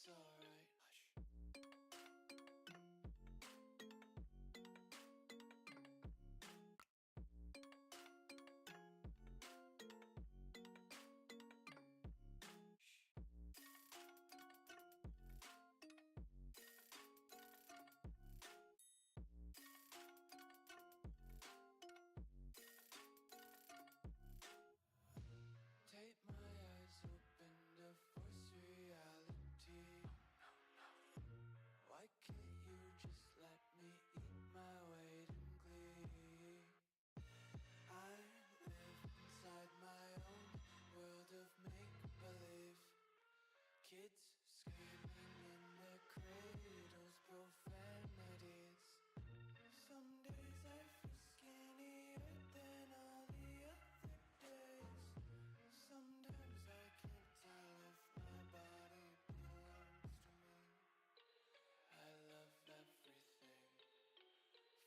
that's alright. Hush. Take my eyes open to force reality. Why can't you just let me eat my weight in glee? I live inside my own world of make-believe. Kids screaming in their cradles, profanities. Some days I feel skinnier than all the other days. Sometimes I can't tell if my body belongs to me. I love everything.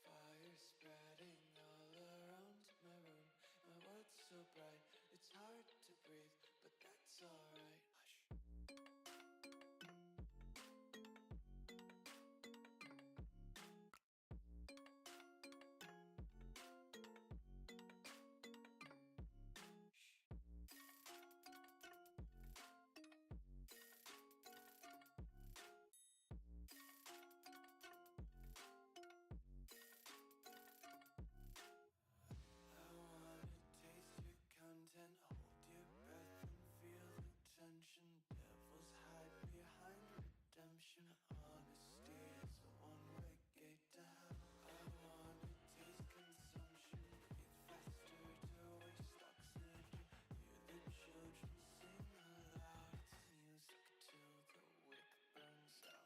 Fire spreading all around my room. My world's so bright, it's hard to breathe, but that's alright. Hush. Content, hold your breath and feel the tension. Devils hide behind redemption. Honesty is a one-way gate to hell. I wanna taste consumption. Breathe faster to waste oxygen. Hear the children sing aloud. It's music till the wick burns out.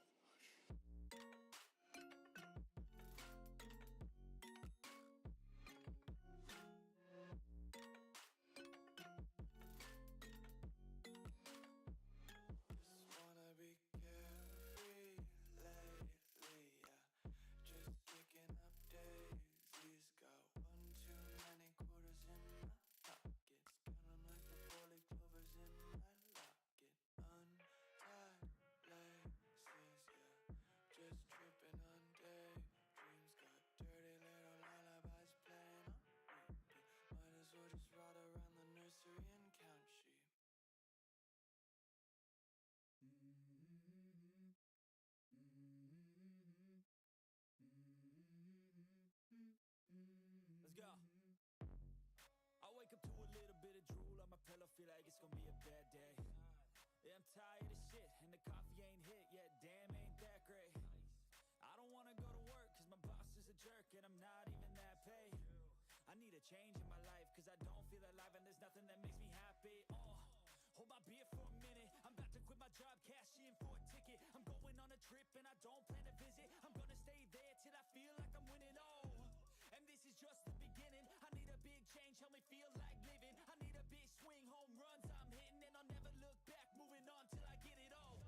Be carefree lately, yeah. Just picking up daisies. Got one too many quarters in my pockets. Count 'em like the four-leaf clovers in my locket. Untied laces, yeah. Just tripping on daydreams. Got dirty little lullabies playing on repeat. Might as well just ride around the nursery and count sheep. Let's go. I wake up to a little bit of drool on my pillow, feel like it's gonna be a bad day. Yeah, I'm tired of shit, and the coffee ain't hit yet, damn, ain't that great. I don't wanna go to work, cause my boss is a jerk, and I'm not even that paid. I need a change in my life, cause I don't feel alive, and there's nothing that makes me happy. Hold my beer for a minute. I'm about to quit my job, cash in for a ticket. I'm going on a trip and I don't plan to visit. I'm gonna stay there till I feel like I'm winning. And this is just the beginning. I need a big change, help me feel like living. I need a big swing, home runs I'm hitting, and I'll never look back, moving on till I get it all.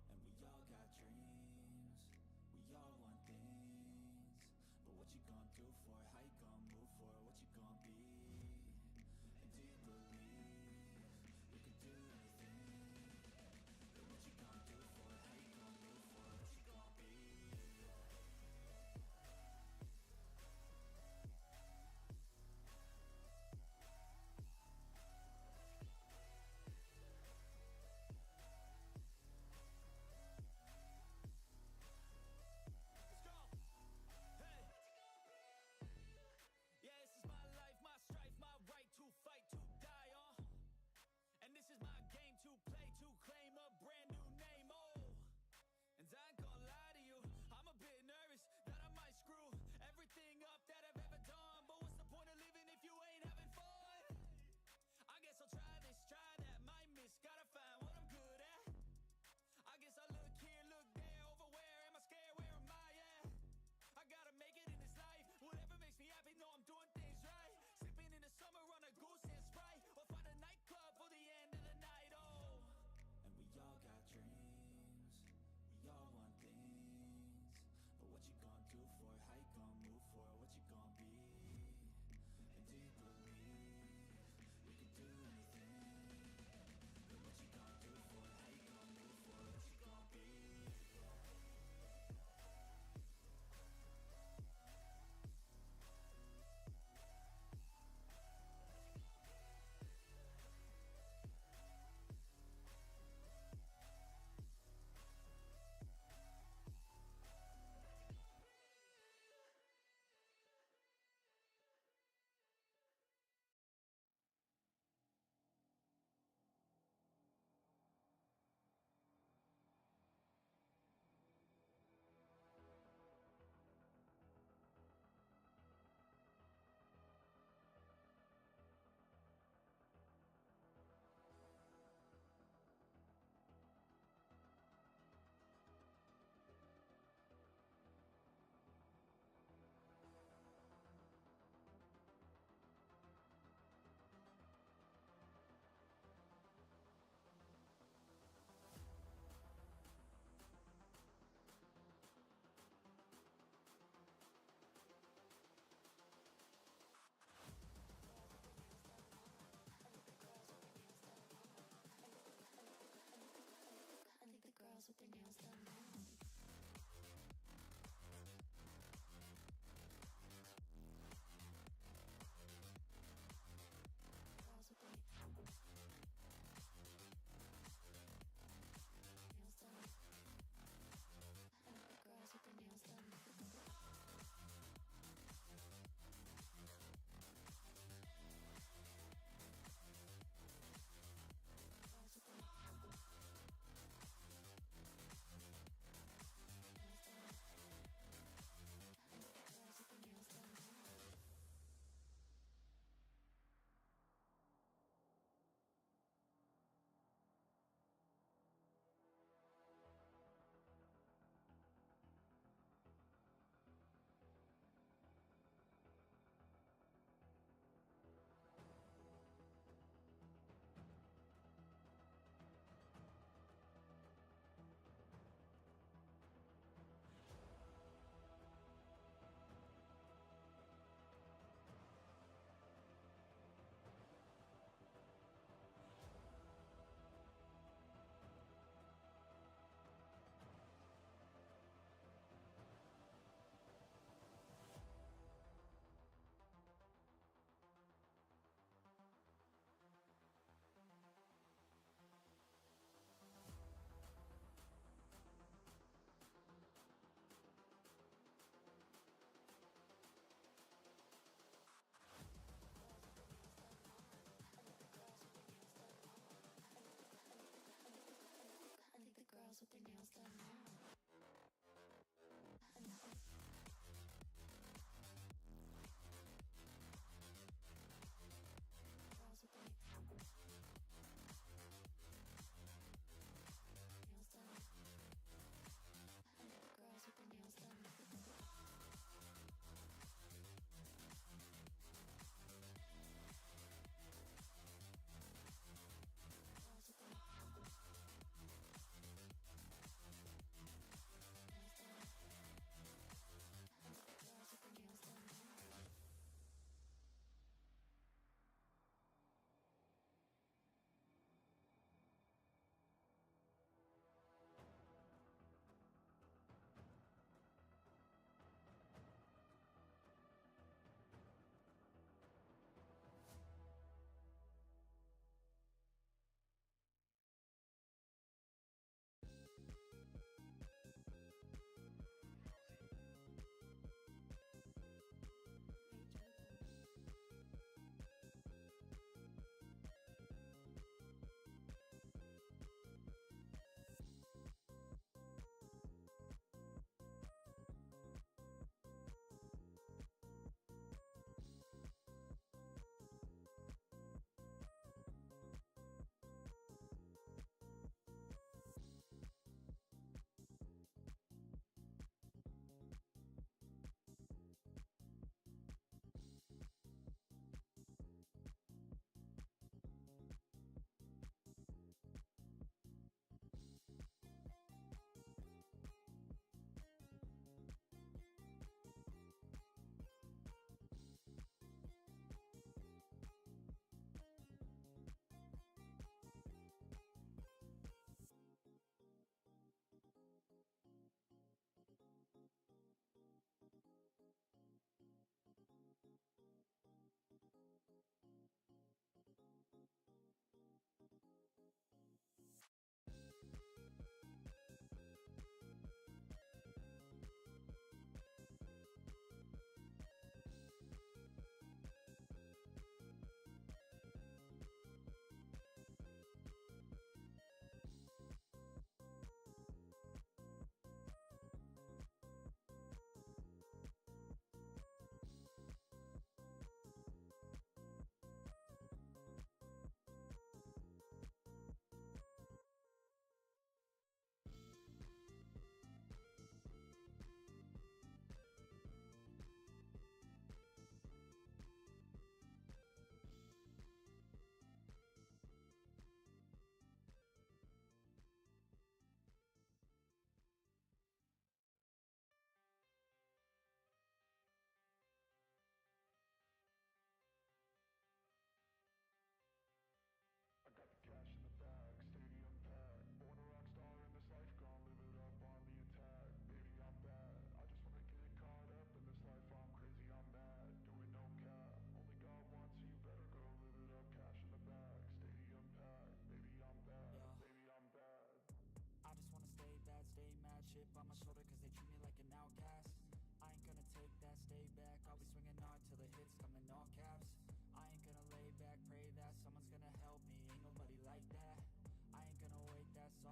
And we all got dreams, we all want things, but what you gonna do for it? How you gonna move for it? What you gonna be? And do you believe you can do anything? But what you gonna do for it? How you gonna move for it? What you gonna be?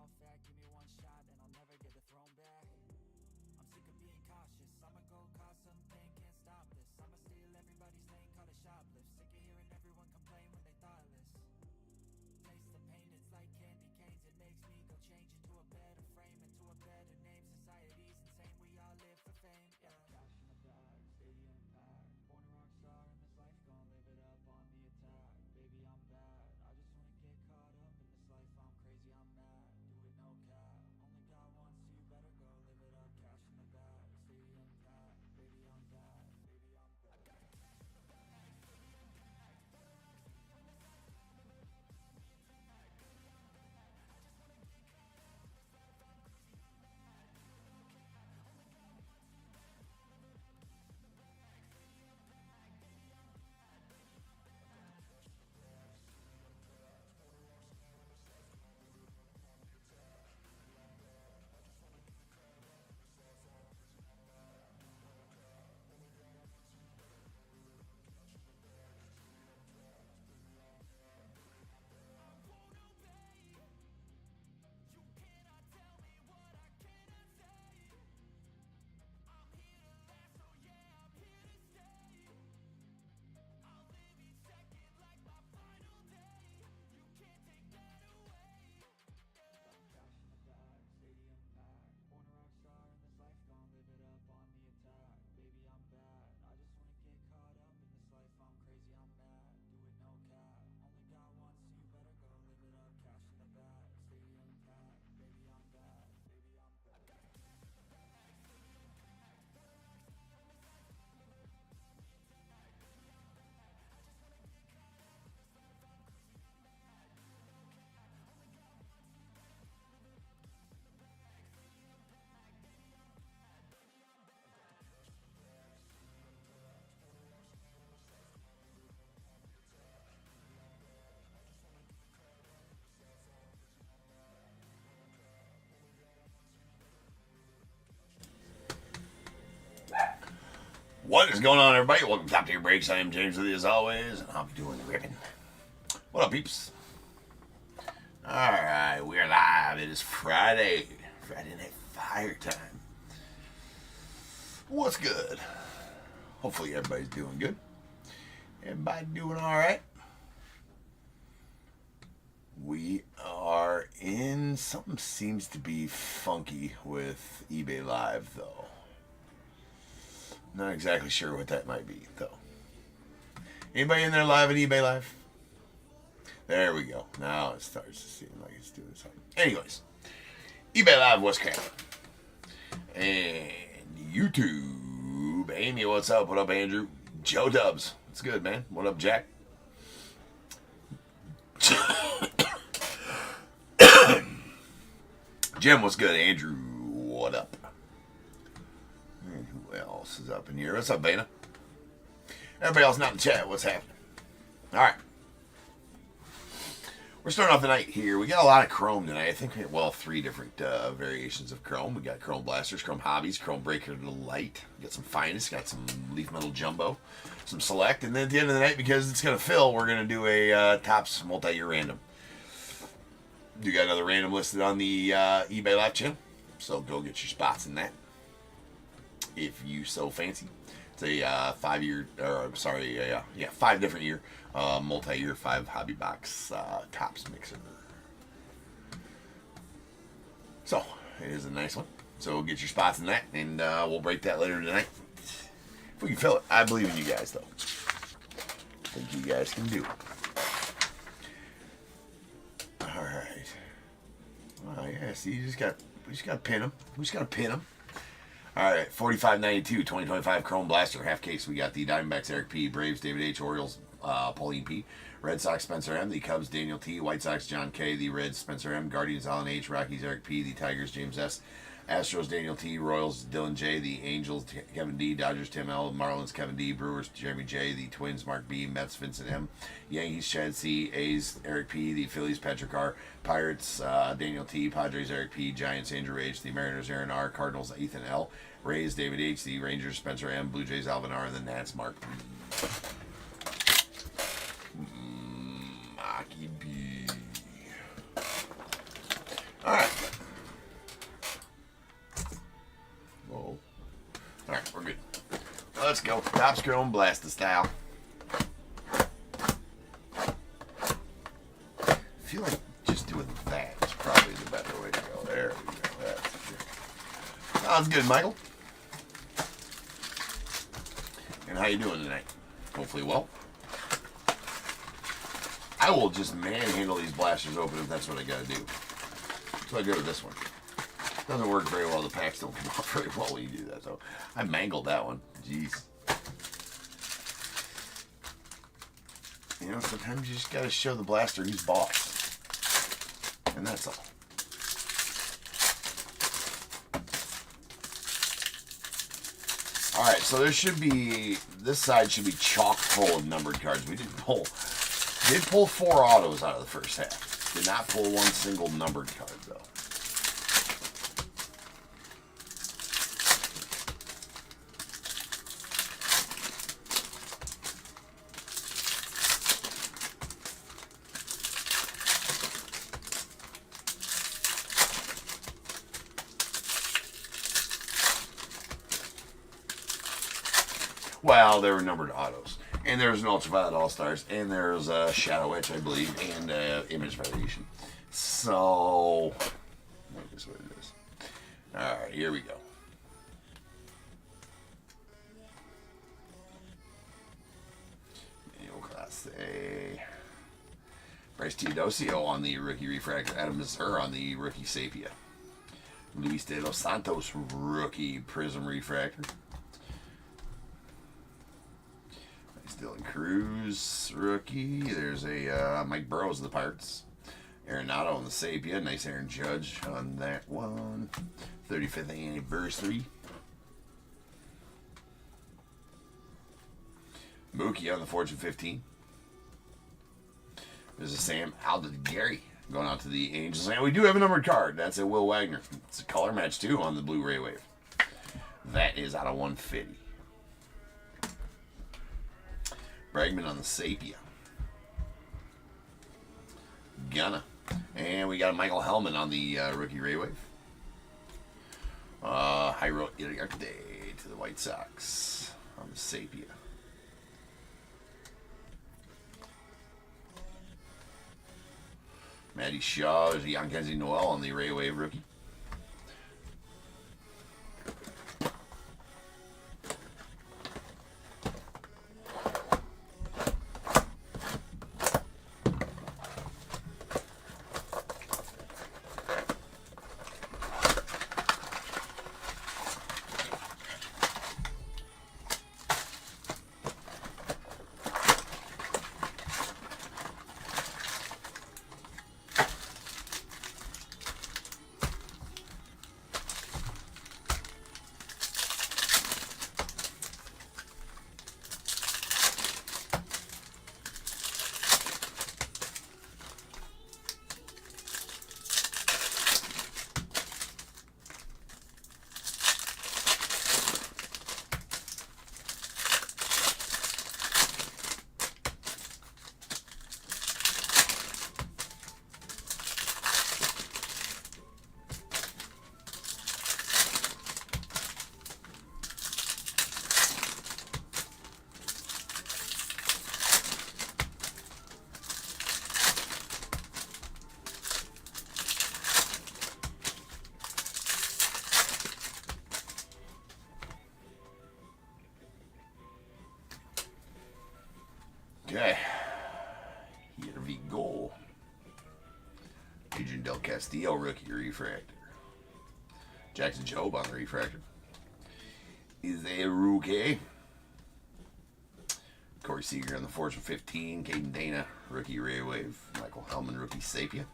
enough fact, give me one shot and I'll never get the throne back. I'm sick of being cautious, I'ma go cause something, can't stop this. I'ma steal everybody's lane, call it shoplift. Sick of hearing everyone complain when they thoughtless. Taste the pain, it's like candy canes. It makes me go change into a better frame, into a better name. Society's insane, we all live for fame. Yeah, cash in the bag, stadium packed. Born a rock star in this life, gon' live it up on the attack. Baby, I'm bad, I just wanna get caught up in this life. I'm crazy, I'm mad, do it no cap. Only got one, so you better go live it up. Cash in the bag, stadium packed. Baby, I'm bad, baby, I'm bad. What is going on, everybody? Welcome to Top Tier Breaks. I am James with you as always, and I'll be doing the ripping. What up, peeps? Alright, we are live. It is Friday. Friday Night Fire time. What's good? Hopefully everybody's doing good. Everybody doing alright? We are in... Something seems to be funky with eBay Live, though. Not exactly sure what that might be, though. Anybody in there live at eBay Live? There we go. Now it starts to seem like it's doing something. Anyways, eBay Live, what's cracking? And YouTube. Amy, what's up? What up, Andrew? Joe Dubs. What's good, man? What up, Jack? Jim, what's good? Andrew, what up? And who else is up in here? What's up, Bana? Everybody else not in the chat, what's happening? Alright. We're starting off the night here. We got a lot of Chrome tonight. I think, well, 3 different variations of Chrome. We got Chrome Blasters, Chrome Hobbies, Chrome Breaker Delight. We got some Finest, got some Leaf Metal Jumbo, some Select. And then at the end of the night, because it's going to fill, we're going to do a Topps multi-year random. You got another random listed on the eBay Live channel. So go get your spots in that, if you so fancy. It's a 5-year, or sorry, 5 different year, multi-year 5 hobby box Topps mixer. So it is a nice one. So get your spots in that, and we'll break that later tonight. If we can fill it, I believe in you guys, though. I think you guys can do it. All right. Oh yeah, see, we just got to pin them. We just got to pin them. All right, 45.92, 2025 Chrome Blaster, half case. We got the Diamondbacks, Eric P., Braves, David H., Orioles, Pauline P., Red Sox, Spencer M., the Cubs, Daniel T., White Sox, John K., the Reds, Spencer M., Guardians, Alan H., Rockies, Eric P., the Tigers, James S., Astros, Daniel T., Royals, Dylan J., the Angels, Kevin D., Dodgers, Tim L., Marlins, Kevin D., Brewers, Jeremy J., the Twins, Mark B., Mets, Vincent M., Yankees, Chad C., A's, Eric P., the Phillies, Patrick R., Pirates, Daniel T., Padres, Eric P., Giants, Andrew H., the Mariners, Aaron R., Cardinals, Ethan L., Rays, David H., the Rangers, Spencer M., Blue Jays, Alvin R., and the Nats, Mark B. Marky B. Alright. Let's go. Topps Chrome Blaster style. I feel like just doing that is probably the better way to go. There we go. That's sounds good, Michael. And how you doing tonight? Hopefully well. I will just manhandle these blasters open if that's what I gotta do. That's what I do with this one. Doesn't work very well. The packs don't come out very well when you do that, though. I mangled that one. Jeez. You know, sometimes you just gotta show the blaster who's boss. And that's all. Alright, so there should be, this side should be chock full of numbered cards. We did pull 4 autos out of the first half. Did not pull one single numbered card, though. Well, there were numbered autos. And there's an Ultraviolet All-Stars. And there's a Shadow Etch, I believe. And Image Variation. So, that is what it is. Alright, here we go. Class A. Bryce Teodosio on the Rookie Refractor. Adam Missour on the Rookie Sapia. Luis De Los Santos Rookie Prism Refractor. Dylan Cruz, rookie. There's a Mike Burrows of the Pirates. Arenado on the Sapia. Nice Aaron Judge on that one. 35th anniversary. Mookie on the Fortune 15. There's a Sam Aldegary going out to the Angels. And we do have a numbered card. That's a Will Wagner. It's a color match, too, on the Blu-ray Wave. That is out of 150. Bregman on the Sapia. Gunna. And we got a Michael Hellman on the Rookie Ray Wave. Jairo Iriarte to the White Sox on the Sapia. Matty Shaw. There's a Yankenzi Noel on the Ray Wave Rookie. Okay. Here we go. Adrian Del Castillo, Rookie Refractor. Jackson Jobe on the Refractor. Is a rookie. Corey Seager on the Fortune 15. Caden Dana, Rookie Ray Wave. Michael Hellman, Rookie Sapia.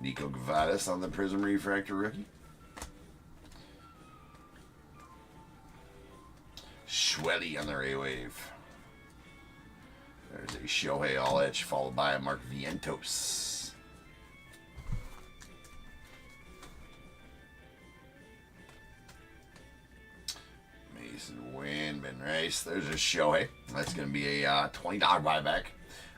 Nico Gavadas on the Prism Refractor Rookie. Schwelly on the Ray Wave. There's a Shohei All-Etch followed by a Mark Vientos. Mason Wynn, Ben Rice. There's a Shohei. That's going to be a $20 buyback.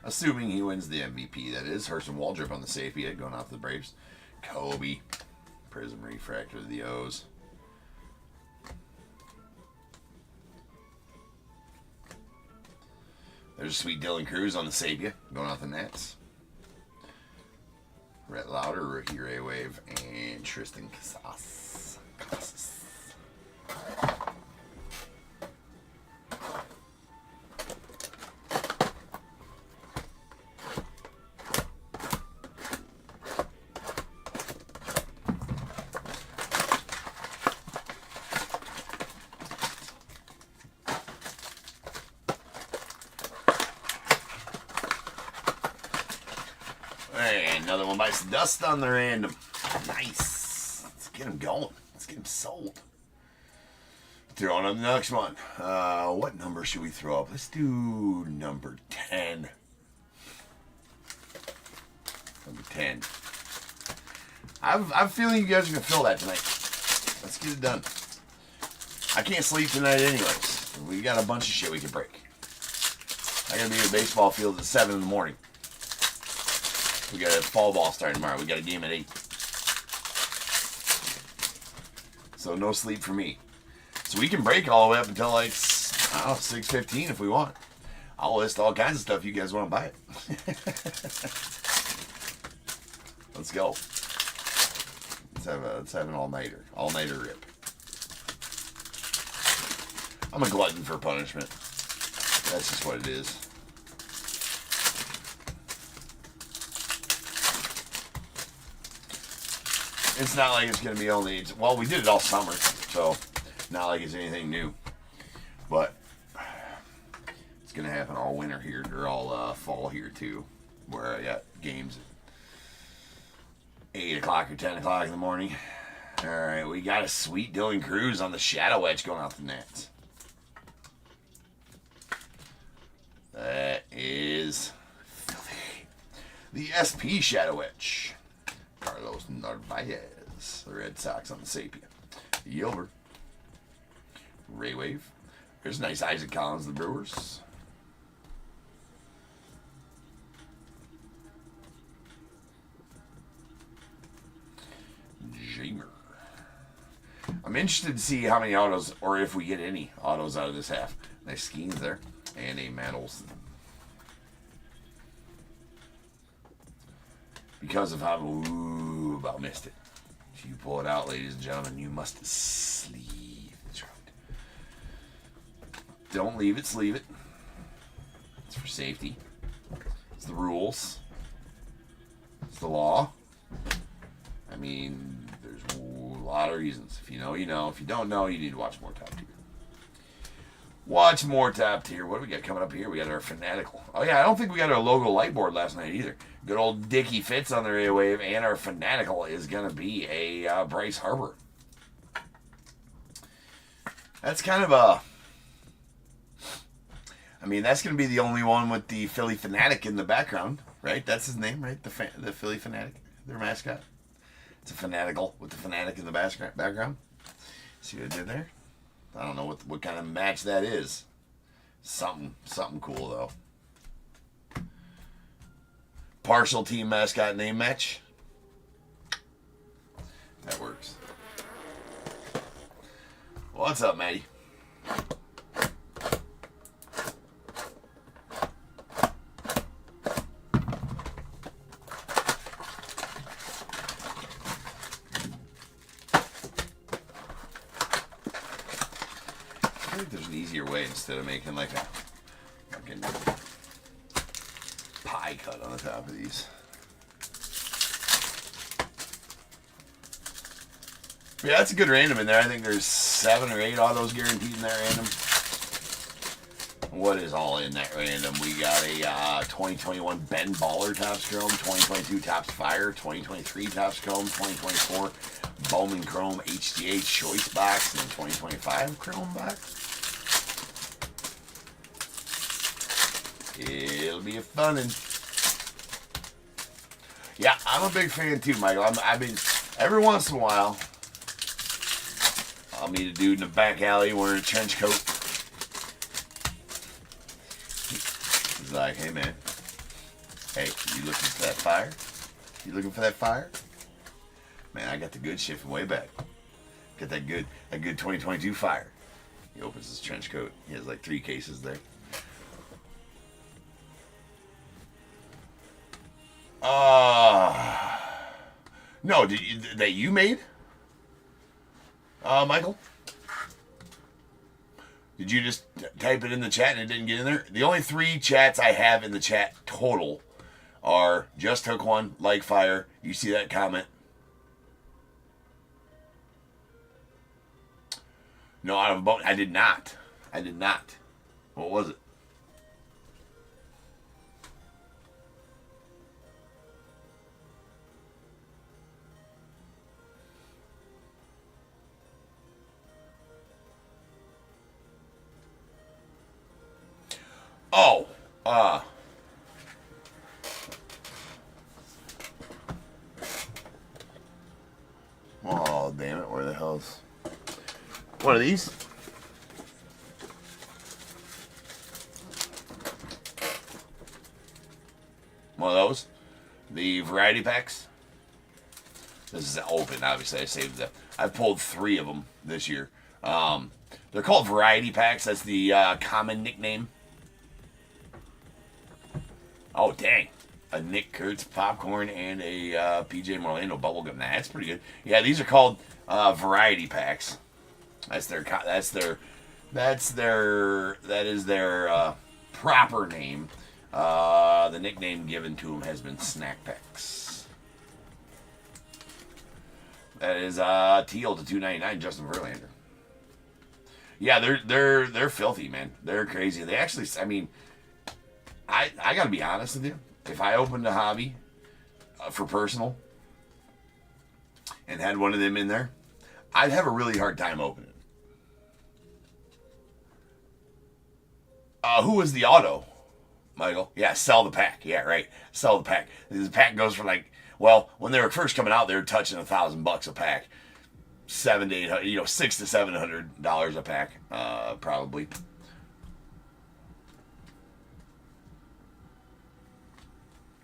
Assuming he wins the MVP, that is. Hurston Waldrop on the Sapia going off the Braves. Kobe. Prism Refractor of the O's. There's a sweet Dylan Cruz on the Sabia, going off the Nets. Rhett Lauder, rookie Ray Wave, and Tristan Casas. And another one bites the dust on the random. Nice. Let's get him going. Let's get him sold. Throwing up the next one. What number should we throw up? Let's do number 10. Number 10. I'm feeling you guys are going to fill that tonight. Let's get it done. I can't sleep tonight anyways. We got a bunch of shit we can break. I got to be at the baseball field at 7 in the morning. We got a fall ball starting tomorrow. We got a game at 8. So no sleep for me. So we can break all the way up until like, I don't know, 6:15 if we want. I'll list all kinds of stuff you guys want to buy it. Let's go. Let's have an all-nighter. All-nighter rip. I'm a glutton for punishment. That's just what it is. It's not like it's going to be only... Well, we did it all summer, so not like it's anything new. But it's going to happen all winter here, or all fall here, too, where I got games at 8 o'clock or 10 o'clock in the morning. All right, we got a sweet Dylan Cruz on the Shadow Edge going off the Nets. That is filthy. The SP Shadow Edge. Carlos Narvaez, the Red Sox on the Sapia. Yelver. Ray Wave. There's nice Isaac Collins, the Brewers. Jamer. I'm interested to see how many autos, or if we get any autos out of this half. Nice Skeens there. And a Matt Olson. Because of how, ooh, about missed it. If you pull it out, ladies and gentlemen, you must sleeve. That's right. Don't leave it, sleeve it. It's for safety. It's the rules. It's the law. I mean, there's a lot of reasons. If you know, you know. If you don't know, you need to watch more Top Tier. Watch more Top Tier. What do we got coming up here? We got our Fanatical. Oh, yeah, I don't think we got our logo light board last night either. Good old Dickie Fitz on the Ray Wave, and our Fanatical is going to be a Bryce Harper. That's kind of a... I mean, that's going to be the only one with the Philly Fanatic in the background, right? That's his name, right? The Philly Fanatic, their mascot. It's a Fanatical with the Fanatic in the background. See what I did there? I don't know what kind of match that is. Something cool, though. Partial team mascot name match. That works. What's up, Maddie? I think there's an easier way instead of making like a fucking pie cut on the top of these. Yeah, that's a good random in there. I think there's 7 or 8 autos guaranteed in that random. What is all in that random? We got a 2021 Ben Baller Topps Chrome, 2022 Topps Fire, 2023 Topps Chrome, 2024 Bowman Chrome HGH Choice Box, and 2025 Chrome Box. It'll be a fun one. Yeah, I'm a big fan too, Michael. I've been every once in a while. I'll meet a dude in the back alley wearing a trench coat. He's like, "Hey man, hey, you looking for that fire? You looking for that fire? Man, I got the good shit from way back. Got that good 2022 fire." He opens his trench coat. He has like 3 cases there. No, that you made? Michael? Did you just type it in the chat and it didn't get in there? The only 3 chats I have in the chat total are Just Hook One, Like Fire. You see that comment? No, out of a boat. I did not. What was it? Oh, oh, damn it! Where the hell's one of these? One of those, the variety packs. This is open, obviously. I saved them. I've pulled 3 of them this year. They're called variety packs. That's the common nickname. Oh, dang. A Nick Kurtz popcorn and a PJ Morlando bubblegum. That's pretty good. Yeah, these are called variety packs. That is their proper name. The nickname given to them has been snack packs. That is teal to $2.99, Justin Verlander. Yeah, they're filthy, man. They're crazy. They actually, I mean, I got to be honest with you. If I opened a hobby for personal and had one of them in there, I'd have a really hard time opening it. Who was the auto, Michael? Yeah, sell the pack. Yeah, right. Sell the pack. The pack goes for like, well, when they were first coming out, they were touching $1,000 a pack. $600 to $700 a pack, probably.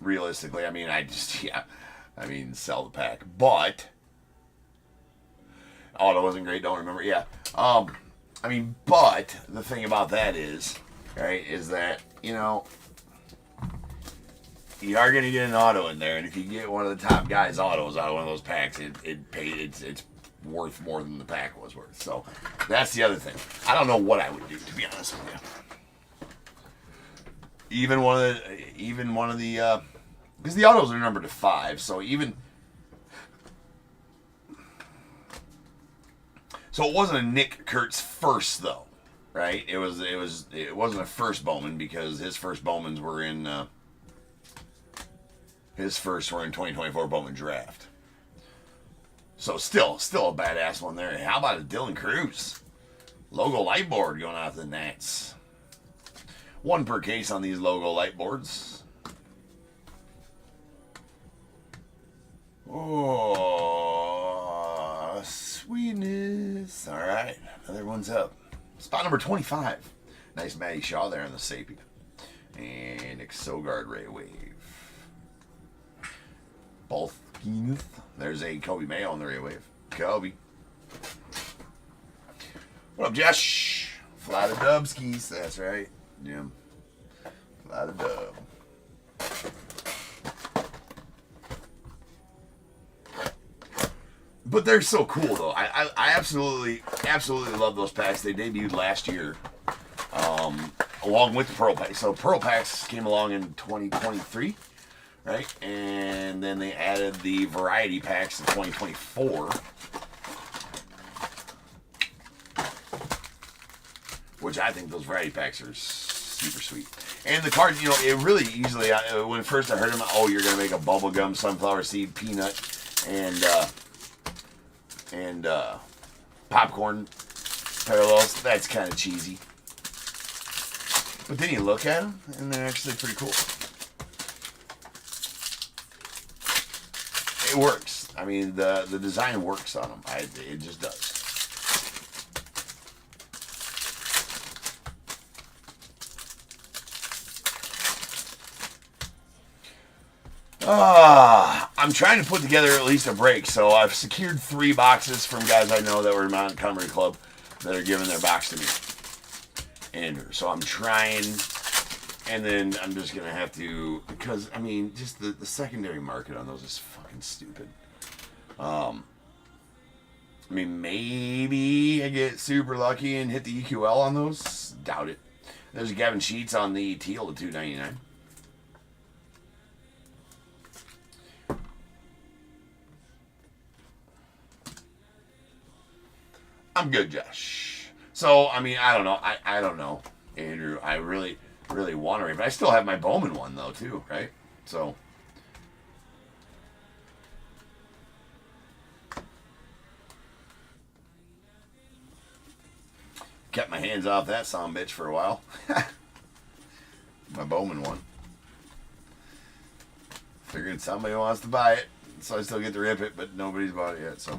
Realistically, I mean, sell the pack. But auto wasn't great. Don't remember. Yeah. But the thing about that is, right, is that, you are going to get an auto in there, and if you get one of the top guys' autos out of one of those packs, it's worth more than the pack was worth. So that's the other thing. I don't know what I would do, to be honest with you. Even one of the because the autos are numbered to 5, so it wasn't a Nick Kurtz first though, right? It wasn't a first Bowman because his first Bowmans were in his first were in 2024 Bowman draft. So still a badass one there. How about a Dylan Cruz logo light board going out to the Nats? 1 per case on these logo light boards. Oh, sweetness. All right, another one's up. Spot number 25. Nice Matty Shaw there on the Sapien. And Exogard Ray Wave. Both. There's a Kobe Mayo on the Ray Wave. Kobe. What up, Josh? Fly the Dubskis. That's right. Jim. Fly the Dub. But they're so cool, though. I absolutely love those packs. They debuted last year, along with the Pearl Packs. So Pearl Packs came along in 2023, right? And then they added the Variety Packs in 2024, which I think those Variety Packs are super sweet. And the card, it really easily, when first I heard them, you're going to make a bubblegum, sunflower seed, peanut, and popcorn parallels. That's kind of cheesy. But then you look at them, and they're actually pretty cool. It works. I mean, the design works on them. It just does. I'm trying to put together at least a break, so I've secured 3 boxes from guys I know that were in Montgomery Club that are giving their box to me. And so I'm trying And then I'm just going to have to, because, I mean, just the secondary market on those is fucking stupid. I mean, maybe I get super lucky and hit the EQL on those. Doubt it. There's Gavin Sheets on the teal at $2.99. I'm good, Josh. So, I mean, I don't know. I don't know, Andrew. I really want to read, but I still have my Bowman one, though, too, right? So, kept my hands off that sombitch for a while. My Bowman one. Figured somebody wants to buy it, so I still get to rip it, but nobody's bought it yet, so...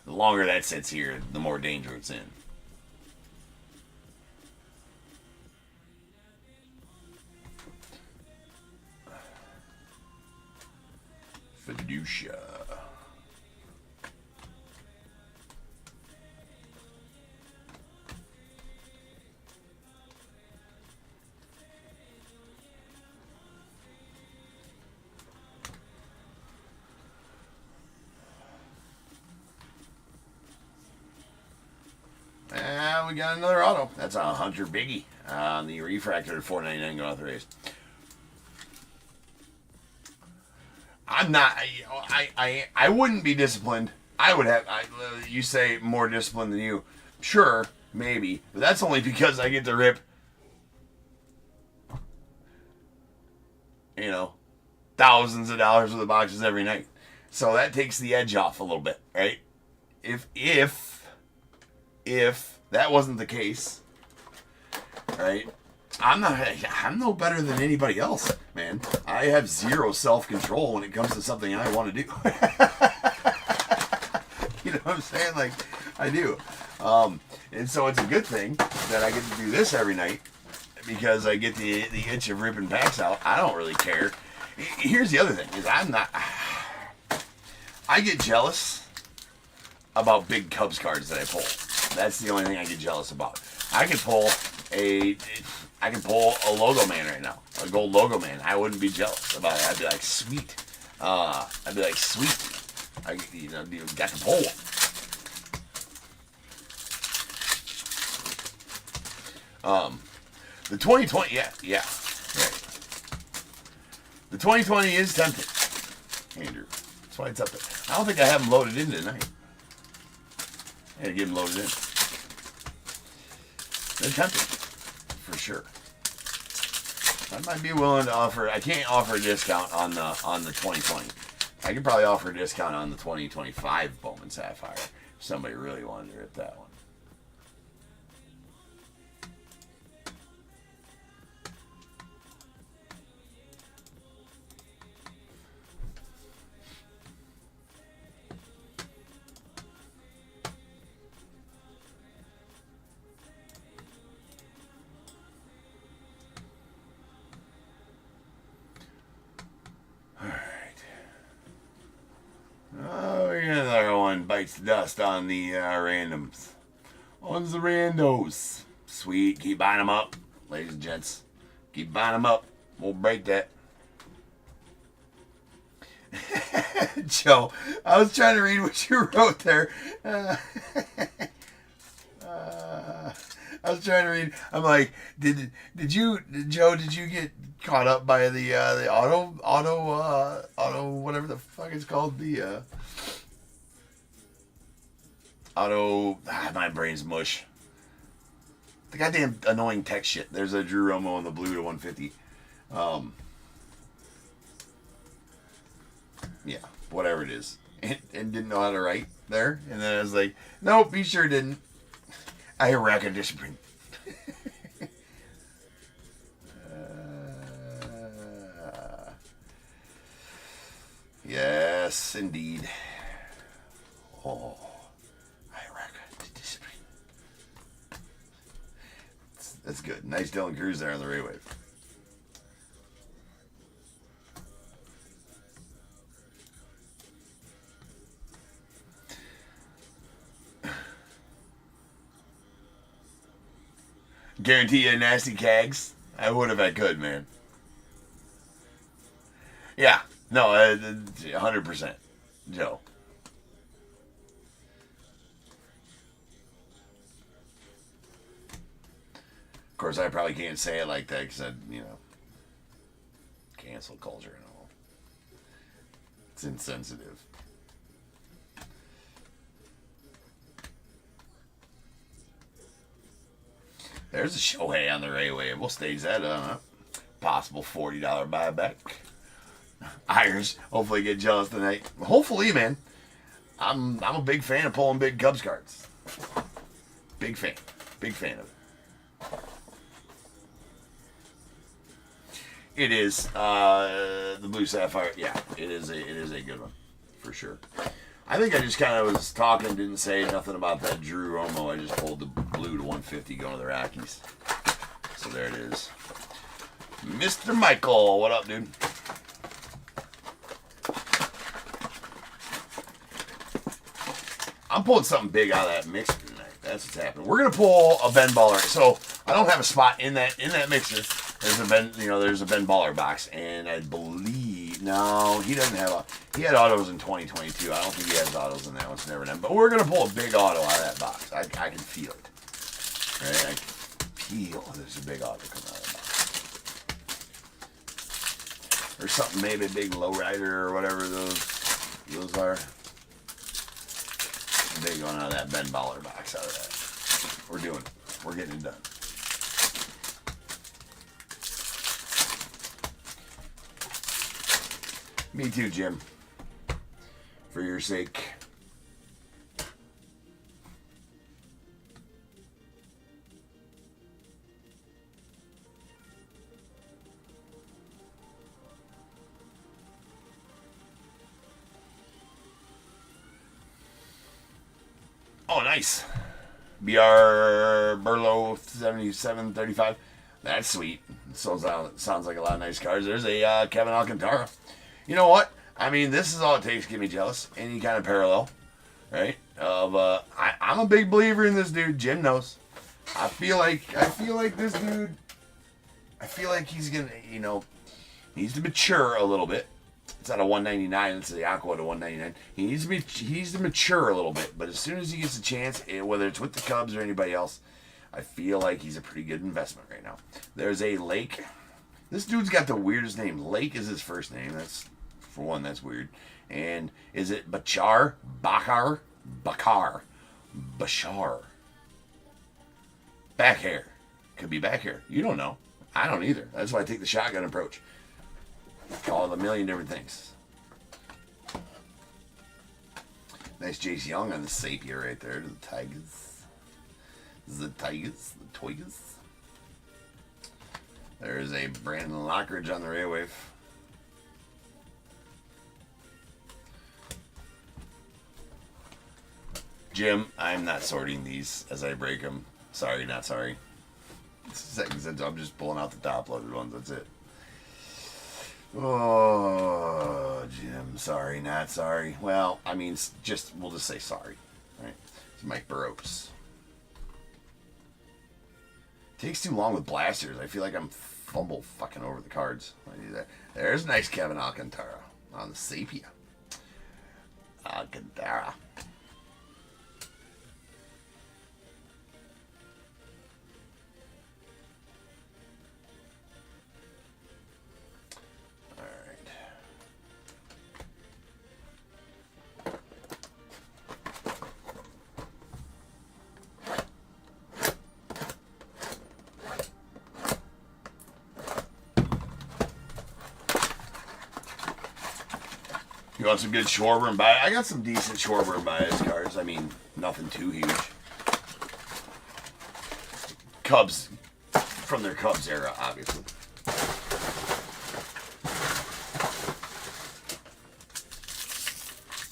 The longer that sits here, the more danger it's in. Fiducia. We got another auto. That's a Hunter Biggie on the refractor at $4.99 going off the race. I'm not. I wouldn't be disciplined. I would have. You say more disciplined than you. Sure, maybe, but that's only because I get to rip. Thousands of dollars worth of boxes every night. So that takes the edge off a little bit, right? If that wasn't the case, right? I'm no better than anybody else, man. I have zero self-control when it comes to something I want to do. You know what I'm saying? Like, I do. And so it's a good thing that I get to do this every night because I get the itch of ripping packs out. I don't really care. Here's the other thing, is I get jealous about big Cubs cards that I pull. That's the only thing I get jealous about. I can pull a logo man right now, a gold logo man. I wouldn't be jealous about it. I'd be like, sweet. I got to pull one. The 2020, yeah, right. The 2020 is tempting, Andrew. That's why it's up there. I don't think I have them loaded in tonight. I gotta get them loaded in. They're tempting, for sure. I might be willing to offer. I can't offer a discount on the 2020. I could probably offer a discount on the 2025 Bowman Sapphire if somebody really wanted to rip that one. Bites the dust on the randoms. One's the randos. Sweet. Keep buying them up, ladies and gents. Keep buying them up. We'll break that. Joe, I was trying to read what you wrote there. I was trying to read. I'm like, did you, Joe? Did you get caught up by the auto whatever the fuck it's called, the my brain's mush. The goddamn annoying text shit. There's a Drew Romo in the blue to 150. Yeah, whatever it is. And didn't know how to write there. And then I was like, nope, he sure didn't. I reckon discipline. Yes, indeed. Oh. That's good. Nice Dylan Cruz there on the Ray Wave. Guarantee you nasty cags. I would if I could, man. Yeah. No, 100%. Joe. Of course, I probably can't say it like that because cancel culture and all. It's insensitive. There's a Shohei on the Rayway. We'll stage that up. Possible $40 buyback. Irish, hopefully get jealous tonight. Hopefully, man. I'm a big fan of pulling big Cubs cards. Big fan. Big fan of it. It is the Blue Sapphire. Yeah, it is a good one for sure. I think I just kind of was talking, didn't say nothing about that Drew Romo. I just pulled the blue to 150 going to the Rockies. So there it is. Mr. Michael, what up, dude? I'm pulling something big out of that mixer tonight. That's what's happening. We're gonna pull a Ben Baller. So I don't have a spot in that mixer. There's a Ben Baller box, and I believe he doesn't have he had autos in 2022. I don't think he has autos in that one. It's never done. But we're gonna pull a big auto out of that box. I can feel it. Right? I can feel there's a big auto coming out of that box. Or something, maybe a big lowrider or whatever those are. Big one out of that Ben Baller box out of that. We're doing it. We're getting it done. Me too, Jim. For your sake. Oh, nice. BR Burlow 7735. That's sweet. Sounds like a lot of nice cards. There's a Kevin Alcantara. You know what? I mean, this is all it takes to get me jealous. Any kind of parallel, right? I'm a big believer in this dude. Jim knows. I feel like this dude. I feel like he's gonna, needs to mature a little bit. It's at a 199. It's the Aqua at a 199. He needs to mature a little bit. But as soon as he gets a chance, whether it's with the Cubs or anybody else, I feel like he's a pretty good investment right now. There's a Lake. This dude's got the weirdest name. Lake is his first name. That's weird. And is it Bachar? Bakar? Bashar. Back hair. Could be back hair. You don't know. I don't either. That's why I take the shotgun approach. Call it a million different things. Nice Jace Young on the Sapia right there. The Tigers. The Toygas. There's a Brandon Lockridge on the Raywave. Jim, I'm not sorting these as I break them. Sorry, not sorry. I'm just pulling out the top loaded ones. That's it. Oh, Jim, sorry, not sorry. Well, I mean, we'll just say sorry. Right? It's Mike Burrows. Takes too long with blasters. I feel like I'm fucking over the cards. I do that. There's nice Kevin Alcantara on the Sapia. Alcantara. You want some good Schwarber and Baez? I got some decent Schwarber and Baez cards. I mean, nothing too huge. Cubs, from their Cubs era, obviously.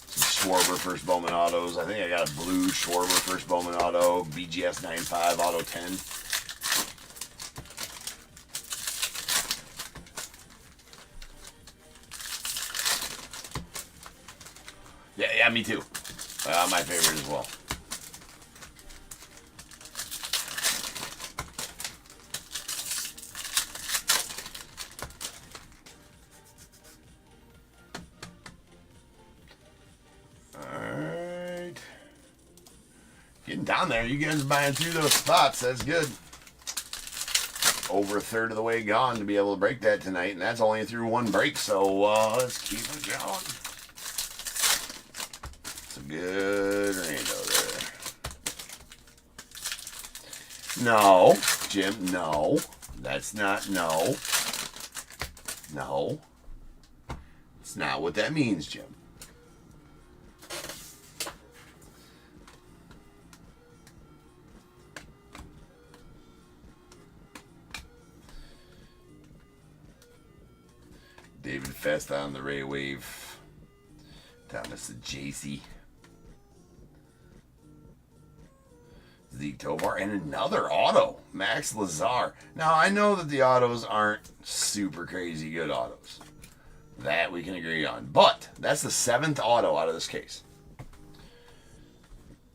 Some Schwarber first Bowman autos. I think I got a blue Schwarber first Bowman auto. BGS 95 auto 10. Yeah, me too. My favorite as well. down there. You guys are buying through those spots. That's good. Over a third of the way gone to be able to break that tonight, and that's only through one break, so let's keep it going. It's a good rando there. No, Jim, no. That's not, no. No. It's not what that means, Jim. David Fest on the Ray Wave. Thomas the JC. Zeke Tovar. And another auto. Max Lazar. Now, I know that the autos aren't super crazy good autos. That we can agree on. But that's the 7th auto out of this case.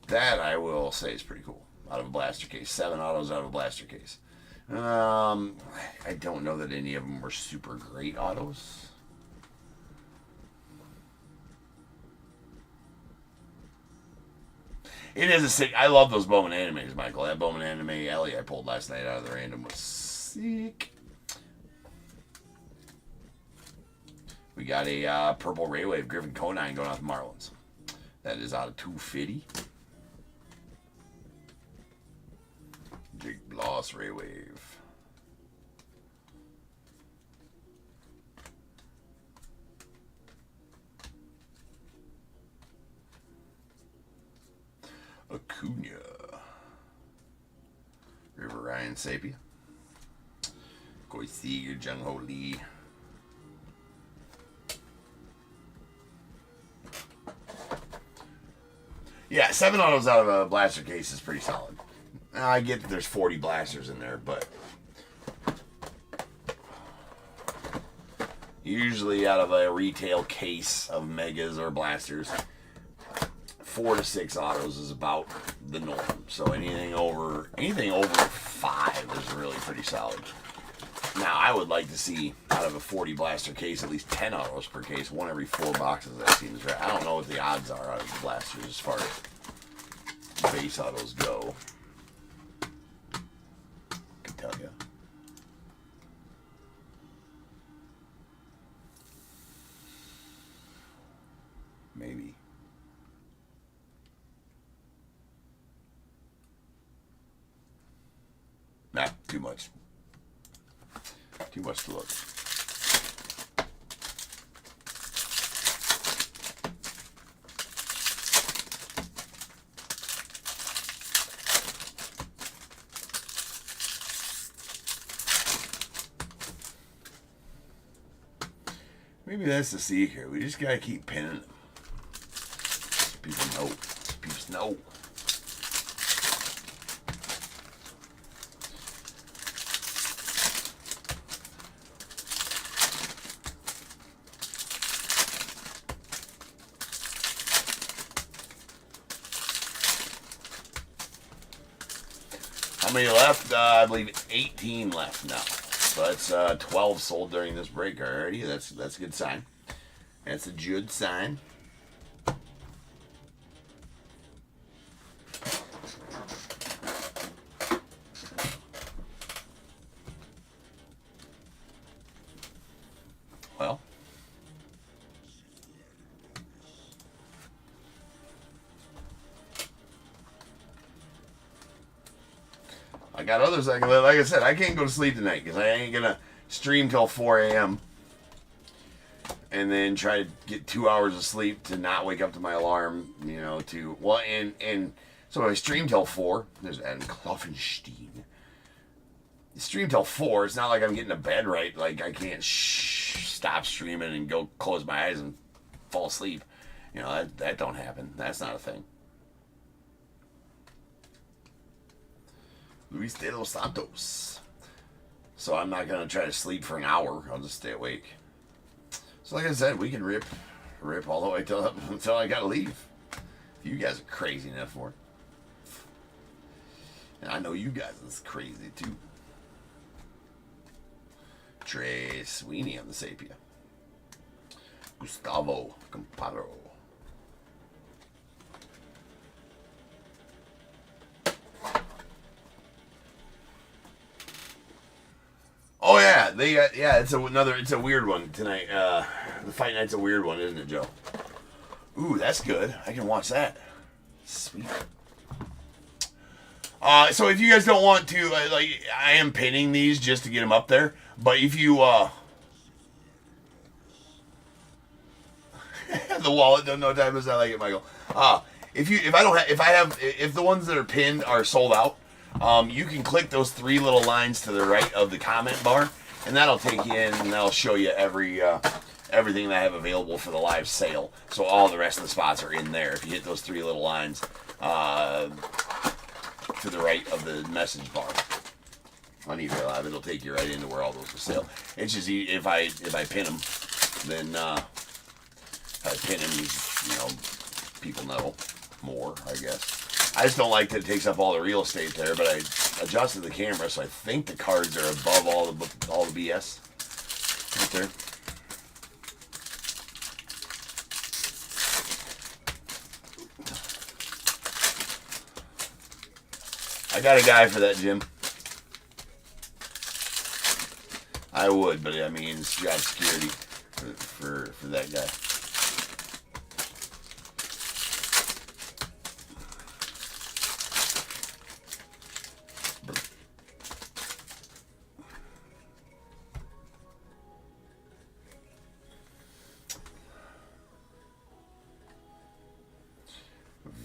That I will say is pretty cool. Out of a blaster case. 7 autos out of a blaster case. I don't know that any of them were super great autos. It is a sick. I love those Bowman animes, Michael. That Bowman anime Ellie I pulled last night out of the random was sick. We got a purple Raywave Griffin Conine going off the Marlins. That is out of 250. Jake Bloss Raywave. Acuna. River Ryan Sapia. Koi Seager, Jung Ho Lee. Yeah, 7 autos out of a blaster case is pretty solid. Now, I get that there's 40 blasters in there, but usually out of a retail case of megas or blasters, 4 to 6 autos is about the norm. So anything over 5 is really pretty solid. Now, I would like to see out of a 40 blaster case at least 10 autos per case, 1 every 4 boxes. That seems right. I don't know what the odds are out of the blasters as far as base autos go. I can tell you. Maybe. Nah, too much. Too much to look. Maybe that's the secret. We just gotta keep pinning them. So people know. So people know. How many left? I believe 18 left now. So that's 12 sold during this break already. That's a good sign. That's a good sign. Well, I got others I can, like I said, I can't go to sleep tonight because I ain't gonna stream till 4 a.m. and then try to get 2 hours of sleep to not wake up to my alarm, you know, and so if I stream till 4, there's Adam Kloffenstein. Stream till 4, it's not like I'm getting to bed right, like I can't stop streaming and go close my eyes and fall asleep. You know, that don't happen. That's not a thing. Luis de los Santos. So I'm not going to try to sleep for an hour. I'll just stay awake. So like I said, we can rip all the way until I got to leave. You guys are crazy enough for it. And I know you guys is crazy too. Trey Sweeney on the Sapia. Gustavo Camparo. they got it's a weird one tonight. The fight night's a weird one, isn't it, Joe? Ooh, that's good. I can watch that. Sweet. So if you guys don't want to, I am pinning these just to get them up there. But if you, the wallet don't know time is I like it, Michael. If the ones that are pinned are sold out, you can click those 3 little lines to the right of the comment bar, and that'll take you in and that'll show you everything that I have available for the live sale. So all the rest of the spots are in there. If you hit those 3 little lines, to the right of the message bar on eBay Live, it'll take you right into where all those are sale. It's just if I pin them, then if I pin them, people know more, I guess. I just don't like that it takes up all the real estate there, but I adjusted the camera, so I think the cards are above all the BS right there. I got a guy for that, Jim. I would, but I mean, it's job security for that guy.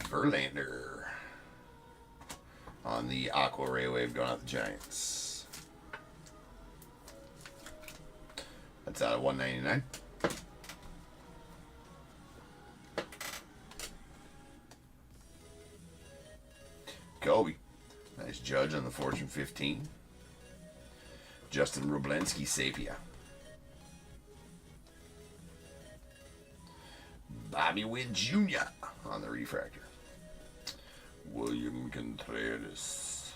Verlander on the Aqua Ray Wave going out the Giants. That's out of 199. Kobe. Nice Judge on the Fortune 15. Justin Rublensky Sapia. Bobby Witt Jr. on the Refractor. William Contreras.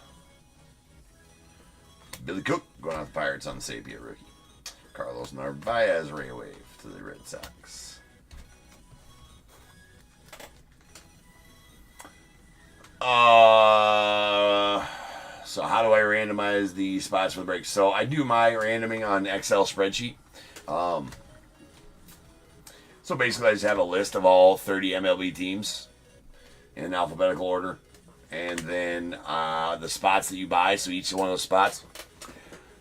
Billy Cook going out the Pirates on the Sapia rookie. Carlos Narvaez Ray Wave to the Red Sox. So how do I randomize the spots for the break? So I do my randoming on Excel spreadsheet. So basically I just have a list of all 30 MLB teams in alphabetical order, and then the spots that you buy. So each one of those spots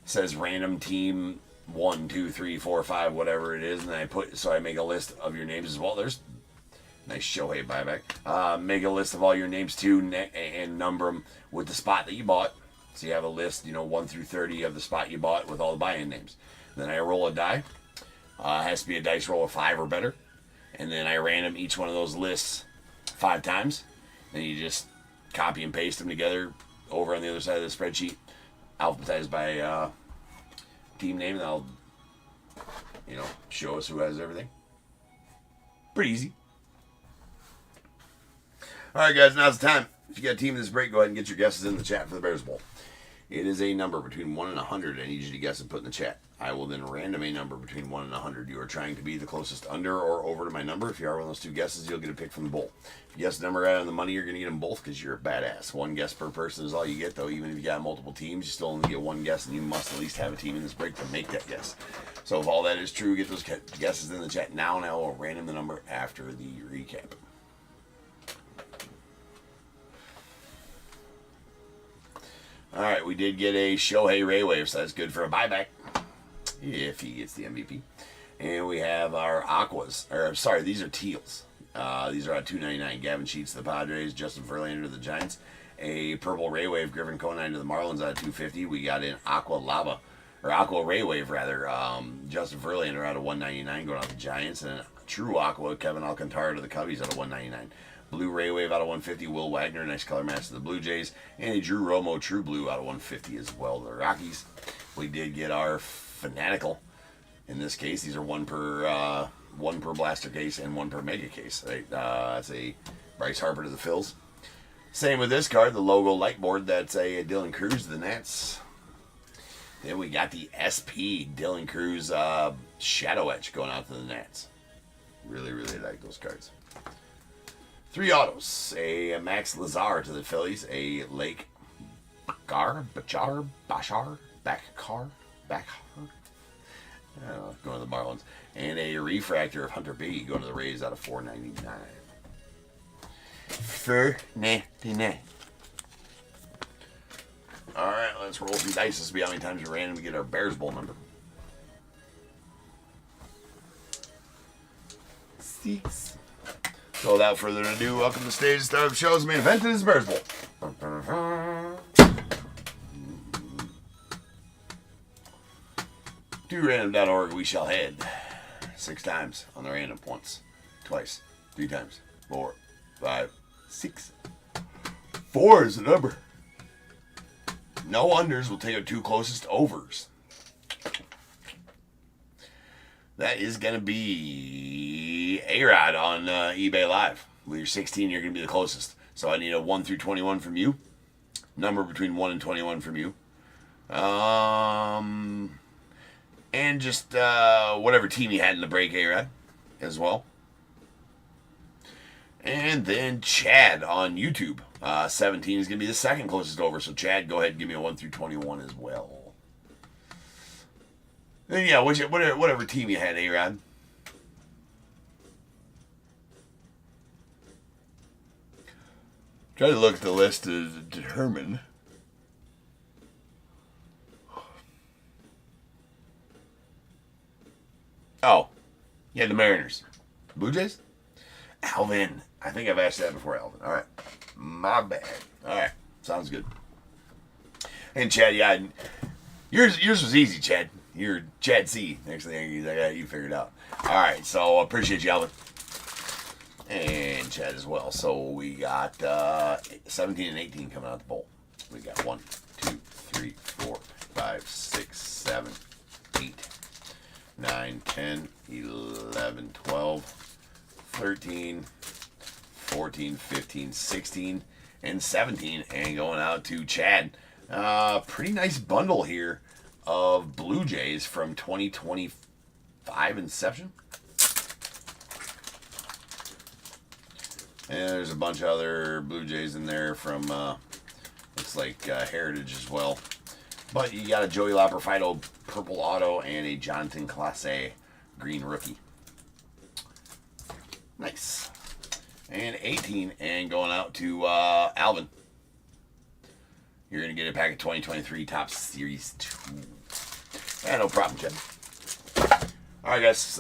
says random team 1, 2, 3, 4, 5, whatever it is, and then I make a list of your names as well. There's nice Shohei buyback. Make a list of all your names too, and number them with the spot that you bought. So you have a list, 1 through 30 of the spot you bought with all the buy-in names. Then I roll a die. It has to be a dice roll of 5 or better, and then I random each one of those lists 5 times. Then you just copy and paste them together over on the other side of the spreadsheet, alphabetized by team name, and I'll, show us who has everything. Pretty easy. All right, guys, now's the time. If you got a team in this break, go ahead and get your guesses in the chat for the Bears Bowl. It is a number between 1 and 100. I need you to guess and put in the chat. I will then random a number between 1 and 100. You are trying to be the closest under or over to my number. If you are one of those 2 guesses, you'll get a pick from the bowl. If you guess the number right on the money, you're going to get them both because you're a badass. 1 guess per person is all you get, though. Even if you got multiple teams, you still only get 1 guess, and you must at least have a team in this break to make that guess. So if all that is true, get those guesses in the chat now, and I will random the number after the recap. All right, we did get a Shohei Ray Wave, so that's good for a buyback if he gets the MVP. And we have our Aquas, these are Teals. These are at $2.99. Gavin Sheets to the Padres, Justin Verlander to the Giants. A purple Ray Wave, Griffin Conine to the Marlins at $2.50. We got an Aqua Ray Wave rather. Justin Verlander out of $1.99 going out to the Giants, and a true Aqua, Kevin Alcantara to the Cubbies out of $1.99. Blue Ray Wave out of $150. Will Wagner, nice color match to the Blue Jays. And a Drew Romo True Blue out of $150 as well to the Rockies. We did get our Fanatical. In this case, these are one per blaster case and 1 per mega case. Right? That's a Bryce Harper to the Phils. Same with this card, the logo light board. That's a Dylan Cruz to the Nats. Then we got the SP Dylan Cruz Shadow Etch going out to the Nats. Really, really like those cards. 3 autos. A Max Lazar to the Phillies. A Lake Bakar, Back. Going to the Marlins. And a refractor of Hunter B going to the Rays out of 499. 499. Alright, let's roll some dice. This will be how many times we ran and we get our Bears Bowl number. 6. So without further ado, welcome to the stage. The start of the show's main event is Bears Bowl. To random.org we shall head 6 times on the random. Once, twice, 3 times, 4, 5, 6. 4 is the number. No unders. We'll take our 2 closest overs. That is going to be A-Rod on eBay Live. With your 16, you're going to be the closest. So I need a 1 through 21 from you. Number between 1 and 21 from you. And just whatever team you had in the break, A-Rod, as well. And then Chad on YouTube. 17 is going to be the second closest over. So Chad, go ahead and give me a 1 through 21 as well. And yeah, whatever team you had, A-Rod. Try to look at the list to determine. Oh, yeah, the Mariners. Blue Jays? Alvin. I think I've asked that before, Alvin. All right. My bad. All right. Sounds good. And Chad, yeah, yours was easy, Chad. You're Chad C. Next thing I got you figured out. All right. So appreciate you, Alvin. And Chad as well. So we got 17 and 18 coming out the bowl. We got 1, 2, 3, 4, 5, 6, 7, 8, 9, 10, 11, 12, 13, 14, 15, 16, and 17. And going out to Chad. Pretty nice bundle here of Blue Jays from 2025 inception. And there's a bunch of other Blue Jays in there from, looks like Heritage as well. But you got a Joey Lapperfido purple auto and a Jonathan Clase green rookie. Nice. And 18, and going out to Alvin. You're going to get a pack of 2023 Topp Series 2. Yeah, no problem, Jim. Alright, guys.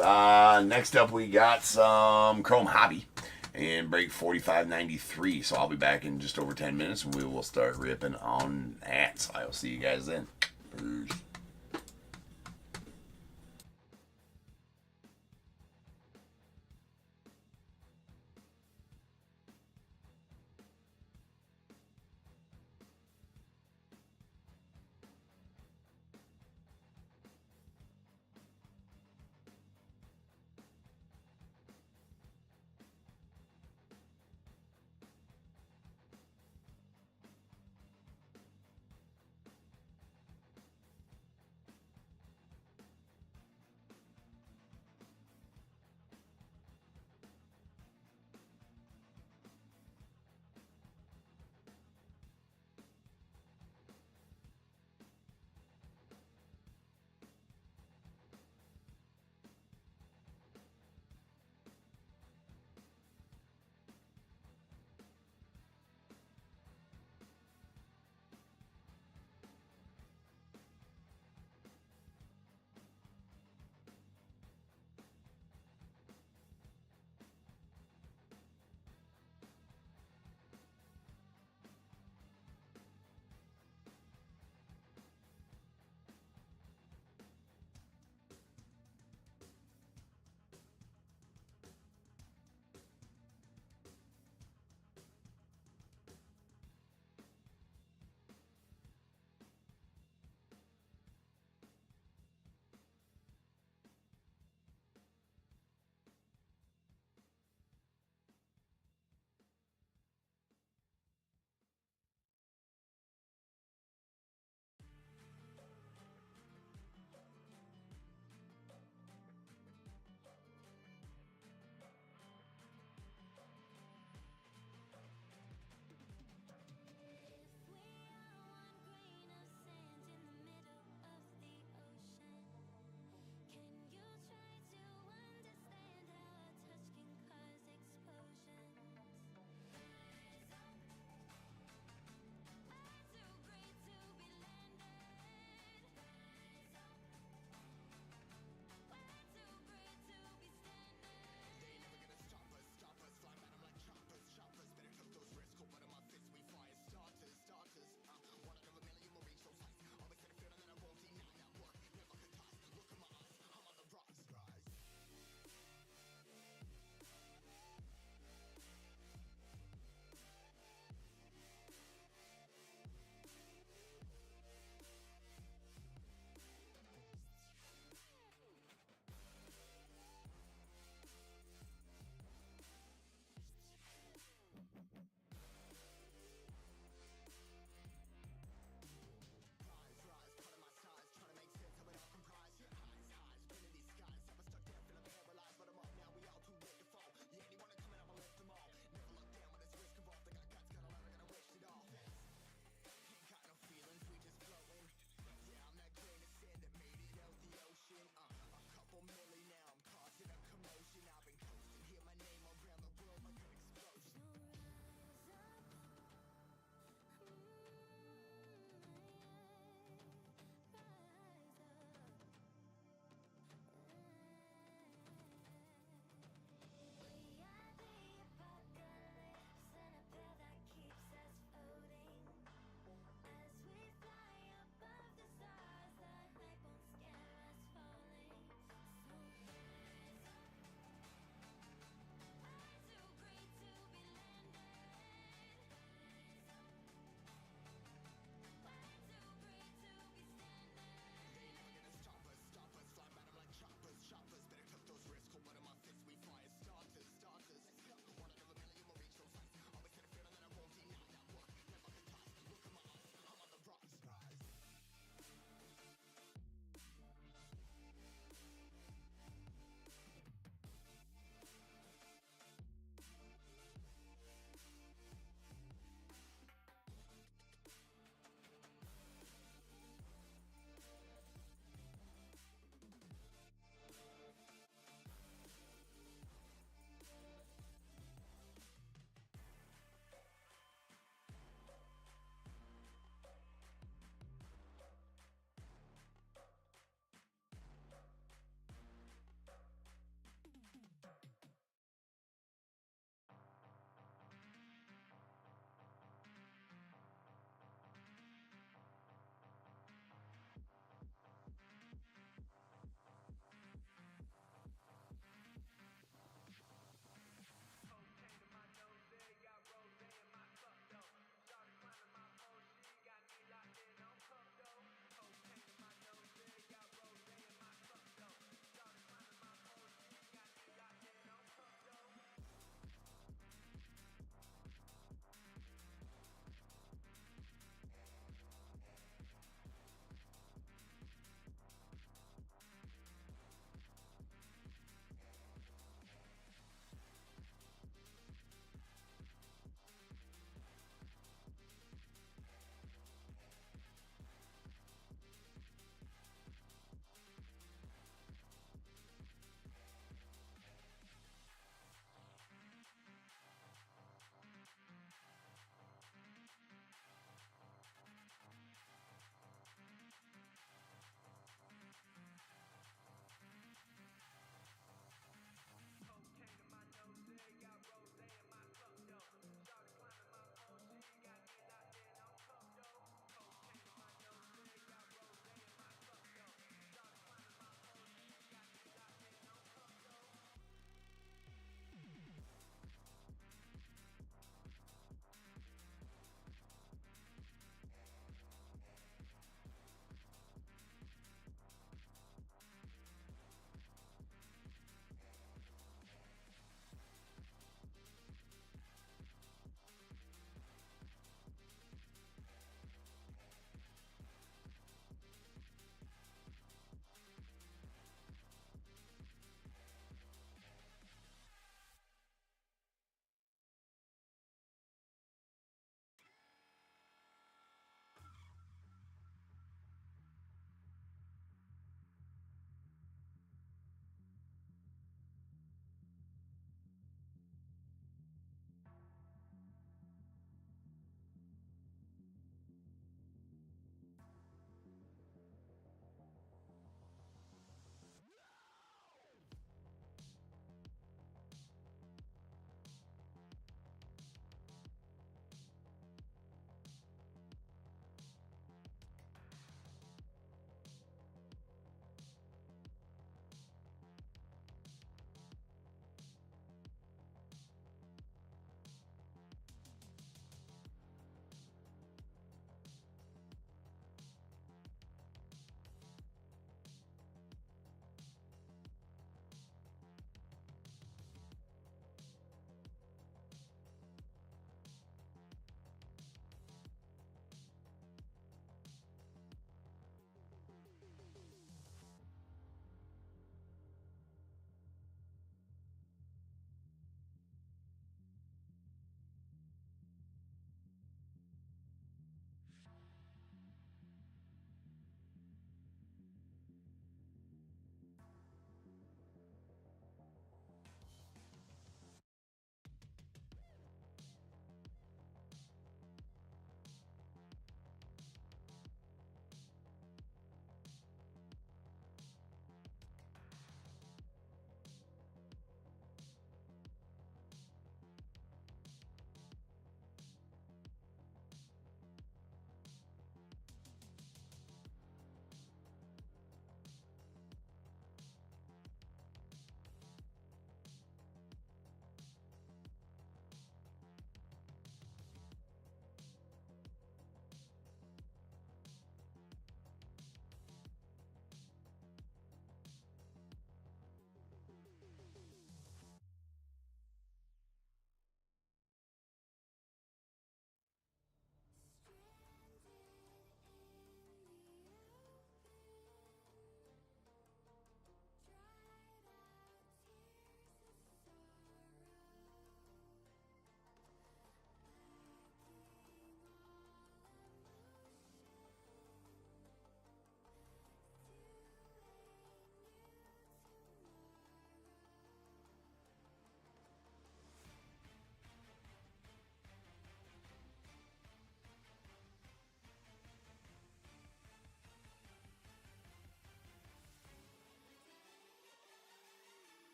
Next up, we got some Chrome Hobby and break 45.93. So I'll be back in just over 10 minutes, and we will start ripping on that. So I will see you guys then. Peace.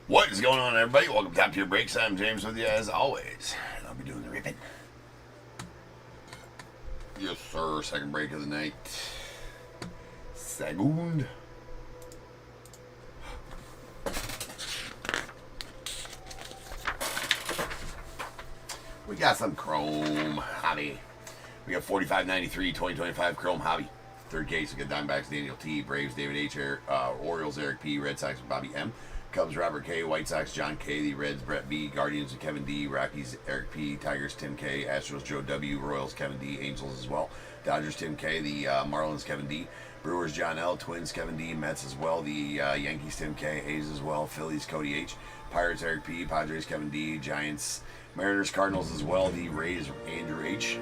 What is going on, everybody? Welcome to Top Tier Breaks. I'm James with you as always, and I'll be doing the ripping. Yes, sir. Second break of the night. Second. We got some Chrome Hobby. We got 4593 2025 Chrome Hobby. Third case, we got Diamondbacks Daniel T, Braves David H, Orioles Eric P, Red Sox Bobby M, Cubs Robert K, White Sox John K, the Reds Brett B, Guardians Kevin D, Rockies Eric P, Tigers Tim K, Astros Joe W, Royals Kevin D, Angels as well, Dodgers Tim K, the Marlins Kevin D, Brewers John L, Twins Kevin D, Mets as well, the Yankees Tim K, A's as well, Phillies Cody H, Pirates Eric P, Padres Kevin D, Giants, Mariners Cardinals as well, the Rays Andrew H,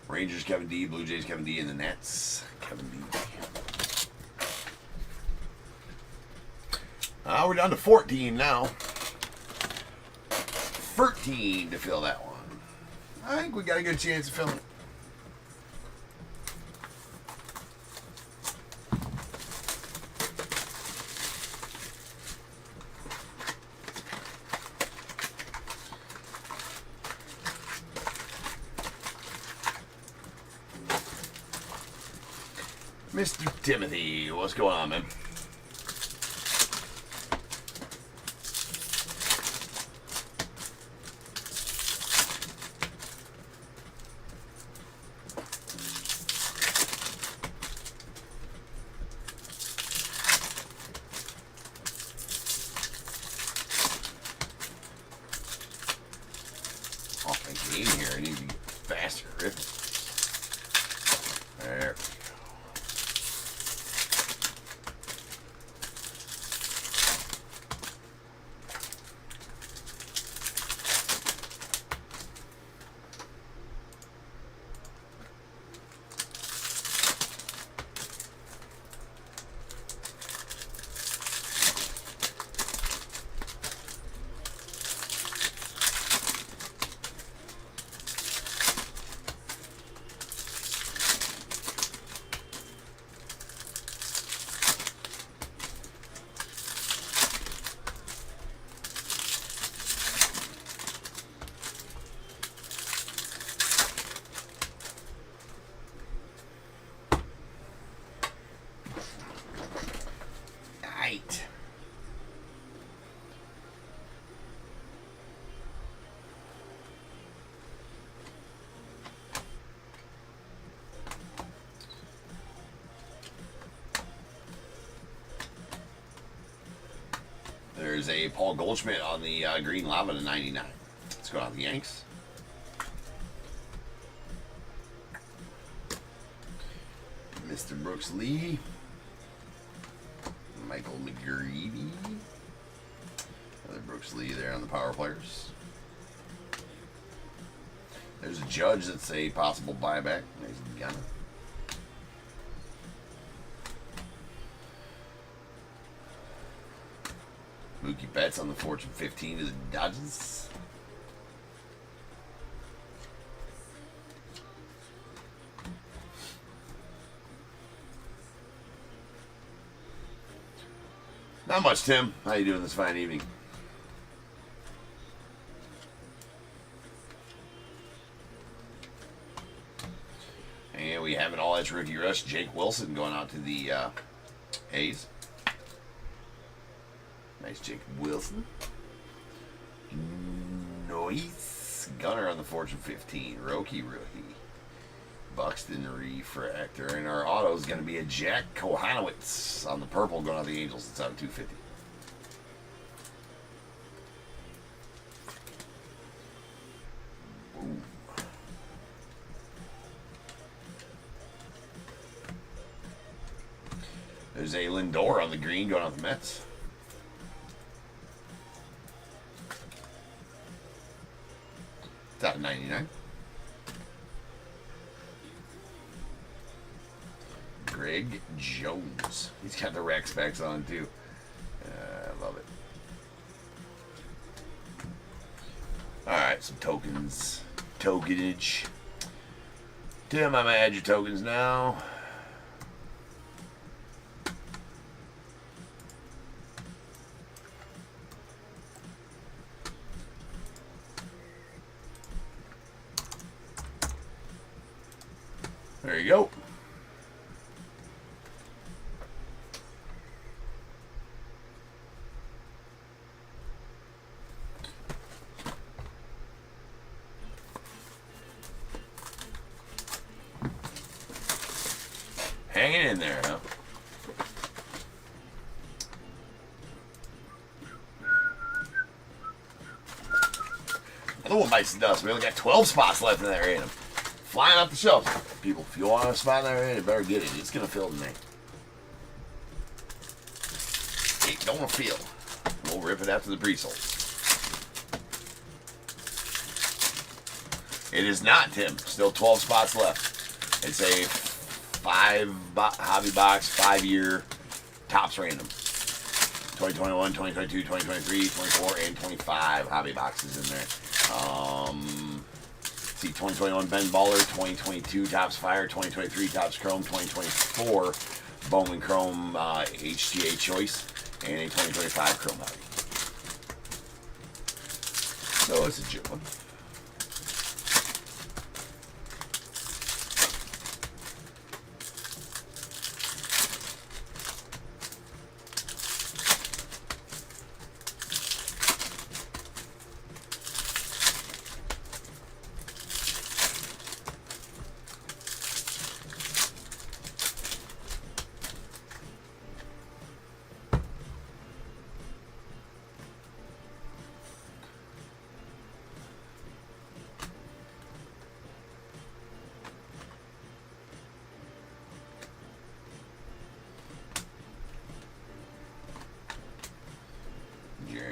Rangers Kevin D, Blue Jays Kevin D, and the Nets Kevin D. We're down to 14 now. 13 to fill that one. I think we got a good chance of filling it. Mr. Timothy, what's going on, man? Off my game here. I need to get faster. There. Right. There's a Paul Goldschmidt on the green lava to 99. Let's go on the Yanks. Mr. Brooks Lee. Michael McGreevy. Another Brooks Lee there on the power players. There's a Judge that's a possible buyback. Nice gunner. Mookie Betts on the Fortune 15 to the Dodgers. Not much, Tim. How you doing this fine evening? And we have an all-edge rookie rush. Jake Wilson going out to the A's. Nice Jake Wilson. Nice. Gunner on the Fortune 15. Rookie. Buxton refractor. And our auto is going to be a Jack Kohanowitz on the purple going on the Angels. It's out of 250. Boom. There's a Lindor on the green going on the Mets. It's out of 99. Greg Jones. He's got the rack specs on too. I love it. Alright, some tokens. Tokenage. Tim, I'm going to add your tokens now. There you go. Hanging in there, huh? Another one bites the dust. We only got 12 spots left in that random. Flying up the shelf. People, if you want a spot in that random, you better get it. It's going to fill tonight. It don't feel. We'll rip it after the pre-sold. It is not, Tim. Still 12 spots left. It's a hobby box, 5-year Topps random. 2021, 2022, 2023, 24, and 25 hobby boxes in there. See 2021 Ben Baller, 2022 Topps Fire, 2023 Topps Chrome, 2024 Bowman Chrome HTA Choice, and a 2025 Chrome hobby. So it's a good one.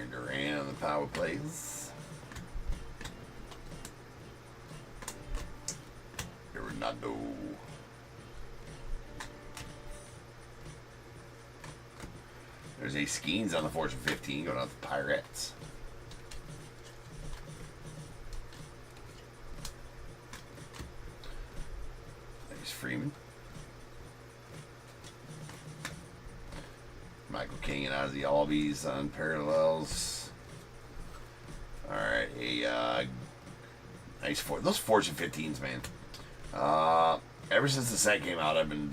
Duran on the power plays. Ronaldo. There's a Skeens on the Fortune 15 going out the Pirates. There's Freeman. Michael King and out of the Albies on parallels. Alright, nice those Fortune 15s, man. Ever since the set came out, I've been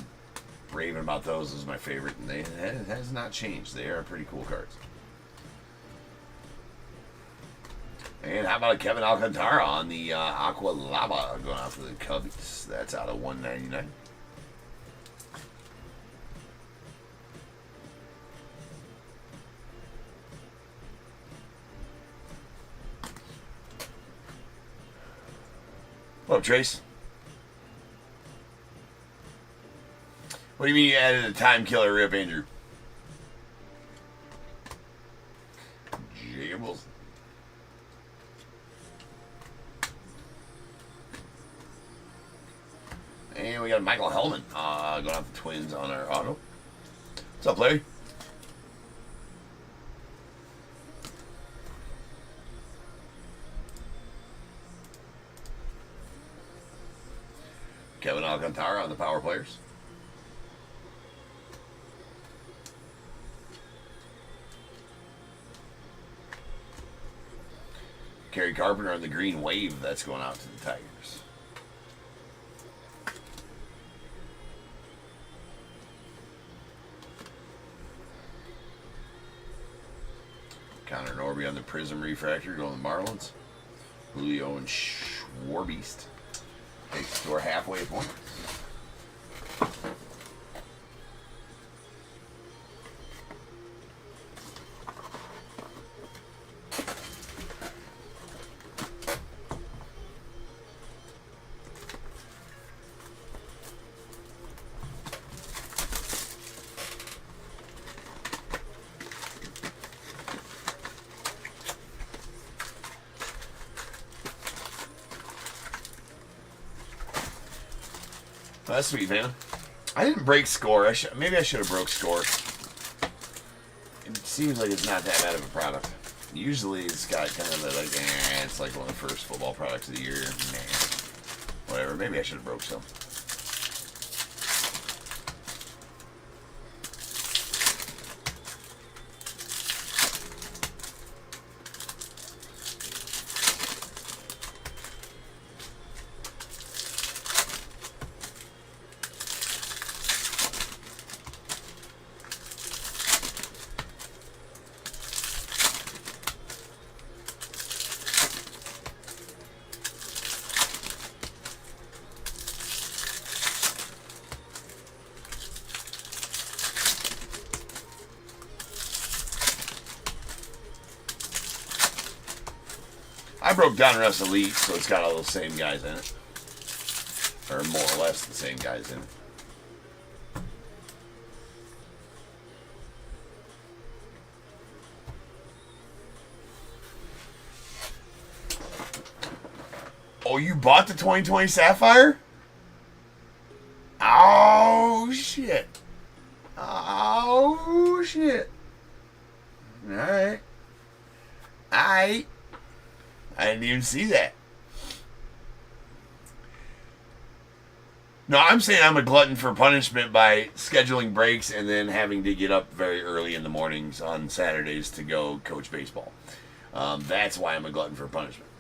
raving about those as my favorite, and it has not changed. They are pretty cool cards. And how about a Kevin Alcantara on the Aqua Lava going out to the Cubbies? That's out of 199. What up, Trace? What do you mean you added a time killer, Rip, Andrew? Jacob Wilson. And we got Michael Hellman going off the Twins on our auto. What's up, Larry? Kevin Alcantara on the power players. Kerry Carpenter on the green wave. That's going out to the Tigers. Connor Norby on the Prism Refractor going to the Marlins. Julio and Schwarbeast. Takes us to our halfway point. That's sweet, man. I didn't break score. Maybe I should have broke score. It seems like it's not that bad of a product. Usually it's got kind of like, it's like one of the first football products of the year. Whatever. Maybe I should have broke some. I broke down Russ Elite, so it's got all those same guys in it. Or more or less the same guys in it. Oh, you bought the 2020 Sapphire? Oh, shit. Oh, shit. Alright. I didn't even see that. No, I'm saying I'm a glutton for punishment by scheduling breaks and then having to get up very early in the mornings on Saturdays to go coach baseball. That's why I'm a glutton for punishment.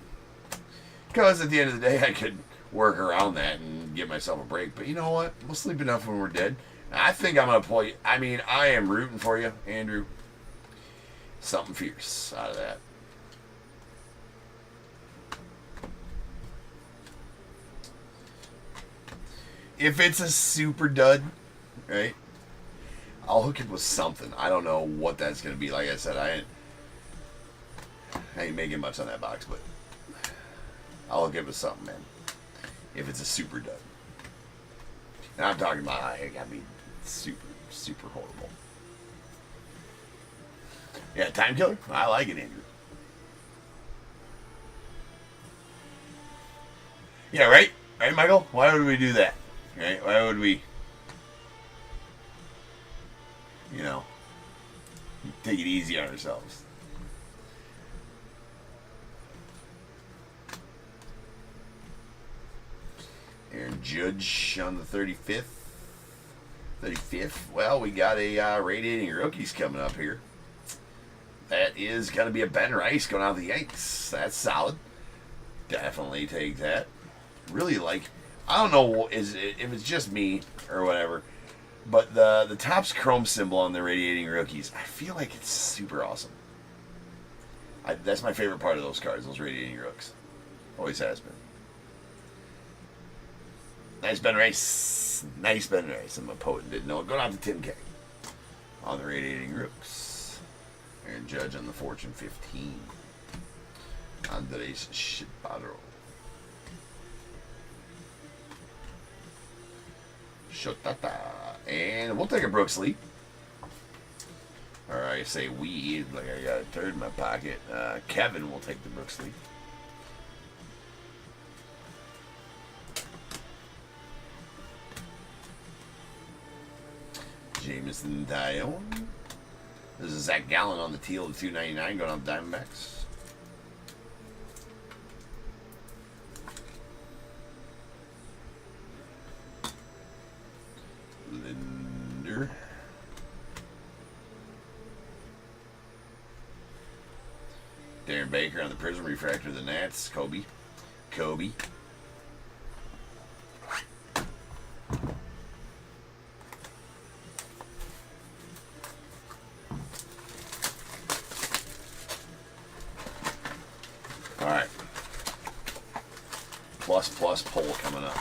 Because at the end of the day, I could work around that and give myself a break. But you know what? We'll sleep enough when we're dead. I think I'm going to play. I mean, I am rooting for you, Andrew. Something fierce out of that. If it's a super dud, right, I'll hook it with something. I don't know what that's going to be. Like I said, I ain't making much on that box, but I'll hook it with something, man. If it's a super dud. And I'm talking about, it got to be super, super horrible. Yeah, time killer? I like it, Andrew. Yeah, right? Right, Michael? Why would we do that? Right? Why would we, take it easy on ourselves? Aaron Judge on the 35th. 35th. Well, we got a radiating rookies coming up here. That is going to be a Ben Rice going out of the Yanks. That's solid. Definitely take that. Really like, I don't know if it's just me or whatever, but the Topp's chrome symbol on the radiating rookies, I feel like it's super awesome. That's my favorite part of those cards, those radiating rooks. Always has been. Nice Ben Rice. Nice Ben Rice. I'm a poet, didn't know it. Going out to Tim K on the radiating rooks. Aaron Judge on the Fortune 15. Andres Shiparo. Shotata. And we'll take a Brooks Lee. Or I say we, like I got a turd in my pocket. Kevin will take the Brooks Lee. Jameson Dione. This is Zach Gallen on the teal of $2.99 going on the Diamondbacks. Linder. Darren Baker on the Prism Refractor of the Nats. Kobe. All right. Plus poll coming up.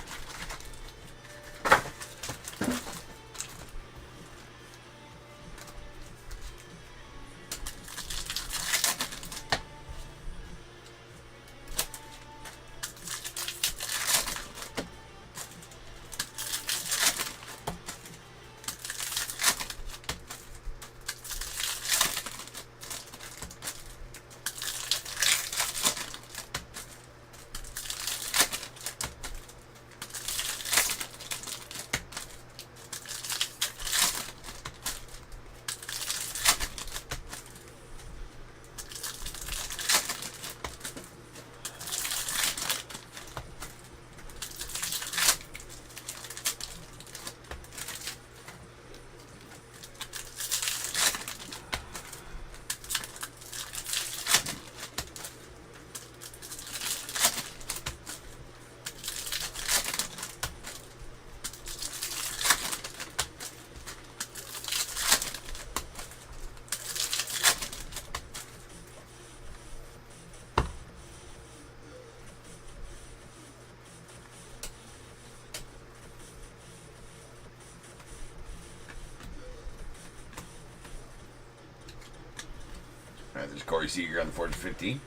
All right, there's Corey Seager on the Fortune 15.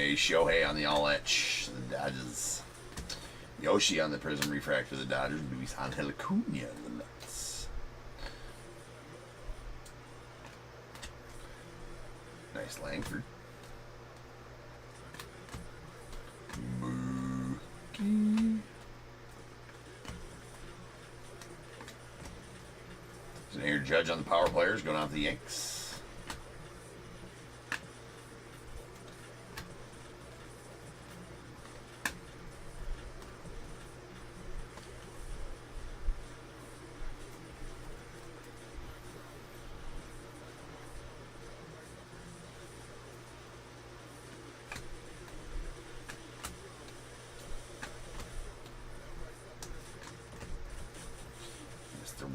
a Shohei on the All Etch, the Dodgers. Yoshi on the Prism Refractor, the Dodgers. Luis Angel Acuna, the Mets. Nice Langford. Mookie. There's an Aaron Judge on the power players going out the Yanks.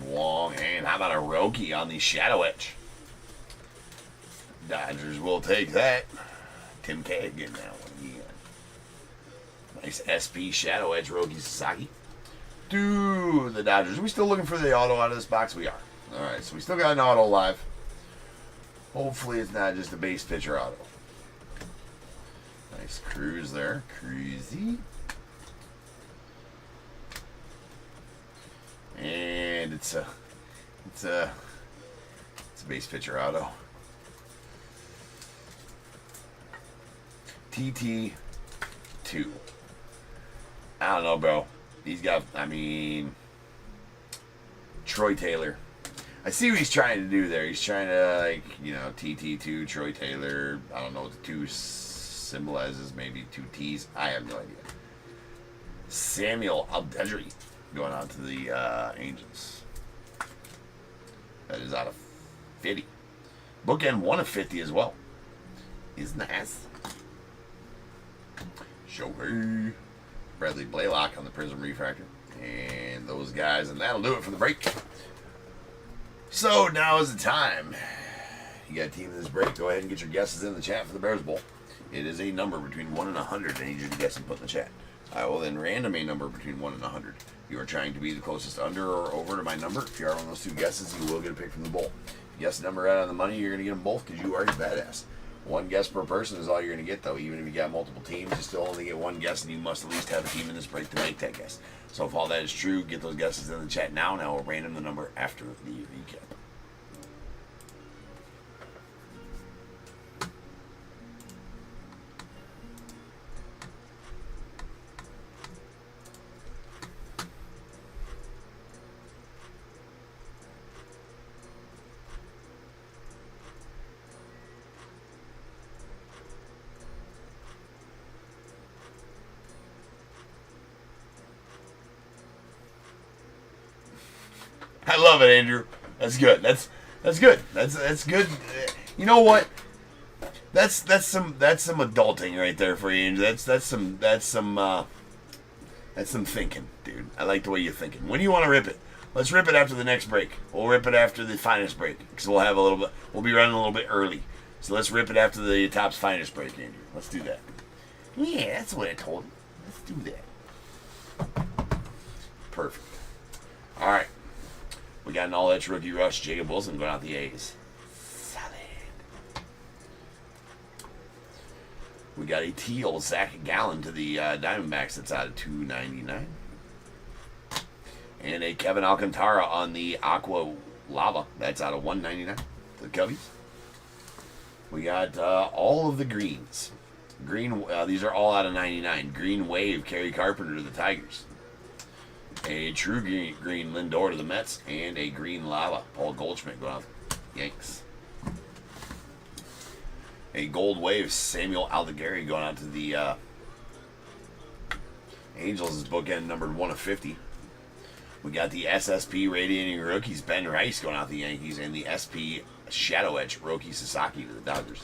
Wong, and how about a Roki on the Shadow Etch? Dodgers will take that. Tim K getting that one again. Nice SP Shadow Edge Roki Sasaki. Dude, the Dodgers. Are we still looking for the auto out of this box? We are. Alright, so we still got an auto live. Hopefully it's not just a base pitcher auto. Nice Cruz there. Cruzy. And it's a base pitcher auto. TT2. I don't know, bro. He's got, I mean, Troy Taylor. I see what he's trying to do there. He's trying to, like, you know, TT2, Troy Taylor. I don't know what the 2 symbolizes. Maybe 2 T's. I have no idea. Samuel Aldedri going on to the Angels. That is out of 50. Bookend 1 of 50 as well. Is nice. Shohei. Bradley Blaylock on the Prism Refractor. And those guys. And that'll do it for the break. So now is the time. You got a team in this break. Go ahead and get your guesses in the chat for the Bears Bowl. It is a number between 1 and 100. I need you to guess and put in the chat. I will then random a number between 1 and 100. You are trying to be the closest under or over to my number. If you are one of those 2 guesses, you will get a pick from the bowl. If you guess the number right on the money, you're going to get them both because you are a badass. 1 guess per person is all you're going to get, though. Even if you got multiple teams, you still only get 1 guess, and you must at least have a team in this break to make that guess. So if all that is true, get those guesses in the chat now, and I will random the number after the recap. I love it, Andrew. That's good. That's good. That's good. You know what? That's some adulting right there for you, Andrew. That's some thinking, dude. I like the way you're thinking. When do you want to rip it? Let's rip it after the next break. We'll rip it after the finest break because we'll have a little bit. We'll be running a little bit early, so let's rip it after the Topps finest break, Andrew. Let's do that. Yeah, that's what I told him. Let's do that. Perfect. All right. We got an all-edge rookie rush, Jacob Wilson going out the A's. Solid. We got a teal Zach Gallen to the Diamondbacks. That's out of $2.99. And a Kevin Alcantara on the Aqua Lava. That's out of $1.99 to the Cubbies. We got all of the greens. These are all out of 99. Green Wave, Kerry Carpenter to the Tigers. A true green Lindor to the Mets, and a green Lava, Paul Goldschmidt going out the Yanks. A gold wave, Samuel Aldegari going out to the Angels is bookend numbered 1 of 50. We got the SSP radiating rookies, Ben Rice going out the Yankees, and the SP Shadow Edge, Roki Sasaki to the Dodgers.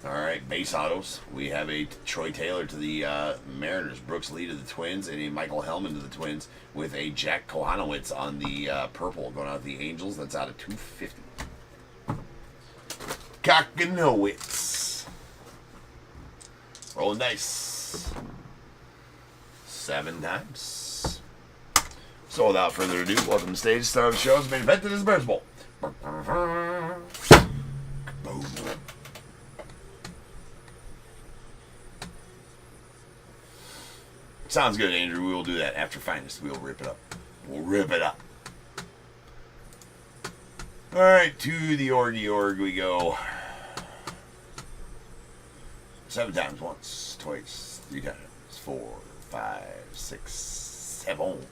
All right, base autos. We have a Troy Taylor to the Mariners, Brooks Lee to the Twins, and a Michael Hellman to the Twins with a Jack Kohanowitz on the purple going out the Angels. That's out of $250. Kohanowitz. Rolling dice. 7 times. So without further ado, welcome to the stage. Star of the show is main event to this Bears Bowl. Boom. Sounds good, Andrew. We will do that after finest. We'll rip it up. We'll rip it up. All right, to the Orgy Org we go. 7 times. Once, twice, 3 times. 4, 5, 6, 7.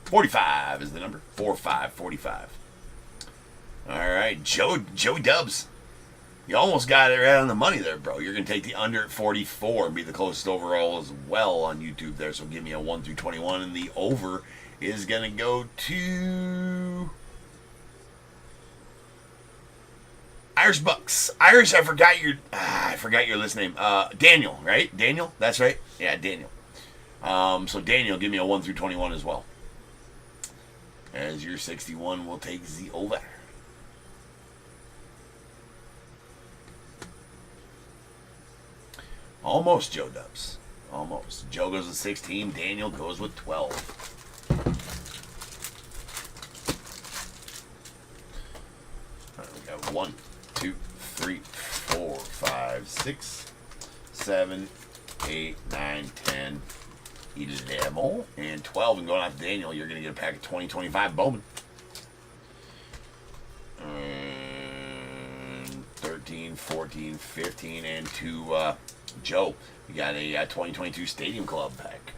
45 is the number. 4, 5, 45. All right, Joe Dubs. You almost got it right on the money there, bro. You're going to take the under at 44 and be the closest overall as well on YouTube there. So give me a 1 through 21. And the over is going to go to Irish Bucks. Irish, I forgot your last name. Daniel, right? Daniel? That's right. Yeah, Daniel. So Daniel, give me a 1 through 21 as well. As your 61 will take the over. Almost Joe Dubs. Almost. Joe goes with 16. Daniel goes with 12. All right, we got 1, 2, 3, 4, 5, 6, 7, 8, 9, 10, 11, and 12. And going out to Daniel, you're going to get a pack of 2025 Bowman. 13, 14, 15, and 2... Joe, you got a 2022 Stadium Club pack.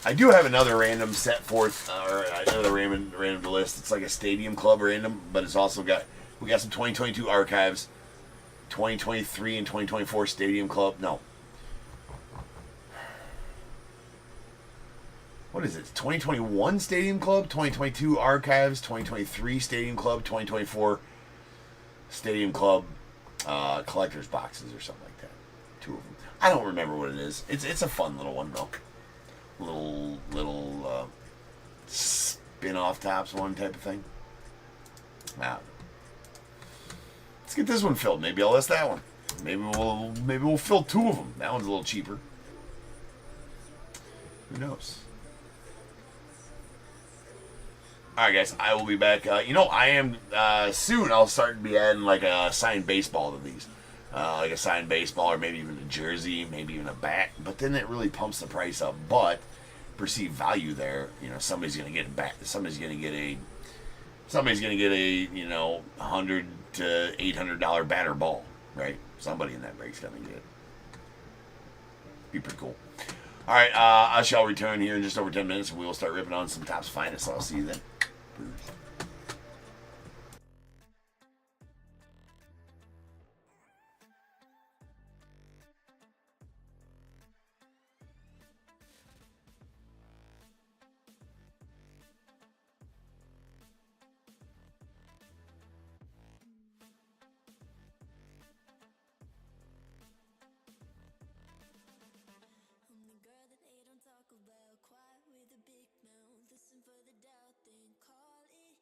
I do have another random set forth, or another random list. It's like a Stadium Club random, but it's also we got some 2022 archives, 2023 and 2024 Stadium Club. No. What is it? 2021 Stadium Club, 2022 archives, 2023 Stadium Club, 2024 Stadium Club collector's boxes or something like that. 2 of them. I don't remember what it is. It's a fun little one though. Little spin-off tops one type of thing. Now, let's get this one filled. Maybe I'll list that one. Maybe we'll fill 2 of them. That one's a little cheaper. Who knows? All right, guys. I will be back. I am soon. I'll start to be adding like a signed baseball to these. Like a signed baseball or maybe even a jersey, maybe even a bat. But then it really pumps the price up. But perceived value there, somebody's going to get a bat. Somebody's going to get a $100 to $800 batter ball, right? Somebody in that break's going to get it. Be pretty cool. All right, I shall return here in just over 10 minutes, and we will start ripping on some Topp's finest. So I'll see you then. Peace. Quiet with a big mouth, listen for the doubt, then call it.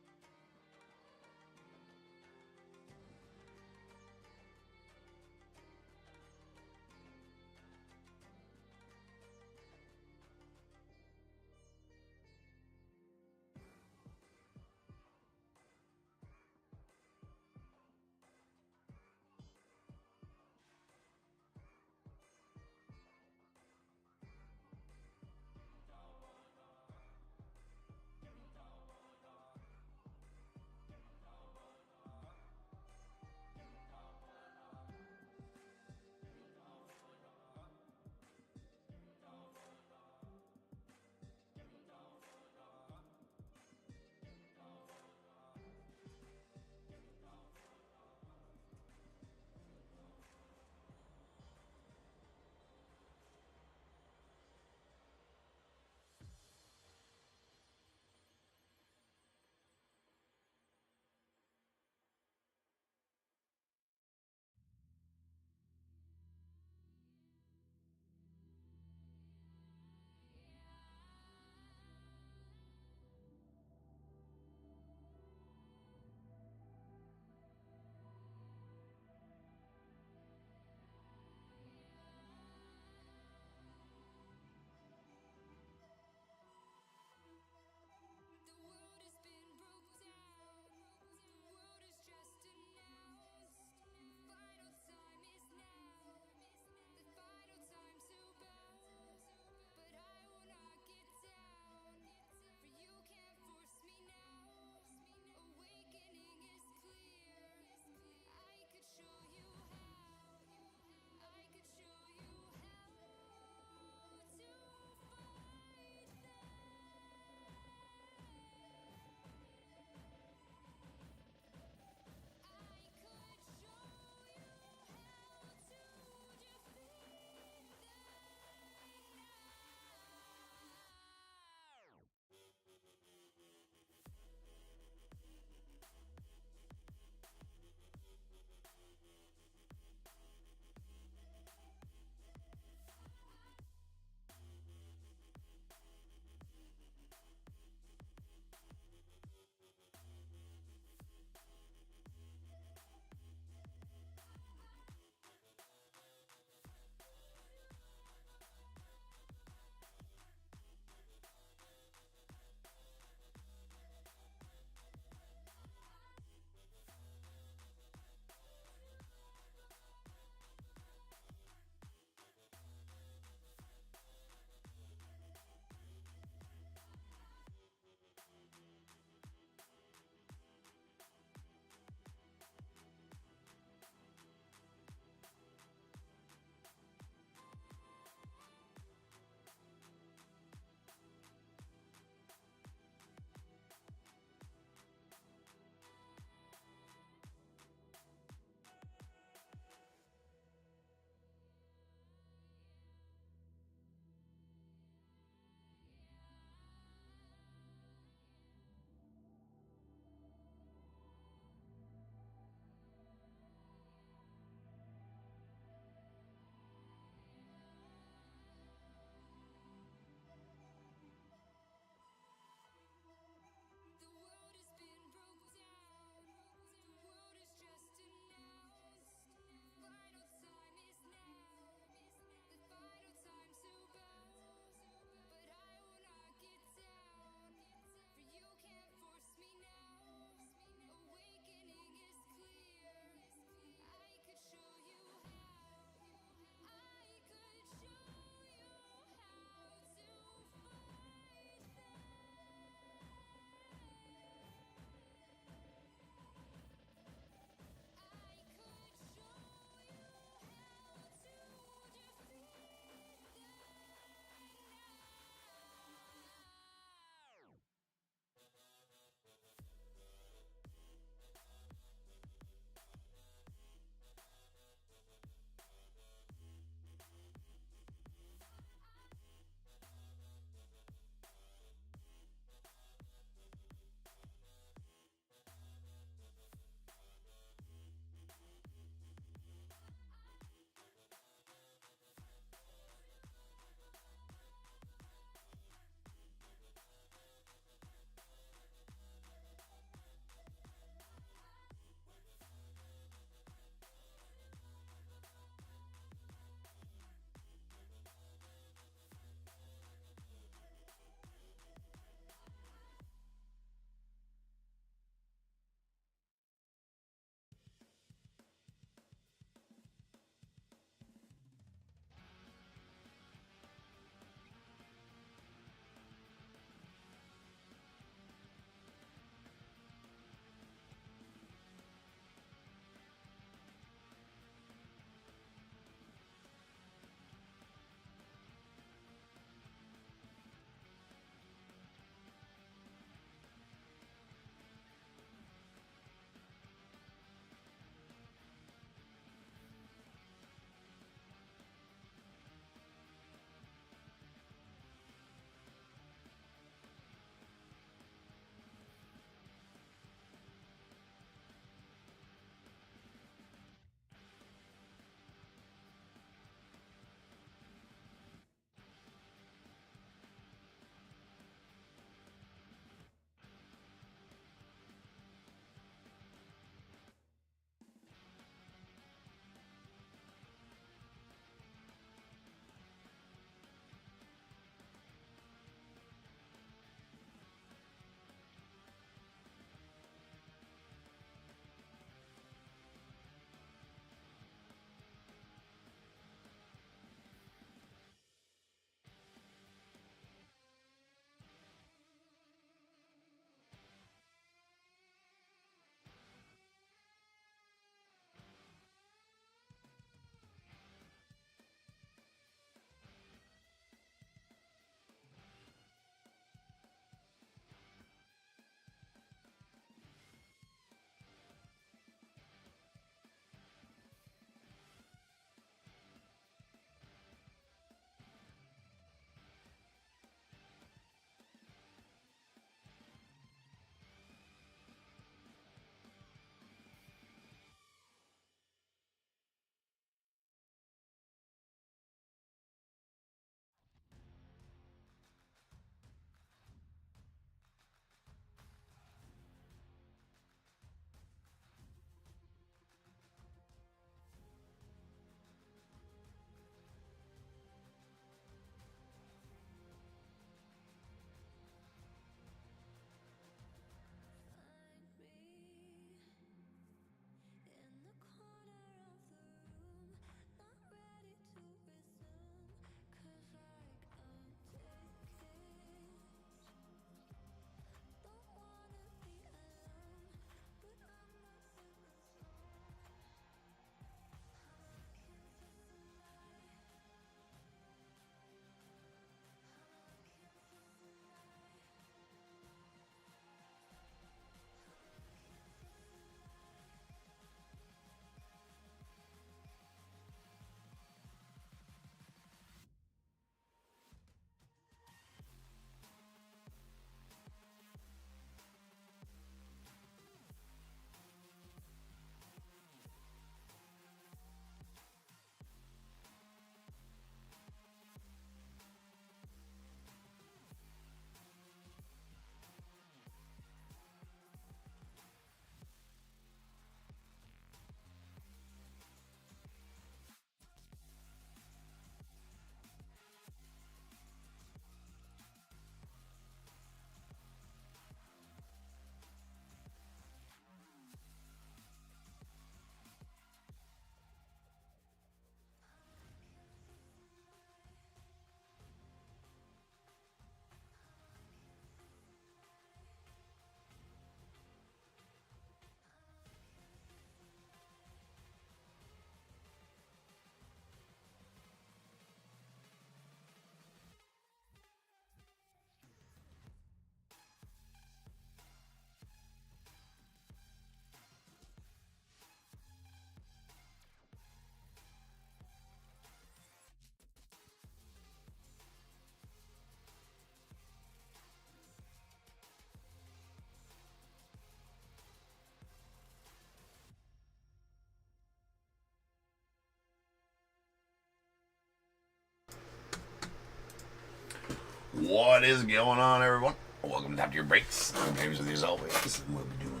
What is going on, everyone? Welcome to Top Tier Breaks. I'm James with you as always, and we'll be doing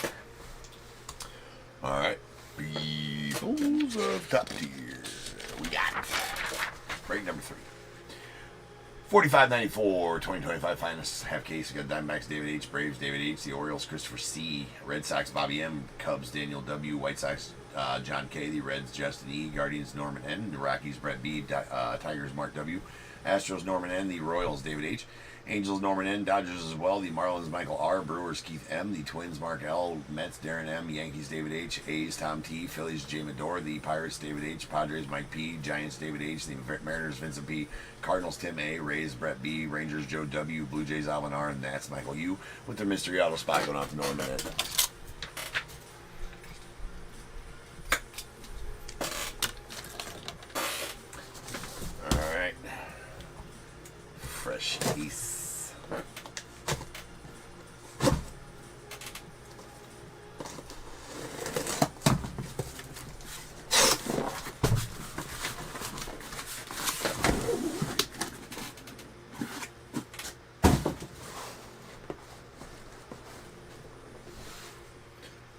that. Alright, Peoples of Top Tier. We got break number 3. 45.94, 2025 finest half case. We got Diamondbacks, David H. Braves, David H. The Orioles, Christopher C. Red Sox, Bobby M. Cubs, Daniel W. White Sox, John K. The Reds, Justin E. Guardians, Norman N. The Rockies, Brett B. Tigers, Mark W. Astros, Norman N. The Royals, David H. Angels, Norman N. Dodgers as well. The Marlins, Michael R. Brewers, Keith M. The Twins, Mark L. Mets, Darren M. Yankees, David H. A's, Tom T. Phillies, Jay Medor. The Pirates, David H. Padres, Mike P. Giants, David H. The Mariners, Vincent P. Cardinals, Tim A. Rays, Brett B. Rangers, Joe W. Blue Jays, Alvin R. And that's Michael U. With their mystery auto spot going out to Norman N. Alright. Fresh piece.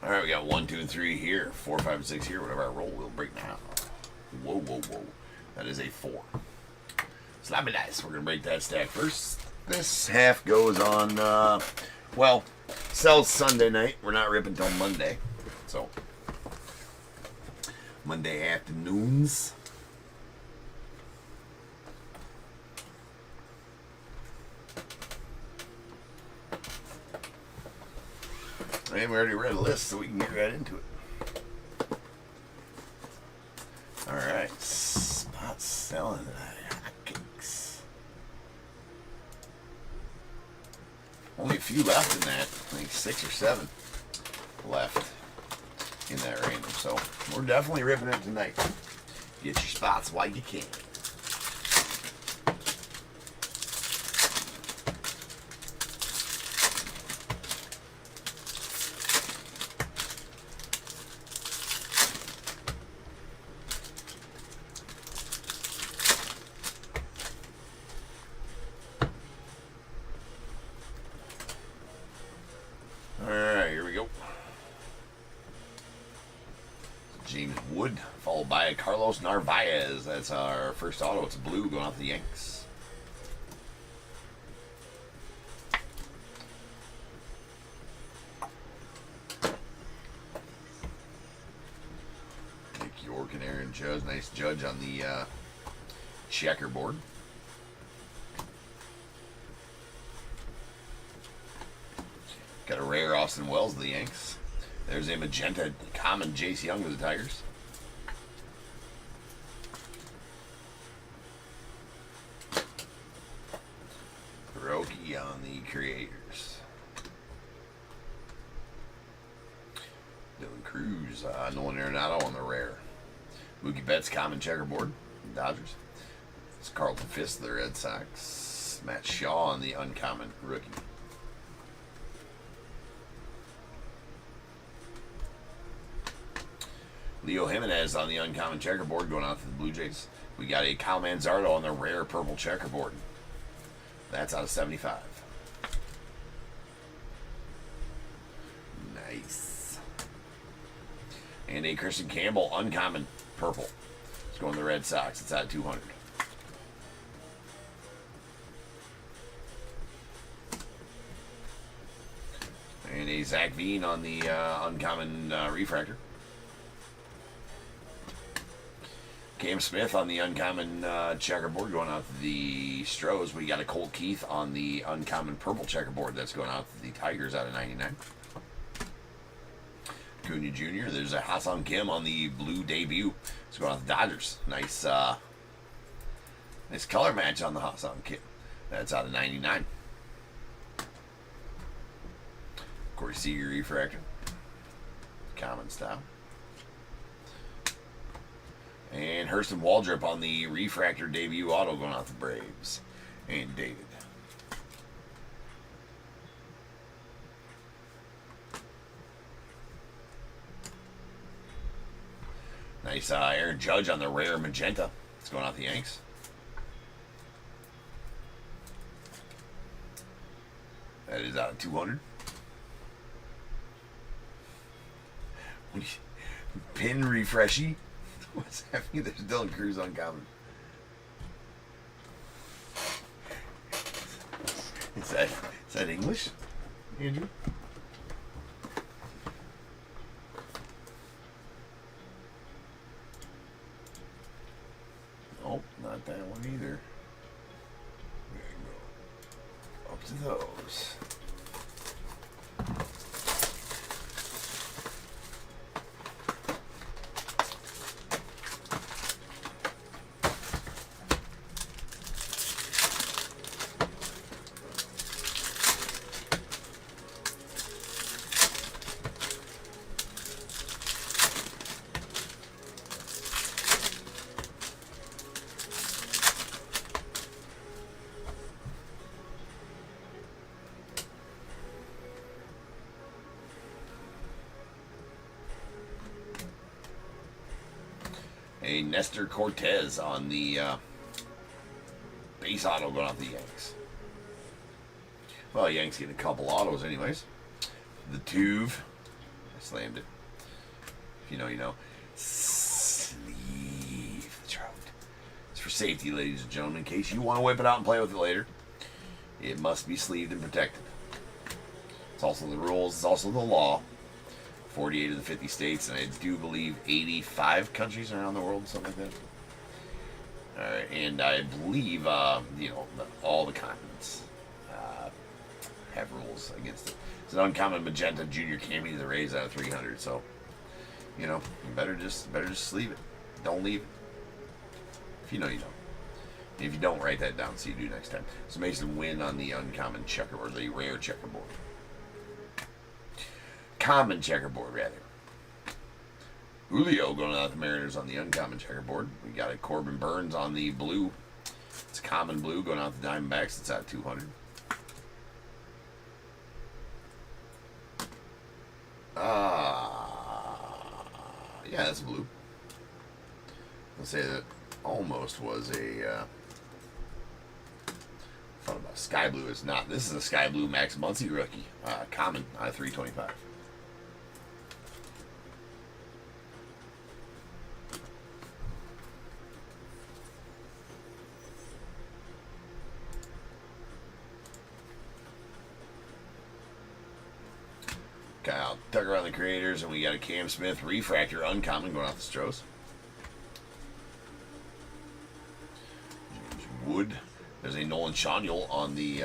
Alright, we got 1, 2, and 3 here. 4, 5, and 6 here. Whatever I roll, we'll break now. Whoa, whoa, whoa. That is a 4. Sloppy dice. We're going to break that stack first. This half goes on, well, sells Sunday night. We're not ripping until Monday. So, Monday afternoons. And we already read a list, so we can get right into it. Alright, spot selling hotcakes. Only a few left in that. I think 6 or 7 left in that random. So we're definitely ripping it tonight. Get your spots while you can. Alright, here we go. James Wood, followed by Carlos Narvaez. That's our first auto. It's blue going off the Yanks. Nick York and Aaron Judge. Nice Judge on the checkerboard. Got a rare Austin Wells of the Yanks. There's a magenta common Jace Young of the Tigers. Hiroki on the Creators. Dylan Cruz, Nolan Arenado on the rare. Mookie Betts common checkerboard. Dodgers. It's Carlton Fisk of the Red Sox. Matt Shaw on the uncommon rookie. Leo Jimenez on the uncommon checkerboard going out to the Blue Jays. We got a Kyle Manzardo on the rare purple checkerboard. That's out of 75. Nice. And a Christian Campbell uncommon purple. It's going to the Red Sox. It's out of 200. And a Zach Veen on the uncommon refractor. Cam Smith on the uncommon checkerboard going out to the Stros. We got a Colt Keith on the uncommon purple checkerboard that's going out to the Tigers out of 99. Cunha Jr. There's a Hassan Kim on the blue debut. It's going out to the Dodgers. Nice, nice color match on the Hassan Kim. That's out of 99. Corey Seager refractor. Common style. And Hurston Waldrop on the refractor debut auto going out the Braves. And David. Nice Aaron Judge on the rare magenta. It's going out the Yanks. That is out of 200. Pin refreshy. What's happening? There's Dylan Cruz uncommon. Is that English, Andrew? Nope, not that one either. There you go. Up to those. A Nestor Cortez on the base auto going off the Yanks. Well, Yanks getting a couple autos anyways. The Tuve. I slammed it. If you know, you know. Sleeve the trout. It's for safety, ladies and gentlemen. In case you want to whip it out and play with it later, it must be sleeved and protected. It's also the rules. It's also the law. 48 of the 50 states, and I do believe 85 countries around the world, something like that. All right, and I believe, you know, all the continents have rules against it. It's an uncommon magenta junior cami to the Rays out of 300, so, you know, you better just sleeve it. Don't leave it. If you know, you know. If you don't, write that down so you do next time. So Mason win on the uncommon checker, or the rare checkerboard. Common checkerboard, rather. Julio going out the Mariners on the uncommon checkerboard. We got a Corbin Burns on the blue. It's common blue going out the Diamondbacks. It's at 200. Yeah, that's blue. I'll say that almost was a thought about sky blue. It's not. This is a sky blue Max Muncy rookie. Common out of 325. Kyle Tucker on the Creators, and we got a Cam Smith refractor uncommon going off the Stros. James Wood. There's a Nolan Shawniel on the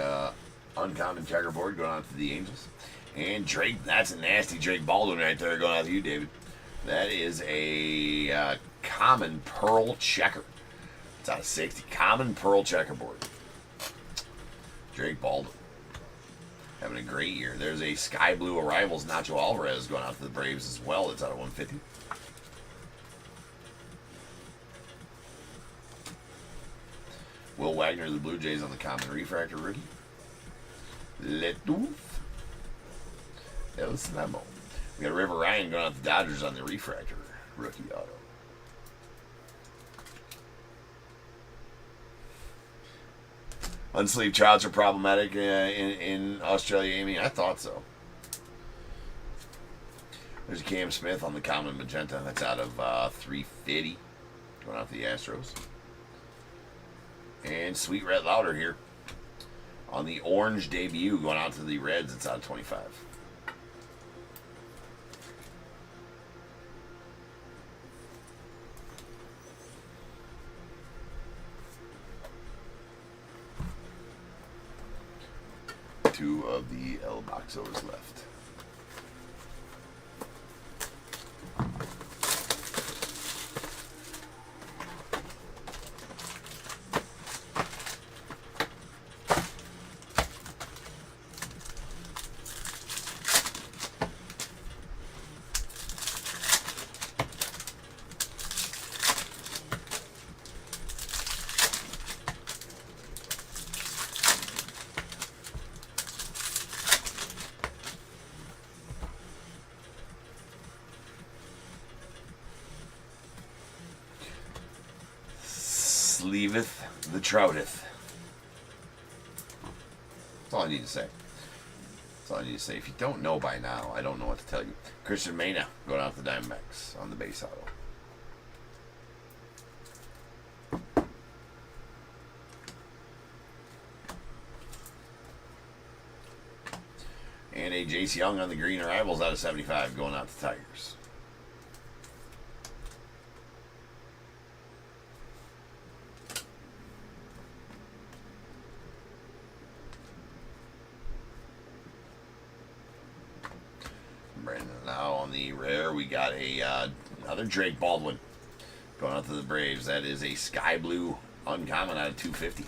uncommon checkerboard going out to the Angels. And Drake, that's a nasty Drake Baldwin right there going out to you, David. That is a common pearl checker. It's out of 60. Common pearl checkerboard. Drake Baldwin. Having a great year. There's a Sky Blue Arrivals Nacho Alvarez going out to the Braves as well. It's out of 150. Will Wagner, the Blue Jays on the common refractor rookie. Letoof. El Snamo. We got River Ryan going out to the Dodgers on the refractor rookie auto. Unsleeved trouts are problematic in Australia, Amy. I thought so. There's Cam Smith on the common magenta. That's out of 350. Going out to the Astros. And Sweet Rhett Lauder here on the orange debut going out to the Reds. It's out of 25. Two of the El Boxos left. Sleeveth the trouteth. That's all I need to say. That's all I need to say. If you don't know by now, I don't know what to tell you. Christian Mena going out the Diamondbacks on the base auto. And a Jace Young on the green arrivals out of 75 going out to Tigers. Brandon, now on the rare, we got a another Drake Baldwin going out to the Braves. That is a sky blue uncommon out of 250.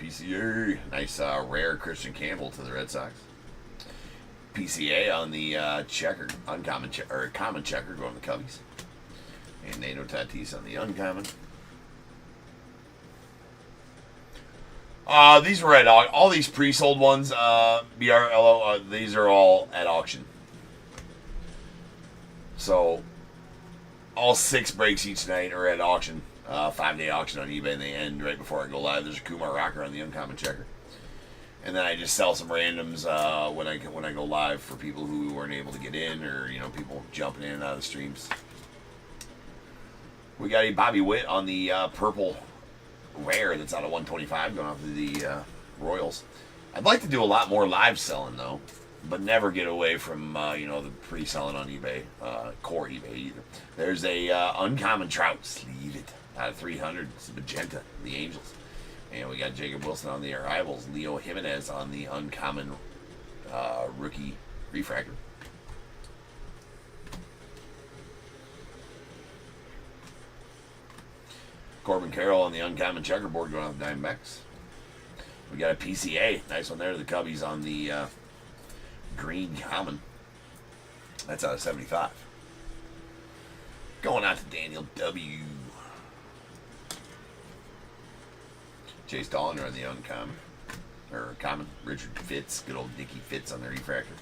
PCA, nice rare Christian Campbell to the Red Sox. PCA on the checker, uncommon or common checker going to the Cubbies. And Nato Tatis on the uncommon. These were at all these pre-sold ones. BRLO, these are all at auction. So all 6 breaks each night are at auction. 5-day auction on eBay, and they end right before I go live. There's a Kumar Rocker on the uncommon checker, and then I just sell some randoms when I go live for people who weren't able to get in, or people jumping in and out of the streams. We got a Bobby Witt on the purple rare that's out of 125 going off to the Royals. I'd like to do a lot more live selling though, but never get away from the pre-selling on eBay, core eBay either. There's a uncommon Trout, sleeve it, out of 300. It's magenta, the Angels. And we got Jacob Wilson on the arrivals, Leo Jimenez on the uncommon rookie refractor. Corbin Carroll on the uncommon checkerboard going on the Diamondbacks. We got a PCA. Nice one there to the Cubbies on the green common. That's out of 75. Going out to Daniel W. Chase Dollander on the uncommon. Or common. Richard Fitz. Good old Nicky Fitz on the refractor.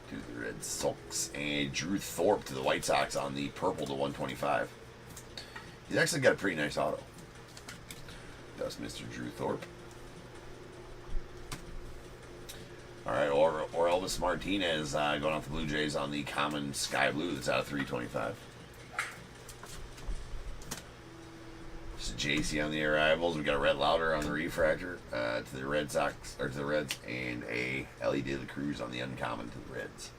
To the Red Sox. And Drew Thorpe to the White Sox on the purple to 125. He's actually got a pretty nice auto. Does Mr. Drew Thorpe. Alright, or Elvis Martinez going off the Blue Jays on the common sky blue that's out of 325. Just a JC on the arrivals. We got a Rhett Lauder on the refractor to the Red Sox, or to the Reds, and a Ellie De La Cruz on the uncommon to the Reds.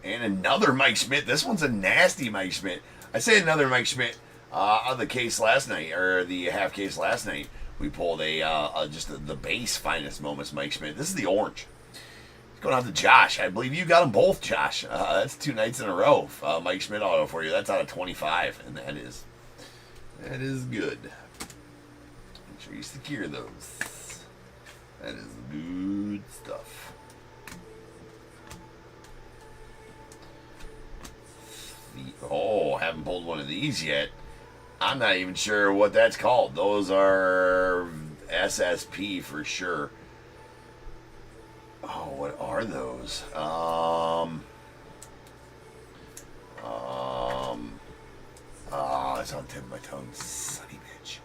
And another Mike Schmidt. This one's a nasty Mike Schmidt. I say another Mike Schmidt on the case last night, or the half case last night. We pulled the base finest moments Mike Schmidt. This is the orange. It's going out to Josh. I believe you got them both, Josh. That's 2 nights in a row. Mike Schmidt auto for you. That's out of 25, and that is good. Make sure you secure those. That is good stuff. Haven't pulled one of these yet. I'm not even sure what that's called. Those are SSP for sure. Oh, what are those? It's on the tip of my tongue. Sonny bitch.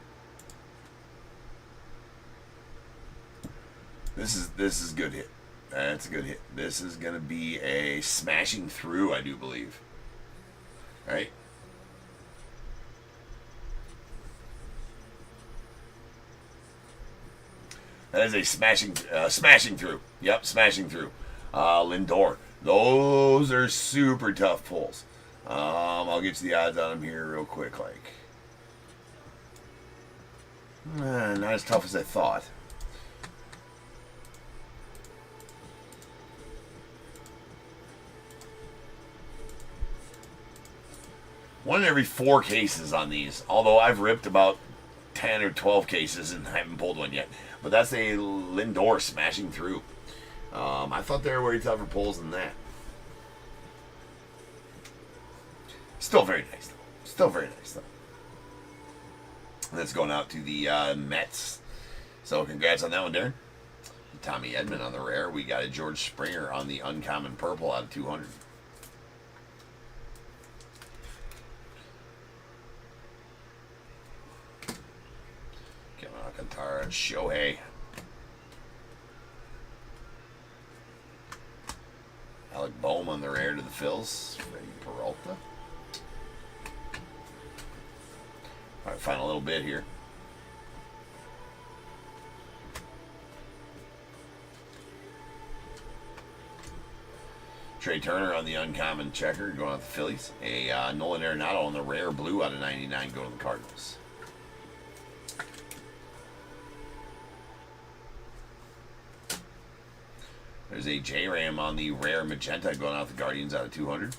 This is good hit. That's a good hit. This is gonna be a smashing through, I do believe. Right? That is a smashing through. Yep, smashing through. Lindor. Those are super tough pulls. I'll get you the odds on them here real quick. Like, Not as tough as I thought. One in every 4 cases on these. Although I've ripped about 10 or 12 cases and I haven't pulled one yet. But that's a Lindor smashing through. I thought they were way tougher pulls than that. Still very nice, though. Still very nice, though. And that's going out to the Mets. So congrats on that one, Darren. Tommy Edman on the rare. We got a George Springer on the uncommon purple out of 200. Kevin Alcantara, Shohei. Alec Boehm on the rare to the Phils. Freddie Peralta. All right, final little bit here. Trey Turner on the uncommon checker going out the Phillies. A Nolan Arenado on the rare blue out of 99 going to the Cardinals. There's a J-Ram on the rare magenta going out the Guardians out of 200.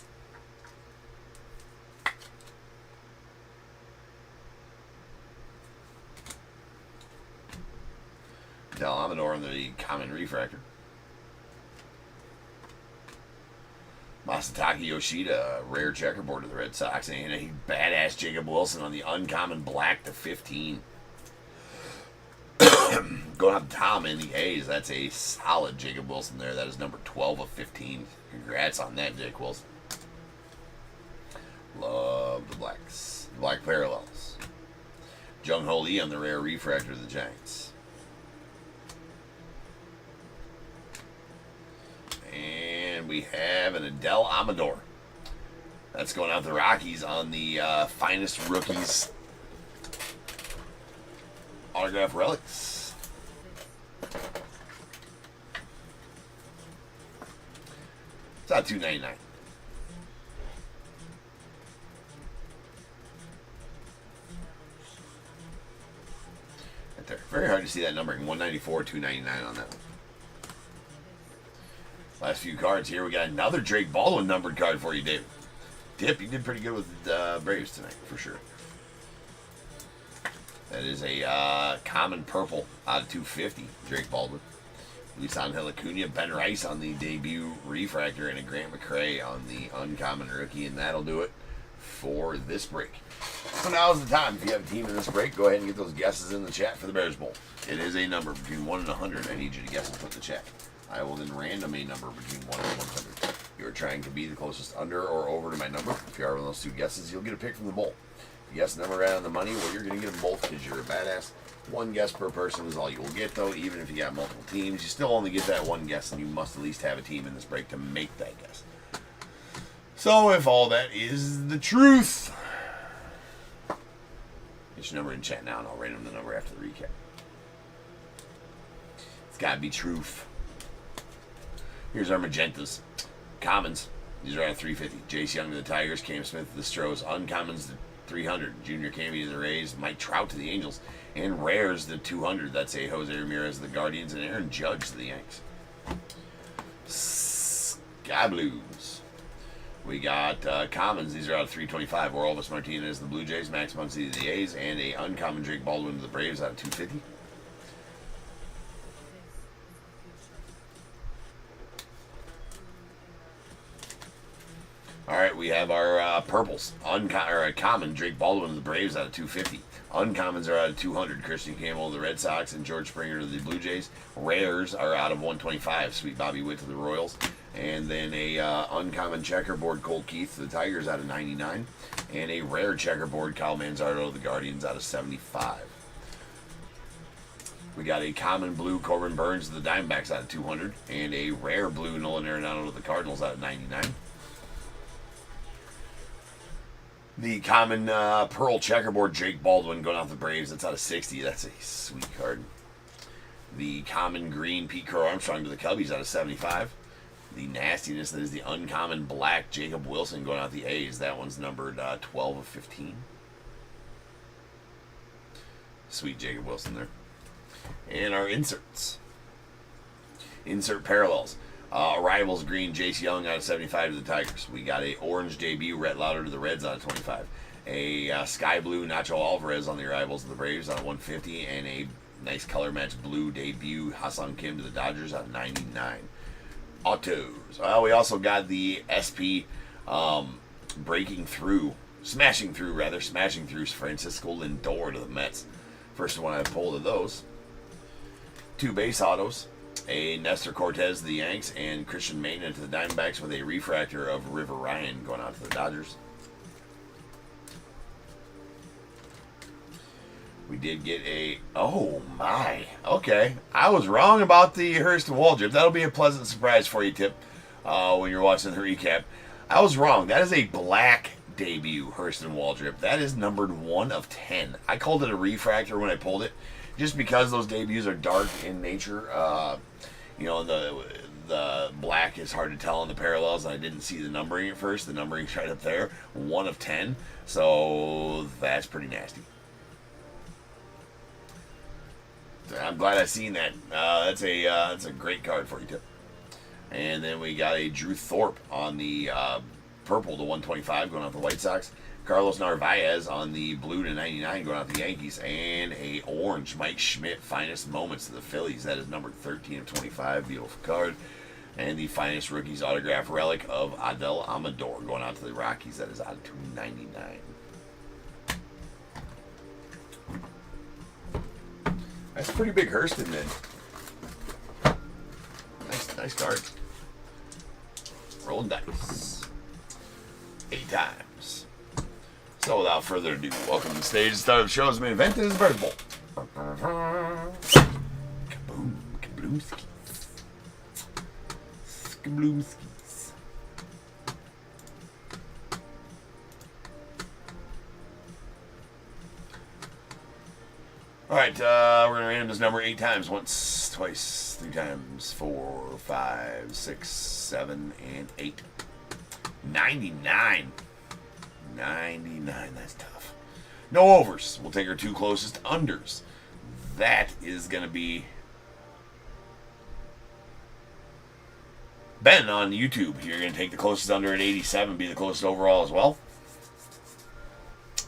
Del Amador on the common refractor. Masataka Yoshida, rare checkerboard to the Red Sox. And a badass Jacob Wilson on the uncommon black to 15. Going up Tom in the A's. That's a solid Jacob Wilson there. That is number 12 of 15. Congrats on that, Jake Wilson. Love the blacks. Black parallels. Jung Ho Lee on the rare refractor of the Giants. And we have an Adele Amador. That's going out the Rockies on the finest rookies autograph relics. It's out $2.99. Right there. Very hard to see that numbering. 194, $2.99 on that one. Last few cards here. We got another Drake Baldwin numbered card for you, Dave. Dip, you did pretty good with the Braves tonight, for sure. That is a common purple out of 250, Drake Baldwin. Lisan Acuna, Ben Rice on the debut refractor, and a Grant McCray on the uncommon rookie, and that'll do it for this break. So now's the time. If you have a team in this break, go ahead and get those guesses in the chat for the Bears Bowl. It is a number between 1 and 100. I need you to guess and put in the chat. I will then random a number between 1 and 100. You are trying to be the closest under or over to my number. If you are one of those two guesses, you'll get a pick from the bowl. If you guess the number right on the money, well, you're going to get them both because you're a badass. One guess per person is all you will get, though. Even if you got multiple teams, you still only get that one guess, and you must at least have a team in this break to make that guess. So if all that is the truth, get your number in chat now, and I'll random the number after the recap. It's got to be truth. Here's our magentas. Commons, these are out of 350. Jace Young to the Tigers, Cam Smith to the Stros. Uncommons to 300. Junior Cammy to the Rays, Mike Trout to the Angels. And rares to 200. That's a Jose Ramirez to the Guardians and Aaron Judge to the Yanks. Sky Blues. We got commons, these are out of 325. Orelvis Martinez to the Blue Jays, Max Muncy to the A's, and a uncommon Drake Baldwin to the Braves out of 250. All right, we have our purples. Common, Drake Baldwin to the Braves out of 250. Uncommons are out of 200. Christian Campbell to the Red Sox and George Springer to the Blue Jays. Rares are out of 125. Sweet Bobby Witt to the Royals. And then a uncommon checkerboard, Cole Keith to the Tigers out of 99. And a rare checkerboard, Kyle Manzardo to the Guardians out of 75. We got a common blue, Corbin Burns to the Diamondbacks out of 200. And a rare blue, Nolan Arenado to the Cardinals out of 99. The common pearl checkerboard, Jake Baldwin going off the Braves. That's out of 60. That's a sweet card. The common green, Pete Crow Armstrong to the Cubbies out of 75. The nastiness, that is the uncommon black, Jacob Wilson going out the A's. That one's numbered 12 of 15. Sweet Jacob Wilson there. And our inserts. Insert parallels. Arrivals green, Jace Young out of 75 to the Tigers. We got a orange debut, Rhett Lauder to the Reds out of 25. A sky blue Nacho Alvarez on the arrivals of the Braves out of 150. And a nice color match blue debut, Hassan Kim to the Dodgers out of 99. Autos. We also got the SP smashing through Francisco Lindor to the Mets. First one I pulled of those. 2 base autos. A Nestor Cortez to the Yanks and Christian Maitland to the Diamondbacks with a refractor of River Ryan going out to the Dodgers. We did get a... Oh, my. Okay. I was wrong about the Hurst and Waldrop. That'll be a pleasant surprise for you, Tip, when you're watching the recap. I was wrong. That is a black debut, Hurst and Waldrop. That is numbered 1 of 10. I called it a refractor when I pulled it, just because those debuts are dark in nature. The black is hard to tell on the parallels, and I didn't see the numbering at first. The numbering's right up there. 1 of 10. So that's pretty nasty. I'm glad I seen that. That's a great card for you, Tip. And then we got a Drew Thorpe on the purple to 125 going out the White Sox. Carlos Narvaez on the blue to 99 going out the Yankees. And a orange Mike Schmidt finest moments to the Phillies. That is numbered 13 of 25. Beautiful card. And the finest rookies autograph relic of Adel Amador going out to the Rockies. That is out of 299. That's a pretty big Hurston then. Nice card. Rolling dice. 8 times. So without further ado, welcome to the stage. The start of the show's main event is the Bird Bowl. Kaboom. Kabloomskis. Skabloomskis. Alright, we're going to random this number 8 times. Once, twice, 3 times, 4, 5, 6, 7, and 8. 99. 99, that's tough. No overs. We'll take our 2 closest unders. That is going to be Ben on YouTube. You're going to take the closest under at 87, be the closest overall as well.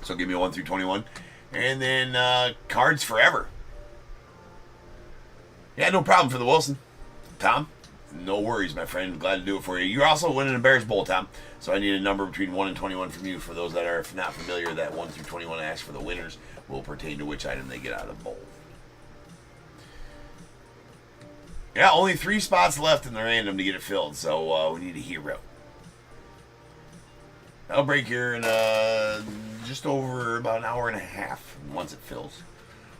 So give me a 1 through 21. And then Cards Forever. Yeah, no problem for the Wilson. Tom, no worries, my friend. Glad to do it for you. You're also winning a Bears Bowl, Tom. So I need a number between 1 and 21 from you. For those that are not familiar, that 1 through 21 ask for the winners will pertain to which item they get out of the bowl. Yeah, only 3 spots left in the random to get it filled. So we need a hero. I'll break here in just over about an hour and a half once it fills.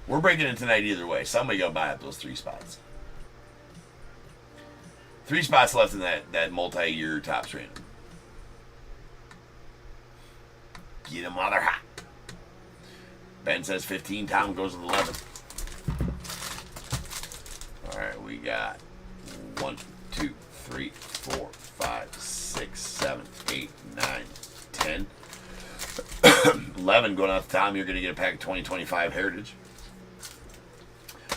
We're breaking it tonight either way. Somebody got to buy up those 3 spots. 3 spots left in that multi-year Topps random. Get them while they're hot. Ben says 15. Tom goes with 11. Alright, we got 1, 2, 3, 4, 5, 6, 7, 8, 9, 10. 11 going out to Tom. You're going to get a pack of 2025 Heritage.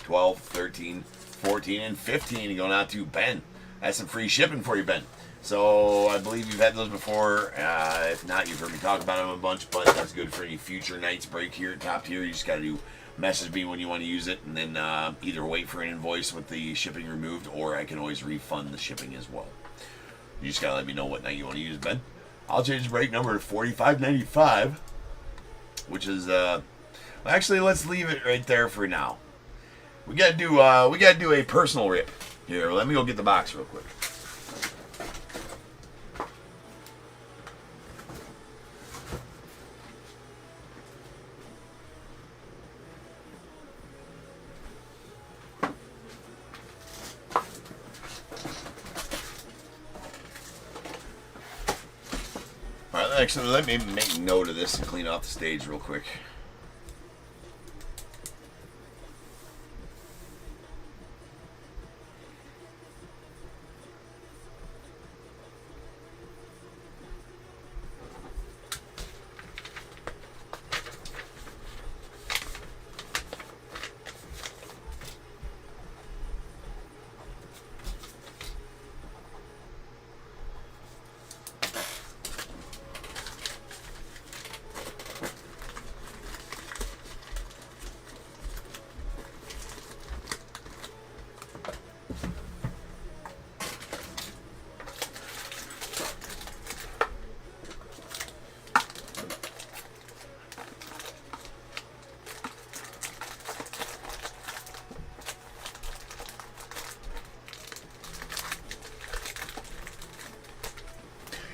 12, 13, 14, and 15 going out to Ben. That's some free shipping for you, Ben. So I believe you've had those before. If not, you've heard me talk about them a bunch, but that's good for any future night's break here at Top Tier. You just got to message me when you want to use it, and then either wait for an invoice with the shipping removed, or I can always refund the shipping as well. You just got to let me know what night you want to use, Ben. I'll change the break number to $45.95, which is actually, let's leave it right there for now. We gotta do a personal rip here. Let me go get the box real quick. Actually, let me make note of this and clean off the stage real quick.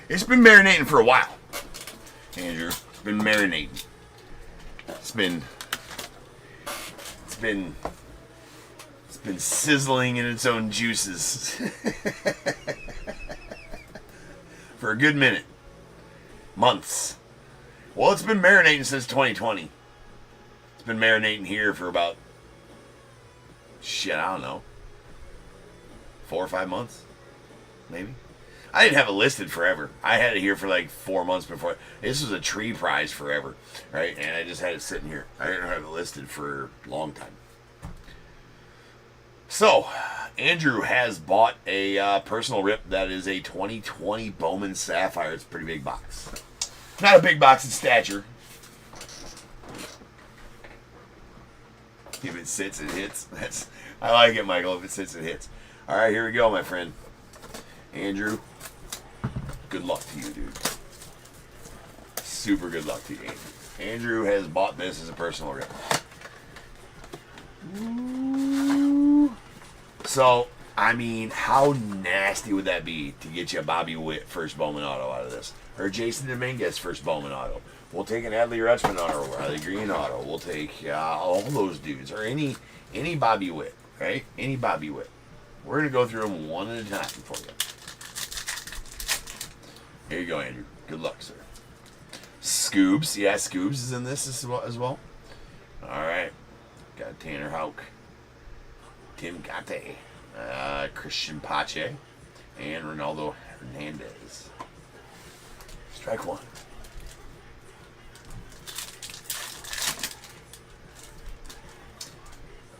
It's been marinating for a while, Andrew. It's been marinating. It's been sizzling in its own juices for a good minute. Months. Well, it's been marinating since 2020. It's been marinating here for about, I don't know, 4 or 5 months, maybe. I didn't have it listed forever. I had it here for like 4 months before. This was a tree prize forever, right? And I just had it sitting here. I didn't have it listed for a long time. So, Andrew has bought a personal rip that is a 2020 Bowman Sapphire. It's a pretty big box. Not a big box in stature. If it sits, it hits. I like it, Michael. If it sits, it hits. All right, here we go, my friend. Andrew, good luck to you, dude. Super good luck to you, Andrew. Andrew has bought this as a personal rip. So, I mean, how nasty would that be to get you a Bobby Witt first Bowman auto out of this? Or a Jason Dominguez first Bowman auto? We'll take an Adley Rutschman auto or Riley Green auto. We'll take all those dudes. Or any Bobby Witt, right? Any Bobby Witt. We're going to go through them one at a time for you. Here you go, Andrew. Good luck, sir. Scoobs. Yeah, Scoobs is in this as well. All right. Got Tanner Houck. Tim Gate. Christian Pache. And Ronaldo Hernandez. Strike one.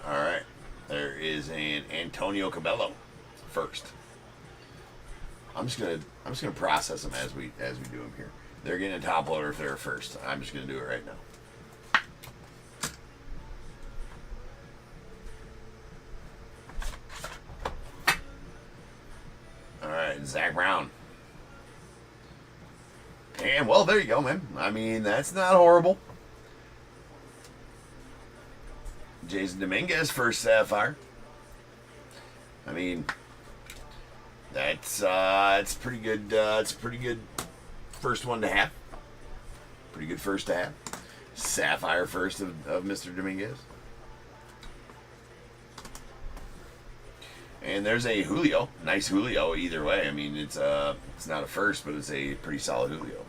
All right. There is an Antonio Cabello first. I'm just gonna process them as we do them here. They're getting a top loader if they're first. I'm just gonna do it right now. All right, Zach Brown. And well, there you go, man. I mean, that's not horrible. Jason Dominguez first Sapphire. I mean, it's pretty good. It's a pretty good first one to have. Pretty good first to have. Sapphire first of Mr. Dominguez. And there's a Julio. Nice Julio either way. I mean, it's not a first, but it's a pretty solid Julio.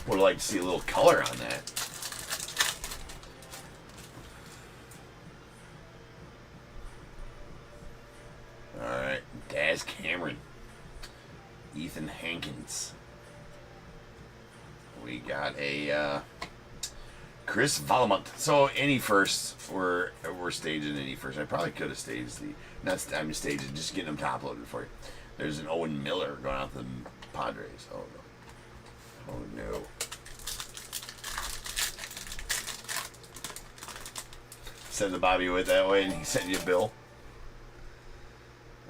Would like to see a little color on that. Alright, Daz Cameron. Ethan Hankins. We got a Chris Valamont. So any firsts, we're staging any first. I probably could have staged I'm staging, just getting them top loaded for you. There's an Owen Miller going out to the Padres. Oh no. Oh no. Send the Bobby Witt that way and he sent you a bill.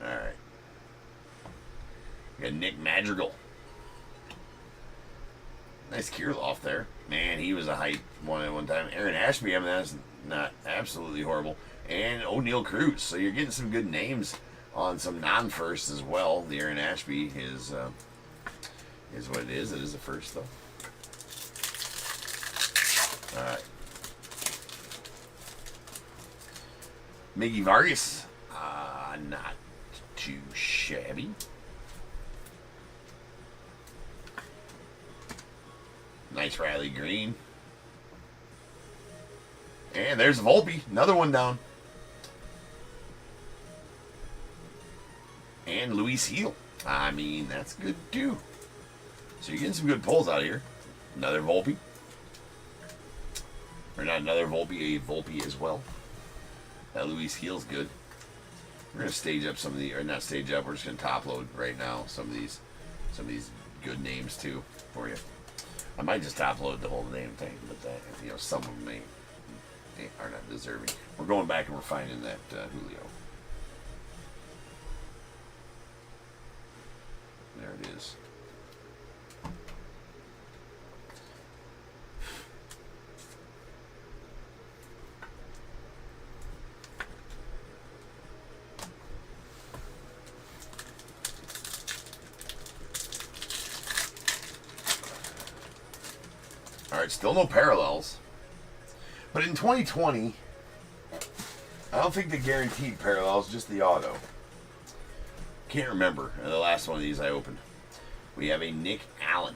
Alright. We got Nick Madrigal. Nice Kirilloff there. Man, he was a hype one at one time. Aaron Ashby, I mean, that's not absolutely horrible. And O'Neal Cruz. So you're getting some good names on some non-firsts as well. The Aaron Ashby is what it is. It is a first, though. Alright. Miggy Vargas. Not too shabby. Nice Riley Green. And there's Volpe. Another one down. And Luis Heel. I mean, that's good too. So you're getting some good pulls out of here. Another Volpe. Or not another Volpe, a Volpe as well. That Luis Heel's good. We're gonna stage up some of the, or not stage up. We're just gonna top load right now some of these good names too for you. I might just top load the whole damn thing, but that, some of them are not deserving. We're going back and we're finding that Julio. There it is. right, still no parallels. But in 2020, I don't think they guaranteed parallels, just the auto. Can't remember the last one of these I opened. We have a Nick Allen.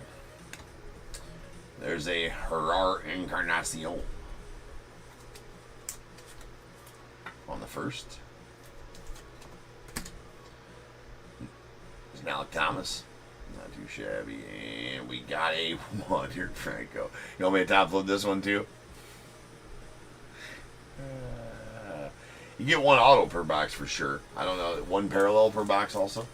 There's a Gerard Encarnacion on the first. There's an Alec Thomas. Not too shabby. And we got a Wander Franco. You want me to top load this one too? You get one auto per box for sure. I don't know. One parallel per box also.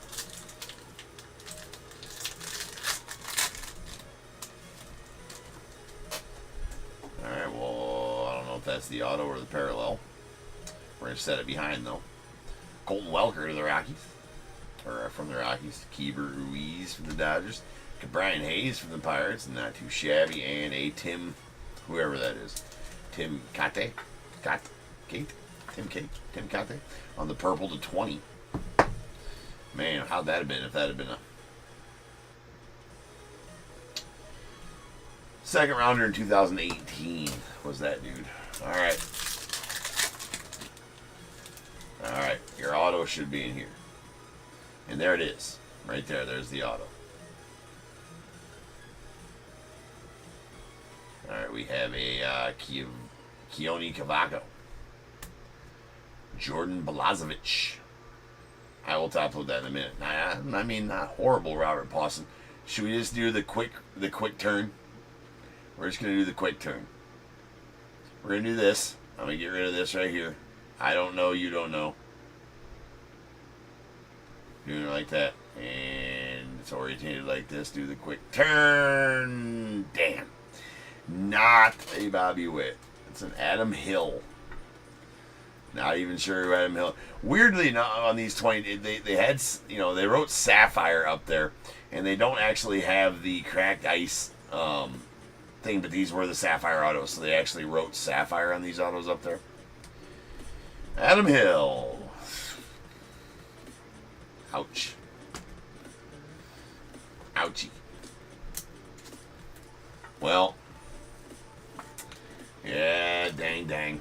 Alright, well, I don't know if that's the auto or the parallel. We're going to set it behind, though. Colton Welker to the Rockies. Or from the Rockies. Keeber Ruiz from the Dodgers. Brian Hayes from the Pirates. Not too shabby. And a Tim, whoever that is. Tim Kate. Tim Kate on the purple to 20. Man, how'd that have been if that had been a second rounder in 2018? Was that dude? All right, your auto should be in here, and there it is, right there. There's the auto. All right, we have a Keone Cavaco. Jordan Balazovic. I will top load that in a minute. I mean, not horrible, Robert Pawson. Should we just do the quick turn? We're just gonna do the quick turn. We're gonna do this. I'm gonna get rid of this right here. I don't know. You don't know. Doing it like that, and it's orientated like this. Do the quick turn. Damn. Not a Bobby Witt. It's an Adam Hill. Not even sure who Adam Hill. Weirdly enough, on these 20, they had, you know, they wrote Sapphire up there, and they don't actually have the cracked ice thing, but these were the Sapphire autos, so they actually wrote Sapphire on these autos up there. Adam Hill. Ouch. Ouchie. Well, yeah, dang.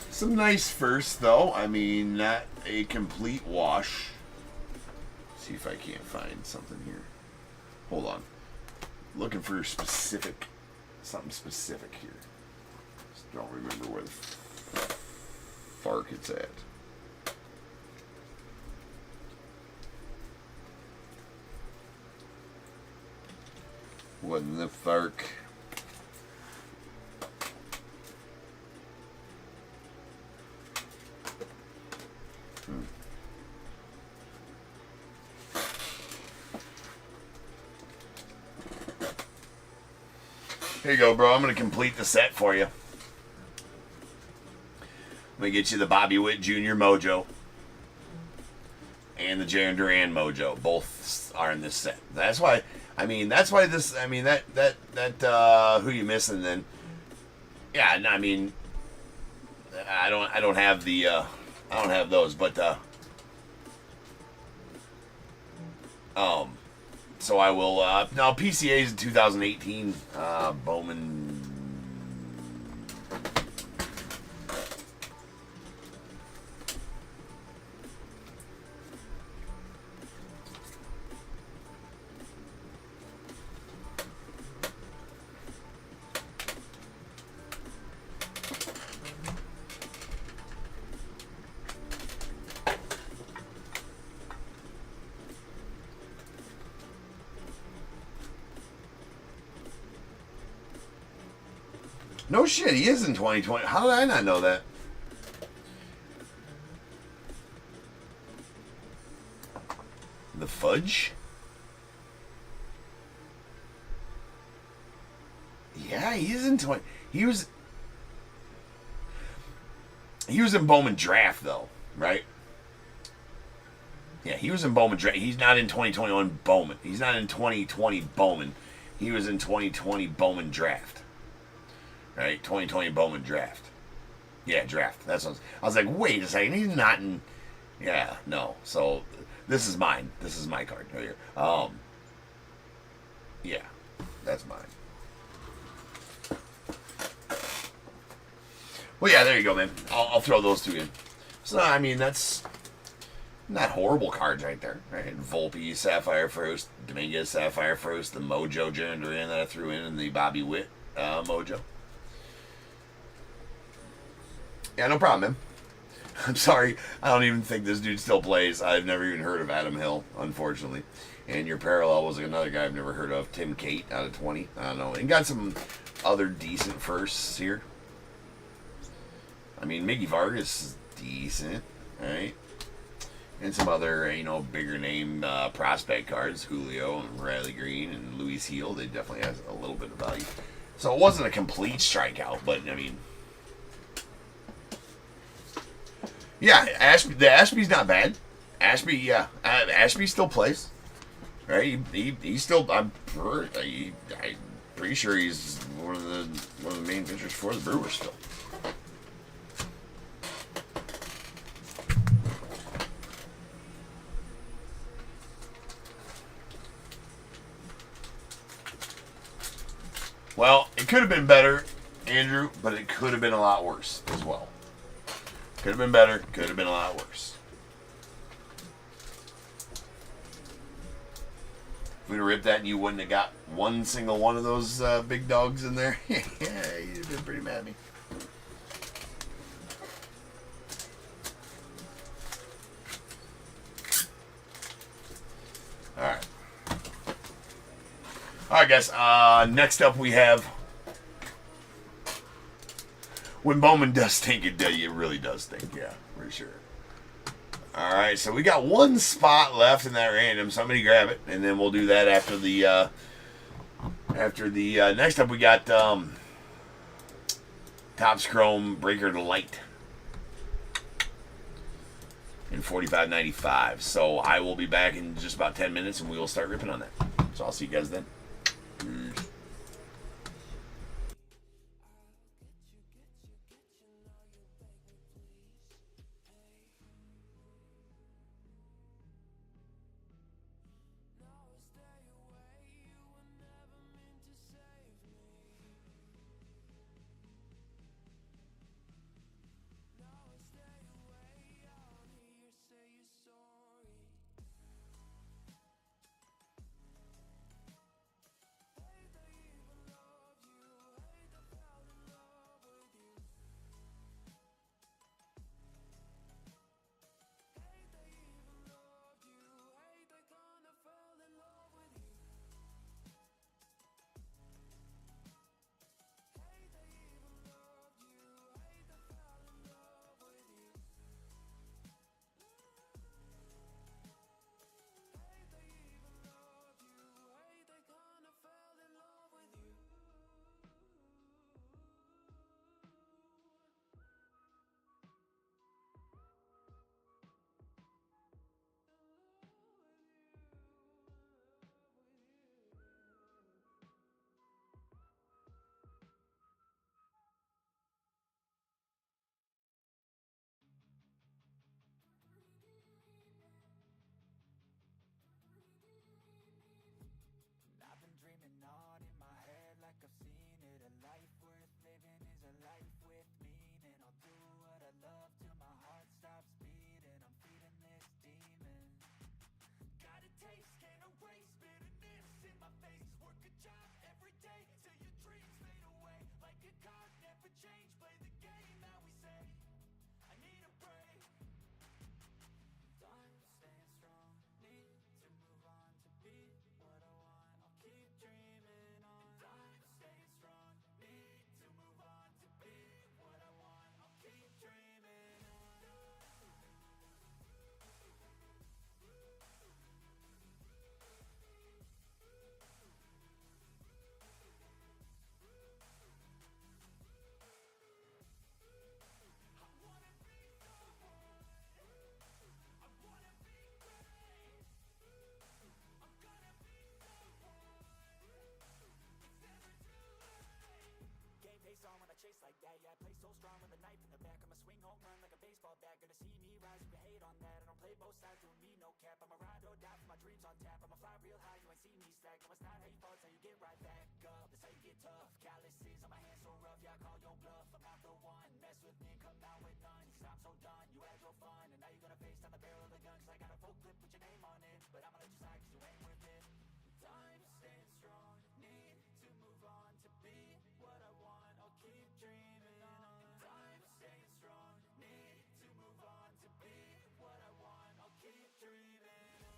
Some nice first, though. I mean, not a complete wash. Let's see if I can't find something here. Hold on. Looking for something specific here. Just don't remember where the fark it's at. Wasn't the fark. Here you go, bro. I'm going to complete the set for you. Let me get you the Bobby Witt Jr. Mojo and the Jarren Duran Mojo. Both are in this set. That's why. I mean, that who you missing then? Yeah, I mean, I don't have the I don't have those, but so I will now PCA's in 2018 Bowman. No shit, he is in 2020. How did I not know that? The fudge? Yeah, he is in 20. He was in Bowman Draft though, right? Yeah, he was in Bowman Draft. He's not in 2021 Bowman. He's not in 2020 Bowman. He was in 2020 Bowman Draft. Right, 2020 Bowman Draft. Yeah, draft. That's what I was like, wait a second, he's not in. Yeah, no. So This is mine. This is my card right here. Yeah, that's mine. Well, yeah, there you go, man. I'll throw those two in. So, I mean, that's not horrible cards right there, right? Volpe, Sapphire First, Dominguez, Sapphire First, the Mojo Jaron Duran that I threw in, and the Bobby Witt Mojo. Yeah, no problem, man. I'm sorry. I don't even think this dude still plays. I've never even heard of Adam Hill, unfortunately. And your parallel was another guy I've never heard of, Tim Cate, out of 20. I don't know. And got some other decent firsts here. I mean, Mickey Vargas is decent, right? And some other, bigger name prospect cards, Julio and Riley Green and Luis Heel. They definitely has a little bit of value. So it wasn't a complete strikeout, but I mean, yeah, the Ashby's not bad. Ashby still plays, right? He's still. I'm pretty sure he's one of the main pitchers for the Brewers still. Well, it could have been better, Andrew, but it could have been a lot worse as well. Could have been better, could have been a lot worse. If we'd have ripped that and you wouldn't have got one single one of those big dogs in there, yeah, you'd have been pretty mad at me. Alright. Alright, guys. Next up we have... When Bowman does stink, it really does stink, yeah, for sure. Alright, so we got one spot left in that random. Somebody grab it, and then we'll do that after the... next up we got Topp's Chrome Breaker to Light in 45.95. So I will be back in just about 10 minutes, and we will start ripping on that. So I'll see you guys then. Peace. Swing home run like a baseball bat. Gonna see me rise, you can hate on that. I don't play both sides, doing me no cap. I'm a map, I'ma fly real high, you ain't see me slack. No, it's not how you fall, it's how you get right back up. That's how you get tough. Calluses on my hands so rough, yeah, I call your bluff. I'm not the one, mess with me and come out with none. Cause I'm so done, you had your fun, and now you're gonna face down the barrel of the gun. Cause I got a full clip with your name on it, but I'ma let you slide cause you ain't worth it. Time staying strong, need to move on. To be what I want, I'll keep dreaming on. Time staying strong, need to move on. To be what I want, I'll keep dreaming on.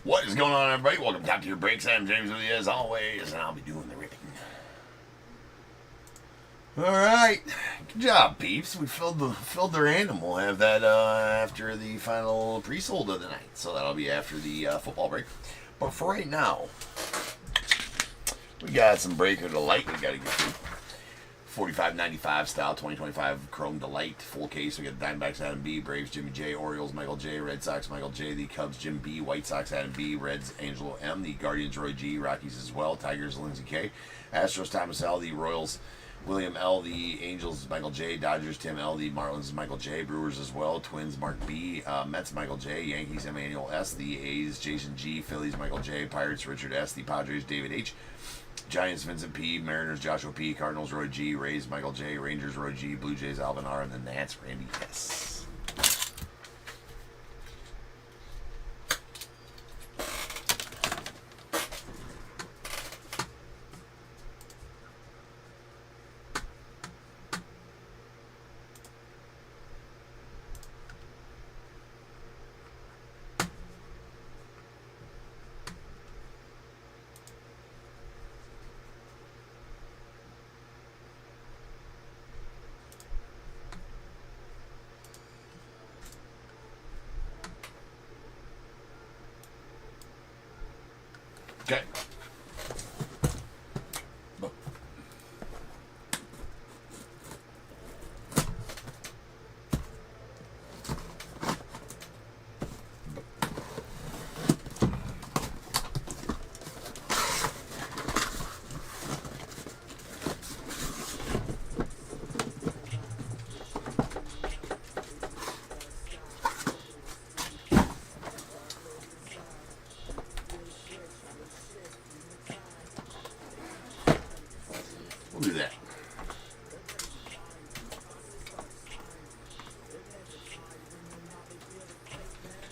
What is going on, everybody? Welcome to Top Tier Breaks. I'm James with you as always, and I'll be doing the ripping. All right, good job, peeps. We filled the random. We'll have that after the final pre-sold of the night, so that'll be after the football break. But for right now, we got some Breaker Delight we got to get through. 45.95 style, 2025 Chrome Delight, full case. We got Diamondbacks Adam B, Braves Jimmy J, Orioles Michael J, Red Sox Michael J, the Cubs Jim B, White Sox Adam B, Reds Angelo M, the Guardians Roy G, Rockies as well, Tigers Lindsey K, Astros Thomas L, the Royals William L, the Angels Michael J, Dodgers Tim L, the Marlins Michael J, Brewers as well, Twins Mark B, Mets Michael J, Yankees Emmanuel S, the A's Jason G, Phillies Michael J, Pirates Richard S, the Padres David H, Giants Vincent P, Mariners Joshua P, Cardinals Roy G, Rays Michael J, Rangers Roy G, Blue Jays Alvin R, and the Nats Randy S. Okay. We'll do that.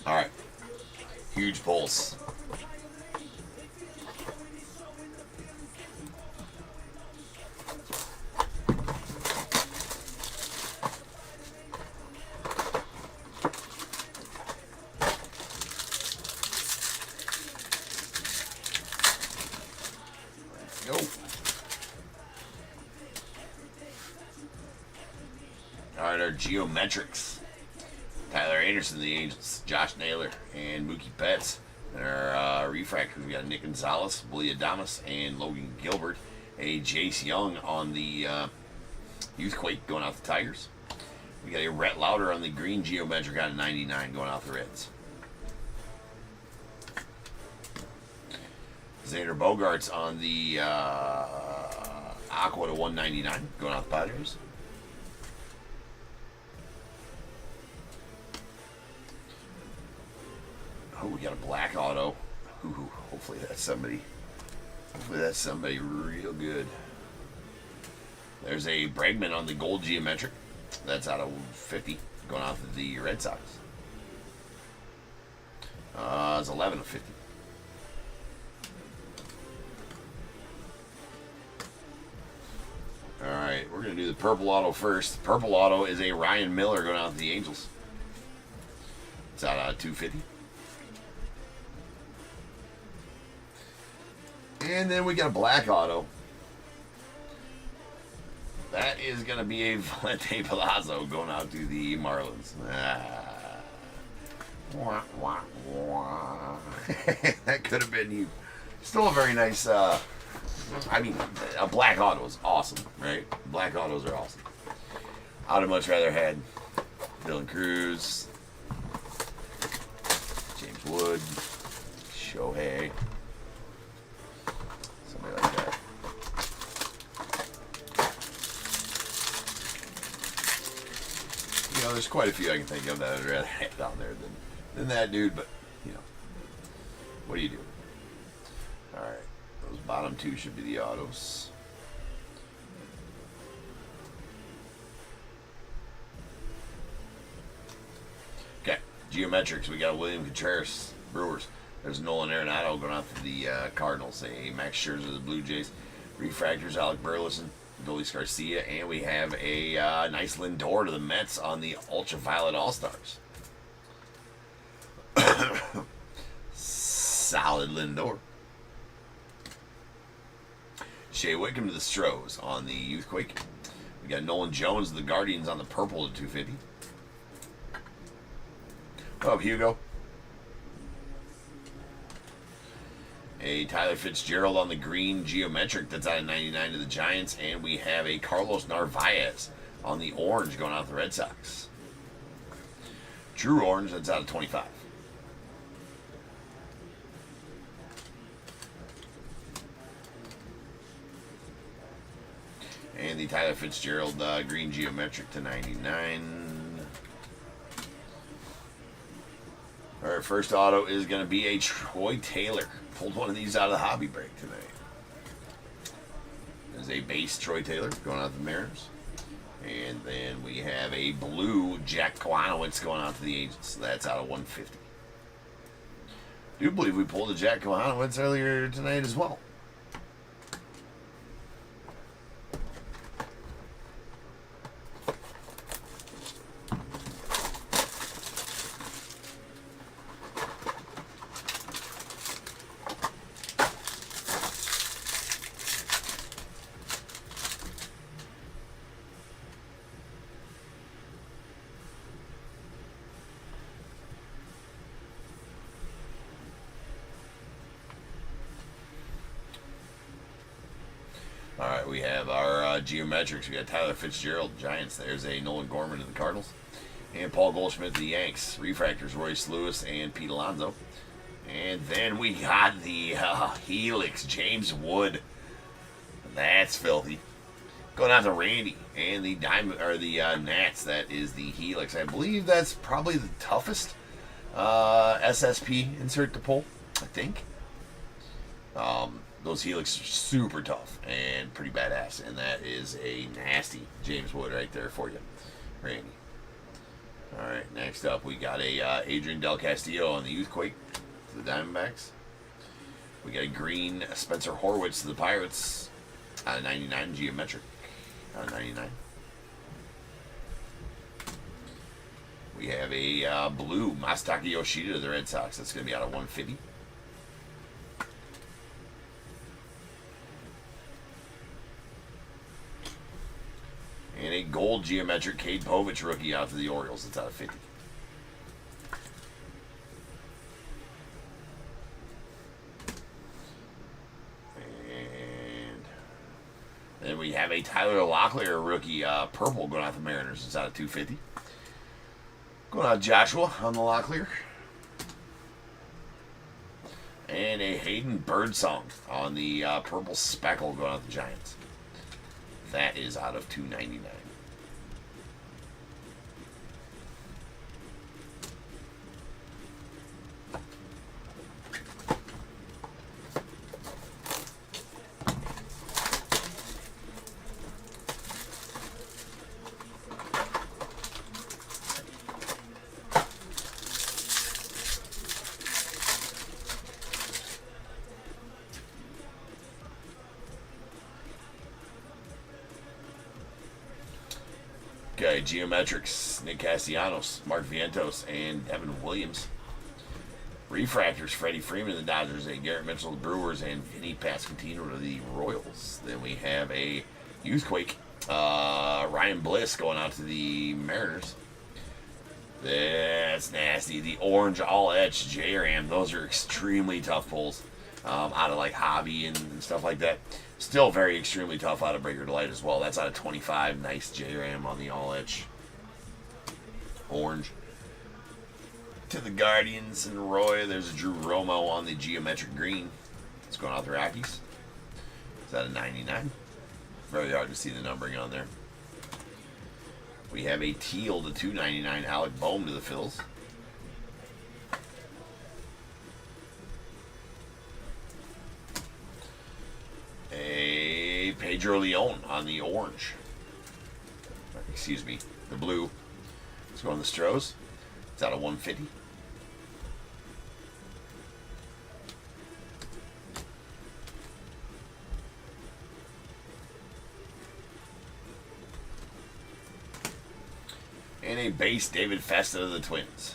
All right. Huge pulse. Let's go. All right, our geometrics. Tyler Anderson, the Angels, Josh Naylor, and Mookie Betts. And our refractors, we got Nick Gonzalez, Willie Adames, and Logan Gilbert. A Jace Young on the Youthquake going out the Tigers. We got a Rhett Lauder on the green geometric out of 99 going out the Reds. Xander Bogaerts on the Aqua to 199 going out the Padres. Oh, we got a black auto. Ooh, hopefully that's somebody. Hopefully that's somebody real good. There's a Bregman on the gold geometric. That's out of 50 going out to the Red Sox. It's 11 of 50. All right, we're going to do the purple auto first. Purple auto is a Ryan Miller going out to the Angels. It's out of 250. And then we got a black auto. That is going to be a Valente Palazzo going out to the Marlins. Wah, wah, wah. That could have been you. Still a very nice, I mean, a black auto is awesome, right? Black autos are awesome. I'd have much rather had Dylan Cruz, James Wood, Shohei, somebody like that. You know, there's quite a few I can think of that I'd rather have down there than that dude, but, you know, what do you do? All right, those bottom two should be the autos. Okay, geometrics. We got William Contreras, Brewers. There's Nolan Arenado going out to the Cardinals. A Max Scherzer, the Blue Jays. Refractors, Alec Burleson, Dolis Garcia, and we have a nice Lindor to the Mets on the Ultraviolet All-Stars. solid Lindor. Shea Wickham to the Stros on the Youthquake. We got Nolan Jones of the Guardians on the purple to 250. Oh, Hugo. A Tyler Fitzgerald on the green geometric that's out of 99 to the Giants. And we have a Carlos Narvaez on the orange going out to the Red Sox. True orange, that's out of 25. And the Tyler Fitzgerald green geometric to 99. Our first auto is going to be a Troy Taylor. Pulled one of these out of the hobby break tonight. There's a base Troy Taylor going out to the Mariners. And then we have a blue Jack Kowanowitz going out to the Agents. That's out of 150. I do believe we pulled a Jack Kowanowitz earlier tonight as well. All right, we have our geometrics. We got Tyler Fitzgerald, Giants. There's a Nolan Gorman to the Cardinals. And Paul Goldschmidt to the Yanks. Refractors, Royce Lewis and Pete Alonso. And then we got the Helix, James Wood. That's filthy. Going out to Randy. And the Nats, that is the Helix. I believe that's probably the toughest SSP insert to pull, I think. Those Helix are super tough and pretty badass. And that is a nasty James Wood right there for you, Randy. All right, next up we got a Adrian Del Castillo on the Youthquake to the Diamondbacks. We got a green Spencer Horwitz to the Pirates out of 99, geometric out of 99. We have a blue Masataka Yoshida to the Red Sox. That's going to be out of 150. And a gold geometric Cade Povich rookie out to the Orioles. It's out of 50. And then we have a Tyler Locklear rookie purple going out to the Mariners. It's out of 250. Going out Joshua on the Locklear. And a Hayden Birdsong on the purple speckle going out the Giants. That is out of 299. Okay, Geometrics, Nick Castellanos, Mark Vientos, and Devin Williams. Refractors, Freddie Freeman of the Dodgers, and Garrett Mitchell of the Brewers, and Vinny Pasquantino of the Royals. Then we have a Youthquake, Ryan Bliss going out to the Mariners. That's nasty. The orange all-etch J-Ram. Those are extremely tough pulls out of like hobby and stuff like that. Still very extremely tough out of Breaker Delight as well. That's out of 25. Nice J-Ram on the all-etch orange. To the Guardians and Roy, there's a Drew Romo on the geometric green. It's going out the Rockies. It's out of 99. Very hard to see the numbering on there. We have a teal to 299 Alec Boehm to the Phils. A Pedro Leon on the orange. Excuse me, the blue. Let's go on the Stros. It's out of 150. And a base David Festa of the Twins.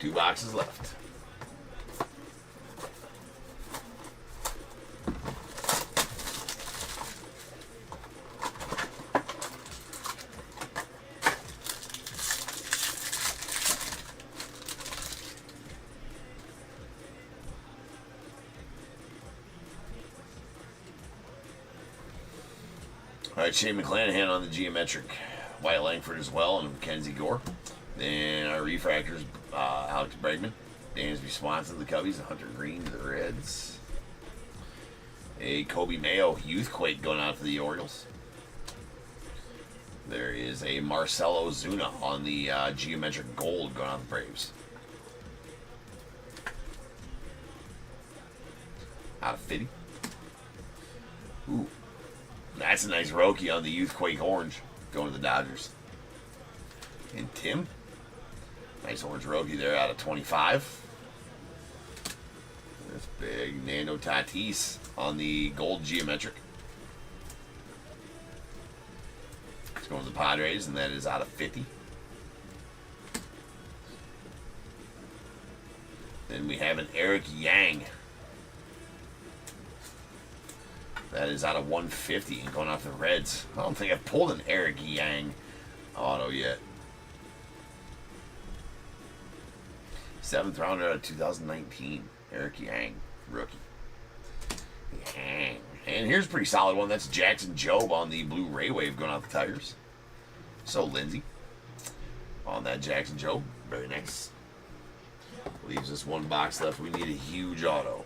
2 boxes left. All right, Shane McClanahan on the geometric. Wyatt Langford as well, and Mackenzie Gore. Then our refractors, Alex Bregman, Dansby Swanson, the Cubbies, and Hunter Green, the Reds. A Kobe Mayo Youthquake going out to the Orioles. There is a Marcelo Zuna on the geometric gold going out to the Braves. Out of 50. Ooh. That's a nice Roki on the Youthquake orange going to the Dodgers. And Tim. Nice orange Roki there out of 25. That's big. Nando Tatis on the gold geometric. It's going to the Padres, and that is out of 50. Then we have an Eric Yang. That is out of 150 and going off the Reds. I don't think I've pulled an Eric Yang auto yet. 7th rounder out of 2019. Eric Yang, rookie. Yang. And here's a pretty solid one. That's Jackson Jobe on the blue Ray Wave going out the Tigers. So Lindsay on that Jackson Jobe. Very nice. Leaves us 1 box left. We need a huge auto.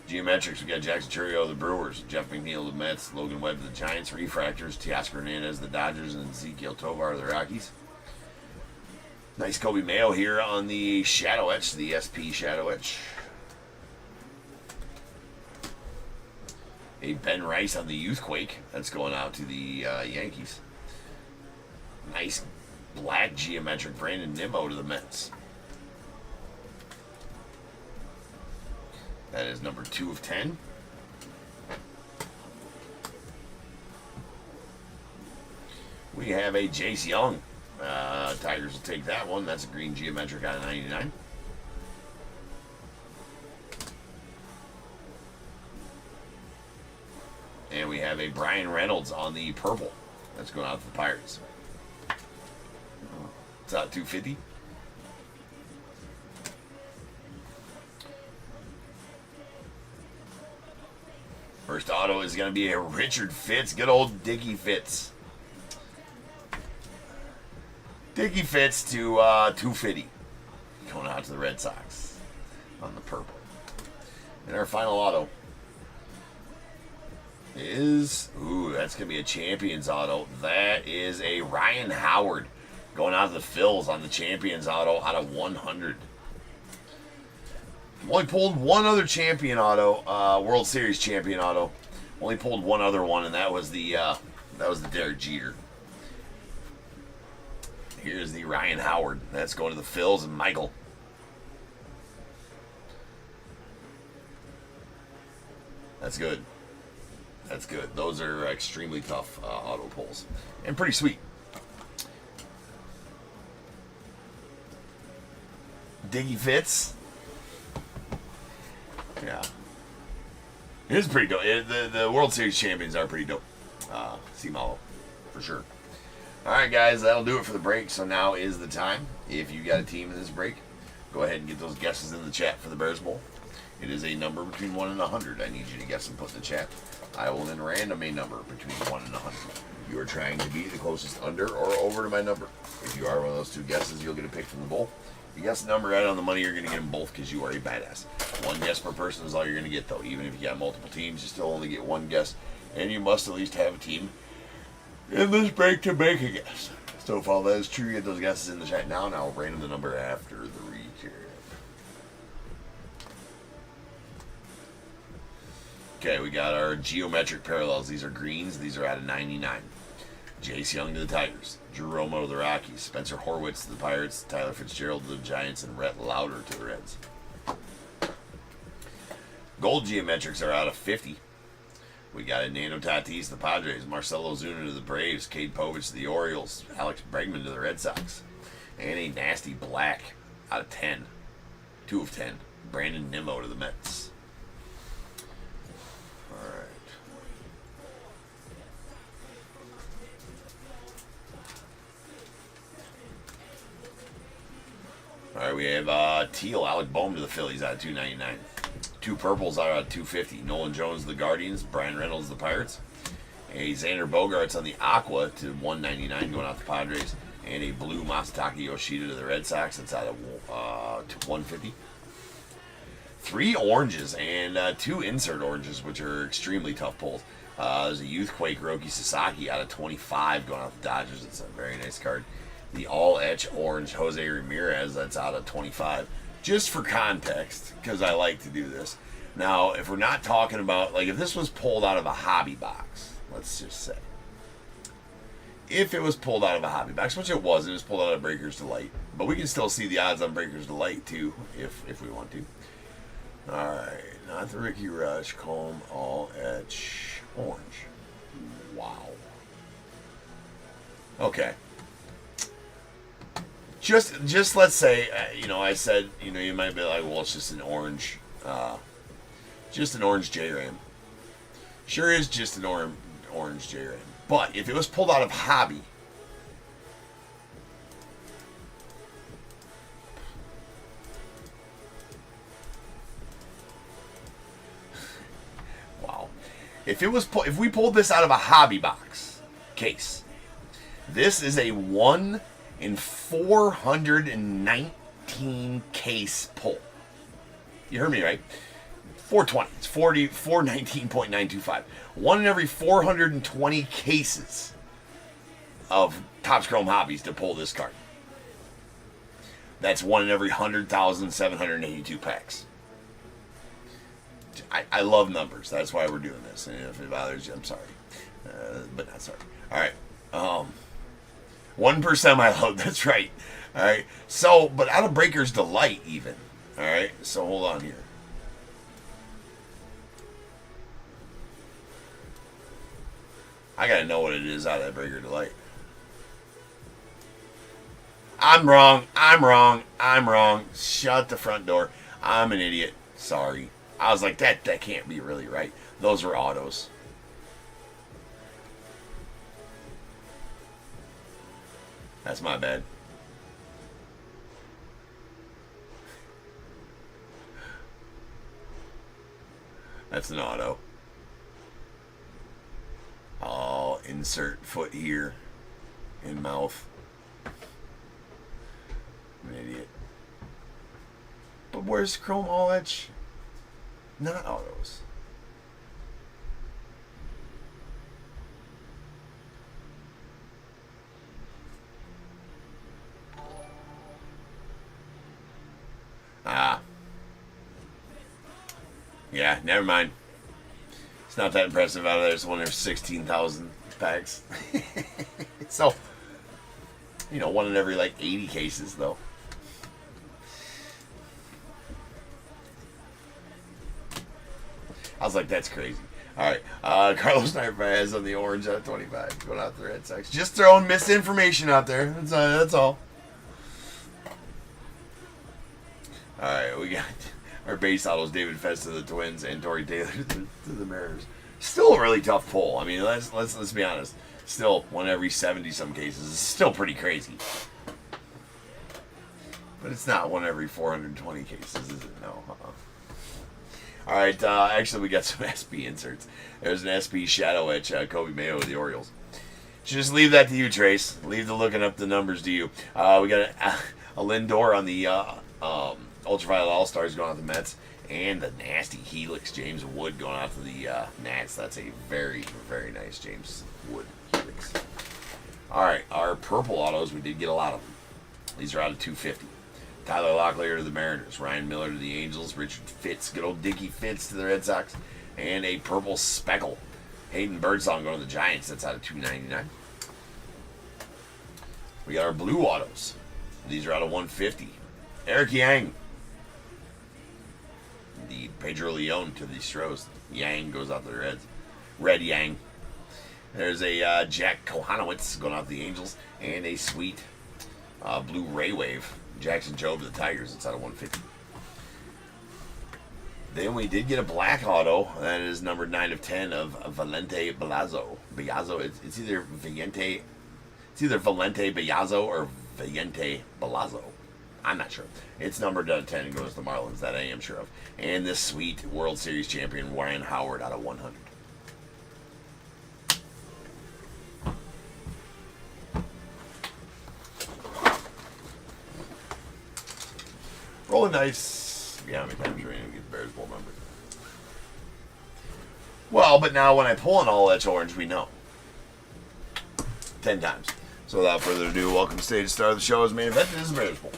Geometrics, we got Jackson Churio of the Brewers, Jeff McNeil of the Mets, Logan Webb of the Giants, Refractors, Teoscar Hernandez of the Dodgers, and Ezekiel Tovar of the Rockies. Nice Kobe Mayo here on the Shadow Etch, the SP Shadow Etch. A Ben Rice on the Youthquake. That's going out to the Yankees. Nice black geometric Brandon Nimmo to the Mets. That is number 2 of 10. We have a Jace Young. Tigers will take that one. That's a green geometric out of 99. And we have a Brian Reynolds on the purple. That's going out to the Pirates. It's out 250. First auto is going to be a Richard Fitz. Good old Dickie Fitz. Dickie Fitz to 250. Going out to the Red Sox on the purple. And our final auto is, ooh, that's going to be a Champions auto. That is a Ryan Howard going out to the Phils on the Champions auto out of 100. Only pulled one other champion auto, World Series champion auto. Only pulled one other one, and that was the Derek Jeter. Here's the Ryan Howard. That's going to the Phils and Michael. That's good. That's good. Those are extremely tough auto pulls and pretty sweet. Diggy Fitz. Yeah. It is pretty dope. The World Series champions are pretty dope. C-Malo, for sure. All right, guys, that'll do it for the break. So now is the time. If you got a team in this break, go ahead and get those guesses in the chat for the Bears Bowl. It is a number between 1 and 100. I need you to guess and put in the chat. I will then random a number between 1 and 100. You are trying to be the closest under or over to my number. If you are one of those two guesses, you'll get a pick from the bowl. If you guess the number right on the money, you're going to get them both because you are a badass. One guess per person is all you're going to get, though. Even if you got multiple teams, you still only get one guess. And you must at least have a team in this break to make a guess. So if all that is true, get those guesses in the chat now, and I'll random the number after the recap. Okay, we got our geometric parallels. These are greens. These are out of 99. Jace Young to the Tigers. Drew Romo to the Rockies. Spencer Horwitz to the Pirates. Tyler Fitzgerald to the Giants. And Rhett Lauder to the Reds. Gold geometrics are out of 50. We got Nano Tatis to the Padres. Marcelo Zuna to the Braves. Cade Povich to the Orioles. Alex Bregman to the Red Sox. And a nasty black out of 10. 2 of 10. Brandon Nimmo to the Mets. Alright. Alright, we have teal Alec Boehm to the Phillies out of 299. 2 purples out of 250. Nolan Jones to the Guardians. Brian Reynolds to the Pirates. A Xander Bogaerts on the Aqua to 199 going out the Padres. And a blue Masataka Yoshida to the Red Sox. That's out of 150. 3 oranges and 2 insert oranges, which are extremely tough pulls. There's a Youthquake Roki Sasaki out of 25 going out the Dodgers. It's a very nice card. The all-etch orange Jose Ramirez, that's out of 25. Just for context, because I like to do this. Now, if we're not talking about, like if this was pulled out of a hobby box, let's just say. If it was pulled out of a hobby box, which it was pulled out of Breaker's Delight. But we can still see the odds on Breaker's Delight, too, if we want to. Alright, not the Ricky Rush, Comb, all-etch orange. Wow. Okay. Just let's say, I said, you might be like, well, it's just an orange J-Ram. Sure is just an orange J-Ram. But if it was pulled out of hobby, wow. If we pulled this out of a hobby box case, this is a 1 in 419 case pull. You heard me right. 420. It's 419.925. 1 in every 420 cases of Topps Chrome Hobbies to pull this card. That's 1 in every 100,782 packs. I love numbers. That's why we're doing this. And if it bothers you, I'm sorry. But not sorry. All right. 1 per semi-load. That's right. All right. So, but out of Breaker's Delight even. All right. So hold on here. I gotta know what it is out of that Breaker Delight. I'm wrong. Shut the front door. I'm an idiot. Sorry. I was like, that can't be really right. Those were autos. That's my bad. That's an auto. I'll insert foot here in mouth. I'm an idiot. But where's Chrome All Edge? Not autos. Yeah, never mind. It's not that impressive out of there. It's one of their 16,000 packs. So, 1 in every 80 cases though. I was like, that's crazy. All right, Carlos Narvaez on the orange out of 25, going out the Red Sox. Just throwing misinformation out there. That's all. All right, we got our base autos: David Fest to the Twins and Torrey Taylor to the Mariners. Still a really tough pull. I mean, let's be honest. Still 1 every 70 some cases. It's still pretty crazy. But it's not 1 every 420 cases, is it? No. All right, actually, we got some SP inserts. There's an SP Shadow Etch, Kobe Mayo of the Orioles. Just leave that to you, Trace. Leave the looking up the numbers to you. We got a Lindor on the Ultraviolet All-Stars going out to the Mets. And the nasty Helix James Wood going out to the Nats. That's a very, very nice James Wood Helix. All right, our purple autos, we did get a lot of them. These are out of 250. Tyler Locklear to the Mariners. Ryan Miller to the Angels. Richard Fitz, good old Dickie Fitz to the Red Sox. and a purple speckle. Hayden Birdsong going to the Giants. That's out of 299. We got our blue autos. These are out of 150. Eric Yang. The Pedro Leon to the Stros. Yang goes out to the Reds. Red Yang. There's a Jack Kohanowitz going out to the Angels. And a sweet blue Ray Wave. Jackson Jobe to the Tigers. It's out of 150. Then we did get a black auto. That is number 9 of 10 of Valente Bellazo. It's either Valente. It's either Valente Bellazo or Valente Bellazo. I'm not sure. It's numbered 10 and goes to the Marlins. That I am sure of. And this sweet World Series champion Ryan Howard out of 100. Rolling dice. Yeah, how many times are you going to get the Bears Bowl member? Well, but now when I pull an all that's orange, we know. 10 times. So without further ado, welcome to stage star of the show as main event. This is the Bears Bowl.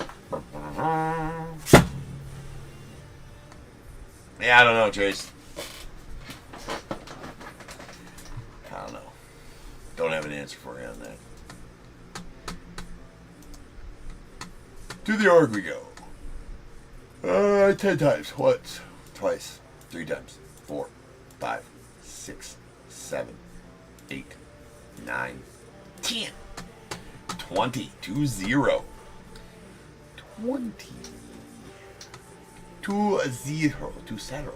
Yeah, I don't know, Chase. I don't know. Don't have an answer for you on that. To the org we go. 10 times. Once. Twice. 3 times. 4. 5. 6. 7. 8. 9. 10. 20. 2-0. 20. 2-0. 2-0.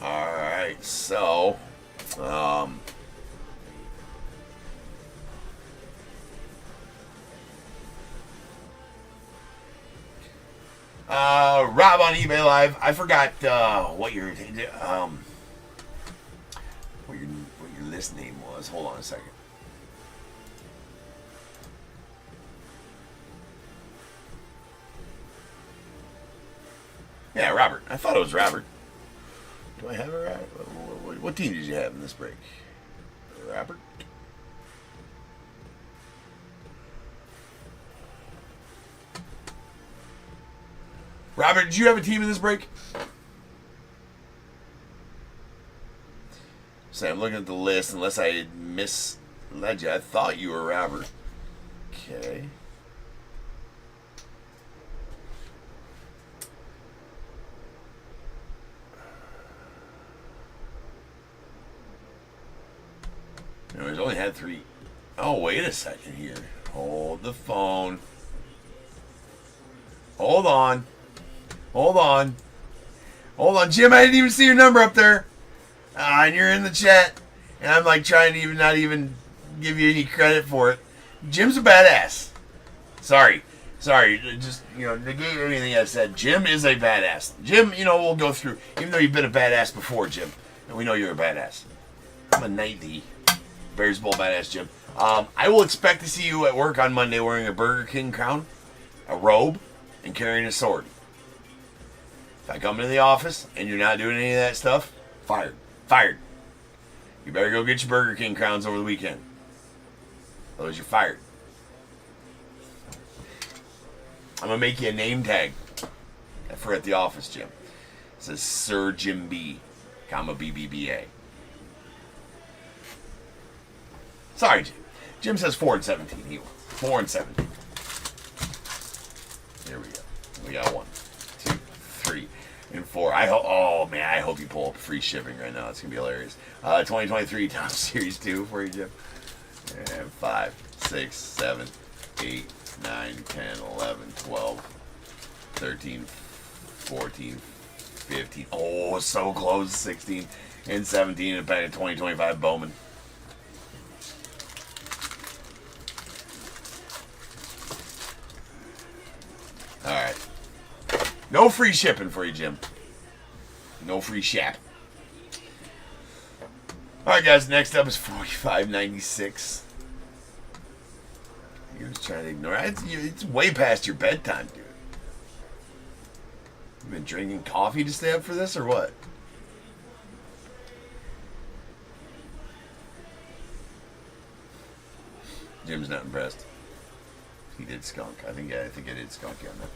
Alright, so Rob on eBay Live. I forgot what your list name was. Hold on a second. Yeah, Robert. I thought it was Robert. Do I have it right? What team did you have in this break? Robert? Robert, did you have a team in this break? So I'm looking at the list, unless I misled you. I thought you were Robert. Okay. Anyways, only had 3. Oh, wait a second here. Hold the phone. Hold on. Hold on. Hold on. Jim, I didn't even see your number up there. And you're in the chat. And I'm like trying to not even give you any credit for it. Jim's a badass. Sorry. Just, negate anything I said. Jim is a badass. Jim, we'll go through. Even though you've been a badass before, Jim. And we know you're a badass. I'm a 90. Bears Bowl badass, Jim. I will expect to see you at work on Monday wearing a Burger King crown, a robe, and carrying a sword. If I come into the office and you're not doing any of that stuff, fired. Fired. You better go get your Burger King crowns over the weekend. Otherwise, you're fired. I'm going to make you a name tag for at the office, Jim. It says Sir Jim B, comma BBBA. Sorry, Jim. Jim says 4-17. He wants 4-17. Here we go. We got 1, 2, 3, and 4. I hope you pull up free shipping right now. It's gonna be hilarious. 2023 Top Series 2 for you, Jim. And 5, 6, 7, 8, 9, 10, 11, 12, 13, 14, 15. Oh, so close. 16 and 17. And back in 2025 Bowman. Alright. No free shipping for you, Jim. No free ship. Alright, guys. Next up is 45.96. He was trying to ignore it. It's way past your bedtime, dude. You been drinking coffee to stay up for this, or what? Jim's not impressed. He did skunk. I think I did skunk on that.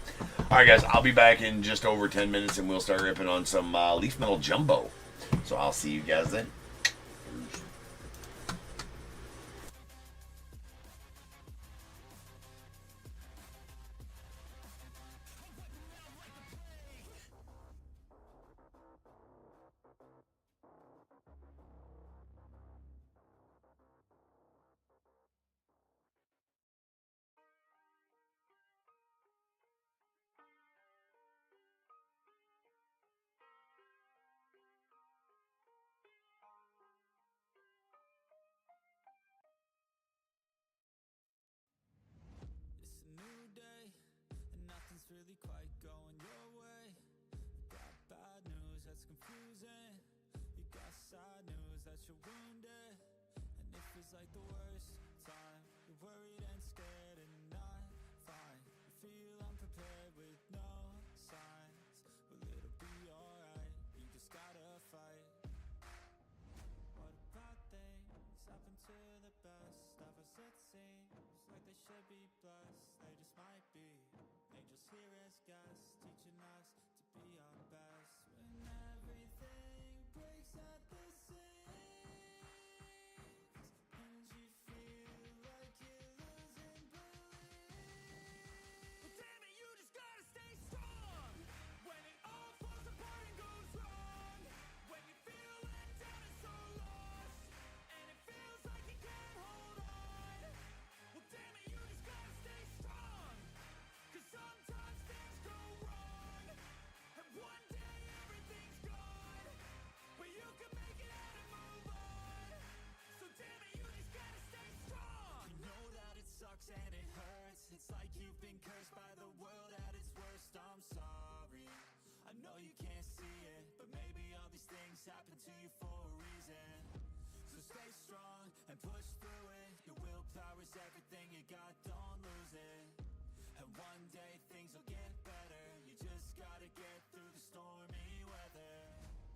All right, guys. I'll be back in just over 10 minutes, and we'll start ripping on some Leaf Metal Jumbo So I'll see you guys then. It's a new day, and nothing's really quite going your way. You got bad news that's confusing. You got sad news that you're wounded. And it feels like the worst time. You're worried and scared and not fine. You feel unprepared with no signs. Well, it'll be alright, you just gotta fight. What about things happen to the best of us? It seems like they should be blessed. They just might be angels here as guests, teaching us to be our best. When everything breaks at the seams and you feel like you're losing belief, well, damn it, you just gotta stay strong. When it all falls apart and goes wrong, when you feel let down and so lost, and it feels like you can't hold on, well, damn it, you just gotta stay strong. Cause sometimes things go wrong, and one day everything's gone, but you can make it out and move on. So damn it, you just gotta stay strong. You know that it sucks and it hurts. It's like you've been cursed by the world at its worst. I'm sorry, I know you can't see it, but maybe all these things happen to you for a reason. So stay strong and push through it. Your willpower is everything you got, don't lose it. And one day things will get better. You just gotta get through the stormy weather.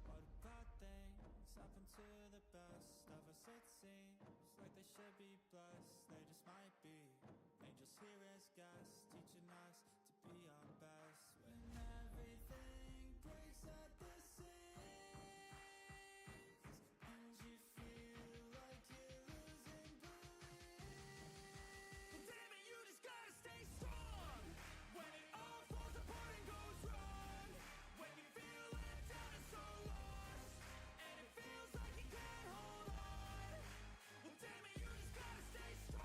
What about things happen to the best of us? It seems like they should be blessed. They just might be angels here as guests, teaching us to be our best. When everything breaks at the seams and you feel like you're losing belief, well, damn it, you just gotta stay strong. When it all falls apart and goes wrong, when you feel let down and so lost, and it feels like you can't hold on, well, damn it, you just gotta stay strong.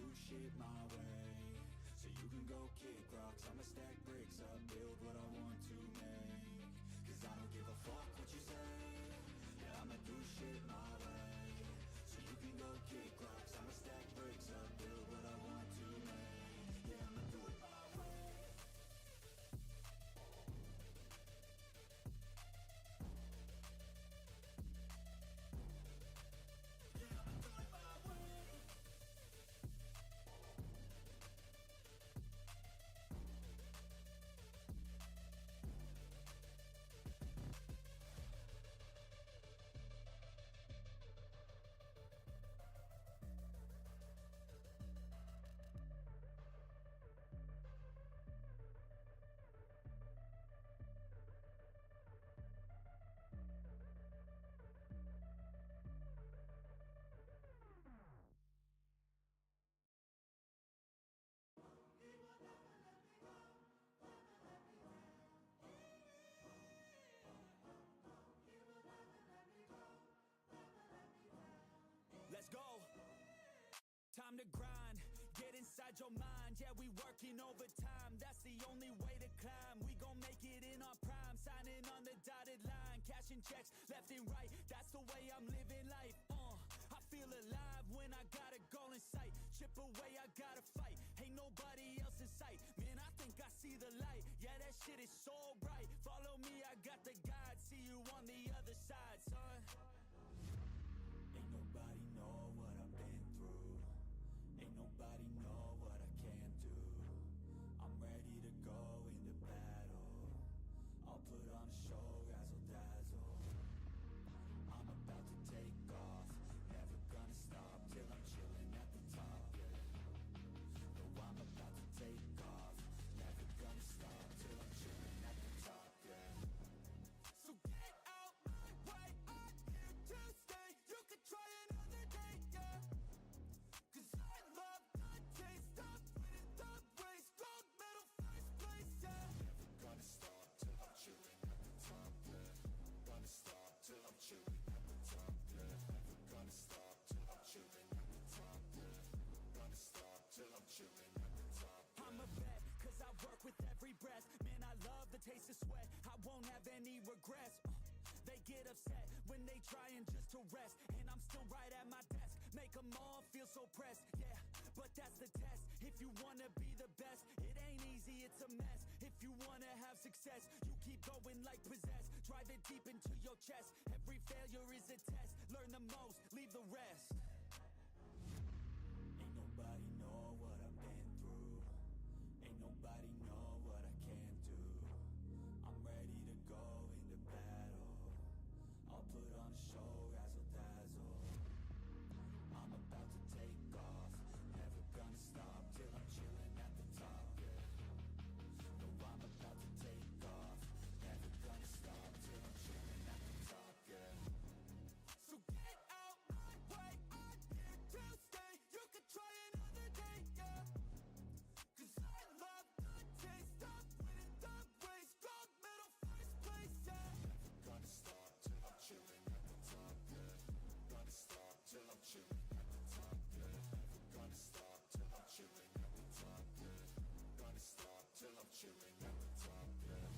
do shit my way. So you can go kick rocks, I'ma stack bricks up, build what I want to make. Cause I don't give a fuck what you say. Yeah, I'ma do shit my way. So you can go kick rocks, I'ma stack bricks up, build what I want to make. Yeah, I'ma do it my way. Let's go. Time to grind, get inside your mind. Yeah, we working overtime, that's the only way to climb. We gon' make it in our prime, signing on the dotted line, cashing checks left and right. That's the way I'm living life. I feel alive when I got a goal in sight. Chip away, I gotta fight. Ain't nobody else in sight. Man, I think I see the light. Yeah, that shit is so bright. Follow me, I got the guide. See you on the other side, son. Ain't nobody know what I've been through. Ain't nobody know what I can do. I'm ready to go into battle. I'll put on a show, razzle dazzle. I'm about to take off, never gonna stop till I'm chilling at the top, yeah. No, I'm about to take off, never gonna stop till I'm chilling at the top, yeah. So get out my way, I'm here to stay. You can try another day, yeah. Cause I love the taste of winning the race. Gold medal, first place, yeah. Never gonna stop till I'm chilling at the top, yeah. Gonna stop till I'm chilling at the top, yeah. Never gonna stop till I'm chilling at the top, yeah. Gonna stop till I'm chilling at the top, yeah. I'm a vet, cause I work with every breath. Man, I love the taste of sweat, I won't have any regrets. They get upset when they trying just to rest, and I'm still right at my desk. Make them all feel so pressed, yeah, but that's the test. If you wanna be the best, it ain't easy, it's a mess. If you wanna have success, you keep going like possessed. Drive it deep into your chest. Every failure is a test. Learn the most, leave the rest. Ain't nobody know what I've been through. Ain't nobody know what I can do. I'm ready to go into battle. I'll put on a show, razzle dazzle. I'm about to take off, never gonna stop till I'm chilling at the top, yeah. No, I'm about to take off, never gonna stop till I'm chilling at the top, yeah. So get out my way, I'm here to stay. You can try another day, yeah. Cause I love the taste of winning the race. Gold medal, first place, yeah. Never gonna stop till I'm chilling at the top, yeah. Gonna stop till I'm chilling at the top, yeah. Never gonna stop till I'm chilling at the top, yeah. Gonna stop till I'm chilling at the top, yeah.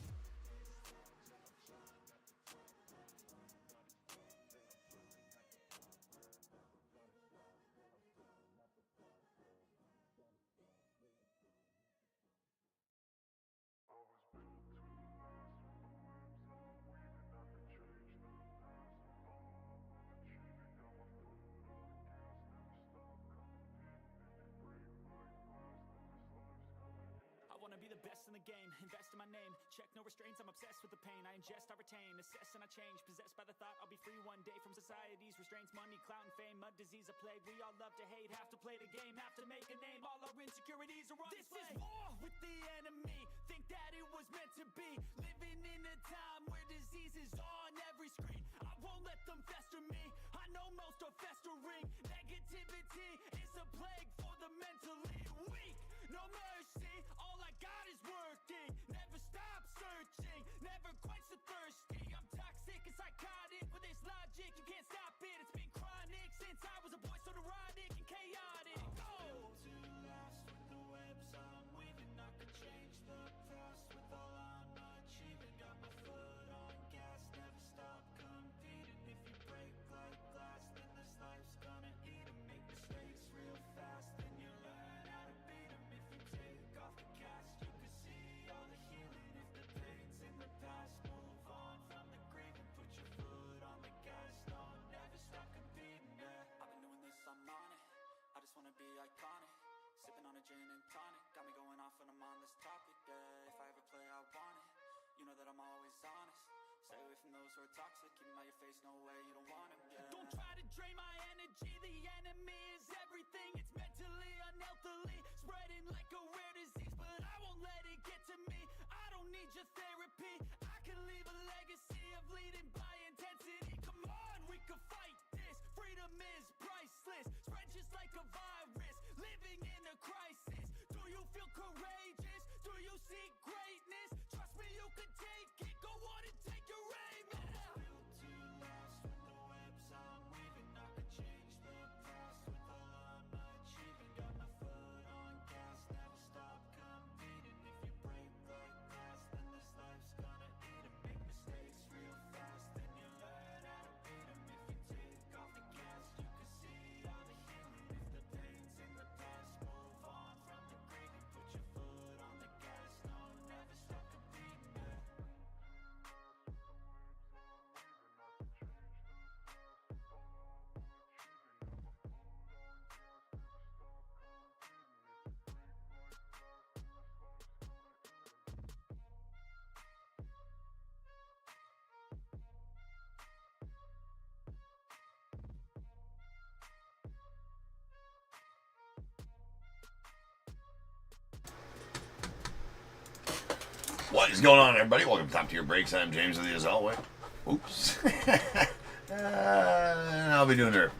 I wanna be the best in the game, invest in my name. Check no restraints, I'm obsessed with the pain. I ingest, I retain, assess and I change. Possessed by the thought I'll be free one day from society's restraints. Money, clout and fame, mud, disease, a plague. We all love to hate, have to play the game, have to make a name. All our insecurities are on display. This is war with the enemy, think that it was meant to be. Living in a time where disease is on every screen. I won't let them fester me, I know most are festering. Negativity is a plague for the mentally weak. No mercy, all I got is working. Never stop searching, never quench the thirsty. I'm toxic and psychotic, with this logic you can't stop it. It's been chronic since I was a boy, so neurotic and chaotic. Oh. it's honest. Stay away from those who are toxic, keep them out your face, no way, you don't want them, yeah. Don't try to drain my energy, the enemy is everything. It's mentally, unhealthily, spreading like a rare disease, but I won't let it get to me. I don't need your therapy, I can leave a legacy of leading by intensity. Come on, we can fight this, freedom is priceless, spread just like a virus, living in a crisis. Do you feel courageous? Do you seek greatness? Trust me, you can take it, go on and take your aim, yeah. Feel too lost with the webs I'm weaving, I could change the past with all I'm achieving. Got my foot on gas, never stop competing. If you break like glass, then this life's gonna eat 'em. Make mistakes real fast, then you learn how to beat 'em. If you take off the gas, you can see all the healing. If the pain's in the past, move on from the grieving. Put your foot on the gas, no, never stop competing, yeah. What is going on, everybody? Welcome to Top Tier Breaks. I'm James with you as always. Oops. I'll be doing her.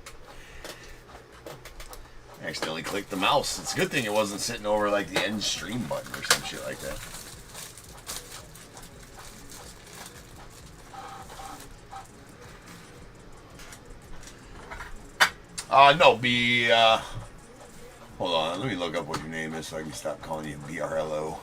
Accidentally clicked the mouse. It's a good thing it wasn't sitting over like the end stream button or some shit like that. Hold on, let me look up what your name is so I can stop calling you BRLO.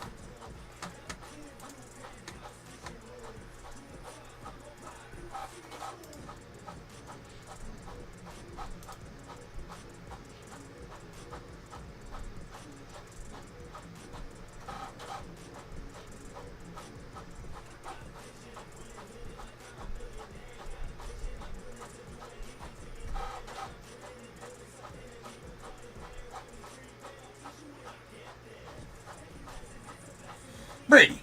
Brady.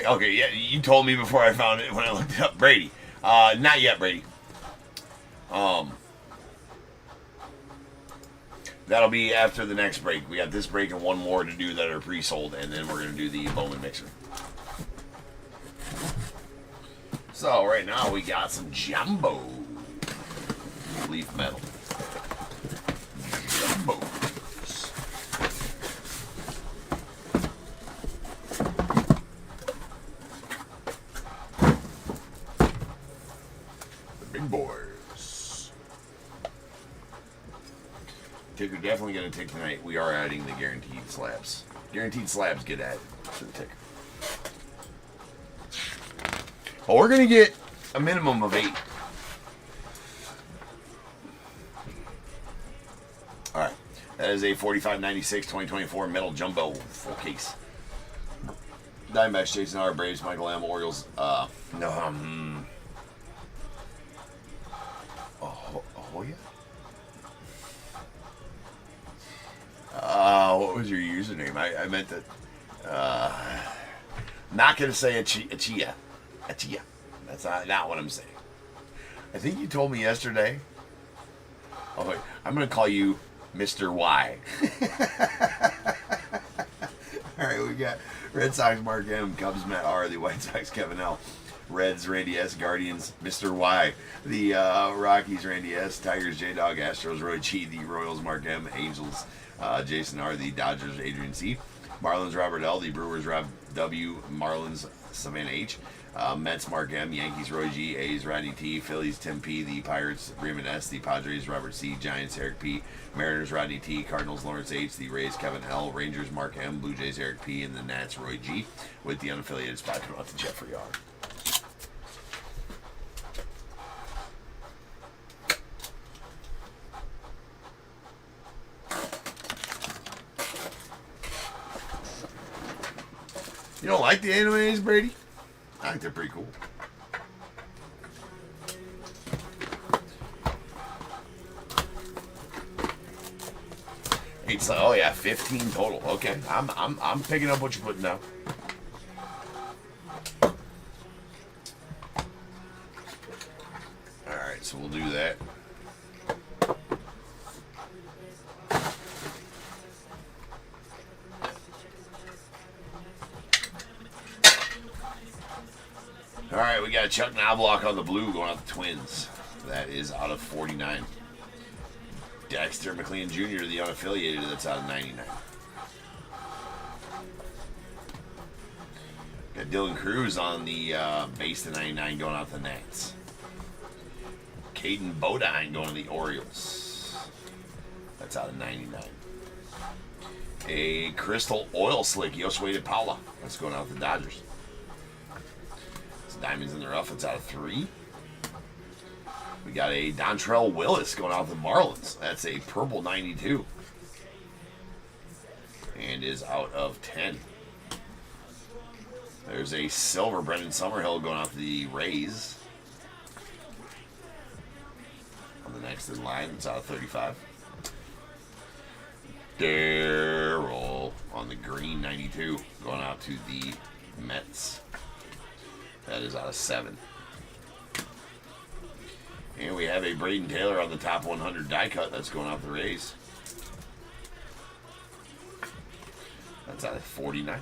Okay, yeah, you told me before I found it when I looked it up. Brady. Not yet, Brady. That'll be after the next break. We got this break and one more to do that are pre-sold, and then we're going to do the Bowman Mixer. So, right now we got some Jumbo Leaf Metal. Jumbo. Boys. Ticker definitely going to tick tonight. We are adding the guaranteed slabs. Guaranteed slabs get added to the ticker. Well, we're going to get a minimum of 8. Alright. That is a 4596 2024 metal jumbo full case. Diamondbacks, Jason R. Braves, Michael M. Orioles. Oh, yeah. What was your username? I meant that. Not gonna say Achia. That's not what I'm saying. I think you told me yesterday. Oh wait, I'm gonna call you Mr. Y. All right, we got Red Sox Mark M, Cubs Matt R, the White Sox Kevin L, Reds Randy S, Guardians Mr. Y, the Rockies Randy S, Tigers J Dog, Astros Roy G, the Royals Mark M, Angels Jason R, the Dodgers Adrian C, Marlins Robert L, the Brewers Rob W, Marlins Savannah H, Mets Mark M, Yankees Roy G, A's Rodney T, Phillies Tim P, the Pirates Raymond S, the Padres Robert C, Giants Eric P, Mariners Rodney T, Cardinals Lawrence H, the Rays Kevin L, Rangers Mark M, Blue Jays Eric P, and the Nats Roy G, with the unaffiliated spot coming out to Jeffrey R. You don't like the animes, Brady? I think they're pretty cool. Oh yeah, 15 total. Okay, I'm picking up what you're putting down. so we'll do that. All right, we got Chuck Knobloch on the blue going out the Twins. That is out of 49. Dexter McLean Jr., the unaffiliated, that's out of 99. Got Dylan Cruz on the base to 99 going out the Nats. Caden Bodine going to the Orioles. That's out of 99. A Crystal Oil Slick, Josue de Paula. That's going out the Dodgers. Diamonds in the rough, it's out of 3. We got a Dontrell Willis going out the Marlins. That's a purple 92. And is out of 10. There's a silver Brendan Summerhill going out the Rays. On the next in line, it's out of 35. Darryl on the green 92 going out to the Mets. That is out of 7. And we have a Braden Taylor on the top 100 die cut. That's going out the Rays. That's out of 49.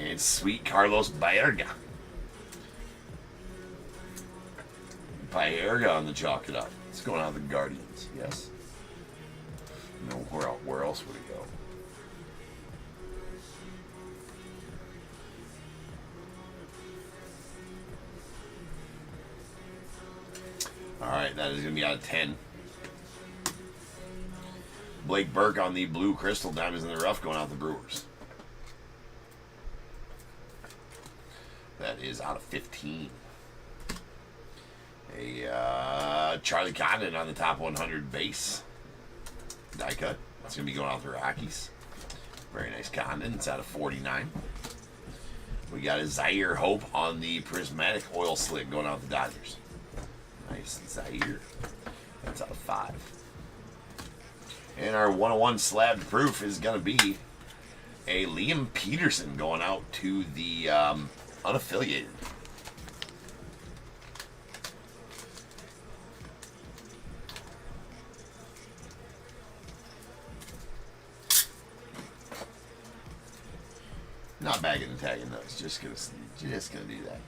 And sweet Carlos Baerga. Baerga on the chalk it up. It's going out the Guardians. Yes. No, where else would it go? Alright, that is going to be out of 10. Blake Burke on the blue crystal diamonds in the rough going out the Brewers. That is out of 15. A Charlie Condon on the top 100 base die cut. That's going to be going out the Rockies. Very nice Condon. It's out of 49. We got a Zaire Hope on the prismatic oil slick going out the Dodgers. Nice Zaire. That's out of 5. And our 101 slabbed proof is going to be a Liam Peterson going out to the unaffiliated. Not bagging and tagging those. Just gonna do that.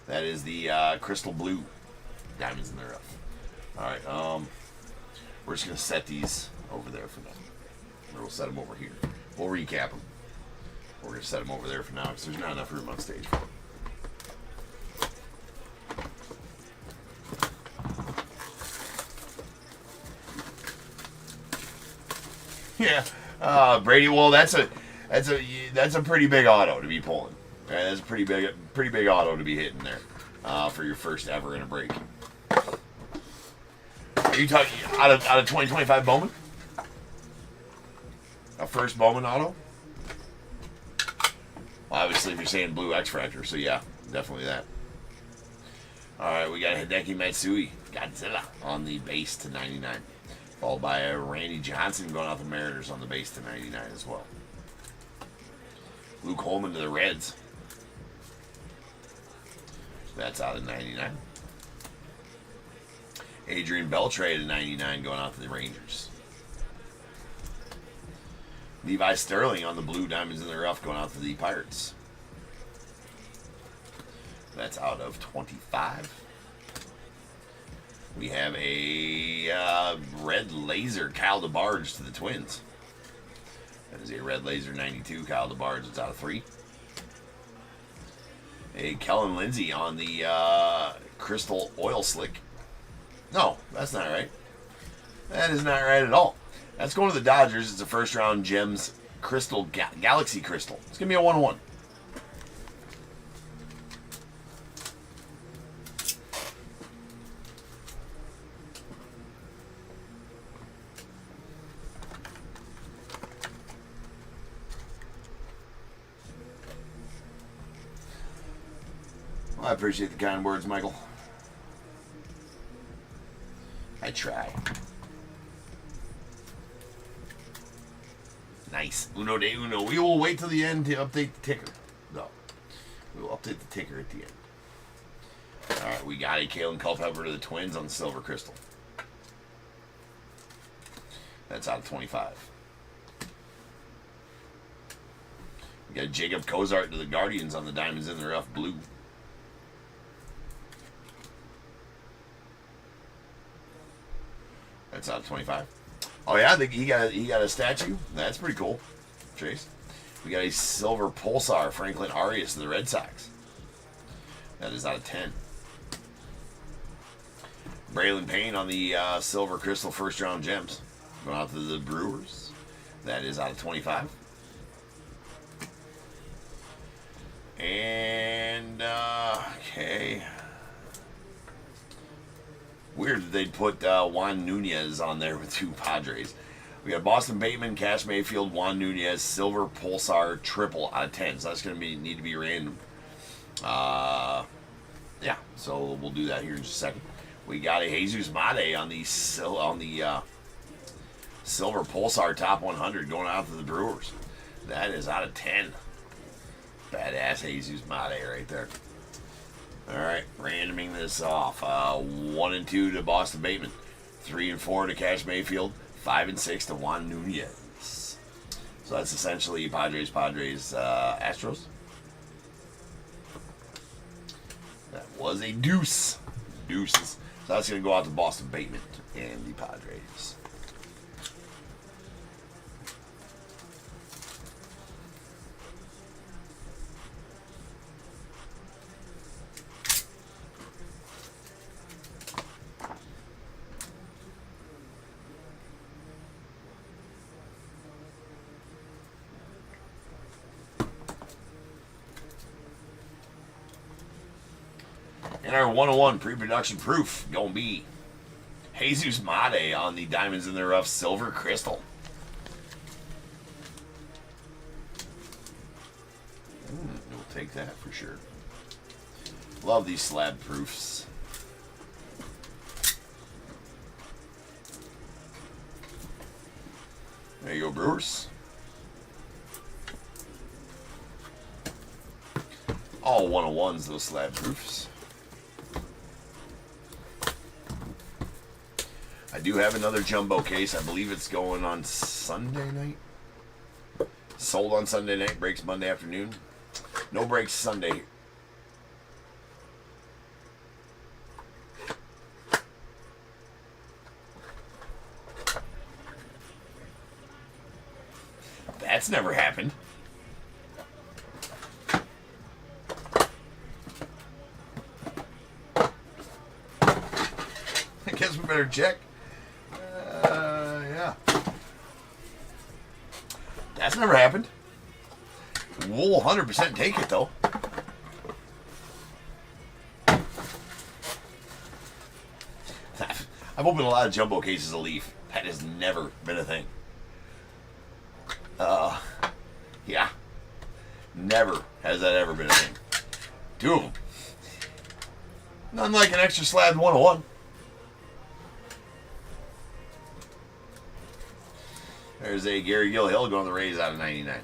That is the crystal blue diamonds in the rough. All right. We're just gonna set these over there for now. Or we'll set them over here. We'll recap them. We're gonna set them over there for now because there's not enough room on stage for them. Yeah, Brady. Well, that's a pretty big auto to be pulling. Right? That's a pretty big auto to be hitting there for your first ever in a break. Are you talking out of 2025 Bowman? A first Bowman auto? Well, obviously, if you're saying blue X Fractor, so yeah, definitely that. All right, we got Hideki Matsui, Godzilla on the base to 99. Followed by a Randy Johnson going out the Mariners on the base to 99 as well. Luke Holman to the Reds. That's out of 99. Adrian Beltre to 99 going out to the Rangers. Levi Sterling on the blue diamonds in the rough going out to the Pirates. That's out of 25. We have a red laser Kyle DeBarge to the Twins. That is a red laser 92 Kyle DeBarge. It's out of 3. A Kellen Lindsey on the crystal oil slick. No, that's not right. That is not right at all. That's going to the Dodgers. It's a first round Gems Crystal Galaxy Crystal. It's going to be a 1-1. Well, I appreciate the kind words, Michael. I try. Nice. Uno de uno. We will wait till the end to update the ticker, though. We will update the ticker at the end. All right, we got a Kalen Culpepper to the Twins on the silver crystal. That's out of 25. We got Jacob Cozart to the Guardians on the Diamonds in the Rough blue. That's out of 25. Oh yeah, he got a statue. That's pretty cool. Trace. We got a silver Pulsar Franklin Arias to the Red Sox. That is out of 10. Braylon Payne on the silver crystal first round gems. Going out to the Brewers. That is out of 25. And okay. Weird that they'd put Juan Nunez on there with 2 Padres. We got Boston Bateman, Cash Mayfield, Juan Nunez, silver Pulsar triple out of 10. So that's going to need to be random. Yeah, so we'll do that here in just a second. We got a Jesus Mate on the silver Pulsar top 100 going out to the Brewers. That is out of 10. Badass Jesus Mate right there. All right, randoming this off. 1 and 2 to Boston Bateman, 3 and 4 to Cash Mayfield, 5 and 6 to Juan Nunez. So that's essentially Padres, Astros. That was a deuce. Deuces. So that's going to go out to Boston Bateman and the Padres. And our 101 pre-production proof gonna be Jesus Mate on the Diamonds in the Rough silver crystal. We'll take that for sure. Love these slab proofs. There you go, Brewers. All 101s, those slab proofs. I do have another jumbo case. I believe it's going on Sunday night. Sold on Sunday night. Breaks Monday afternoon. No breaks Sunday. That's never happened. I guess we better check. Yeah. That's never happened. We'll 100% take it, though. I've opened a lot of jumbo cases of Leaf. That has never been a thing. Yeah. Never has that ever been a thing. 2 of them. None like an extra slab 101. There's a Gary Gilhill going to the Rays out of 99.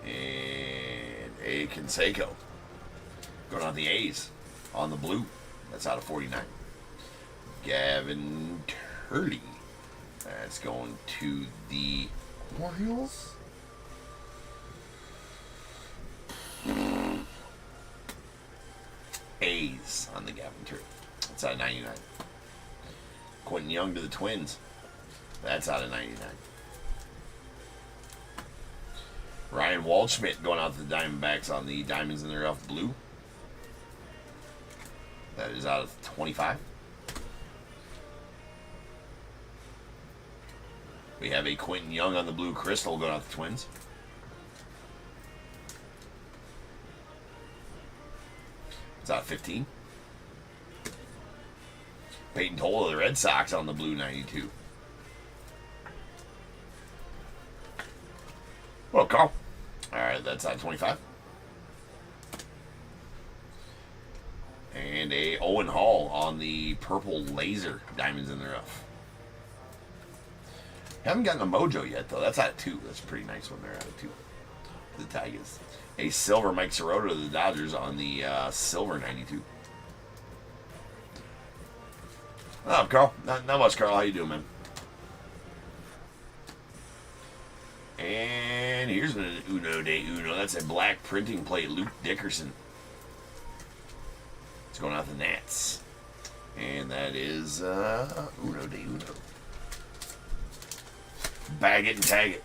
And a Canseco going on the A's on the blue. That's out of 49. Gavin Turley. That's going to the Orioles. A's on the Gavin Turley. That's out of 99. Quentin Young to the Twins. That's out of 99. Ryan Waldschmidt going out to the Diamondbacks on the Diamonds in the Rough blue. That is out of 25. We have a Quentin Young on the blue crystal going out to the Twins. It's out of 15. Peyton Toll of the Red Sox on the blue 92. Well, Carl. All right, that's out of 25. And a Owen Hall on the purple laser Diamonds in the Rough. Haven't gotten a Mojo yet, though. That's out of 2. That's a pretty nice one there, out of 2. The Tigers. A silver Mike Sirota to the Dodgers on the silver 92. Oh, Carl. Not much, Carl. How you doing, man? And here's an Uno de Uno. That's a black printing plate, Luke Dickerson. It's going out the Nats. And that is Uno de Uno. Bag it and tag it.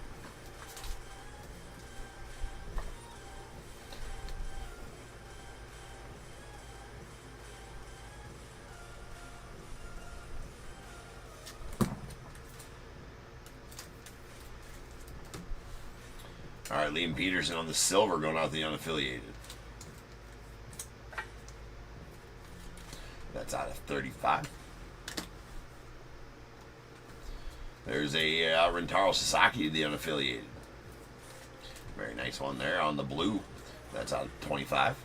All right, Liam Peterson on the silver, going out the unaffiliated. That's out of 35. There's a Rentaro Sasaki, the unaffiliated. Very nice one there on the blue. That's out of 25.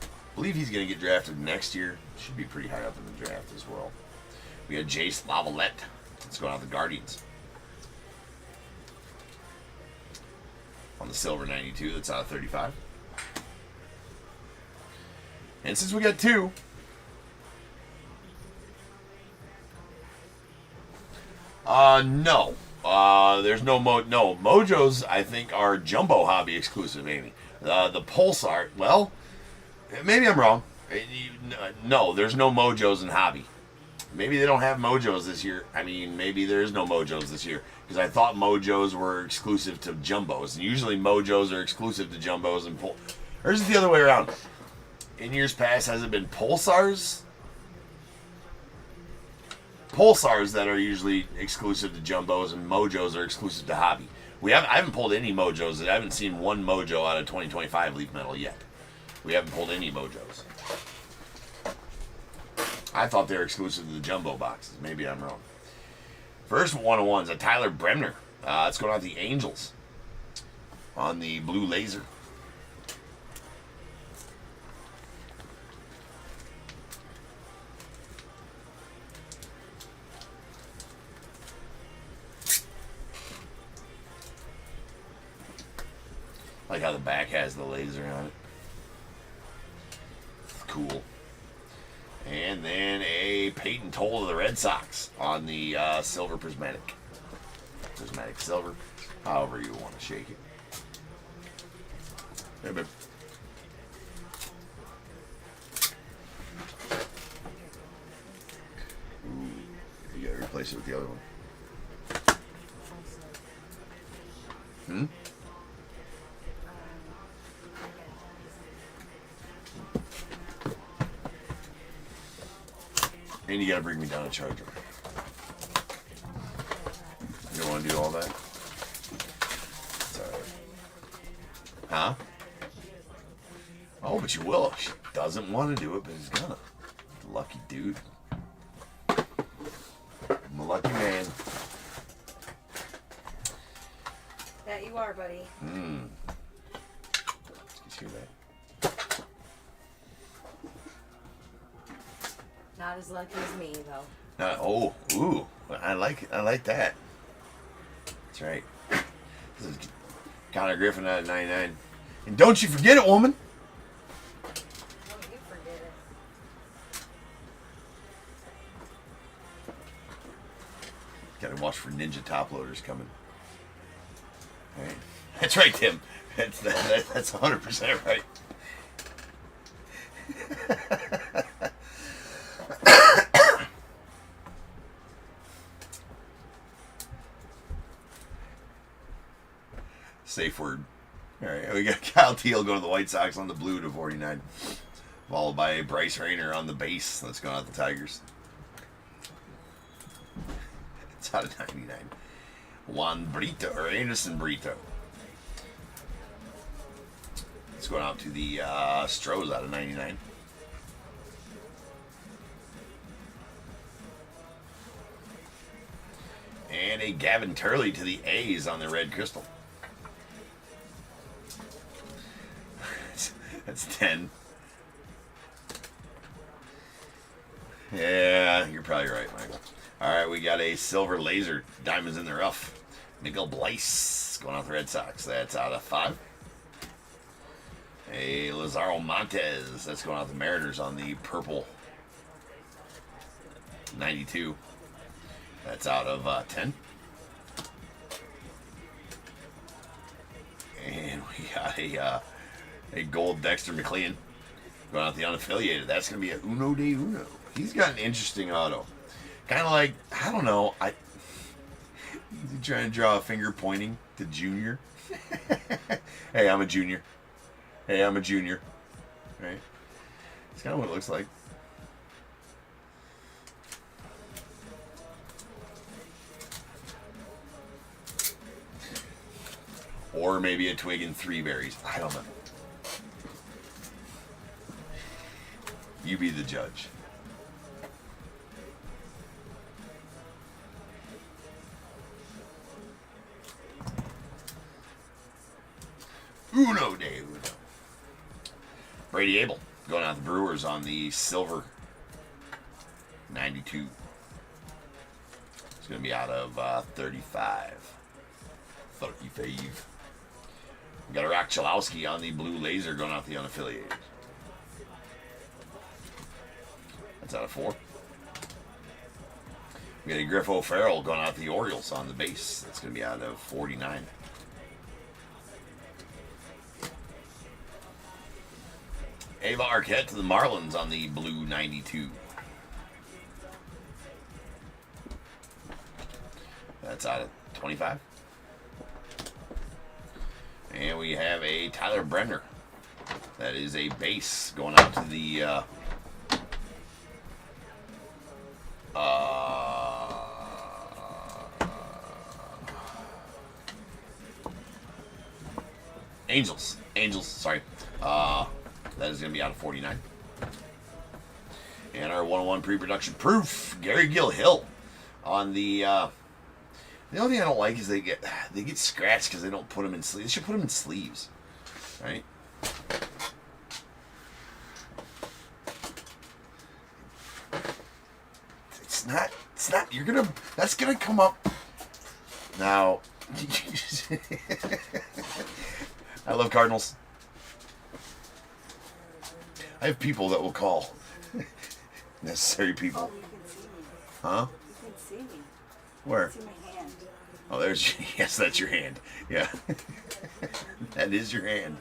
I believe he's going to get drafted next year. Should be pretty high up in the draft as well. We got Jace Lavalette. That's going out the Guardians. On the silver 92, that's out of 35. And since we got two, no. There's no Mojos, I think, are Jumbo Hobby exclusive, maybe. The Pulsar, well, maybe I'm wrong. No, there's no Mojos in Hobby. Maybe they don't have Mojos this year. I mean, maybe there is no Mojos this year. Because I thought Mojos were exclusive to Jumbos. And usually Mojos are exclusive to Jumbos and or is it the other way around? In years past, has it been Pulsars? Pulsars that are usually exclusive to Jumbos and Mojos are exclusive to Hobby. I haven't pulled any Mojos. I haven't seen one Mojo out of 2025 Leaf Metal yet. We haven't pulled any Mojos. I thought they were exclusive to the Jumbo boxes. Maybe I'm wrong. First 101's a Tyler Bremner. It's going out the Angels on the blue laser. Like how the back has the laser on it. Cool. And then a Peyton Toll of the Red Sox on the silver prismatic. Prismatic silver. However you want to shake it. Hey, babe. Ooh, you gotta replace it with the other one. Hmm? And you gotta bring me down a charger. You don't wanna do all that? It's alright. Huh? Oh, but you will. She doesn't want to do it, but he's gonna. Lucky dude. I'm a lucky man. That you are, buddy. Let's hear that. Not as lucky as me, though. Ooh, I like that. That's right. This is Connor Griffin out of 99. And don't you forget it, woman. Don't you forget it. Gotta watch for ninja top loaders coming. All right. That's right, Tim. That's 100% right. Safe word. All right, we got Kyle Teal going to the White Sox on the blue to 49, followed by Bryce Rayner on the base. That's going out the Tigers. It's out of 99. Juan Brito or Anderson Brito. It's going out to the Stros out of 99. And a Gavin Turley to the A's on the red crystal. That's 10. Yeah, you're probably right, Michael. All right, we got a silver laser. Diamonds in the rough. Miguel Bleis going out the Red Sox. That's out of 5. A Lazaro Montes. That's going out the Mariners on the purple. 92. That's out of 10. And we got a gold Dexter McLean going out the unaffiliated. That's going to be a Uno de Uno. He's got an interesting auto. Kind of like, I don't know. Is he trying to draw a finger pointing to Junior? Hey, I'm a junior. Hey, I'm a junior. Right? It's kind of what it looks like. Or maybe a twig and 3 berries. I don't know. You be the judge. Uno de Uno. Brady Abel going out the Brewers on the silver 92. It's going to be out of 35. 35. We got a Rock Chalowski on the blue laser going out the unaffiliated. That's out of 4. We got a Griff O'Farrell going out the Orioles on the base. That's going to be out of 49. Ava Arquette to the Marlins on the blue 92. That's out of 25. And we have a Tyler Brenner. That is a base going out to the Angels, sorry. That is going to be out of 49. And our 101 pre-production proof, Gary Gill-Hill on the only thing I don't like is they get scratched because they don't put them in sleeves. They should put them in sleeves, right? It's not, that's gonna come up. Now, I love Cardinals. I have people that will call. Necessary people. Oh, you can see me. Huh? You can see me. Where? You can see my hand. Oh, there's, yes, that's your hand. Yeah. That is your hand.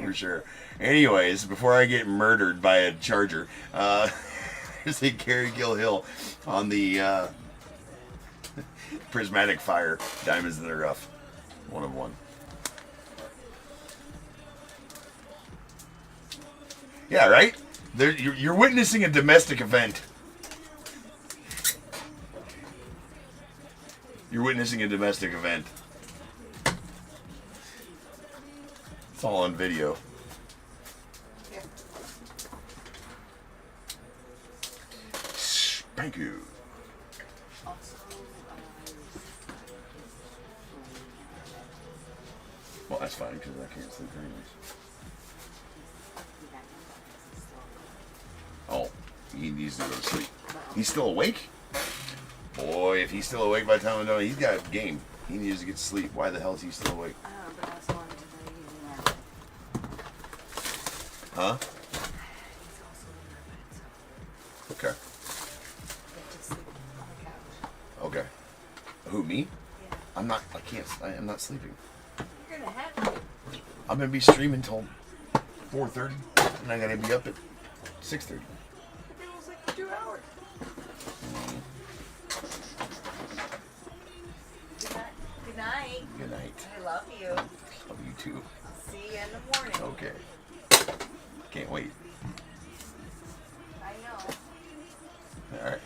For sure. Anyways, before I get murdered by a charger, there's a Gary Gill-Hill on the Prismatic Fire Diamonds in the Rough. 1 of 1. Yeah, right? You're witnessing a domestic event. You're witnessing a domestic event. It's all on video. Thank you. Well, that's fine because I can't sleep anyways. Oh, he needs to go to sleep. He's still awake? Boy, if he's still awake by the time I'm done, he's got game. He needs to get to sleep. Why the hell is he still awake? I don't know, but I also wanted to tell you that. Huh? He's also in Okay. get to sleep on the couch. Okay. Who, me? Yeah. I'm not sleeping. You're gonna have to. I'm going to be streaming till 4:30, and I got to be up at 6:30. It was like 2 hours. Good night. Good night. I love you. Love you too. See you in the morning. Okay. Can't wait. I know. All right.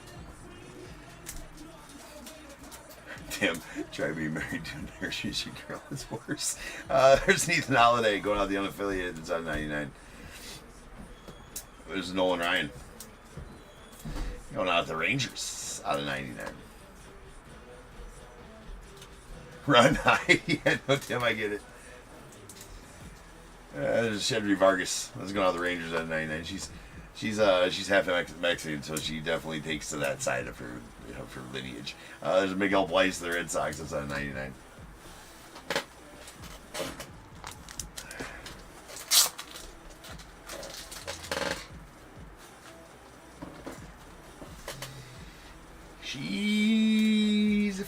Tim, try to be married to a nursery girl is worse. There's Ethan Holiday going out the unaffiliated. It's out of 99. There's Nolan Ryan going out the Rangers out of 99. Run high. Yeah, no, Tim, I get it. There's Shedry Vargas. That's going out the Rangers out of 99. She's half Mexican, so she definitely takes to that side of her lineage. There's Miguel Bleis, the Red Sox. That's out of 99.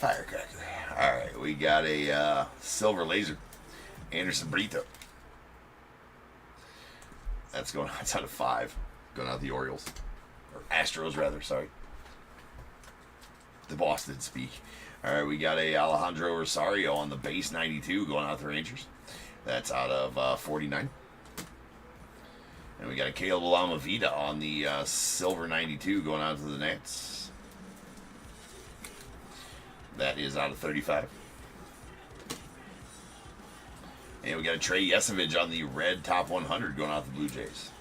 firecracker. All right, we got a silver laser. Anderson Brito. That's out of 5. Going out the Orioles. Or Astros, rather, sorry. The Boston speak. All right, we got a Alejandro Rosario on the base 92 going out the Rangers. That's out of 49. And we got a Caleb Lamavita on the silver 92 going out to the Nats. That is out of 35. And we got a Trey Yesovich on the red top 100 going out the Blue Jays.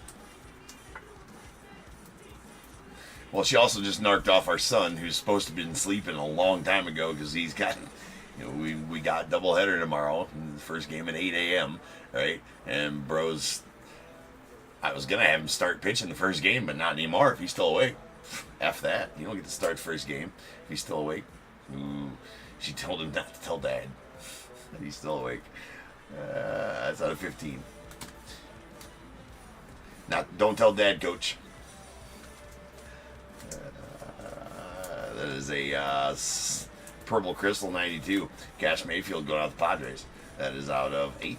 Well, she also just narked off our son, who's supposed to have been sleeping a long time ago because he's got, we got doubleheader tomorrow. The first game at 8 a.m., right? And bro's, I was going to have him start pitching the first game, but not anymore if he's still awake. F that. You don't get to start the first game if he's still awake. Ooh, she told him not to tell Dad that he's still awake. That's out of 15. Don't tell Dad, Coach. That is a purple crystal 92. Cash Mayfield going out the Padres. That is out of 8.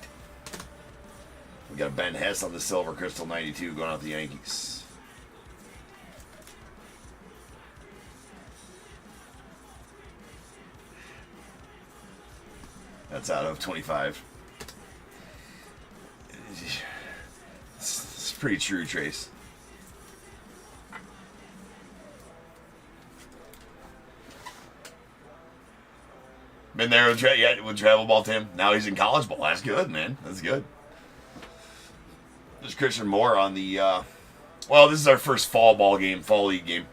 We got a Ben Hess on the silver crystal 92 going out the Yankees. That's out of 25. It's pretty true, Trace. Been there with travel ball, Tim. Now he's in college ball. That's good, man. That's good. There's Christian Moore on the. Well, this is our first fall league game.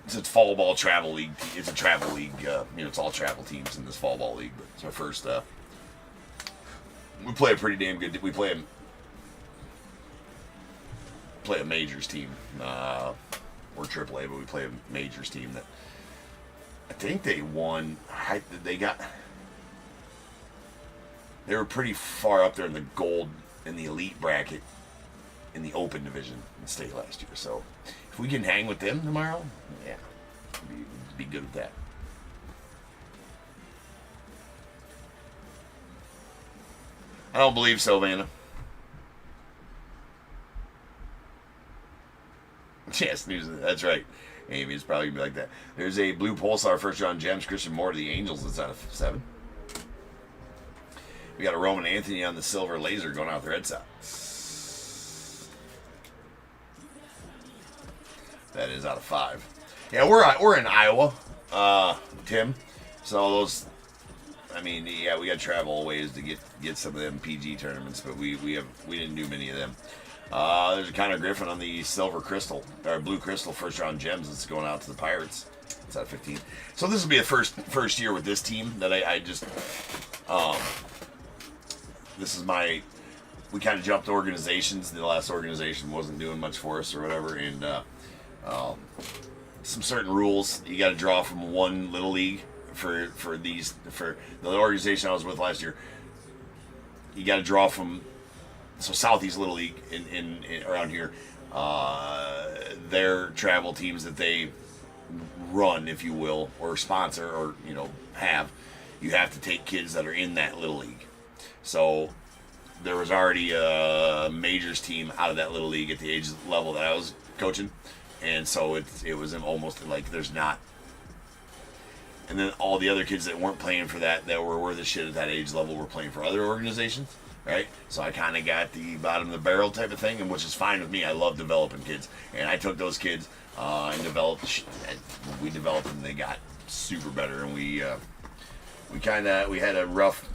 It's a fall ball travel league. It's a travel league. It's all travel teams in this fall ball league. But it's our first. We play a pretty damn good. We play a majors team. We're AAA, but we play a majors team that. I think they won. They were pretty far up there in the gold, in the elite bracket, in the open division in state last year. So if we can hang with them tomorrow, yeah, be good with that. I don't believe so, Vanna. Yes, news. That's right. Amy, it's probably going to be like that. There's a blue Pulsar first round gems, Christian Moore to the Angels. That's out of 7. We got a Roman Anthony on the silver laser going out the Red Sox. That is out of 5. Yeah, we're in Iowa, Tim. So those, we got to travel a ways to get some of them PG tournaments, but we didn't do many of them. There's a Connor Griffin on the silver crystal, or blue crystal first round gems that's going out to the Pirates. It's out of 15. So this will be the first year with this team that I just, this is we kind of jumped organizations. The last organization wasn't doing much for us or whatever, and some certain rules. You got to draw from one little league for the organization I was with last year. You got to draw from. So Southeast Little League in around here, their travel teams that they run, if you will, or sponsor, or have, you have to take kids that are in that Little League. So there was already a majors team out of that Little League at the age level that I was coaching, and so it was almost like there's not. And then all the other kids that weren't playing for that were worth of shit at that age level were playing for other organizations. Right, so I kind of got the bottom of the barrel type of thing, and which is fine with me. I love developing kids, and I took those kids and we developed them. They got super better, and we had a rough.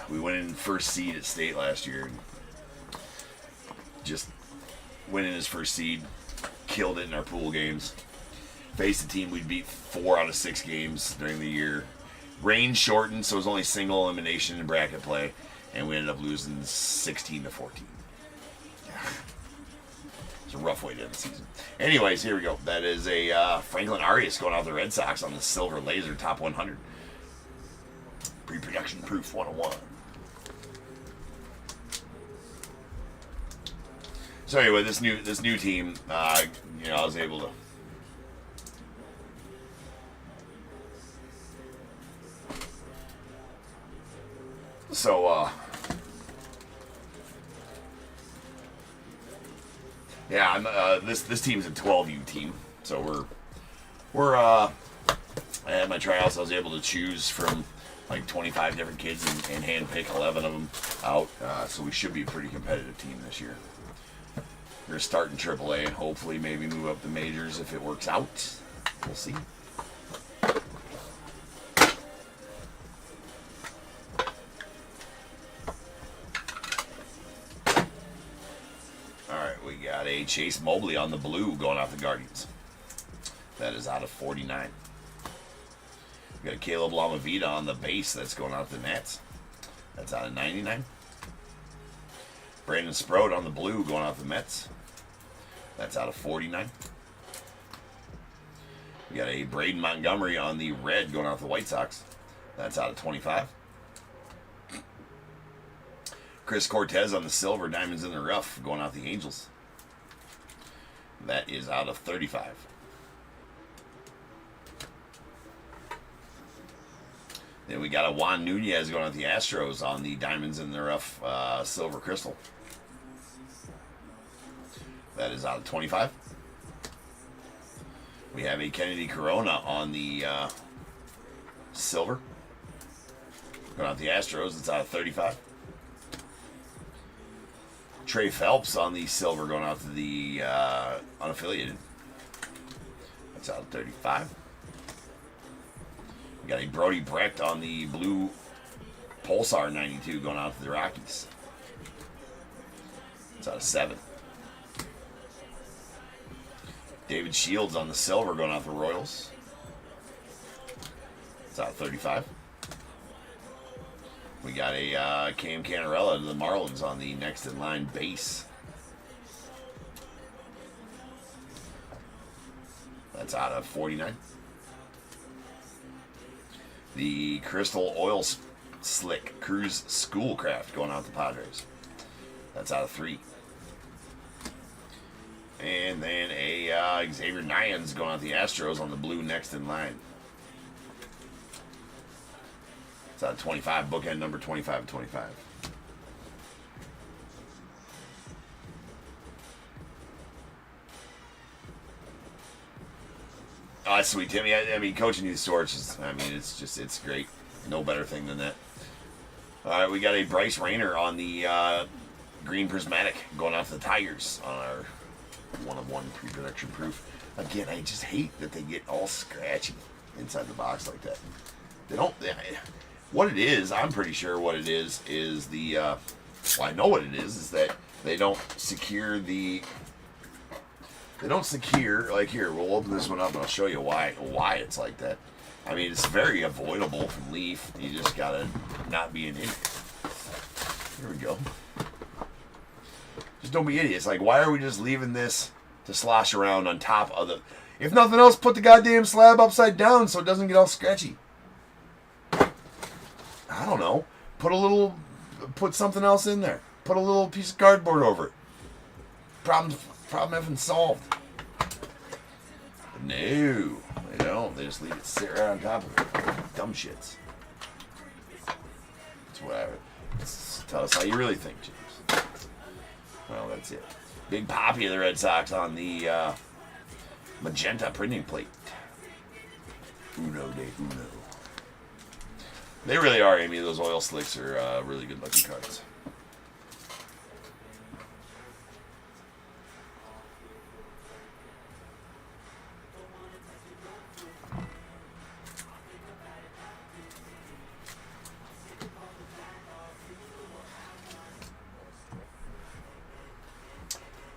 We went in first seed at state last year, and just went in as first seed, killed it in our pool games. Faced a team we'd beat 4 out of 6 games during the year. Range shortened, so it was only single elimination in bracket play. And we ended up losing 16-14. It's a rough way to end the season. Anyways, here we go. That is a Franklin Arias going out the Red Sox on the silver laser top 100. Pre-production proof 101. So anyway, this new team, I was able to. So, yeah, I'm, this team's a 12U team, so we're I had my tryouts. I was able to choose from like 25 different kids and hand pick 11 of them out. So we should be a pretty competitive team this year. We're starting AAA. Hopefully, maybe move up the majors if it works out. We'll see. All right, we got a Chase Mobley on the blue going out the Guardians. That is out of 49. We got a Caleb Lamavita on the base. That's going out the Nats. That's out of 99. Brandon Sprout on the blue going out the Mets. That's out of 49. We got a Braden Montgomery on the red going out the White Sox. That's out of 25. Chris Cortez on the silver, diamonds in the rough, going out the Angels. That is out of 35. Then we got a Juan Nunez going out the Astros on the diamonds in the rough silver crystal. That is out of 25. We have a Kennedy Corona on the silver going out the Astros. It's out of 35. Trey Phelps on the silver going out to the unaffiliated. That's out of 35. We got a Brody Brecht on the blue Pulsar 92 going out to the Rockies. It's out of 7. David Shields on the silver going out to the Royals. It's out of 35. We got a Cam Canarella to the Marlins on the next in line base. That's out of 49. The Crystal Oil Slick Cruise Schoolcraft going out to Padres. That's out of 3. And then a Xavier Nyans going out the Astros on the blue next in line. It's out of 25, bookend number 25 and 25. Oh, that's sweet, Timmy. I mean, coaching these sorts is, I mean, it's great. No better thing than that. All right, we got a Bryce Rayner on the green prismatic going out to the Tigers on our 1-of-1 pre-production proof. Again, I just hate that they get all scratchy inside the box like that. They don't. What it is, I'm pretty sure what it is the. Well, I know what it is that they don't secure the. They don't secure, like here, we'll open this one up and I'll show you why it's like that. I mean, it's very avoidable from leaf. You just gotta not be an idiot. Here we go. Just don't be idiots. Like, why are we just leaving this to slosh around on top of the... If nothing else, put the goddamn slab upside down so it doesn't get all sketchy. I don't know. Put something else in there. Put a little piece of cardboard over it. Problem effing solved. No, they don't. They just leave it sit right on top of it. Dumb shits. That's whatever. Tell us how you really think, James. Well, that's it. Big Poppy of the Red Sox on the magenta printing plate. Uno de uno. They really are, Amy. Those oil slicks are really good looking cards.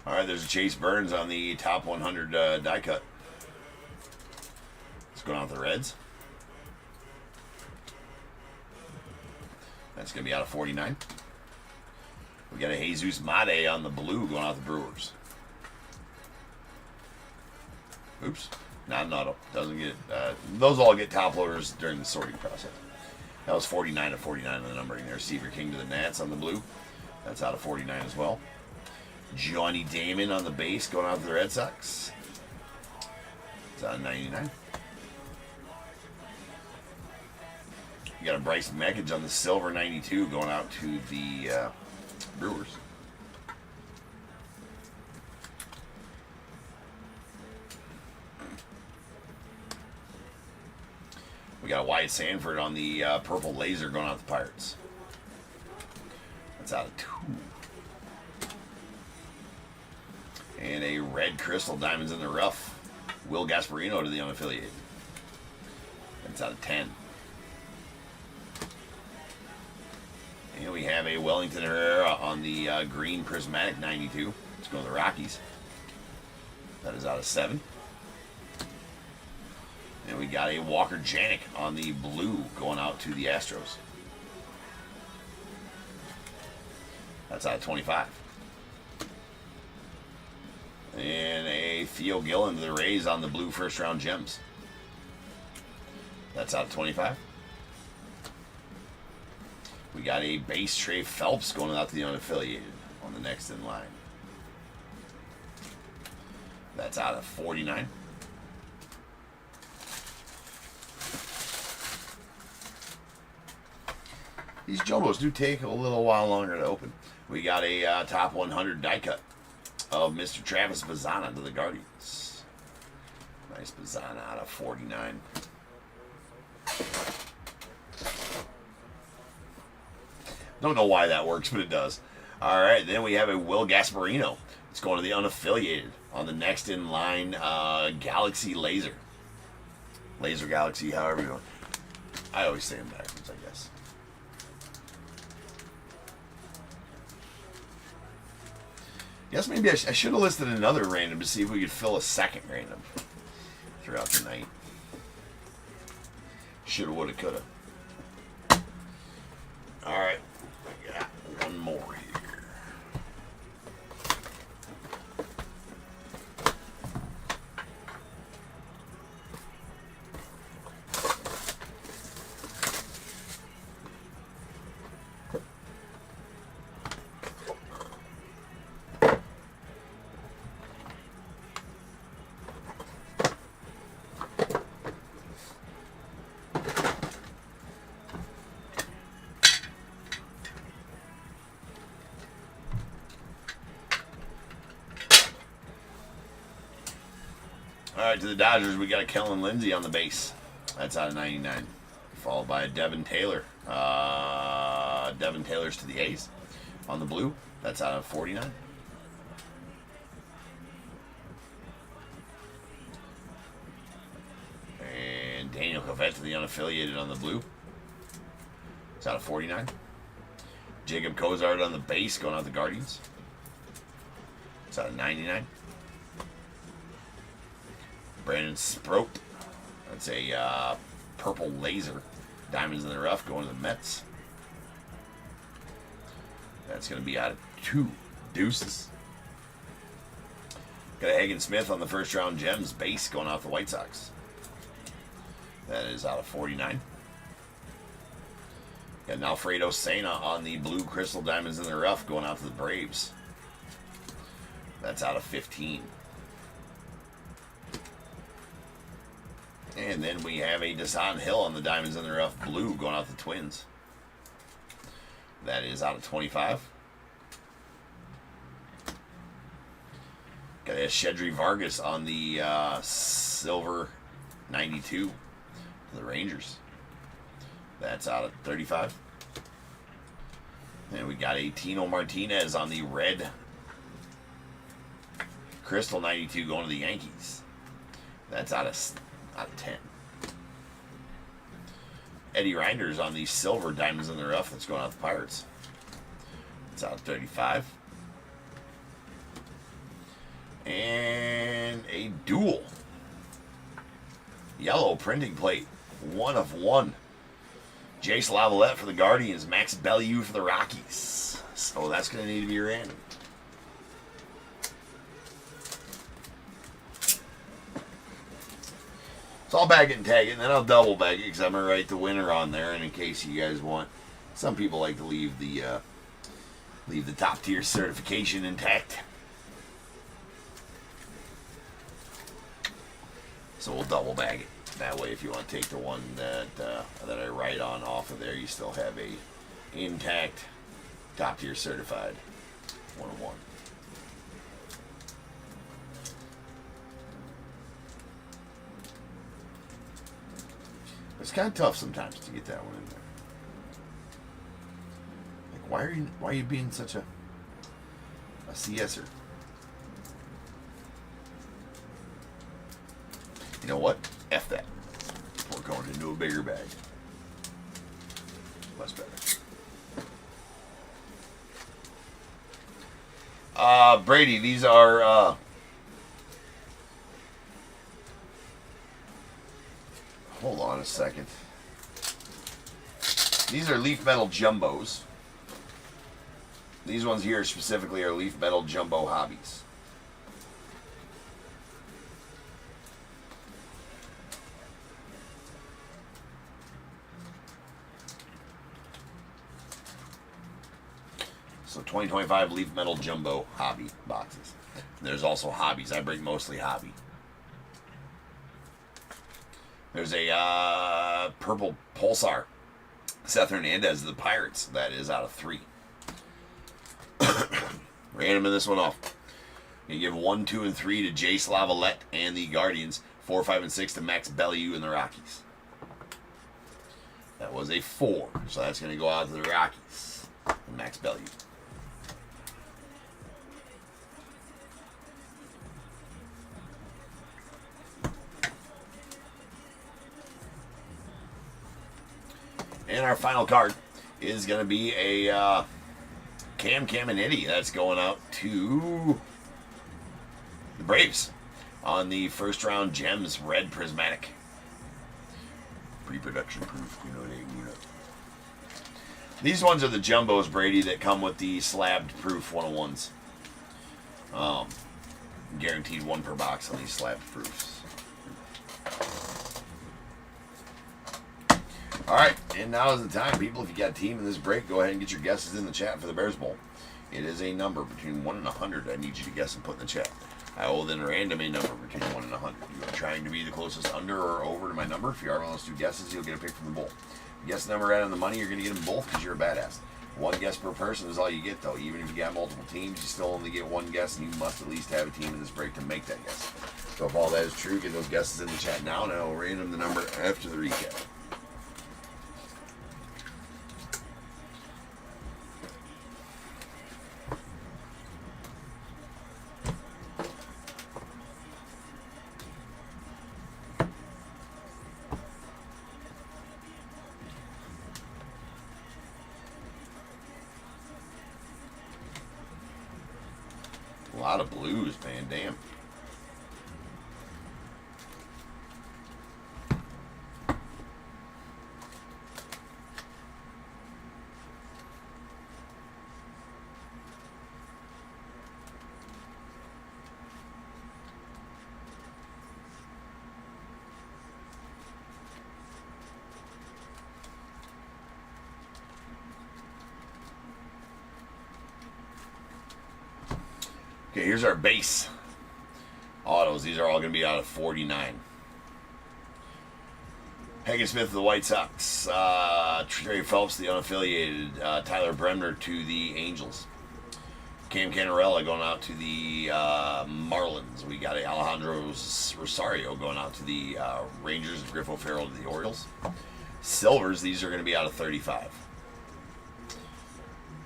All right, there's a Chase Burns on the top 100 die cut. It's going out the Reds. That's going to be out of 49. We got a Jesus Mate on the blue going out the Brewers. Oops, not an auto. Doesn't get those all get top loaders during the sorting process. That was 49 of 49 on the numbering there. Seaver King to the Nats on the blue. That's out of 49 as well. Johnny Damon on the base going out to the Red Sox. It's out of 99. We got a Bryce Meckage on the silver 92 going out to the Brewers. We got a Wyatt Sanford on the purple laser going out to the Pirates. That's out of 2. And a red crystal diamonds in the rough. Will Gasparino to the unaffiliated. That's out of 10. And we have a Wellington Herrera on the green prismatic 92. Let's go to the Rockies. That is out of 7. And we got a Walker Janik on the blue going out to the Astros. That's out of 25. And a Theo Gillen to the Rays on the blue first round gems. That's out of 25. We got a base Trey Phelps going out to the unaffiliated on the next in line. That's out of 49. These jumbos do take a little while longer to open. We got a top 100 die cut of Mr. Travis Bazzana to the Guardians. Nice Bazzana out of 49. Don't know why that works, but it does. All right, then we have a Will Gasparino. It's going to the unaffiliated on the next in line Galaxy Laser. Laser Galaxy, however you want. I always say them backwards, I guess. Guess maybe I should have listed another random to see if we could fill a second random throughout the night. Shoulda, woulda, coulda. All right, I got one more here. All right, to the Dodgers, we got a Kellen Lindsey on the base. That's out of 99. Followed by a Devin Taylor. Devin Taylor's to the A's on the blue. That's out of 49. And Daniel Covett to the unaffiliated on the blue. It's out of 49. Jacob Cozart on the base going out the Guardians. It's out of 99. Brandon Sproat. That's a purple laser. Diamonds in the rough going to the Mets. That's going to be out of 2. Deuces. Got a Hagen Smith on the first round gems base going off the White Sox. That is out of 49. Got an Alfredo Sena on the blue crystal diamonds in the rough going out to the Braves. That's out of 15. And then we have a Desan Hill on the diamonds in the rough blue going out the Twins. That is out of 25. Got a Shedry Vargas on the silver 92 for the Rangers. That's out of 35. And we got a Tino Martinez on the red crystal 92 going to the Yankees. That's out of 10. Eddie Reinders on the silver diamonds in the rough that's going out the Pirates. It's out of 35. And a dual yellow printing plate. 1 of 1. Jace Lavalette for the Guardians. Max Bellew for the Rockies. So that's going to need to be random. So I'll bag it and tag it, and then I'll double bag it because I'm going to write the winner on there. And in case you guys want, some people like to leave the top tier certification intact. So we'll double bag it. That way, if you want to take the one that that I write on off of there, you still have a intact, top tier certified 101. It's kind of tough sometimes to get that one in there. Like, why are you being such a CSer? You know what? F that. We're going into a bigger bag. Less better. Brady, these are hold on a second. These are leaf metal jumbos. These ones here specifically are leaf metal jumbo hobbies. So 2025 leaf metal jumbo hobby boxes. There's also hobbies. I bring mostly hobby. There's a purple Pulsar. Seth Hernandez of the Pirates. That is out of 3. Random in this one off. You give 1, 2, and 3 to Jace Lavalette and the Guardians. 4, 5, and 6 to Max Bellew and the Rockies. That was a 4. So that's going to go out to the Rockies. And Max Bellew. And our final card is going to be a Cam Caminiti. That's going out to the Braves on the first round Gems Red Prismatic. Pre-production proof. You know what I mean? These ones are the jumbos, Brady, that come with the slabbed proof 101s. Guaranteed 1 per box on these slabbed proofs. All right, and now is the time, people. If you got a team in this break, go ahead and get your guesses in the chat for the Bears Bowl. It is a number between 1 and 100. I need you to guess and put in the chat. I will then random a number between 1 and 100. You are trying to be the closest under or over to my number. If you are one of those 2 guesses, you'll get a pick from the bowl. Guess the number right on the money, you're going to get them both because you're a badass. 1 guess per person is all you get, though. Even if you got multiple teams, you still only get 1 guess, and you must at least have a team in this break to make that guess. So if all that is true, get those guesses in the chat now, and I will random the number after the recap. A lot of blues, man. Damn. Okay, here's our base autos. These are all going to be out of 49. Hagen Smith of the White Sox. Trey Phelps, the unaffiliated. Tyler Bremner to the Angels. Cam Canarella going out to the Marlins. We got a Alejandro Rosario going out to the Rangers. And Griff O'Farrell to the Orioles. Silvers, these are going to be out of 35.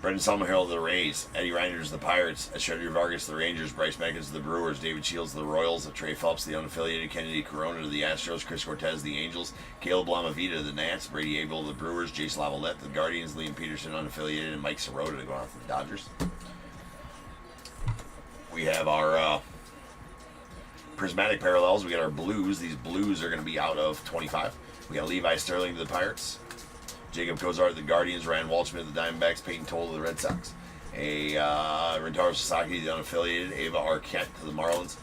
Brendan Summerhill to the Rays, Eddie Reinders to the Pirates, Shedrick Vargas to the Rangers, Bryce Meckens to the Brewers, David Shields to the Royals, Trey Phelps the unaffiliated, Kennedy Corona to the Astros, Chris Cortez to the Angels, Caleb Lamavita to the Nats, Brady Abel to the Brewers, Jace Lavalette to the Guardians, Liam Peterson unaffiliated, and Mike Sirota to go out for the Dodgers. We have our prismatic parallels. We got our blues. These blues are going to be out of 25. We got Levi Sterling to the Pirates. Jacob Cozart to the Guardians, Ryan Waldschmidt to the Diamondbacks, Peyton Toll to the Red Sox. Rentaro Sasaki to the unaffiliated, Ava Arquette to the Marlins.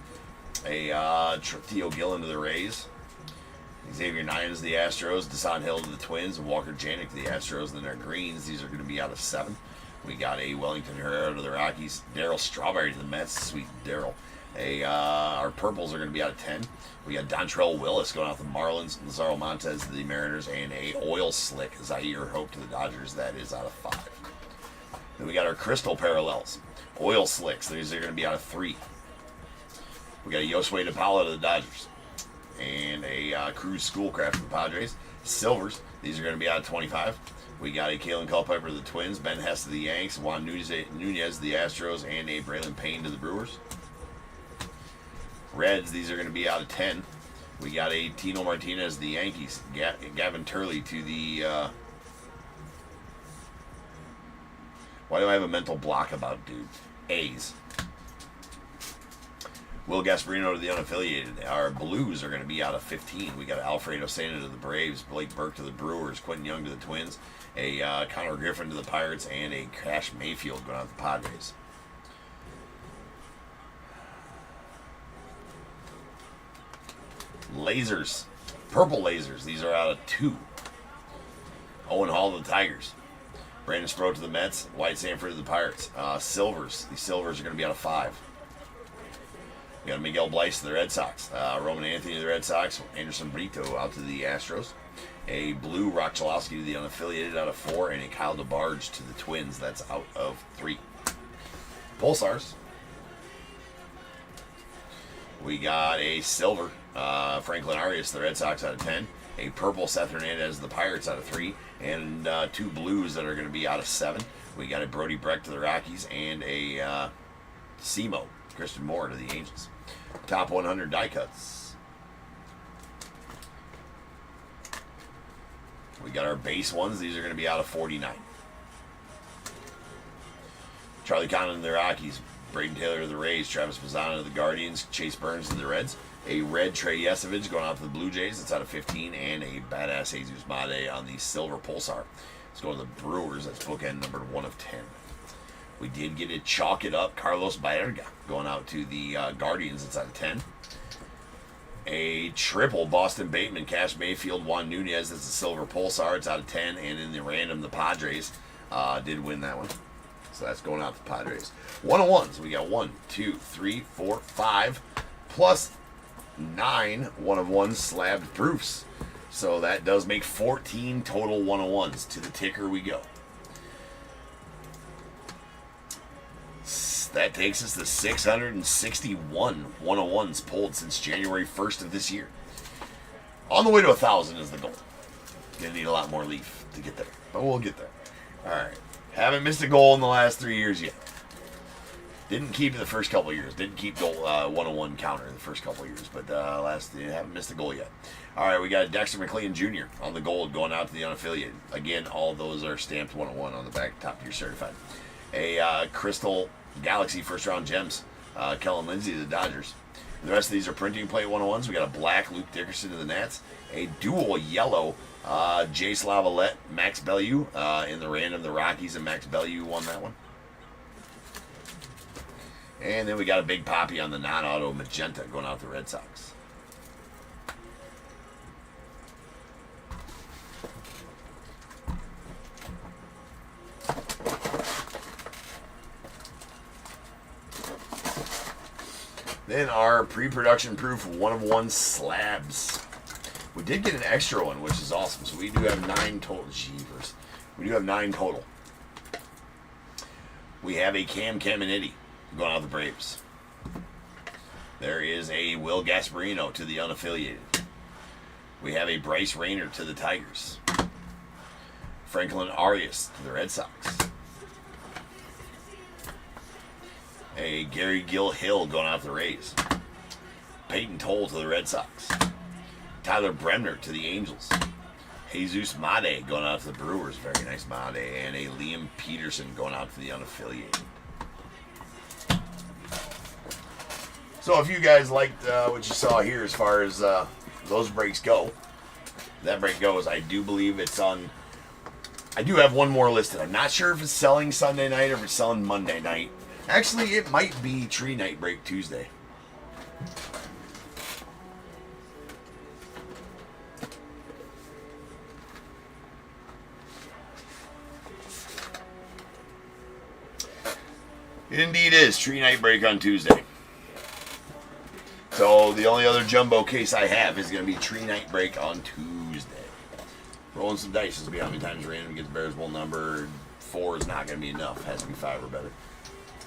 Theo Gillen to the Rays. Xavier Nines to the Astros, Desan Hill to the Twins, and Walker Janik to the Astros. Then our greens, these are going to be out of 7. We got a Wellington Herrera to the Rockies, Darryl Strawberry to the Mets, sweet Darryl. Our purples are going to be out of 10. We got Dontrell Willis going out to the Marlins, Lazaro Montez to the Mariners, and a oil slick Zaire Hope to the Dodgers. That is out of 5. Then we got our crystal parallels. Oil slicks. These are going to be out of 3. We got a Yosue DePaula to the Dodgers. And a Cruz Schoolcraft to the Padres. Silvers. These are going to be out of 25. We got a Kalen Culpepper to the Twins. Ben Hess to the Yanks. Juan Nunez to the Astros. And a Braylon Payne to the Brewers. Reds. These are going to be out of 10. We got a Tino Martinez to the Yankees. Gavin Turley to the... Why do I have a mental block about dude? A's. Will Gasparino to the unaffiliated. Our Blues are going to be out of 15. We got Alfredo Sena to the Braves, Blake Burke to the Brewers, Quentin Young to the Twins, a Connor Griffin to the Pirates, and a Cash Mayfield going out to the Padres. Lasers. Purple lasers. These are out of 2. Owen Hall to the Tigers. Brandon Sproat to the Mets. White Sanford to the Pirates. Silvers. These silvers are going to be out of 5. We got Miguel Bleis to the Red Sox. Roman Anthony to the Red Sox. Anderson Brito out to the Astros. A blue Rock Chalowski to the unaffiliated out of 4. And a Kyle DeBarge to the Twins. That's out of 3. Pulsars. We got a silver Franklin Arias to the Red Sox out of 10. A purple Seth Hernandez to the Pirates out of 3. And 2 blues that are going to be out of 7. We got a Brody Breck to the Rockies. And a Simo, Christian Moore to the Angels. Top 100 die cuts. We got our base ones. These are going to be out of 49. Charlie Conlon to the Rockies. Braden Taylor to the Rays. Travis Mazzano to the Guardians. Chase Burns to the Reds. A red Trey Yesovich going out to the Blue Jays. It's out of 15. And a badass Jesus Made on the silver Pulsar. Let's go to the Brewers. That's bookend number 1 of 10. We did get to chalk it up. Carlos Baerga going out to the Guardians. It's out of 10. A triple Boston Bateman, Cash Mayfield, Juan Nunez. That's a silver Pulsar. It's out of 10. And in the random, the Padres did win that one. So that's going out to the Padres. 1-on-1s. We got 1, 2, 3, 4, 5, plus 9 1-of-1 slabbed proofs. So that does make 14 total 1-on-1s. To the ticker we go. That takes us to 661 1-on-1s pulled since January 1st of this year. On the way to 1,000 is the goal. Gonna need a lot more leaf to get there, but we'll get there. All right. Haven't missed a goal in the last 3 years yet. Didn't keep it the first couple of years. Didn't keep goal 1-on-1 counter the first couple of years, but haven't missed a goal yet. All right, we got Dexter McLean Jr. on the gold going out to the unaffiliated. Again, all of those are stamped 1-on-1 on the back, top tier certified. A Crystal Galaxy first round gems, Kellen Lindsey to the Dodgers. And the rest of these are printing plate 1-on-1s. We got a black Luke Dickerson to the Nats. A dual yellow Jace Lavalette, Max Bellew in the random. The Rockies and Max Bellew won that one. And then we got a big poppy on the non-auto magenta going out to the Red Sox. Then our pre-production proof 1-of-1 slabs. We did get an extra one, which is awesome. So we do have 9 total. Jeepers. We do have 9 total. We have a Cam Caminiti going out the Braves. There is a Will Gasparino to the unaffiliated. We have a Bryce Rayner to the Tigers. Franklin Arias to the Red Sox. A Gary Gill Hill going out the Rays. Peyton Toll to the Red Sox. Tyler Bremner to the Angels. Jesus Made going out to the Brewers. Very nice Made. And a Liam Peterson going out to the unaffiliated. So if you guys liked what you saw here as far as those breaks go, that break goes. I do believe it's on... I do have one more listed. I'm not sure if it's selling Sunday night or if it's selling Monday night. Actually, it might be Tree Night Break Tuesday. It indeed is Tree Night Break on Tuesday. So the only other jumbo case I have is going to be Tree Night Break on Tuesday. Rolling some dice. This will be how many times random gets Bears Bowl number. 4 is not going to be enough. Has to be 5 or better.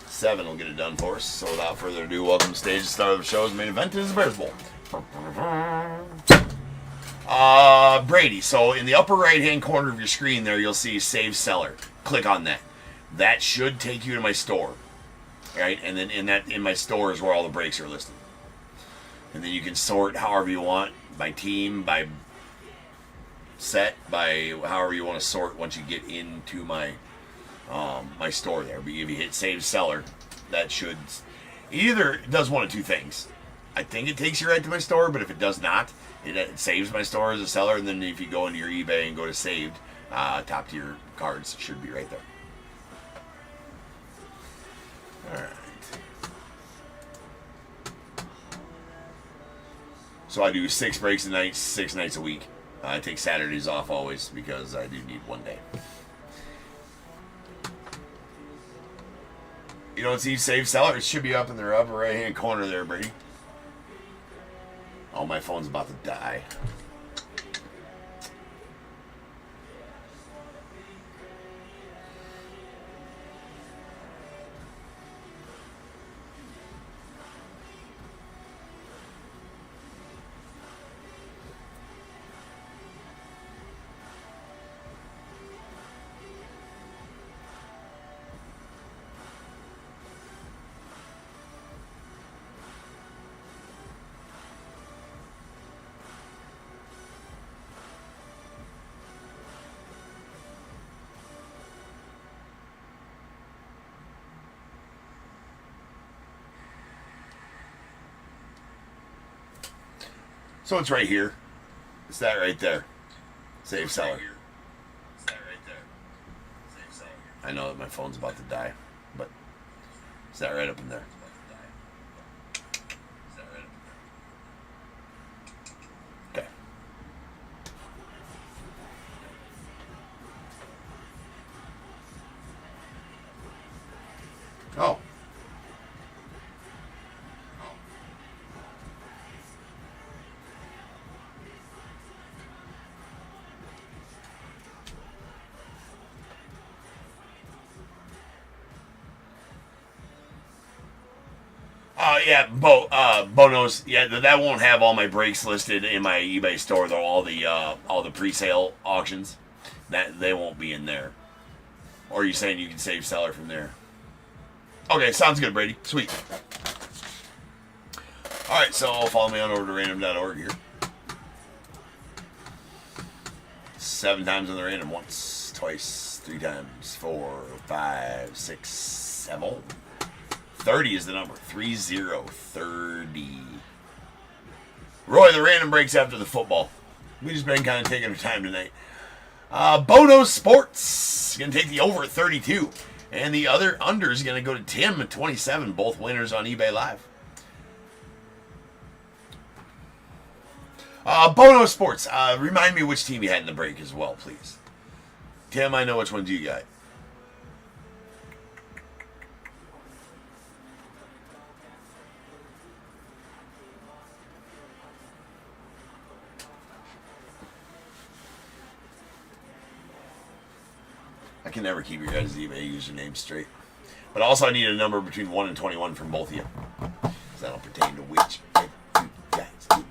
7 will get it done for us. So without further ado, welcome to stage. The start of the show's main event is the Bears Bowl. Brady. So in the upper right-hand corner of your screen there, you'll see Save Seller. Click on that. That should take you to my store. Right? And then in my store is where all the breaks are listed. And then you can sort however you want, by team, by set, by however you want to sort once you get into my my store there. But if you hit Save Seller, that should either does one of two things. I think it takes you right to my store, but if it does not, it saves my store as a seller. And then if you go into your eBay and go to Saved, top tier cards should be right there. All right. So I do 6 breaks a night, 6 nights a week. I take Saturdays off always because I do need one day. You don't see Save Seller? It should be up in the upper right-hand corner there, Brady. Oh, my phone's about to die. So it's right here. It's that right there. Save Seller. I know that my phone's about to die, but it's that right up in there. Okay. Oh. Yeah, Bonos. Yeah, that won't have all my breaks listed in my eBay store, though. All the pre-sale auctions, that they won't be in there. Or are you saying you can Save Seller from there? Okay, sounds good, Brady. Sweet. All right, so follow me on over to random.org here. 7 times on the random, once, twice, 3 times, 4, 5, 6, 7. 30 is the number. 30. Roy, the random breaks after the football. We just been kind of taking our time tonight. Bono Sports going to take the over at 32. And the other under is going to go to Tim at 27. Both winners on eBay Live. Bono Sports. Remind me which team you had in the break as well, please. Tim, I know which ones you got. I can never keep your guys' eBay username straight. But also I need a number between 1 and 21 from both of you. Because that'll pertain to which you guys do.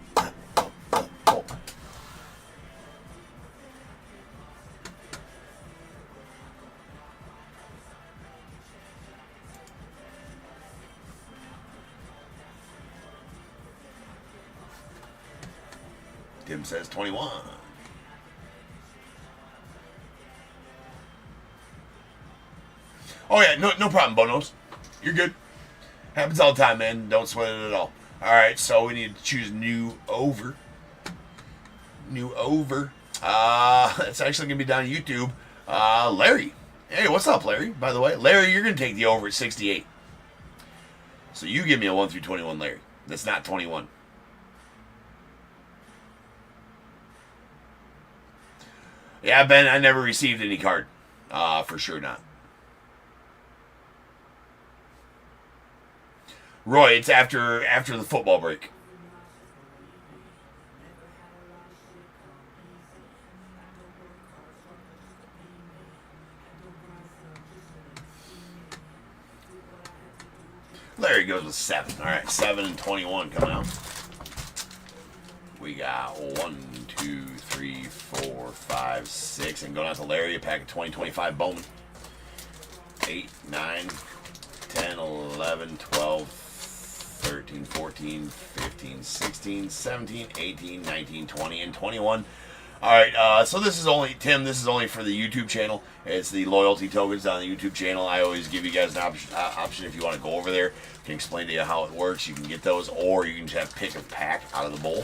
Tim says 21. Oh, yeah, no problem, Bonos. You're good. Happens all the time, man. Don't sweat it at all. All right, so we need to choose new over. New over. That's actually going to be down on YouTube. Larry. Hey, what's up, Larry, by the way? Larry, you're going to take the over at 68. So you give me a 1 through 21, Larry. That's not 21. Yeah, Ben, I never received any card. For sure not. Roy, it's after the football break. Larry goes with 7. All right, 7 and 21 coming out. We got 1, 2, 3, 4, 5, 6, and going out to Larry, a pack of 2025 Bowman. 8, 9, 10, 11, 12, 13, 14, 15, 16, 17, 18, 19, 20, and 21. All right, so this is only, Tim, this is only for the YouTube channel. It's the loyalty tokens on the YouTube channel. I always give you guys an option if you want to go over there. I can explain to you how it works. You can get those, or you can just pick a pack out of the bowl,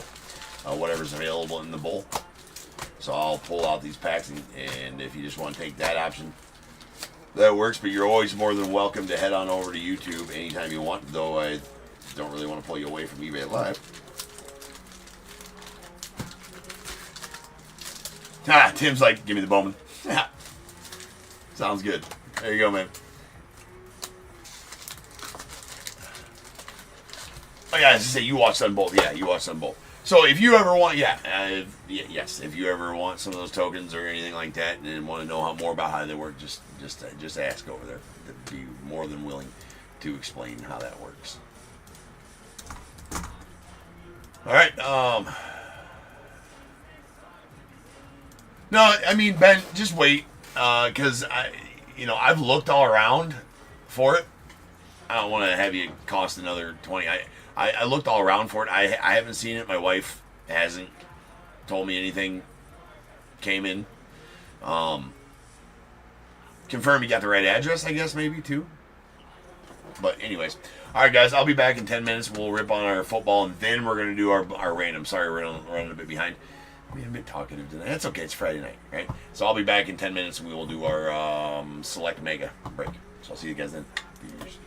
whatever's available in the bowl. So I'll pull out these packs, and if you just want to take that option, that works. But you're always more than welcome to head on over to YouTube anytime you want, though I don't really want to pull you away from eBay Live. Ah, Tim's like, give me the Bowman. Sounds good. There you go, man. Oh, yeah, I was just say you watched them both. Yeah, you watched them both. So if you ever want, yes, if you ever want some of those tokens or anything like that, and want to know more about how they work, just ask over there. They'd be more than willing to explain how that works. All right. No, I mean, Ben, just wait, because I've looked all around for it. I don't want to have you cost another 20. I looked all around for it. I haven't seen it. My wife hasn't told me anything came in. Confirm you got the right address, I guess, maybe, too. But anyways. All right, guys, I'll be back in 10 minutes. We'll rip on our football, and then we're going to do our random. Sorry, we're running a bit behind. I'm being a bit talkative tonight. That's okay. It's Friday night, right? So I'll be back in 10 minutes, and we will do our select mega break. So I'll see you guys then. Peace.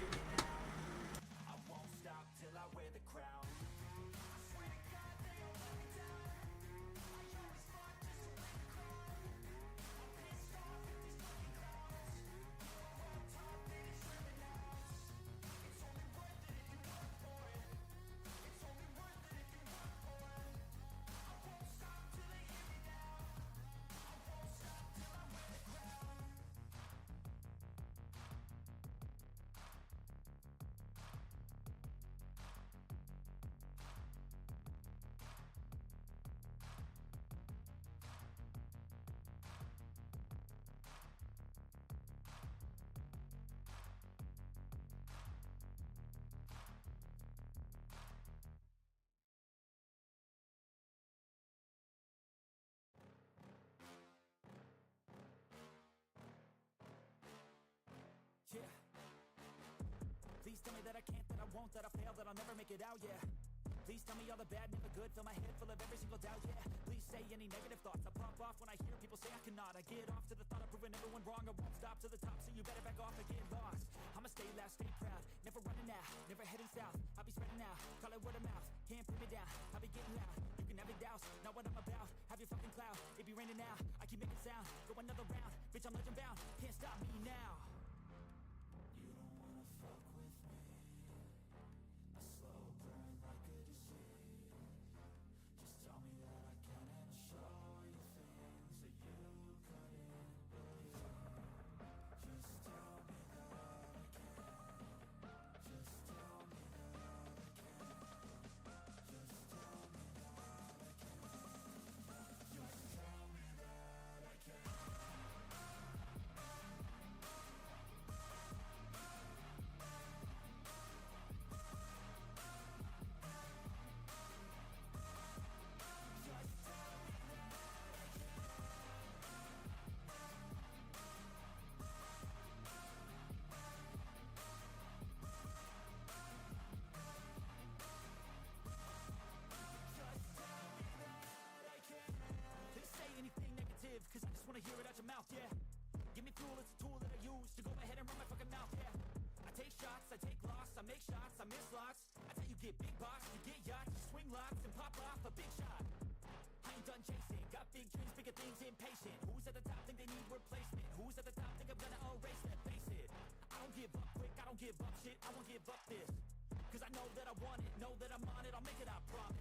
Yeah. Please tell me that I can't, that I won't, that I fail, that I'll never make it out, yeah. Please tell me all the bad, never good, fill my head full of every single doubt, yeah. Please say any negative thoughts, I pop off when I hear people say I cannot. I get off to the thought of proving everyone wrong, I won't stop to the top, so you better back off and get lost. I'ma stay loud, stay proud, never running out, never heading south. I'll be spreading out, call it word of mouth, can't put me down, I'll be getting loud. You can have it douse, not what I'm about, have your fucking cloud. It be raining now, I keep making sound, go another round, bitch I'm legend bound, can't stop me now. Cause I just wanna hear it out your mouth, yeah. Give me fuel, it's a tool that I use to go ahead and run my fucking mouth, yeah. I take shots, I take loss, I make shots, I miss lots. That's how you get big box, you get yachts, you swing locks and pop off a big shot. I ain't done chasing, got big dreams, bigger things, impatient. Who's at the top think they need replacement? Who's at the top think I'm gonna erase that? Face it, I don't give up quick, I don't give up shit, I won't give up this. Cause I know that I want it, know that I'm on it, I'll make it, I promise.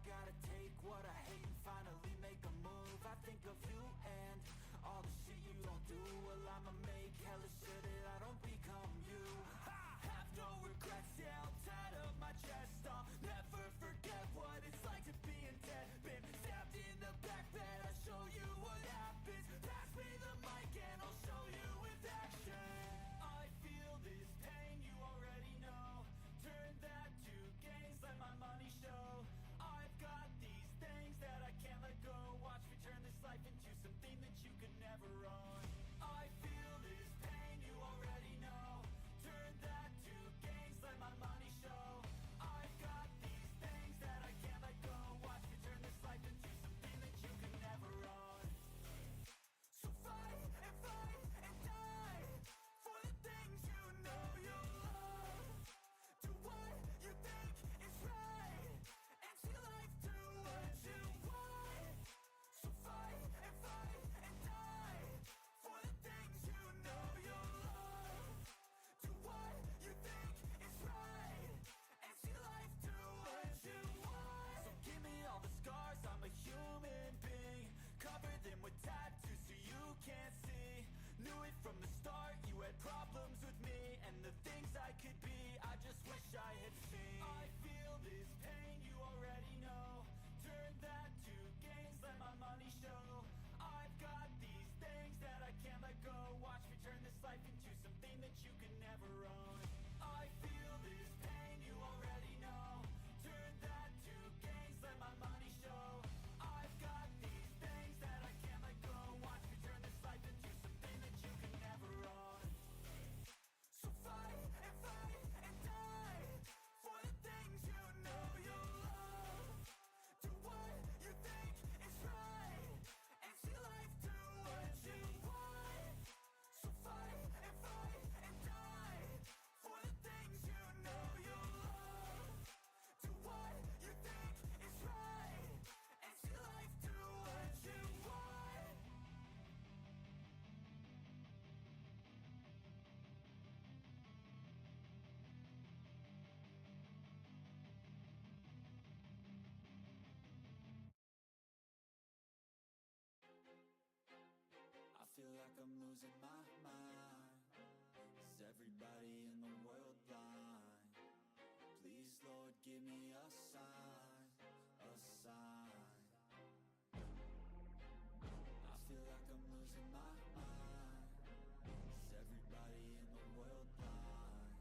gotta take what I hate and finally make a move. I think of you and all the shit you don't do. Well, I'ma make hella sure that I don't become you. I have no regrets, yeah, I'll tie up my chest. I'll never forget what it's like to be in debt. Been stabbed in the back bed, I'll show you what happens. Pass me the mic and I'll show you with action. I feel this pain, you already know. Turn that to gains, let my money show. I've got these things that I can't let go. Watch me turn this life into something that you could never own. I feel this pain, you already know. Turn that to gains, let my money show. I've got these things that I can't let go. Watch me turn this life into something that you could never own. So fight and die for the things you know you love. Do what you think is right and see life do what you want. So fight and die for the things you know you love. Do what you think is right and see life do what you want. So give me all the scars, I'm a human being. Cover them with tattoos so you can't see. Knew it from the start, you had problems with me and the things I could be, I just wish I had seen. I feel this pain, you already know. Turn that to gains, let my money show. I've got these things that I can't let go. Watch me turn this life into something that you could never own. I feel this pain, you already know. Turn that to gains, let my money show. I've got these things that I can't let go. Watch me turn this life into something that you can never own. So fight and die for the things you know you love. Do what you think is right and see life do what you want. So fight and die for the things you know you love. Do what you think is right and see life do what you want. I feel like I'm losing my mind. Is everybody in the world blind? Please, Lord, give me a sign, a sign. I feel like I'm losing my mind. Is everybody in the world blind?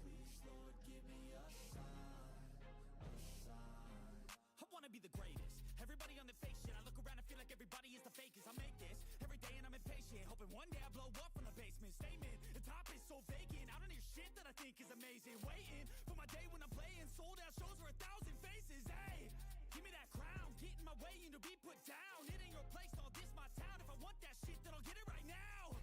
Please, Lord, give me a sign, a sign. I wanna be the greatest. Everybody on the fake shit. I look around and feel like everybody is the fakest. I make this every day and I'm impatient, hoping one day I blow up from the basement. Statement, the top is so vacant. I don't hear shit that I think is amazing. Waiting for my day when I'm playing sold out shows for 1,000 faces. Hey, give me that crown, get in my way and to be put down. It ain't your place, all this my town. If I want that shit, then I'll get it right now.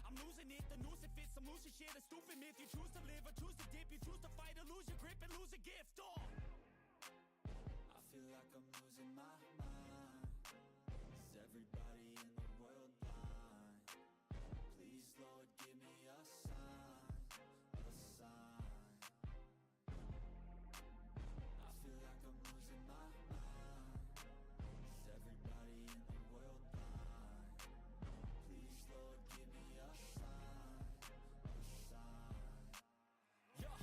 I'm losing it, the noose it fits. I'm losing shit, a stupid myth. You choose to live or choose to dip. You choose to fight or lose your grip and lose a gift. Oh, I feel like I'm losing my mind. Is everybody in the world blind? Please, Lord, give me a sign, a sign. I feel like I'm losing my mind. Is everybody in the world blind? Please, Lord, give me a sign, a sign. Yeah.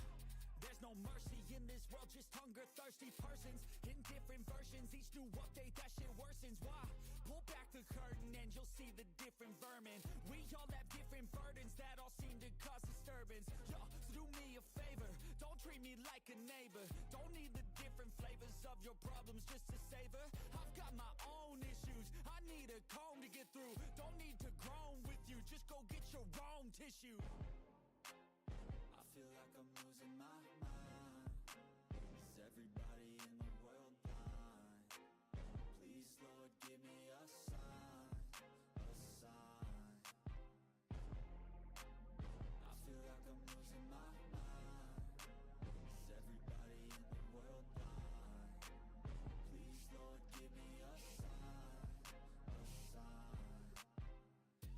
There's no mercy in this world, just hunger-thirsty persons in different versions. Each new update, that shit worsens. Why? Pull back the curtain and you'll see the different vermin. We all have different burdens that all seem to cause disturbance. Yo, so do me a favor, don't treat me like a neighbor. Don't need the different flavors of your problems just to savor. I've got my own issues, I need a comb to get through. Don't need to groan with you, just go get your own tissue. I feel like I'm losing my mind. Is everybody in the world blind? Please, Lord, give me a sign, a sign. I feel like I'm losing my mind. Is everybody in the world blind? Please, Lord, give me a sign, a sign.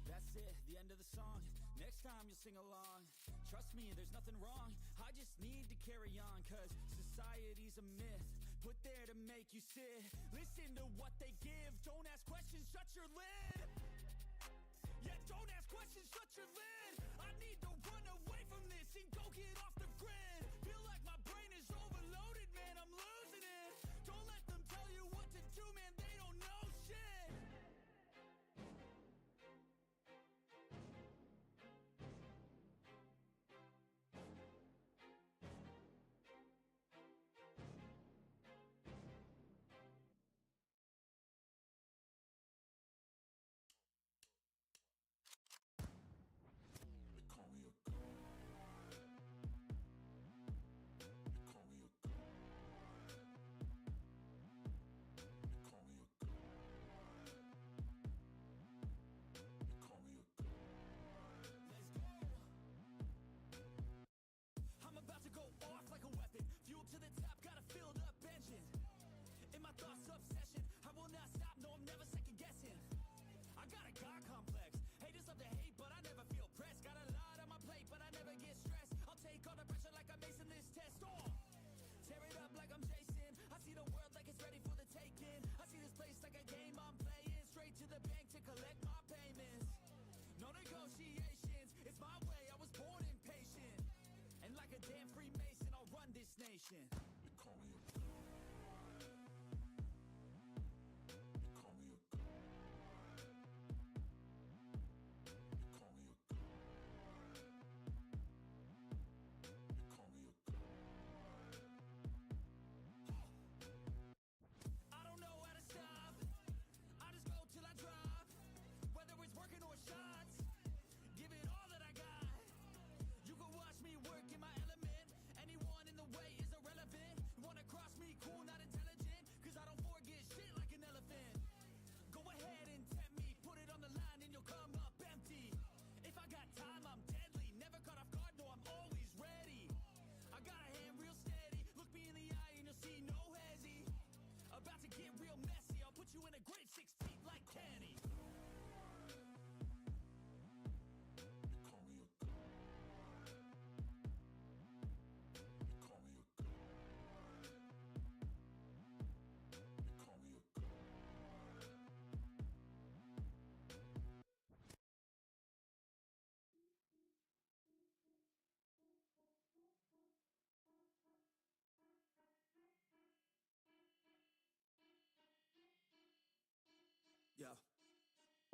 That's it, the end of the song. Next time you'll sing along. Trust me, there's nothing wrong. I just need to carry on, cause society's a myth. put there to make you sit. Listen to what they give. Don't ask questions, shut your lid. Yeah, don't ask questions, shut your lid. I need to run away from this and go get off the grid. Feel like my brain is overloaded, man, I'm losing it. Don't let them tell you what to do, man, they don't know shit. I'm about to go off like a weapon. Fuel to the top, got a filled up engine. In my thoughts, obsession. I will not stop, no, I'm never second guessing. I got a God complex. Haters love to hate, but I never feel pressed. Got a lot on my plate, but I never get stressed. I'll take all the pressure like I'm acing this test. Oh, tear it up like I'm Jason. I see the world like it's ready for the taking. I see this place like a game I'm playing. Straight to the bank to collect my payments. No negotiations, it's my way, I was born impatient. And like a damn Freemason, I'll run this nation. They call me a god. They call me a god. They call me a god. They call me a god. I don't know how to stop. I just go till I drop. Whether it's working or shots, give it all that I got. You can watch me work in my element. Anyone in the way is irrelevant. You wanna cross me, cool, not intelligent. Cause I don't forget shit like an elephant. Go ahead and tempt me, put it on the line and you'll come up empty. If I got time, I'm deadly. Never caught off guard, no, I'm always ready. I got a hand real steady. Look me in the eye and you'll see no hezzy. About to get real messy. I'll put you in a grave 6 feet like Kenny. They call me a god. They call me a god. They call me a god. Yo,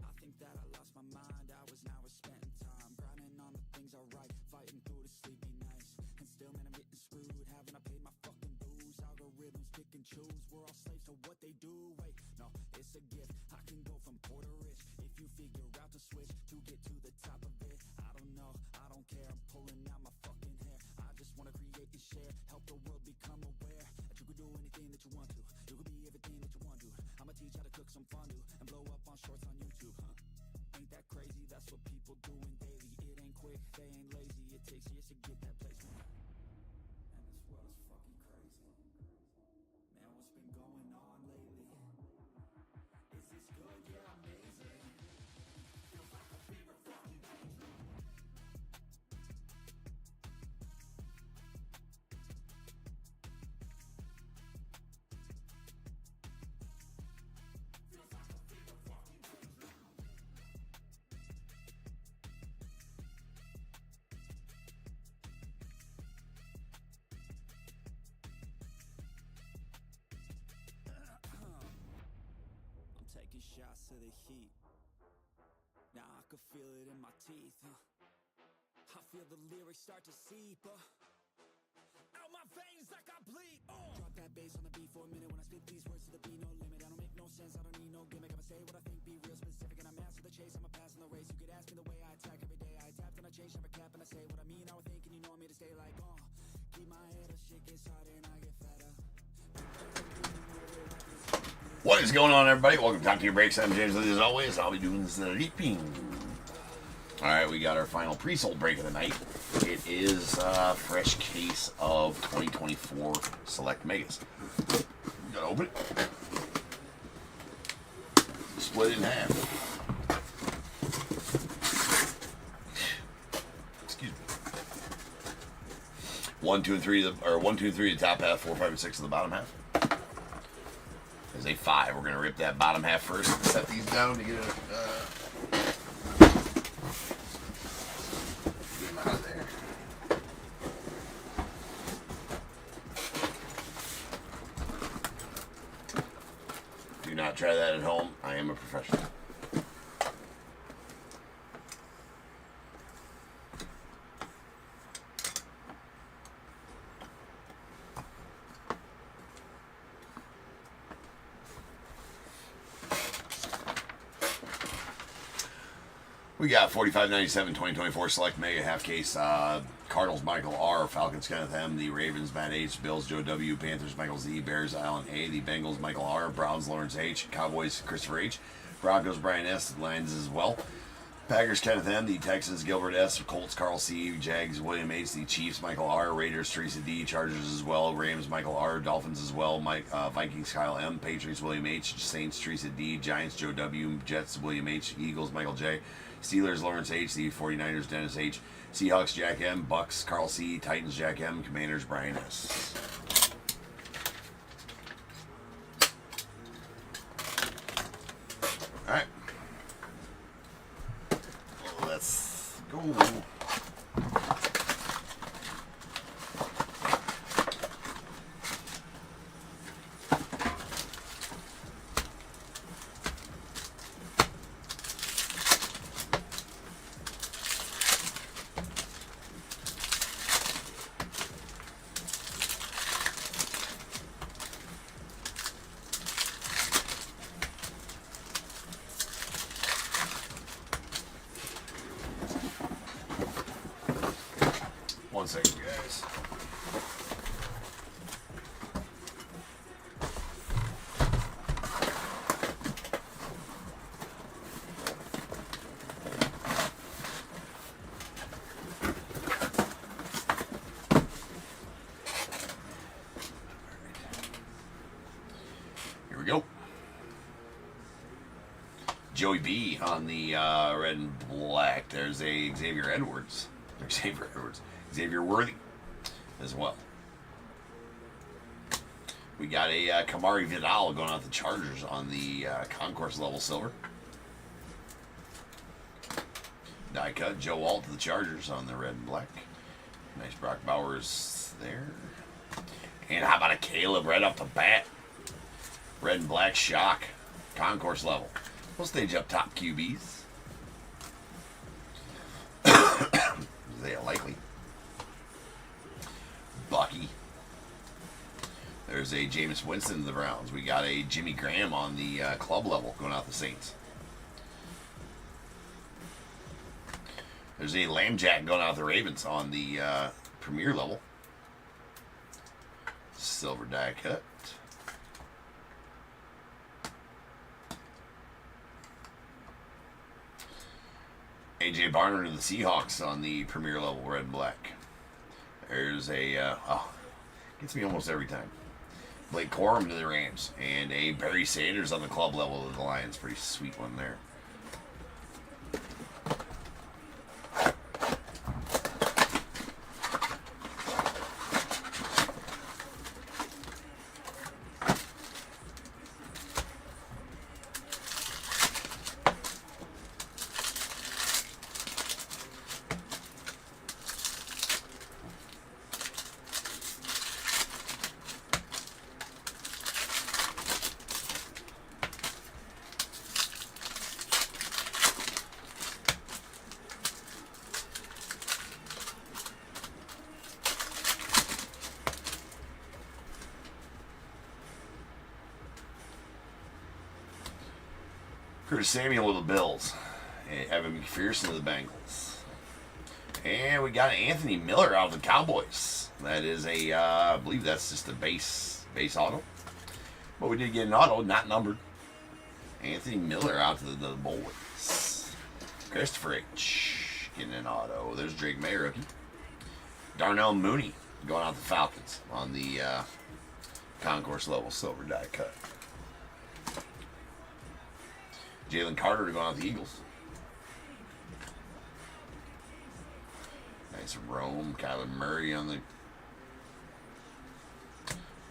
I think that I lost my mind. Hours now are spent in time grinding on the things I write, fighting through the sleepy nights. And still, man, I'm getting screwed. Haven't I paid my fucking dues? Algorithms pick and choose. We're all slaves to what they do. Wait, no, it's a gift. I can go from poor to rich if you figure out the switch to get to the top of it. I don't know, I don't care. I'm pulling out my fucking hair. I just wanna create and share, help the world become aware that you can do anything that you want to. You can be everything that you want to. I'ma teach how to cook some fondue and blow up on shorts on YouTube, huh? Ain't that crazy? That's what people doing daily. It ain't quick, they ain't lazy. It takes years to get that placement. And this world is fucking crazy. Man, what's been going on lately? Is this good? Yeah, amazing. Feels like a fever fucking dream. Feels like a fever fucking dream. I'm taking shots to the heat. Now I can feel it in my teeth. I feel the lyrics start to seep. Out my veins like I bleed. Drop that bass on the beat for a minute. When I spit these words to the beat, no limit. I don't make no sense, I don't need no gimmick. I'ma say what I think, be real specific. And I'm master the chase, I'm a pass in the race. You could ask me the way I attack every day. I adapt and I change, never cap. And I say what I mean, I would think, and you know I'm here to stay like, keep my head up, shit gets harder and I get fatter. What is going on, everybody? Welcome to Top Tier Breaks. I'm James Lee, as always. I'll be doing the leaping. All right, we got our final pre-sold break of the night. It is a fresh case of 2024 Select Megas. You gotta open it. Split it in half. Excuse me. 1, 2, and 3, or 1, 2, and 3 the top half, 4, 5, and 6 in the bottom half. There's a 5. We're going to rip that bottom half first and set these down to get them out of there. Do not try that at home. I am a professional. We got 45.97 2024 select mega half case. Cardinals Michael R, Falcons Kenneth M, the Ravens Matt H, Bills Joe W, Panthers Michael Z, Bears Alan A, the Bengals Michael R, Browns Lawrence H, Cowboys Christopher H, Broncos Brian S, Lions as well. Packers Kenneth M, the Texans Gilbert S, Colts Carl C, Jags William H, the Chiefs Michael R, Raiders Teresa D, Chargers as well, Rams Michael R, Dolphins as well, Vikings Kyle M, Patriots William H, Saints Teresa D, Giants Joe W, Jets William H, Eagles Michael J, Steelers Lawrence H, the 49ers Dennis H, Seahawks Jack M, Bucks Carl C, Titans Jack M, Commanders Brian S. All right. Let's go. One second, guys. Here we go. Joey B on the red and black. There's a Xavier Edwards. Xavier Worthy as well. We got a Kamari Vidal going out the Chargers on the concourse level silver. Die cut Joe Alt to the Chargers on the red and black. Nice Brock Bowers there. And how about a Caleb right off the bat? Red and black shock. Concourse level. We'll stage up top QBs. They are likely. Bucky. There's a Jameis Winston to the Browns. We got a Jimmy Graham on the club level going out the Saints. There's a Lambjack going out the Ravens on the premier level. Silver die cut. AJ Barner to the Seahawks on the premier level, red and black. There's a, gets me almost every time. Blake Corum to the Rams. And a Barry Sanders on the club level of the Lions. Pretty sweet one there. Curtis Samuel with the Bills. And Evan McPherson of the Bengals. And we got Anthony Miller out of the Cowboys. That is a, I believe that's just a base auto. But we did get an auto, not numbered. Anthony Miller out to the boys. Christopher H. getting an auto. There's Drake May rookie. Darnell Mooney going out the Falcons on the concourse level silver die cut. Jalen Carter going out the Eagles. Nice Rome. Kyler Murray on the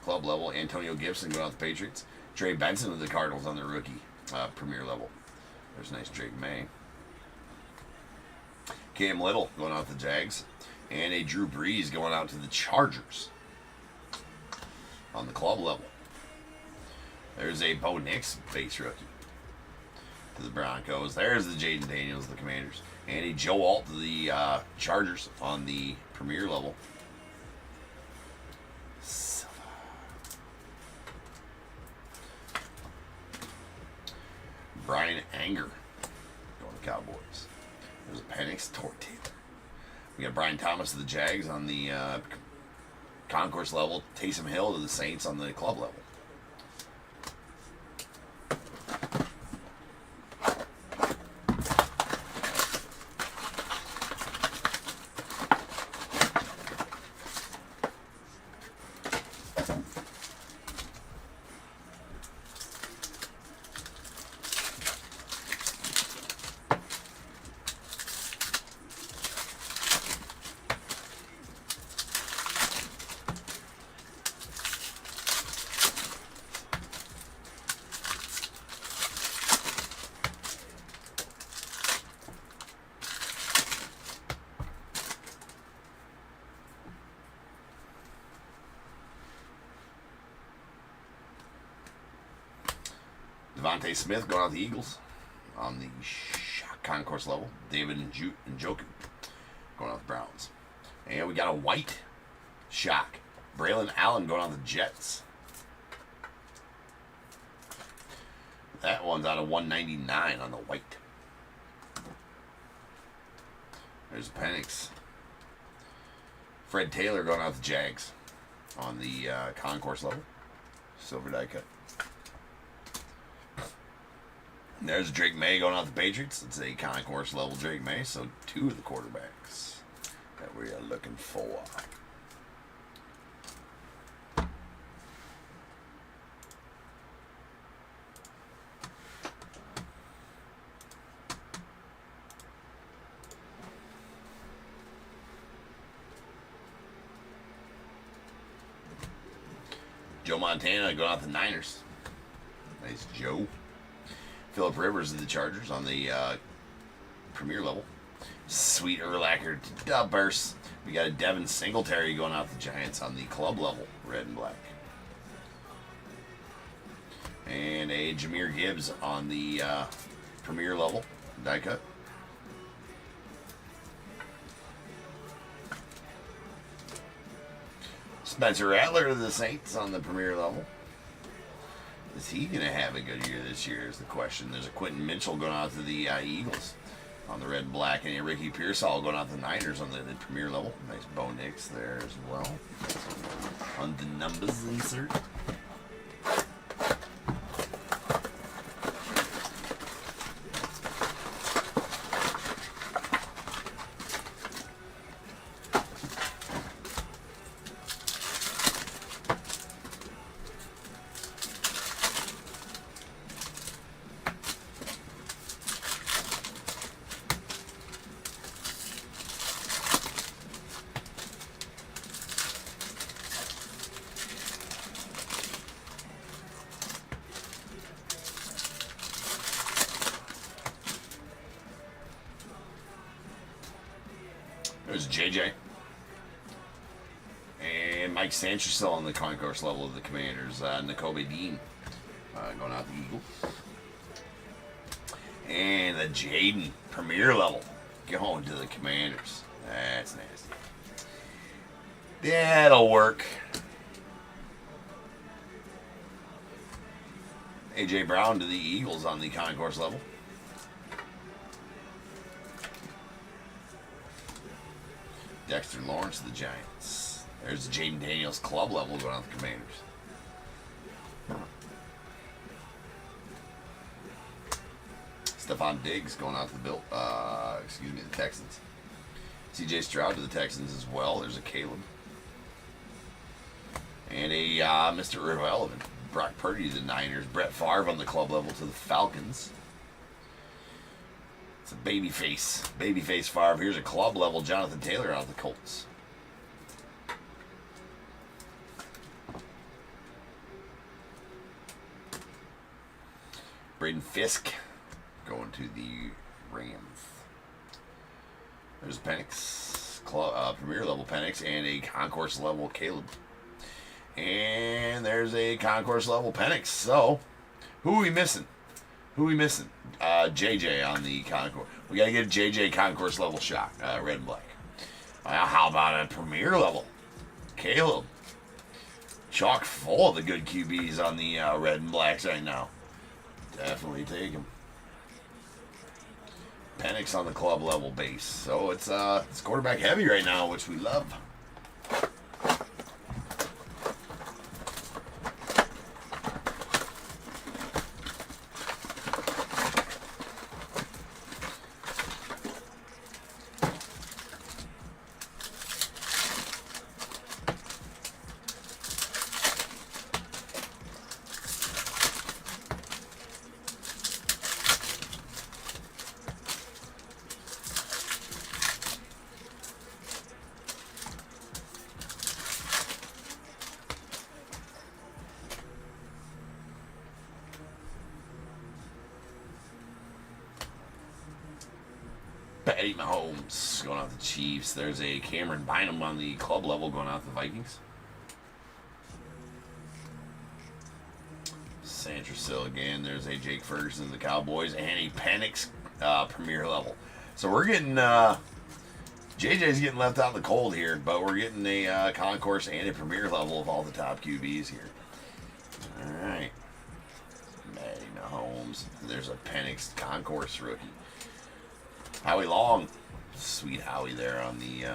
club level. Antonio Gibson going out the Patriots. Trey Benson of the Cardinals on the rookie premier level. There's a nice Drake May. Cam Little going out to the Jags. And a Drew Brees going out to the Chargers on the club level. There's a Bo Nix base rookie to the Broncos. There's the Jaden Daniels, the Commanders. And a Joe Alt to the Chargers on the premier level. Brian Anger going to Cowboys. There's a Penix Tortator. We got Brian Thomas to the Jags on the concourse level. Taysom Hill to the Saints on the club level. Devontae Smith going out the Eagles on the concourse level. David Njoku going out the Browns. And we got a white shock. Braylon Allen going out the Jets. That one's out of 199 on the white. There's Penix. Fred Taylor going out the Jags on the concourse level. Silver die cut. There's Drake May going out the Patriots. It's a concourse level Drake May, so two of the quarterbacks that we are looking for. Joe Montana going out the Niners. Nice Joe. Phillip Rivers of the Chargers on the premier level. Sweet Urlacher to Dubbers. We got a Devin Singletary going out the Giants on the club level, red and black. And a Jahmyr Gibbs on the premier level, die cut. Spencer Rattler of the Saints on the premier level. Is he going to have a good year this year is the question. There's a Quentin Mitchell going out to the Eagles on the red and black. And a Ricky Pearsall going out to the Niners on the premier level. Nice Bo Nix there as well. On the numbers insert. There's JJ. And Mike Sanchez still on the concourse level of the Commanders. Nakobe Dean going out the Eagles. And the Jaden Premier level going to the Commanders. That's nasty. That'll work. A.J. Brown to the Eagles on the concourse level. Dexter Lawrence to the Giants. There's Jaden Daniels club level going on the Commanders. Stephon Diggs going out to the the Texans. C.J. Stroud to the Texans as well. There's a Caleb. And a Mr. Irrelevant. Brock Purdy to the Niners. Brett Favre on the club level to the Falcons. It's a babyface. Babyface Favre. Here's a club level Jonathan Taylor out of the Colts. Braden Fisk going to the Rams. There's Penix, Premier level Penix, and a Concourse level Caleb. And there's a Concourse level Penix. So, who are we missing? JJ on the Concourse. We got to get a JJ Concourse level shot, red and black. How about a Premier level Caleb? Chock full of the good QBs on the red and blacks right now. Definitely take him. Penix on the club level base. So it's quarterback heavy right now, which we love. Patty Mahomes going out the Chiefs. There's a Cameron Bynum on the club level going out the Vikings. Sanderson again. There's a Jake Ferguson the Cowboys and a Penix Premier level. So we're getting JJ's getting left out in the cold here, but we're getting a Concourse and a Premier level of all the top QBs here. All right, Patty Mahomes. There's a Penix Concourse rookie. Howie Long. Sweet Howie there on the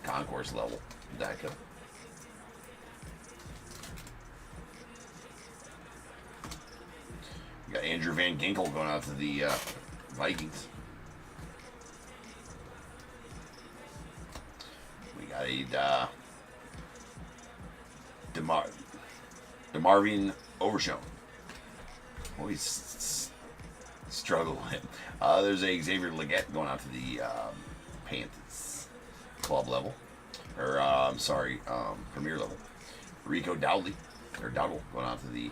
Concourse level. DACA. We got Andrew Van Ginkel going out to the Vikings. We got a DeMarvin Overshown. Oh, he's struggling. There's a Xavier Legette going out to the Panthers club level. Or, Premier level. Rico Dowdle going out to the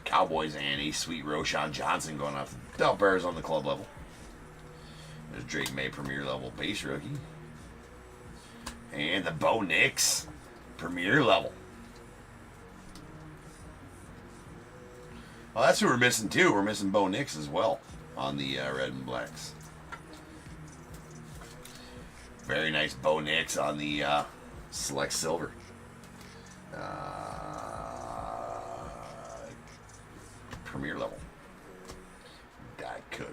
Cowboys, and a sweet Roshan Johnson going out to the Del Bears on the club level. There's Drake May Premier level base rookie. And the Bo Nix Premier level. Well, that's who we're missing too. We're missing Bo Nix as well on the red and blacks. Very nice Bo Nix on the select silver. Premier level. Die Cutter.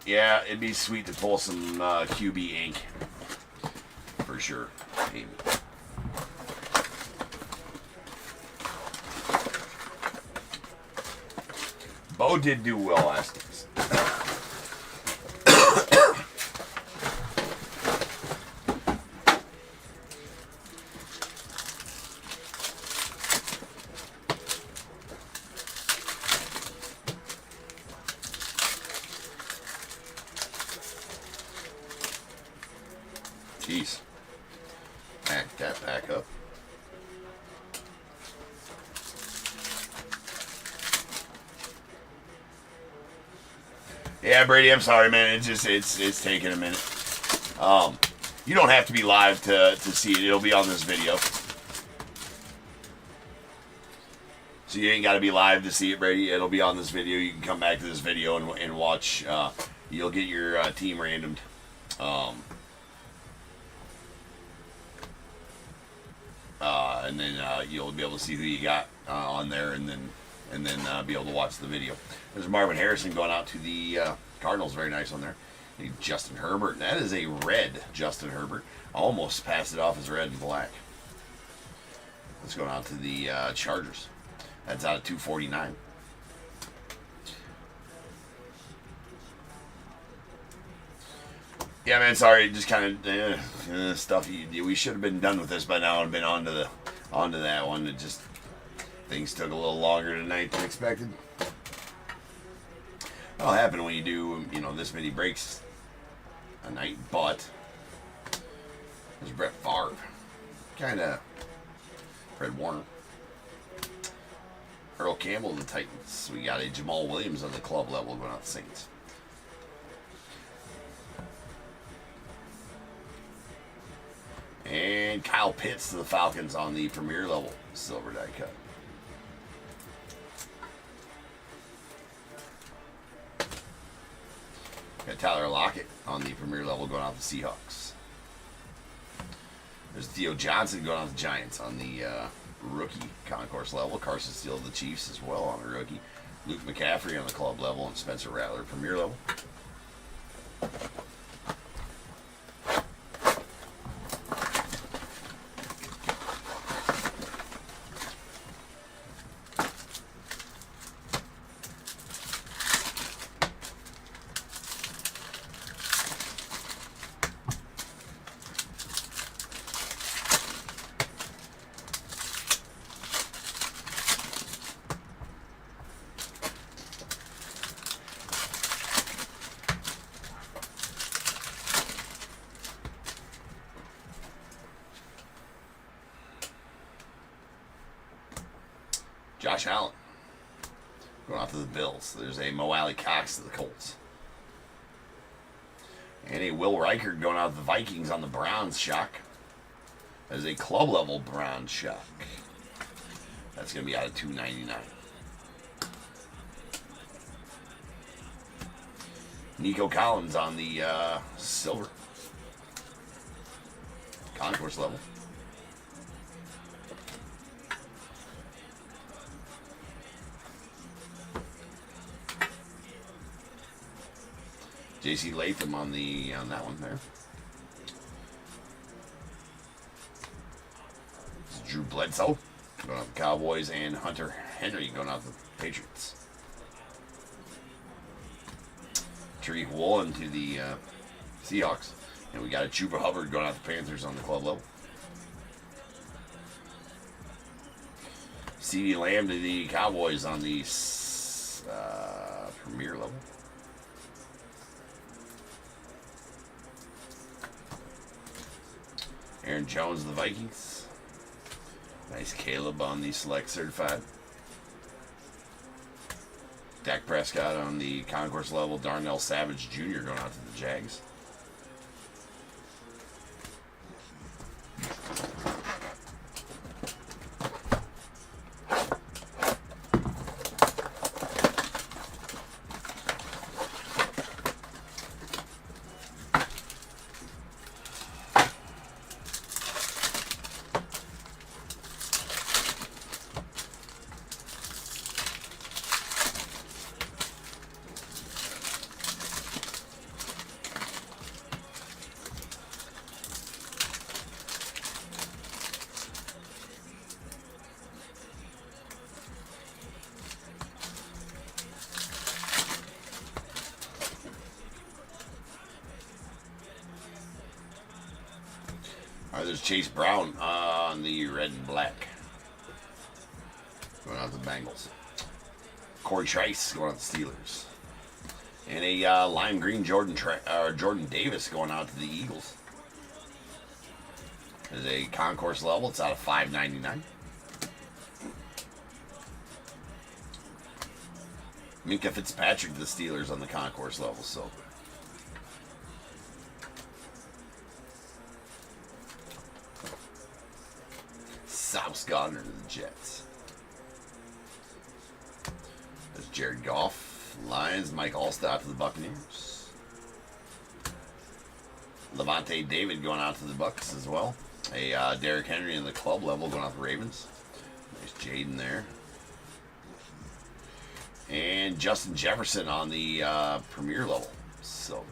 Yeah, it'd be sweet to pull some QB ink. For sure. Maybe. Bo did do well last year. Jeez. Back that back up. Yeah, Brady, I'm sorry, man. It's taking a minute. You don't have to be live to see it. It'll be on this video. So you ain't got to be live to see it, Brady. It'll be on this video. You can come back to this video and watch. You'll get your team randomed. And then you'll be able to see who you got on there, and then be able to watch the video. There's Marvin Harrison going out to the Cardinals. Very nice on there. Justin Herbert. That is a red Justin Herbert. Almost passed it off as red and black. Let's go out to the Chargers. That's out of 249. Yeah, man. Sorry, just kind of stuff. We should have been done with this by now and been onto that one. It just things took a little longer tonight than expected. That'll happen when you do this many breaks a night. But there's Brett Favre, kind of Fred Warner, Earl Campbell of the Titans. We got a Jamal Williams on the club level going out the Saints. And Kyle Pitts to the Falcons on the Premier level silver die cut. Got Tyler Lockett on the Premier level going out the Seahawks. There's Theo Johnson going out the Giants on the rookie concourse level. Carson Steele of the Chiefs as well on the rookie. Luke McCaffrey on the club level and Spencer Rattler Premier level. Josh Allen going out to the Bills. There's a Mo Alley Cox to the Colts. And a Will Reichard going out to the Vikings on the Browns shock. As a club level Browns shock. That's going to be out of $2.99. Nico Collins on the silver concourse level. J.C. Latham on that one there. It's Drew Bledsoe going out the Cowboys and Hunter Henry going out the Patriots. Tariq Woolen to the Seahawks. And we got a Chuba Hubbard going out the Panthers on the club level. CeeDee Lamb to the Cowboys on the Premier level. Aaron Jones of the Vikings. Nice Caleb on the Select Certified. Dak Prescott on the concourse level. Darnell Savage Jr. going out to the Jags. There's Chase Brown on the red and black. Going out the Bengals. Corey Trice going out the Steelers. And a lime green Jordan Davis going out to the Eagles. There's a concourse level. It's out of $5.99. Minka Fitzpatrick to the Steelers on the concourse level. So. Sauce Gardner to the Jets. There's Jared Goff, Lions. Mike Allstott to the Buccaneers. Levante David going out to the Bucks as well. A Derrick Henry in the club level going out to the Ravens. Nice Jaden there. And Justin Jefferson on the Premier level. Silver.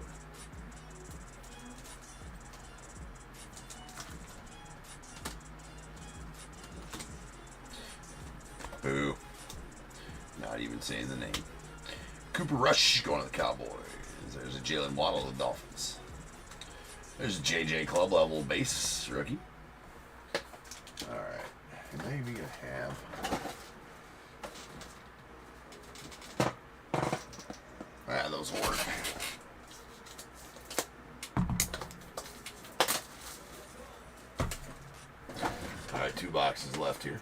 Boo. Not even saying the name. Cooper Rush going to the Cowboys. There's a Jalen Waddle of the Dolphins. There's a JJ club level base rookie. All right. Am I even going to have... Ah, those work. All right, 2 boxes left here.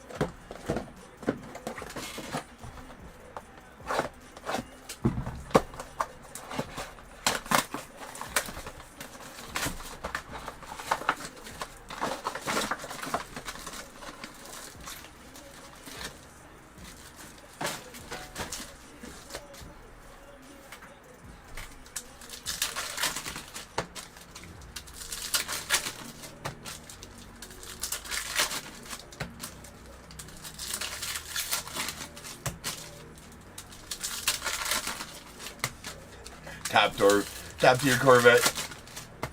Top tier Corvette.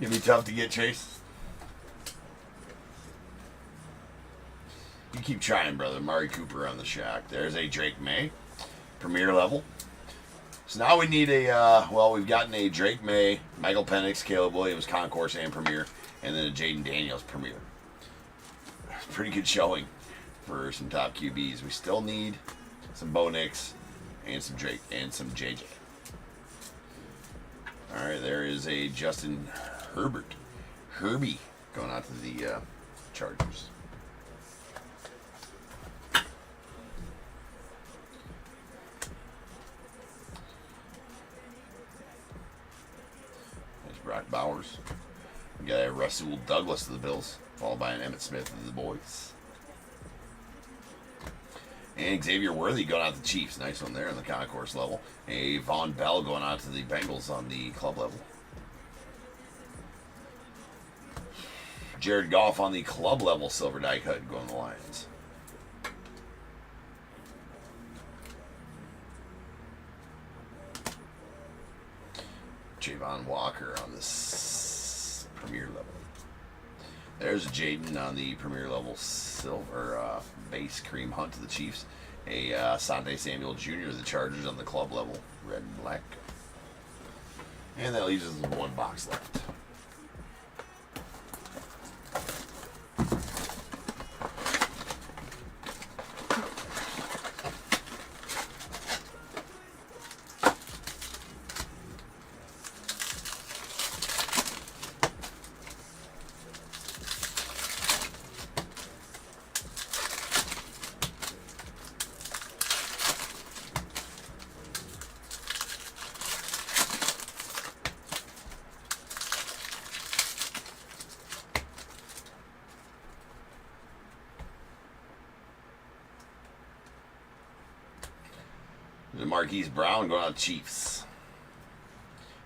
Gonna be tough to get, Chase. You keep trying, brother. Mari Cooper on the shack. There's a Drake May, Premier level. So now we need a, well, we've gotten a Drake May, Michael Penix, Caleb Williams, Concourse, and Premier, and then a Jaden Daniels Premier. Pretty good showing for some top QBs. We still need some Bo Nix and some Drake and some JJ. All right, there is a Justin Herbie, going out to the Chargers. There's Brock Bowers. We got a Rasul Douglas of the Bills, followed by an Emmitt Smith of the Boys. And Xavier Worthy going out to the Chiefs. Nice one there on the concourse level. A Von Bell going out to the Bengals on the club level. Jared Goff on the club level, silver die cut, going to the Lions. Javon Walker on this Premier level. There's Jaden on the Premier level silver base cream hunt to the Chiefs. A Sante Samuel Jr. of the Chargers on the club level, red and black. And that leaves us with 1 box left. Marquise Brown going out to Chiefs.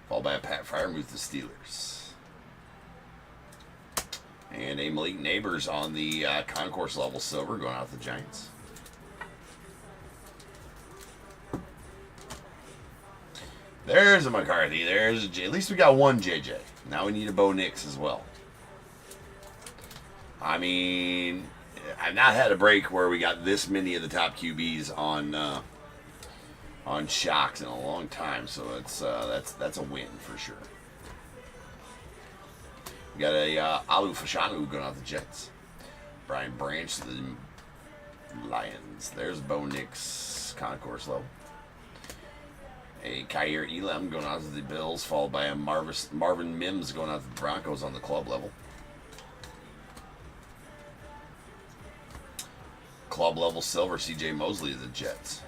Followed by a Pat Freiermuth to Steelers. And a Malik Neighbors on the concourse level silver going out to the Giants. There's a McCarthy. There's a J. At least we got 1 JJ. Now we need a Bo Nix as well. I mean, I've not had a break where we got this many of the top QBs on shocks in a long time, so that's a win for sure. We got a Alu Fashanu going out the Jets. Brian Branch to the Lions. There's Bo Nix concourse level. A Kyer Elam going out to the Bills, followed by a Marvin Mims going out to the Broncos on the club level. Club level silver CJ Mosley to the Jets.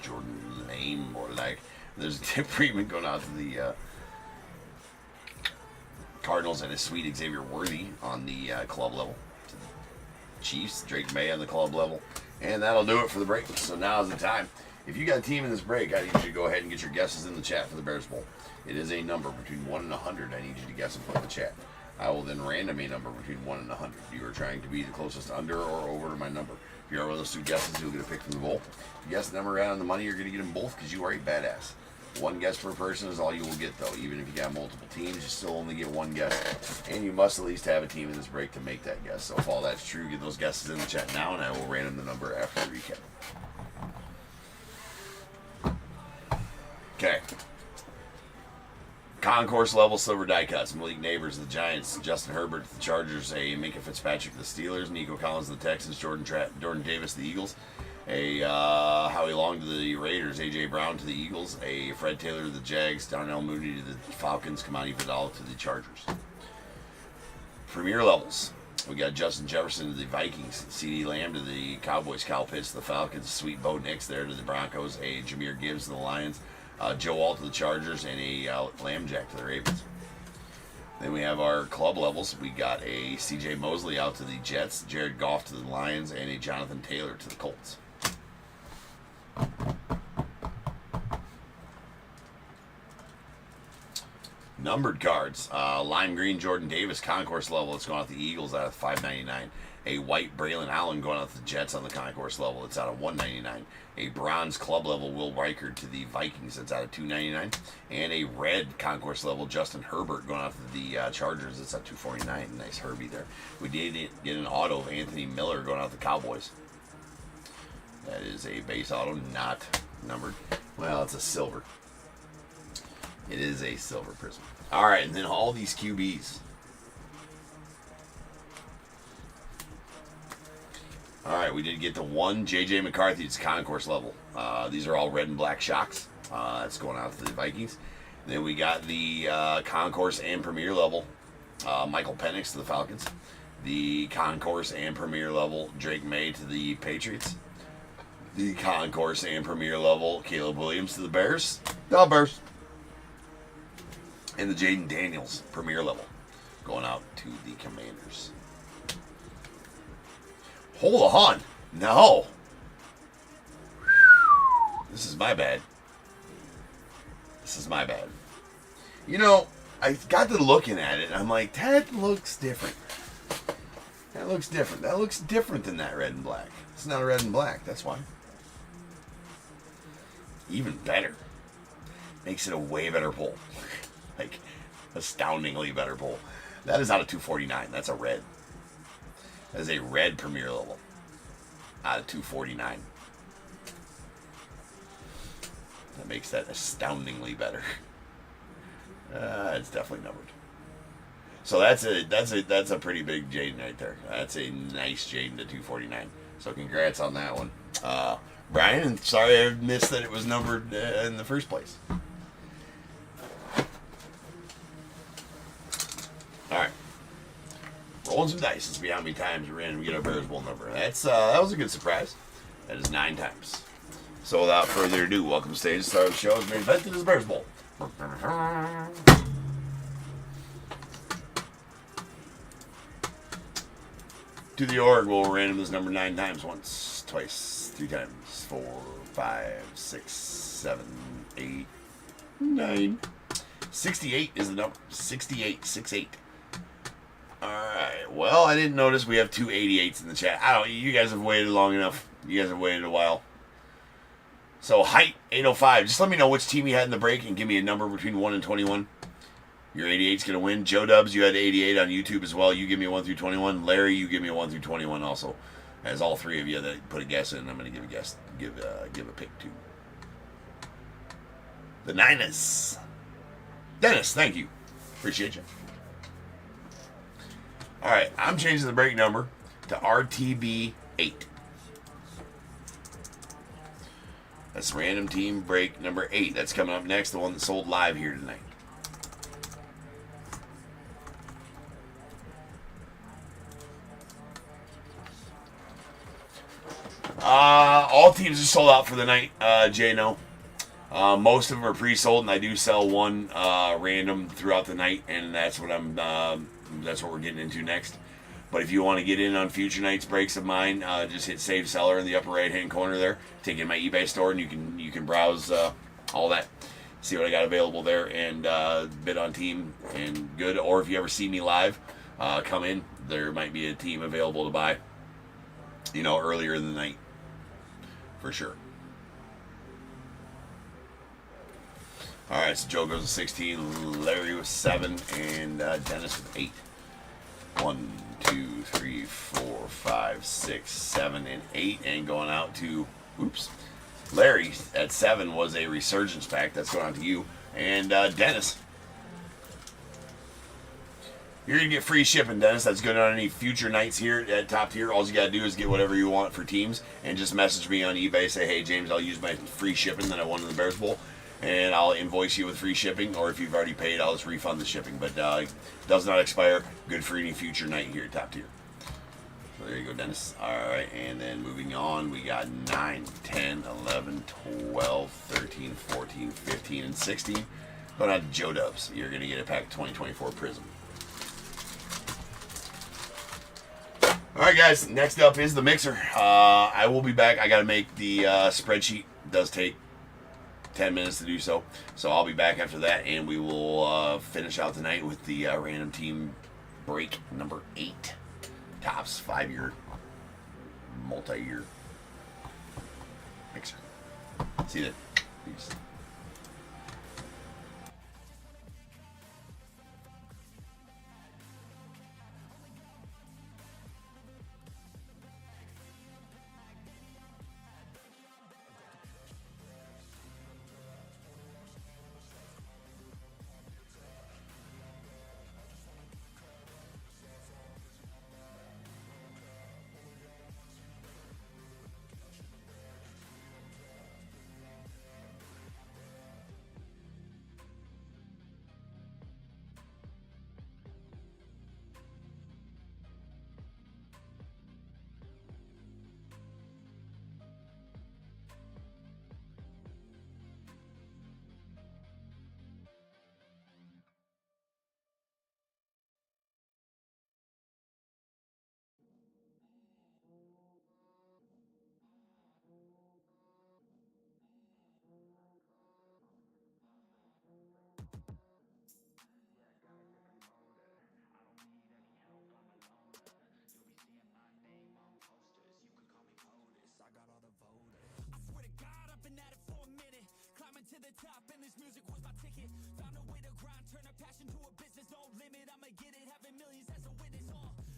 Jordan Lame, more like. There's Tip Freeman going out to the Cardinals, and a sweet Xavier Worthy on the club level. Chiefs, Drake May on the club level. And that'll do it for the break. So now's the time. If you got a team in this break, I need you to go ahead and get your guesses in the chat for the Bears Bowl. It is a number between 1 and 100. I need you to guess and put in the chat. I will then random a number between 1 and 100. You are trying to be the closest under or over to my number. If you are one of those 2 guesses, you'll get a pick from the bowl. If you guess the number right on the money, you're going to get them both because you are a badass. One guess per person is all you will get, though. Even if you got multiple teams, you still only get one guess. And you must at least have a team in this break to make that guess. So if all that's true, get those guesses in the chat now, and I will random the number after the recap. Okay. Concourse level silver die cuts. Malik Neighbors to the Giants. Justin Herbert to the Chargers. A Minka Fitzpatrick to the Steelers. Nico Collins to the Texans. Jordan Davis to the Eagles. A Howie Long to the Raiders. A.J. Brown to the Eagles. A Fred Taylor to the Jags. Darnell Mooney to the Falcons. Kamani Vidal to the Chargers. Premier levels. We got Justin Jefferson to the Vikings. C.D. Lamb to the Cowboys. Kyle Pitts to the Falcons. Sweet Bo Nix there to the Broncos. A Jameer Gibbs to the Lions. Joe Alt to the Chargers. And a Lambjack to the Ravens. Then we have our club levels. We got a C.J. Mosley out to the Jets. Jared Goff to the Lions. And a Jonathan Taylor to the Colts. Numbered cards. Lime green Jordan Davis concourse level. It's going out the Eagles out of $5.99. A white Braylon Allen going out the Jets on the concourse level. It's out of $1.99. A bronze club level Will Reichard to the Vikings. It's out of $2.99. And a red concourse level Justin Herbert going out to the Chargers. It's at $2.49. Nice Herbie there. We did get an auto of Anthony Miller going out the Cowboys. That is a base auto, not numbered. Well, it's a silver. It is a silver prism. All right, and then all these QBs. All right, we did get the one J.J. McCarthy. It's concourse level. These are all red and black shocks. That's going out to the Vikings. And then we got the concourse and premier level Michael Penix to the Falcons. The concourse and premier level Drake May to the Patriots. The concourse and premier level Caleb Williams to the Bears. The Bears. And the Jaden Daniels premier level going out to the Commanders. Hold on. No. This is my bad. This is my bad. You know, I got to looking at it, and I'm like, that looks different. That looks different. That looks different than that red and black. It's not a red and black. That's why. Even better. Makes it a way better pull. Like, astoundingly better pull. That is out of $2.49. That's a red. That is a red premier level. Out of $2.49. That makes that astoundingly better. It's definitely numbered. So that's a pretty big Jaden right there. That's a nice Jaden to $2.49. So congrats on that one. Brian, and sorry I missed that it was numbered in the first place. Alright. Rolling some dice. Let's see how many times we're in. We get our Bears Bowl number. That was a good surprise. That is 9 times. So without further ado, welcome to stage. Start of the show. It's main event to this Bears Bowl. To the org, we'll random this number 9 times. Once, twice, 3 times, 4, 5, 6, 7, 8, 9. 68 is the number. 68, 68. Alright, well, I didn't notice we have 2 88s in the chat. You guys have waited long enough. You guys have waited a while. So, height, 805. Just let me know which team you had in the break and give me a number between 1 and 21. Your 88's going to win. Joe Dubs, you had 88 on YouTube as well. You give me a 1 through 21. Larry, you give me a 1 through 21 also. As all 3 of you that put a guess in, I'm going to give a guess, give a pick to. The Niners. Dennis, thank you. Appreciate you. All right, I'm changing the break number to RTB 8. That's random team break number 8. That's coming up next, the one that sold live here tonight. All teams are sold out for the night, Jay. No. Most of them are pre-sold, and I do sell one random throughout the night, and that's what that's what we're getting into next. But if you want to get in on future nights breaks of mine, just hit Save Seller in the upper right-hand corner there. Take it in my eBay store, and you can browse all that, see what I got available there, and bid on team and good. Or if you ever see me live, come in. There might be a team available to buy, earlier in the night, for sure. All right, so Joe goes with 16, Larry with 7, and Dennis with 8. 1, 2, 3, 4, 5, 6, 7, and 8. And going out to, oops, Larry at 7 was a Resurgence pack. That's going out to you. And Dennis, you're going to get free shipping, Dennis. That's good on any future nights here at Top Tier. All you got to do is get whatever you want for teams and just message me on eBay. Say, hey, James, I'll use my free shipping that I won in the Bears Bowl, and I'll invoice you with free shipping. Or if you've already paid, I'll just refund the shipping. But does not expire. Good for any future night here at Top Tier. So there you go, Dennis. All right, and then moving on, we got 9, 10, 11, 12, 13, 14, 15, and 16. Going out to Joe Dubs. You're going to get a pack of 2024 Prism. All right, guys, next up is the mixer. I will be back. I got to make the spreadsheet. It does take 10 minutes to do so. So I'll be back after that, and we will finish out tonight with the random team break number 8. Tops 5-year, multi-year mixer. See you then. Peace. To the top, and this music was my ticket. Found a way to grind, turn a passion to a business. No limit, I'ma get it, having millions as a witness.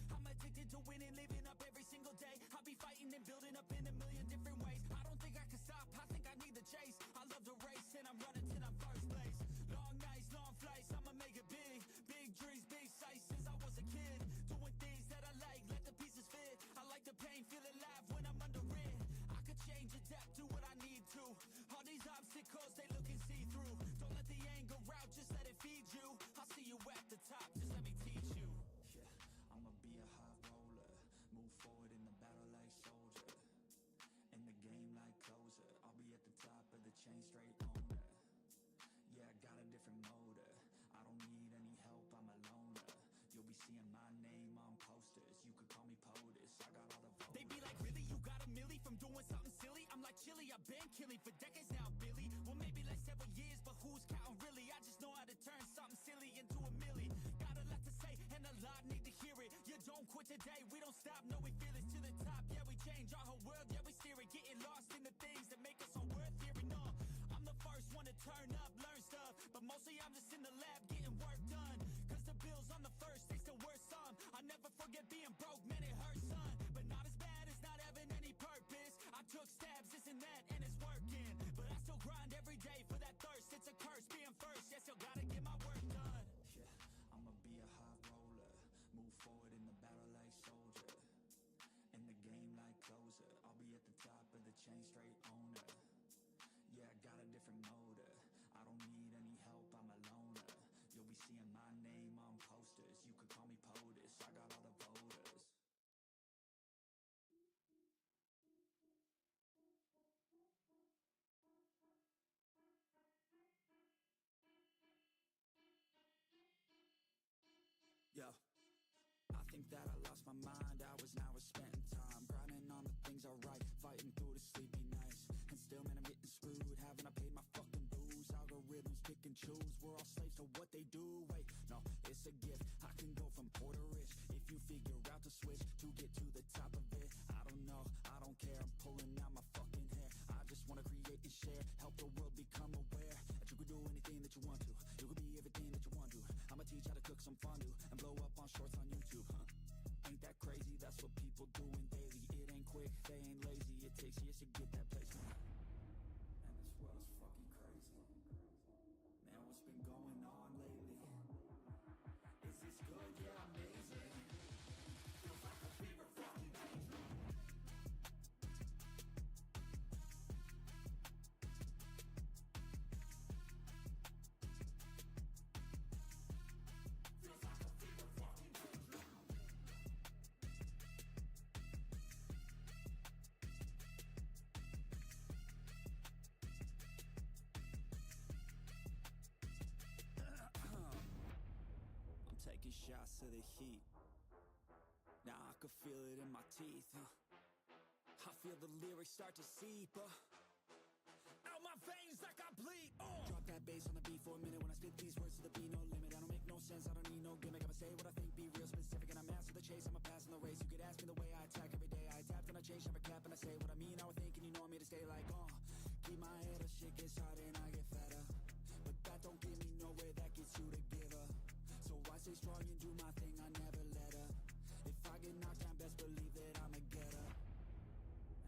I'm addicted to winning, living up every single day. I'll be fighting and building up in a million different ways. I don't think I can stop, I think I need the chase. I love the race, and I'm running till I'm first place. Long nights, long flights, I'ma make it big. Big dreams, big sights since I was a kid. Doing things that I like, let the pieces fit. I like the pain, feel alive when I'm under it. I could change, adapt, do what I need to. All these obstacles, they looking see-through. Don't let the anger out, just let it feed you. I'll see you at the top, just let me teach you. Yeah, I'ma be a high roller. Move forward in the battle like soldier. In the game like closer. I'll be at the top of the chain, straight owner. Yeah, I got a different motor. I don't need any help, I'm a loner. You'll be seeing my name on posters. You could call me POTUS, I got all the voters. They be like, really, you got a milli from doing something silly? I'm like, chilly, I've been killing for decades now, Billy. Well, maybe like several years, but who's counting really? I just know how to turn something silly into a milli. Got a lot to say, and a lot need to hear it. You don't quit today, we don't stop, no, we feel it. To the top, yeah, we change our whole world, yeah, we steer it. Getting lost in the things that make us all worth hearing. No, I'm the first one to turn up, learn stuff, but mostly I'm just in the lab getting work done. Cause the bills on the first, they still worth some. I never forget being broke, man, it hurts, son. But not as bad as not having any purpose. I took stabs, this and that, and it's working. But I still grind every day for that thirst. It's a curse being first, yeah, still gotta get my work done. Yeah, I'ma be a high roller. Move forward in the battle like soldier. In the game like closer. I'll be at the top of the chain, straight owner. Yeah, I got a different motor. I don't need any help, I'm a loner. You'll be seeing my name on posters. You could call me POTUS, I got all the voters. Yeah, I think that I lost my mind. Hours now I spent time grinding on the things I write, fighting through the sleepy nights. And still, man, I'm getting screwed. Haven't I paid my fucking dues? Algorithms pick and choose. We're all slaves to what they do. Wait, no, it's a gift. I can go from poor to rich if you figure out the switch to get to the top of it. I don't know, I don't care. I'm pulling out my fucking hair. I just wanna create and share, help the world become aware that you can do anything that they ain't lazy. It takes years to get that placement. And this world's fucking crazy. Man, what's been going on lately? Is this good? Yeah, amazing. Feels like a fever fucking dream. Feels like a fever fucking dream. I'm taking shots of the heat. Now I can feel it in my teeth. I feel the lyrics start to seep out my veins like I bleed. Drop that bass on the beat for a minute. When I spit these words to the beat, no limit. I don't make no sense, I don't need no gimmick. I'ma say what I think, be real specific, and I'm after the chase. I'm a pass in the race. You could ask me the way I attack every day. I adapt and I change, never cap, and I say what I mean. I would think, and you know I'm here to stay like, keep my head up, shit gets harder and I get fatter. But that don't get me nowhere, that gets you to give up. So I stay strong and do my thing, I never let up. If I get knocked down, best believe that I'ma get up.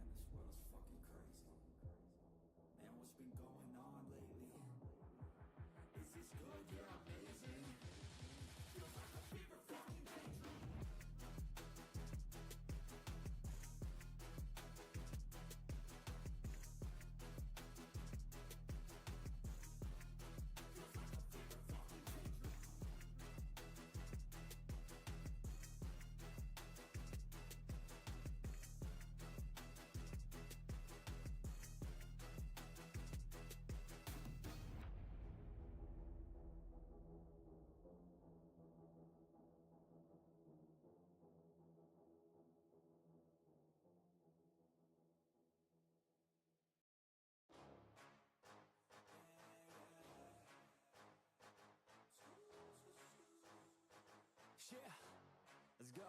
And this world's fucking crazy. Man, what's been going on lately? Is this good? Yeah, amazing. Feels like a fever fucking dream. Feels like a fever fucking dream. Yeah, let's go.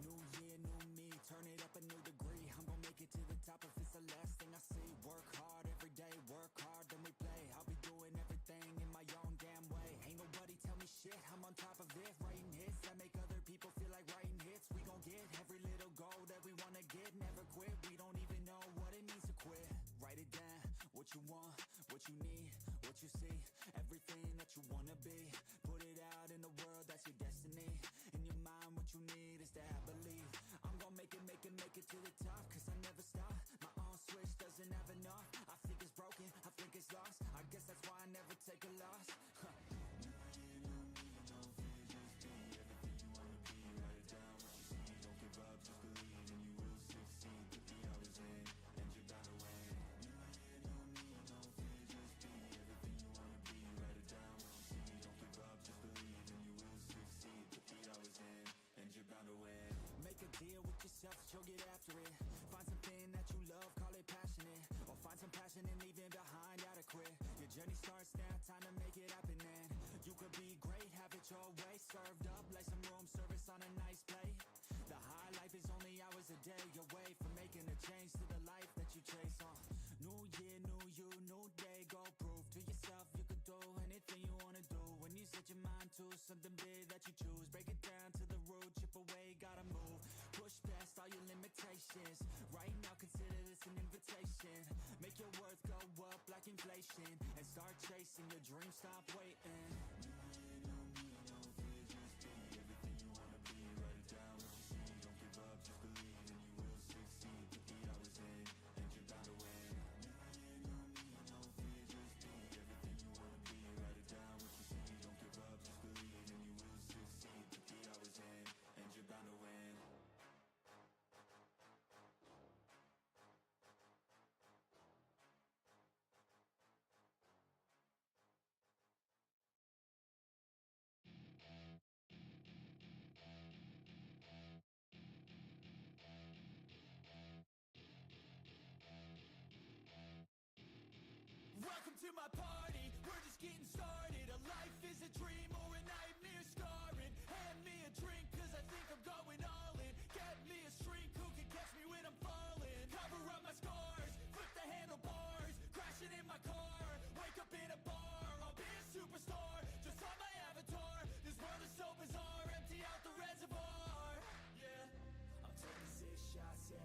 New year, new me, turn it up a new degree. I'm gonna make it to the top if it's the last thing I see. Work hard every day, work hard, then we play. I'll be doing everything in my own damn way. Ain't nobody tell me shit, I'm on top of it. Writing hits that make other people feel like writing hits. We gon' get every little goal that we wanna get. Never quit, we don't even know what it means to quit. Write it down, what you want, what you need, what you see. Everything that you wanna be. Put it out in the world, that's your destiny. In your mind, what you need is to have belief. I'm gon' make it to the top, cause I never stop. My own switch doesn't have enough. I think it's broken, I think it's lost. I guess that's why I never take a loss. Make a deal with yourself that you'll get after it. Find something that you love, call it passionate. Or find some passion in leaving behind adequate. Your journey starts now, time to make it happen then. You could be great, have it your way. Served up like some room service on a nice plate. The high life is only hours a day away from making a change to the life that you chase on. New year, new you, new day. Go prove to yourself you can do anything you wanna do. When you set your mind to something big that you choose, break it down to the root, chip away, gotta move. Push past all your limitations. Right now consider this an invitation. Make your worth go up like inflation. And start chasing your dreams, stop waiting. Welcome to my party, we're just getting started. A life is a dream or a nightmare scarring. Hand me a drink cause I think I'm going all in. Get me a shrink who can catch me when I'm falling. Cover up my scars, flip the handlebars. Crashing in my car, wake up in a bar. I'll be a superstar, just on my avatar. This world is so bizarre, empty out the reservoir. Yeah, I'm taking 6 shots, yeah,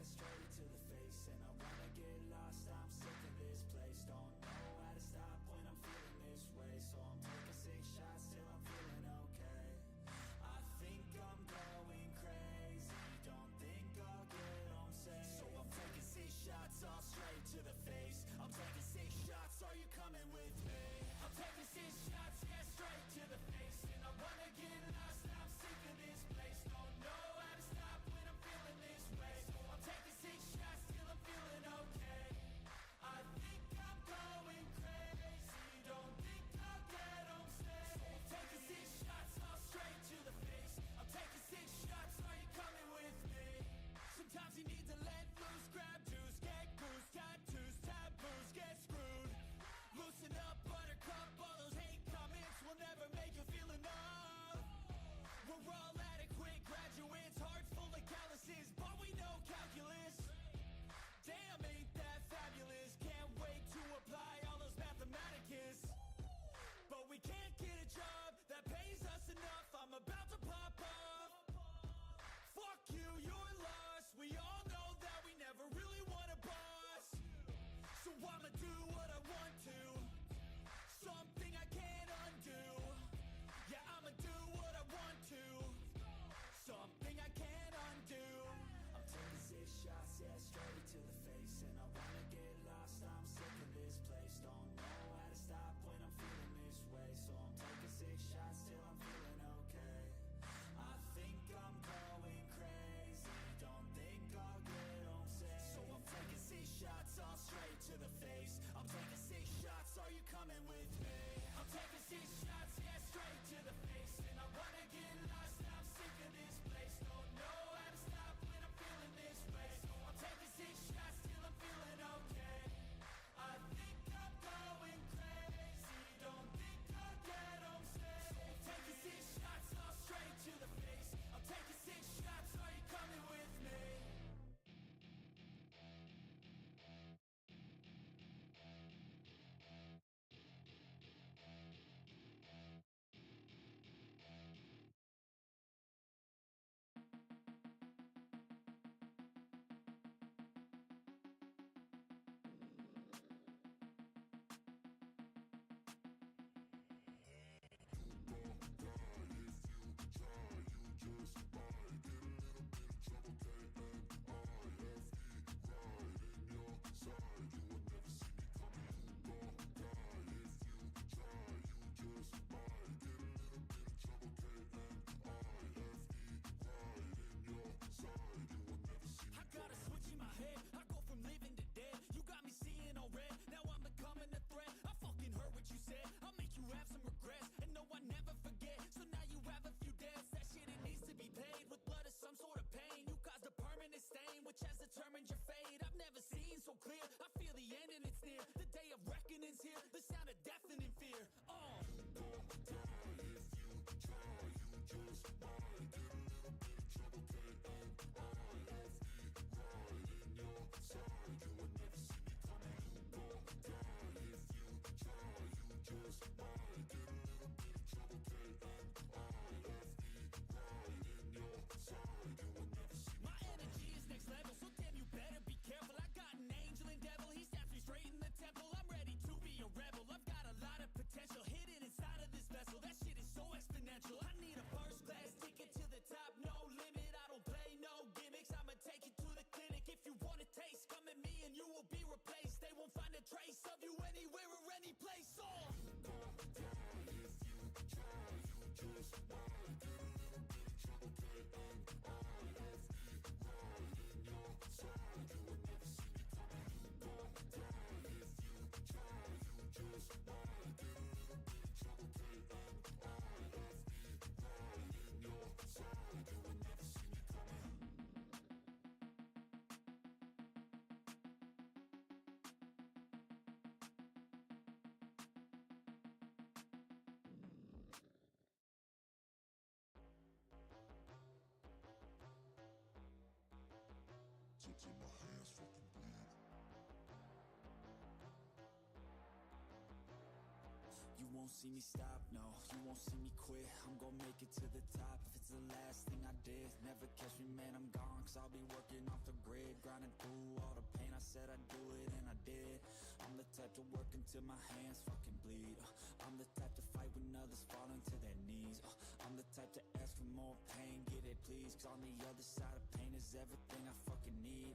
You won't see me stop, no, you won't see me quit. I'm gonna make it to the top if it's the last thing I did. Never catch me, man, I'm gone, cause I'll be working off the grid. Grinding through all the pain, I said I'd do it, and I did. I'm the type to work until my hands fucking bleed. I'm the type to fight when others fall into their knees. I'm the type to ask for more pain, get it please. Cause on the other side of pain is everything I fucking need.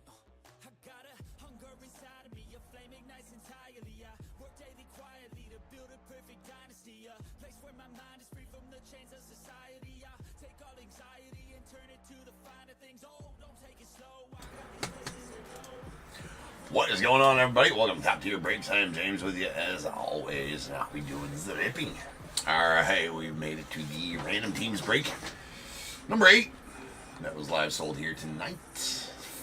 I got a hunger inside of me, a flame ignites entirely. I work daily quietly to build a perfect dynasty. A place where my mind is free from the chains of society. I take all anxiety and turn it to the finer things. Oh, don't take it slow, I got these places to go. What is going on, everybody? Welcome to Top Tier Breaks. I am James with you as always. Now we doing zipping. Alright, we've made it to the random teams break. Number 8. That was live sold here tonight.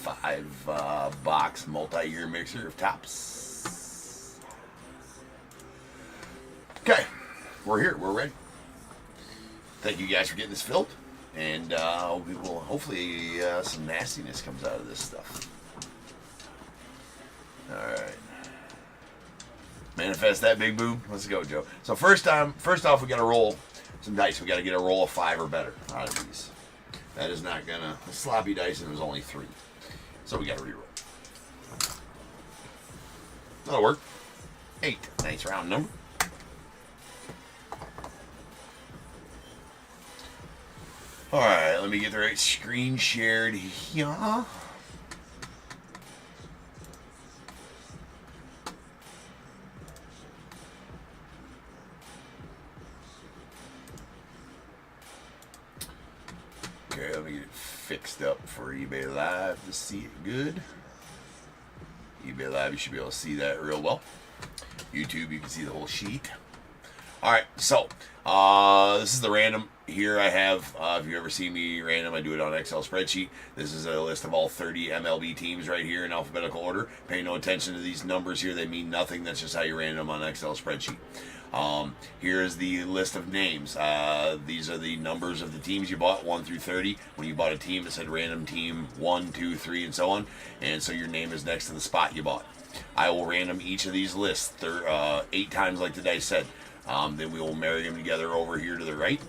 5-box multi-year mixer of Topps. Okay, we're here. We're ready. Thank you guys for getting this filled. And we will hopefully some nastiness comes out of this stuff. Alright. Manifest that big boom. Let's go, Joe. So first off, we got to roll some dice. We got to get a roll of 5 or better out of these. That is not gonna sloppy dice, and it was only 3. So we got to reroll. That'll work. 8. Nice round number. Alright, let me get the right screen shared here. Okay, let me get it fixed up for eBay Live to see it good. eBay Live, you should be able to see that real well. YouTube, you can see the whole sheet. Alright, so, this is the random. Here I have, if you ever see me random, I do it on Excel spreadsheet. This is a list of all 30 MLB teams right here in alphabetical order. Pay no attention to these numbers here. They mean nothing. That's just how you random on Excel spreadsheet. Here is the list of names. These are the numbers of the teams you bought, 1 through 30. When you bought a team, it said random team 1, 2, 3, and so on. And so your name is next to the spot you bought. I will random each of these lists 8 times like the dice said. Then we will marry them together over here to the right.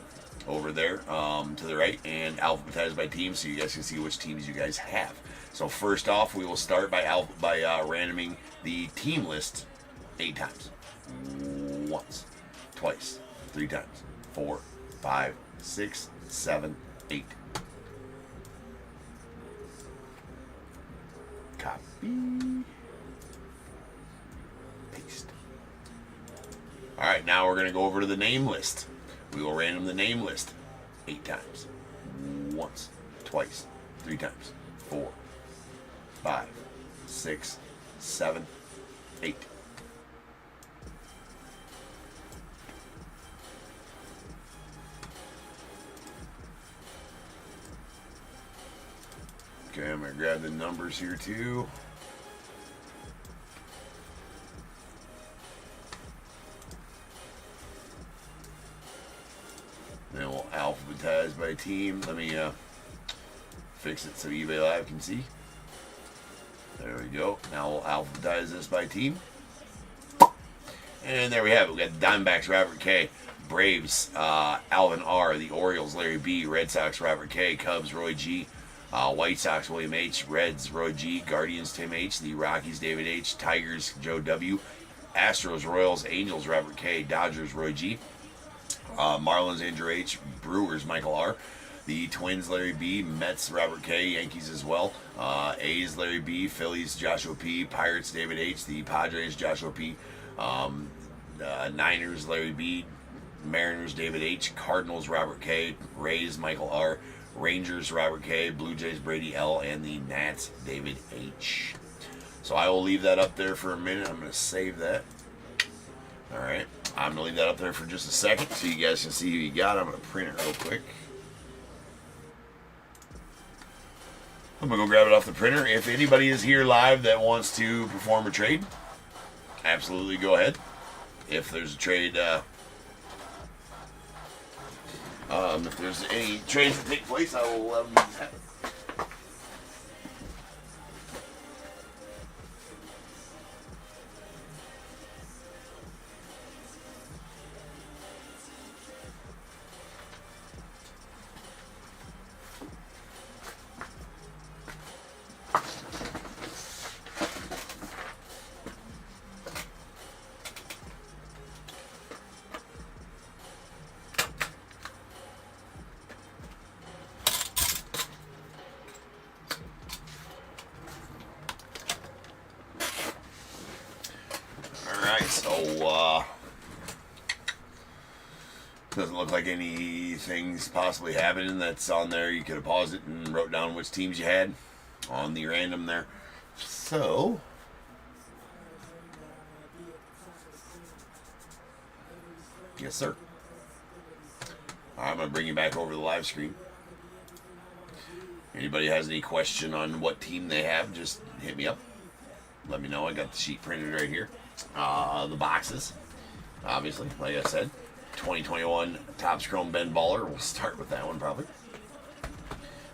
Over there to the right, and alphabetized by team, so you guys can see which teams you guys have. So first off, we will start by randoming the team list 8 times. Once, twice, 3 times, 4, 5, 6, 7, 8. Copy. Paste. All right, now we're going to go over to the name list. We will random the name list 8 times. Once, twice, 3 times, 4, 5, 6, 7, 8. Okay, I'm going to grab the numbers here too. Then we'll alphabetize by team. Let me fix it so eBay Live can see. There we go. Now we'll alphabetize this by team. And there we have it. We got the Diamondbacks, Robert K. Braves, Alvin R. The Orioles, Larry B. Red Sox, Robert K. Cubs, Roy G. White Sox, William H. Reds, Roy G. Guardians, Tim H. The Rockies, David H. Tigers, Joe W. Astros, Royals, Angels, Robert K. Dodgers, Roy G. Marlins, Andrew H. Brewers, Michael R. The Twins, Larry B. Mets, Robert K. Yankees as well. A's, Larry B. Phillies, Joshua P. Pirates, David H. The Padres, Joshua P. Niners, Larry B. Mariners, David H. Cardinals, Robert K. Rays, Michael R. Rangers, Robert K. Blue Jays, Brady L. And the Nats, David H. So I will leave that up there for a minute. I'm going to save that. All right. I'm going to leave that up there for just a second so you guys can see who you got. I'm going to print it real quick. I'm going to go grab it off the printer. If anybody is here live that wants to perform a trade, absolutely go ahead. If there's a trade, if there's any trades that take place, I will let them happen. Doesn't look like anything's possibly happening that's on there. You could have paused it and wrote down which teams you had on the random there. So, yes, sir. I'm going to bring you back over to the live screen. Anybody has any question on what team they have, just hit me up. Let me know. I got the sheet printed right here. The boxes, obviously, like I said. 2021 Topps Chrome Ben Baller. We'll start with that one probably.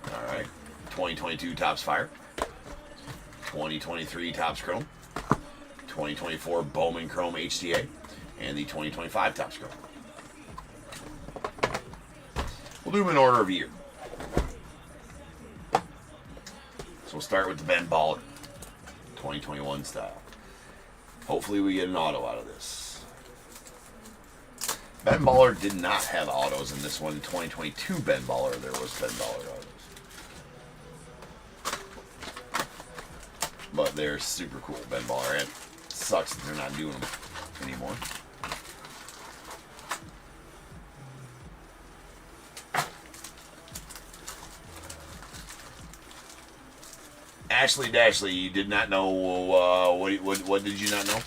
All right. 2022 Topps Fire. 2023 Topps Chrome. 2024 Bowman Chrome HTA. And the 2025 Topps Chrome. We'll do them in order of year. So we'll start with the Ben Baller. 2021 style. Hopefully we get an auto out of this. Ben Baller did not have autos in this one. 2022 Ben Baller, there was Ben Baller autos. But they're super cool, Ben Baller. And it sucks that they're not doing them anymore. Ashley Dashley, you did not know, what did you not know?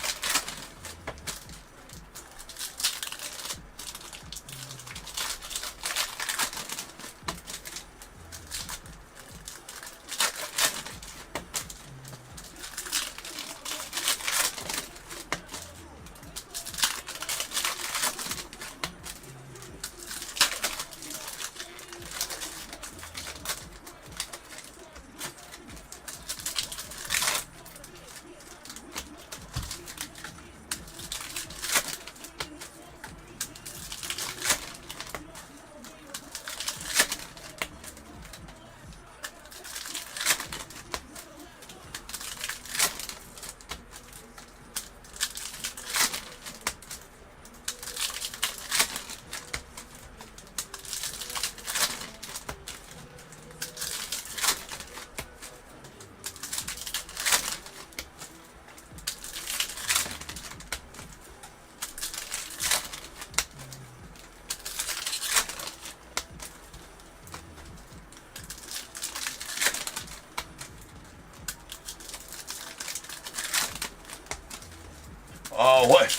Oh, what?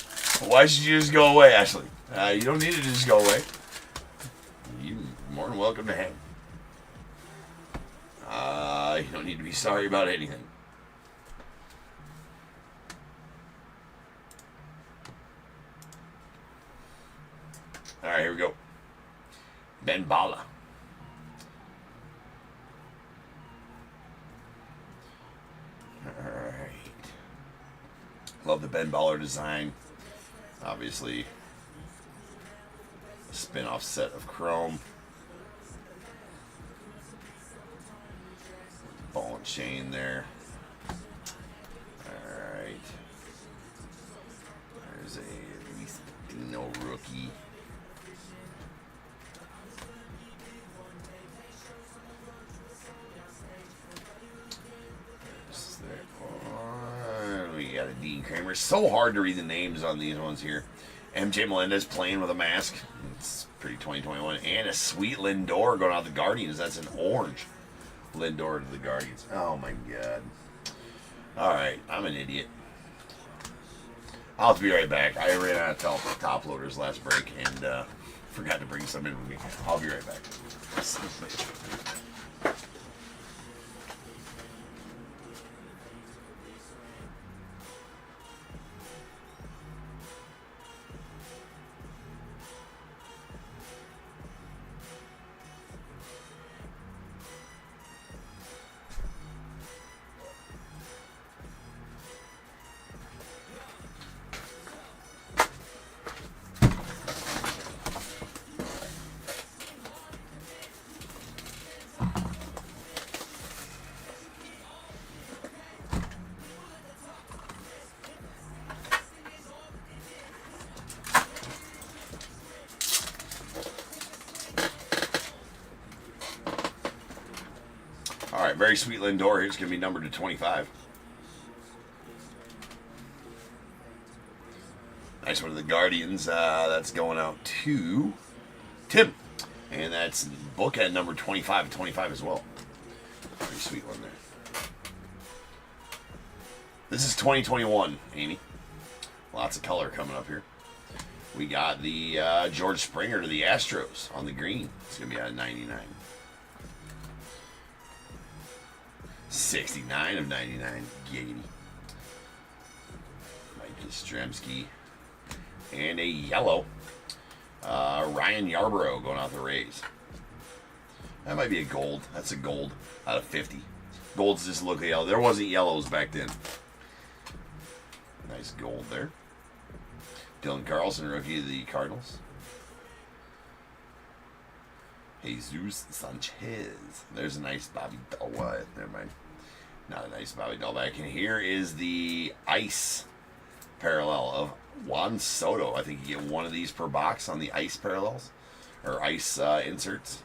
Why should you just go away, Ashley? You don't need to just go away. You're more than welcome to hang. You don't need to be sorry about anything. All right, here we go. Ben Bala. All right. Love the Ben Baller design. Obviously, a spin-off set of Chrome. Ball and chain there. Alright. There's a Luis Patino rookie. We got a Dean Kramer. So hard to read the names on these ones here. MJ Melendez playing with a mask. It's pretty 2021. And a sweet Lindor going out the Guardians. That's an orange Lindor to the Guardians. Oh my God. Alright, I'm an idiot. I'll have to be right back. I ran out of top loaders last break and forgot to bring some in with me. I'll be right back. All right, very sweet Lindor here. It's going to be numbered to 25. Nice one of the Guardians. That's going out to Tim. And that's bookend number 25 and 25 as well. Pretty sweet one there. This is 2021, Amy. Lots of color coming up here. We got the George Springer to the Astros on the green. It's going to be out of 99. 69 of 99. Giggity. Mike Yastrzemski. And a yellow. Ryan Yarbrough going out the Rays. That might be a gold. That's a gold out of 50. Golds just look yellow. There wasn't yellows back then. Nice gold there. Dylan Carlson, rookie of the Cardinals. Jesus Sanchez. There's a nice Bobby Dahlback. Never mind. Not a nice Bobby Dahlback. And here is the ice parallel of Juan Soto. I think you get one of these per box on the ice parallels. Or ice inserts.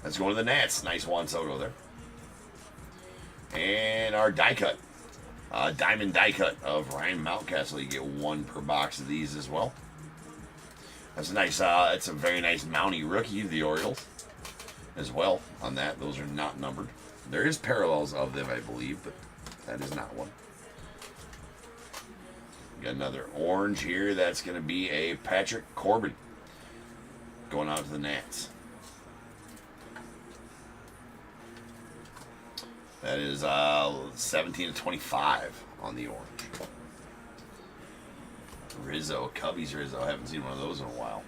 Let's go to the Nats. Nice Juan Soto there. And our die cut. Diamond die cut of Ryan Mountcastle. You get one per box of these as well. That's a nice, that's a very nice Mountie rookie of the Orioles as well on that. Those are not numbered. There is parallels of them, I believe, but that is not one. Got another orange here. That's going to be a Patrick Corbin going out to the Nats. That is 17 to 25 on the orange. Rizzo, Cubbies Rizzo. I haven't seen one of those in a while.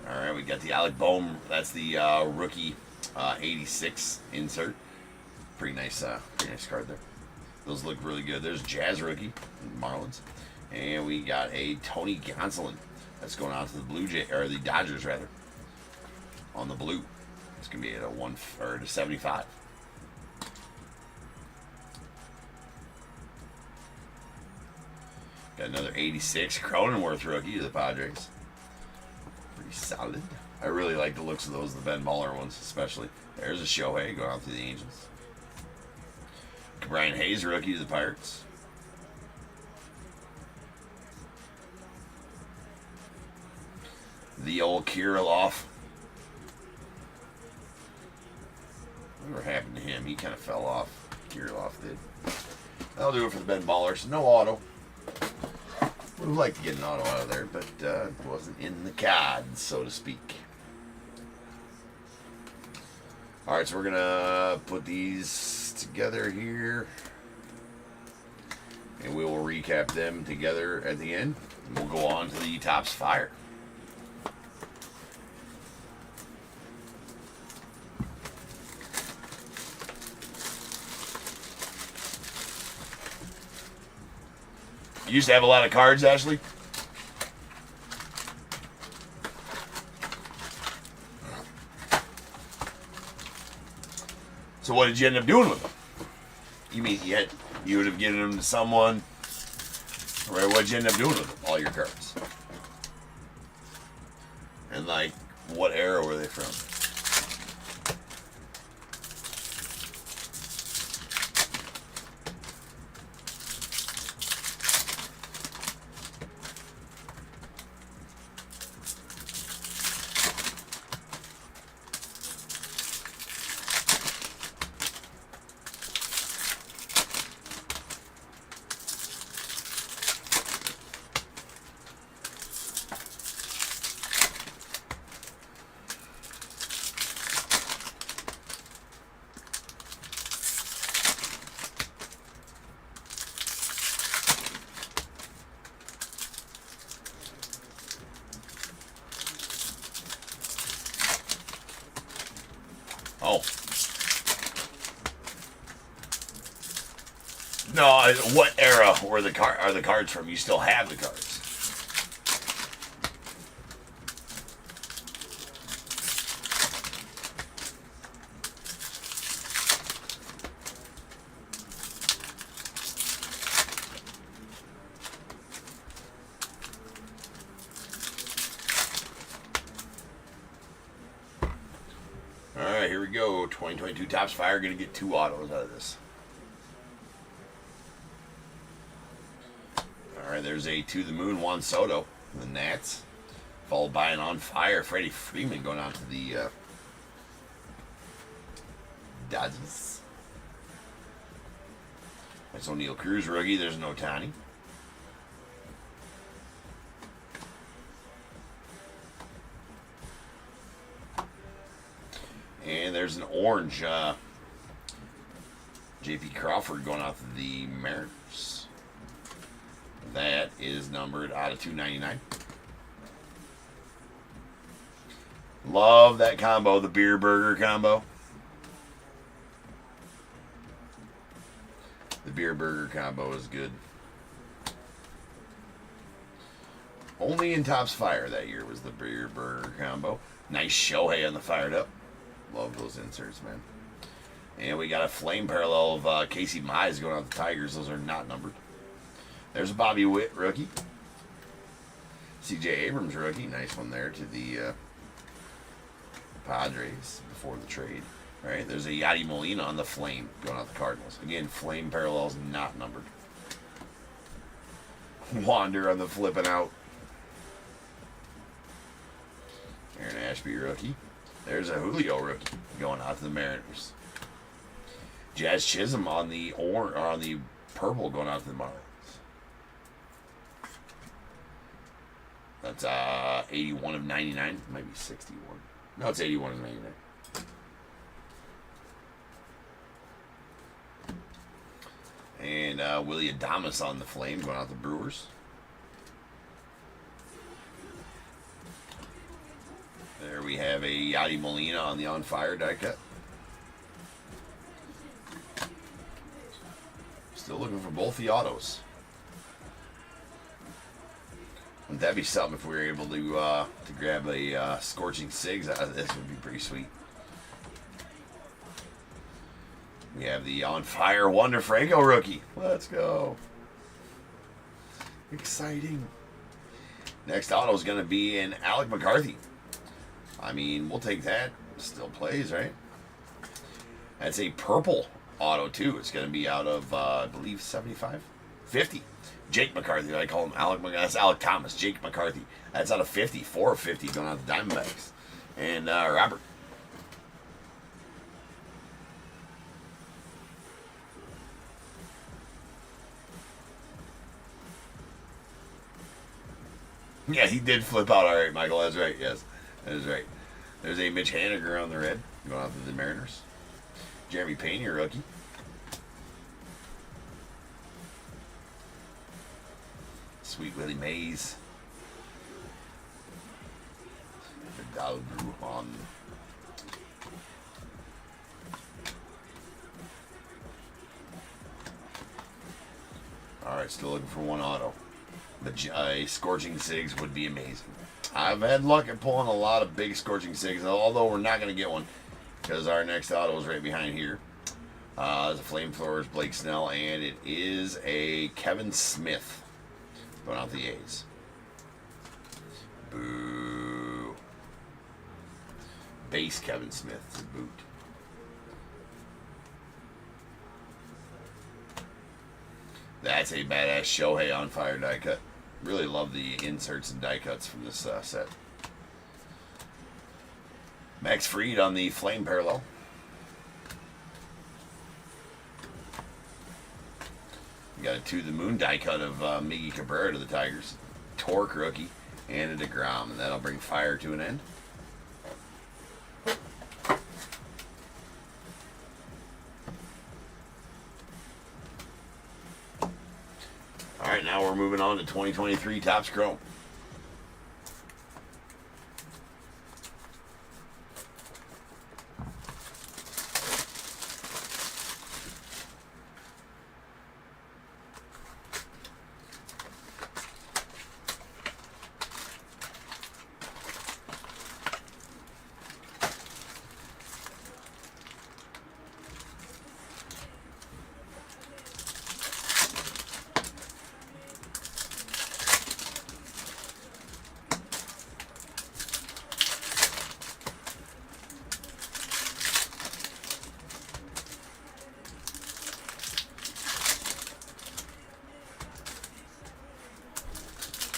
All right, we got the Alec Bohm. That's the rookie 86 insert. Pretty nice card there. Those look really good. There's Jazz rookie, Marlins, and we got a Tony Gonsolin. That's going out to the the Dodgers rather. On the blue, it's gonna be at a 75. Got another 86 Cronenworth rookie to the Padres. Pretty solid. I really like the looks of those, the Ben Baller ones especially. There's a Shohei going out to the Angels. Brian Hayes rookie to the Pirates. The old Kirilloff. Whatever happened to him? He kind of fell off. Kirilloff did. That'll do it for the Ben Ballers. No auto. Would have liked to get an auto out of there, but it wasn't in the cards, so to speak. Alright, so we're going to put these together here. And we will recap them together at the end. And we'll go on to the Topps Fire. You used to have a lot of cards, Ashley? So what did you end up doing with them? You mean you would have given them to someone? Right? What did you end up doing with them? All your cards. And like, what era were they from? Oh. No, what era were are the cards from? You still have the cards. Alright, here we go. 2022 Topps Fire. Going to get 2 autos out of this. Alright, there's a To the Moon Juan Soto, the Nats. Followed by an On Fire Freddie Freeman going out to the Dodgers. That's O'Neal Cruz rookie. There's no Ohtani. And there's an orange J.P. Crawford going out to the Mariners. That is numbered out of 299. Love that combo, the beer burger combo. The beer burger combo is good. Only in Topps Fire that year was the beer burger combo. Nice Shohei on the fired up. Love those inserts, man. And we got a flame parallel of Casey Mize going out the Tigers. Those are not numbered. There's a Bobby Witt rookie. C.J. Abrams rookie. Nice one there to the Padres before the trade. All right, there's a Yadi Molina on the flame going out the Cardinals. Again, flame parallels not numbered. Wander on the flipping out. Aaron Ashby rookie. There's a Julio rookie going out to the Mariners. Jazz Chisholm on the purple going out to the Marlins. That's 81 of 99. Might be 61. No, it's 81 of 99. And Willie Adames on the flame going out to the Brewers. There we have a Yadi Molina on the On Fire die cut. Still looking for both the autos. Wouldn't that be something if we were able to grab a Scorching Sigs out of this? Would be pretty sweet. We have the On Fire Wander Franco rookie. Let's go. Exciting. Next auto is going to be an Alec McCarthy. I mean, we'll take that. Still plays, right? That's a purple auto, too. It's going to be out of, I believe, 75? 50. Jake McCarthy. I call him Alec McCarthy. That's Alec Thomas. Jake McCarthy. That's out of 50. 4 of 50 going out the Diamondbacks. And Robert. Yeah, he did flip out. All right, Michael. That's right. Yes, that is right. There's a Mitch Haniger on the red, going out to the Mariners. Jeremy Payne, your rookie. Sweet Willie Mays. Vidal Brujan. Alright, still looking for one auto. But a Scorching Sigs would be amazing. I've had luck at pulling a lot of big Scorching Sigs, although we're not going to get one because our next auto is right behind here. It's a Flamethrowers, Blake Snell, and it is a Kevin Smith going out the A's. Boo. Base Kevin Smith to boot. That's a badass Shohei on fire die cut. Really love the inserts and die cuts from this set. Max Fried on the Flame Parallel. We got a To the Moon die cut of Miggy Cabrera to the Tigers. Torque rookie and a DeGrom. And that'll bring fire to an end. All right, now we're moving on to 2023 Topps Chrome.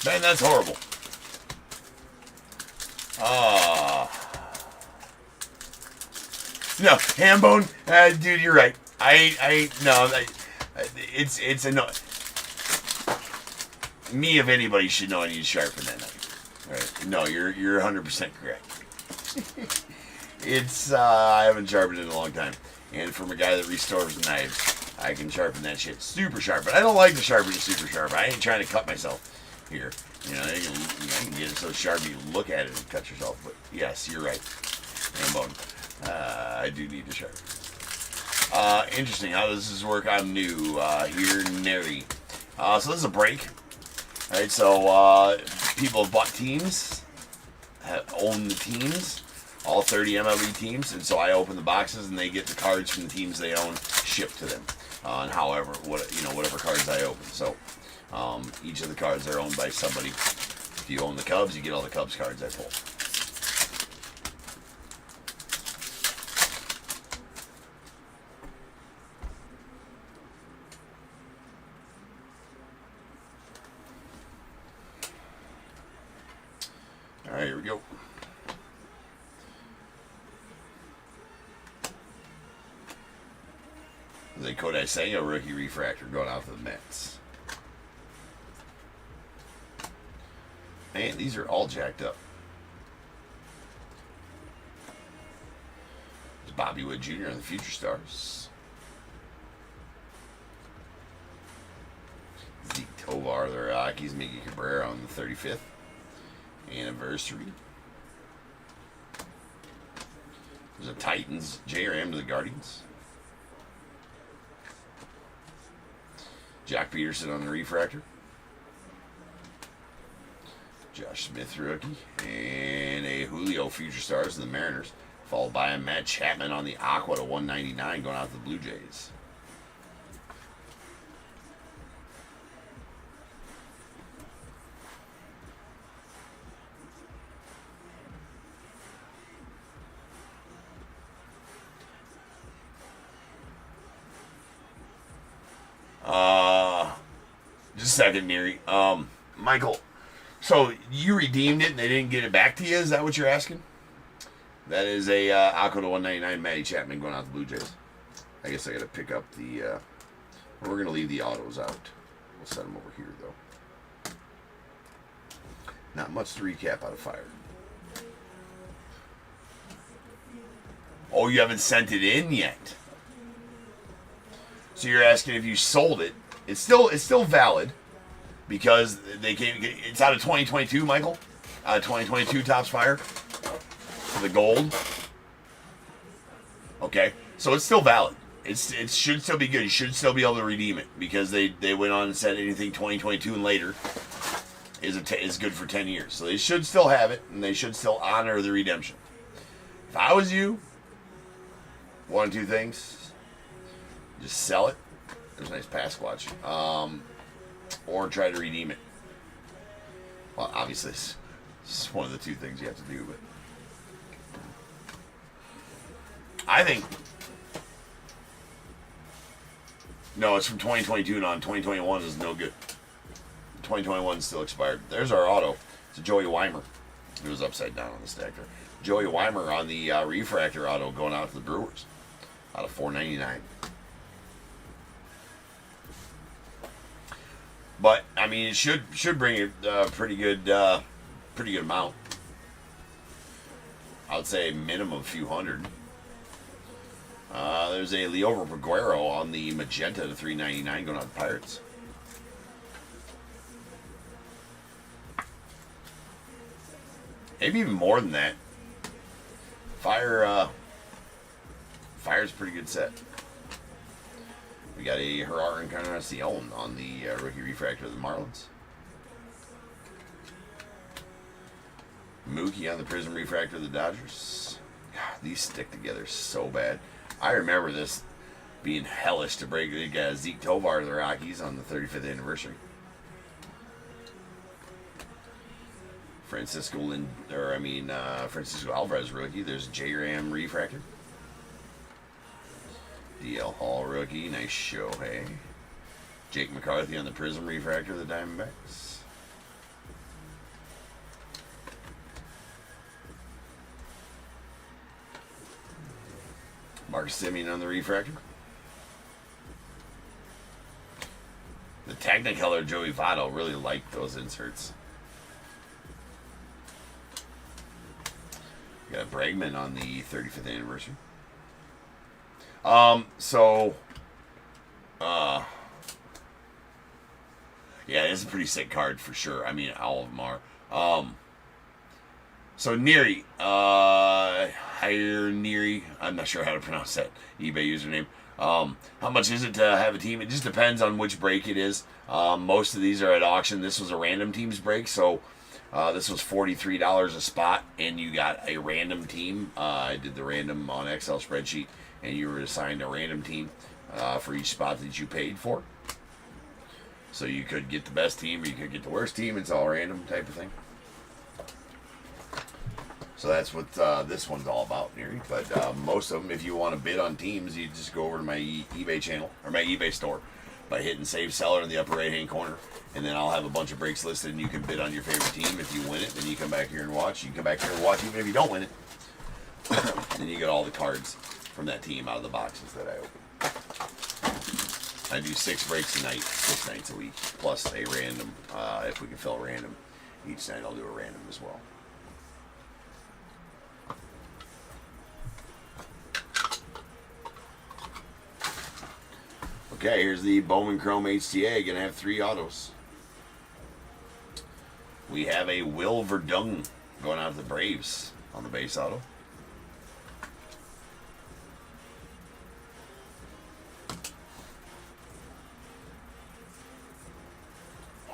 Man, that's horrible. No, Hambone, dude, you're right. It's a no. Me, if anybody, should know I need to sharpen that knife. Right? No, you're 100% correct. I haven't sharpened it in a long time, and from a guy that restores knives, I can sharpen that shit super sharp. But I don't like to sharpen it super sharp. I ain't trying to cut myself here. You know, I can get it so sharp you look at it and cut yourself. But yes, you're right. Hambone. I do need to sharpen. Interesting. How does this work? I'm new here, Neri. So this is a break. All right, so people have bought teams, own the teams, all 30 MLB teams, and so I open the boxes and they get the cards from the teams they own shipped to them. And whatever cards I open. So each of the cards are owned by somebody. If you own the Cubs, you get all the Cubs cards I pull. All right, here we go. The Kodai Senga rookie refractor going out to the Mets. Man, these are all jacked up. There's Bobby Wood Jr. on the Future Stars. Zeke Tovar, the Rockies. Miggy Cabrera on the 35th anniversary. There's a Titans. J.R.M. to the Guardians. Jack Peterson on the refractor. Josh Smith rookie. And a Julio Future Stars in the Mariners. Followed by a Matt Chapman on the Aqua to 199 going out to the Blue Jays. Just a second, Neri. Michael, so you redeemed it and they didn't get it back to you? Is that what you're asking? That is a Aqua to 199 Matty Chapman going out to the Blue Jays. I guess I got to pick up the... we're going to leave the autos out. We'll set them over here, though. Not much to recap out of Fire. Oh, you haven't sent it in yet. So you're asking if you sold it. It's still valid because they came. It's out of 2022, Michael. 2022 Topps Fire for the gold. Okay, so it's still valid. It should still be good. You should still be able to redeem it because they went on and said anything 2022 and later is good for 10 years. So they should still have it and they should still honor the redemption. If I was you, one of two things: just sell it. There's a nice Pasquatch. Or try to redeem it. Well, obviously, it's one of the two things you have to do. But I think no, it's from 2022 and on. 2021 is no good. 2021 is still expired. There's our auto. It's a Joey Weimer. It was upside down on the stack there. Joey Weimer on the refractor auto going out to the Brewers out of $4.99. But I mean, it should bring a pretty good amount. I would say minimum a few hundred. There's a Liover Peguero on the magenta to $3.99 going out to Pirates. Maybe even more than that. Fire's a pretty good set. We got a Gerard Encarnacion on the rookie refractor of the Marlins. Mookie on the Prism refractor of the Dodgers. God, these stick together so bad. I remember this being hellish to break. We got Zeke Tovar of the Rockies on the 35th anniversary. Francisco Alvarez rookie. There's J-Ram refractor. DL Hall rookie. Nice Shohei. Jake McCarthy on the Prism refractor of the Diamondbacks. Marcus Semien on the refractor. The Technicolor Joey Votto, really liked those inserts. Got Bregman on the 35th anniversary. Yeah, it's a pretty sick card for sure. I mean, all of them are. So Neary, Higher Neary, I'm not sure how to pronounce that eBay username. How much is it to have a team? It just depends on which break it is. Most of these are at auction. This was a random teams break, so this was $43 a spot, and you got a random team. I did the random on Excel spreadsheet, and you were assigned a random team for each spot that you paid for. So you could get the best team, or you could get the worst team. It's all random type of thing. So that's what this one's all about, Neary. But most of them, if you want to bid on teams, you just go over to my eBay channel, or my eBay store, by hitting Save Seller in the upper right-hand corner. And then I'll have a bunch of breaks listed, and you can bid on your favorite team. If you win it, then you come back here and watch. You can come back here and watch even if you don't win it. Then you get all the cards from that team out of the boxes that I open. I do 6 breaks a night, 6 nights a week, plus a random. If we can fill a random each night, I'll do a random as well. Okay, here's the Bowman Chrome HTA. Gonna have 3 autos. We have a Will Verdun going out to the Braves on the base auto.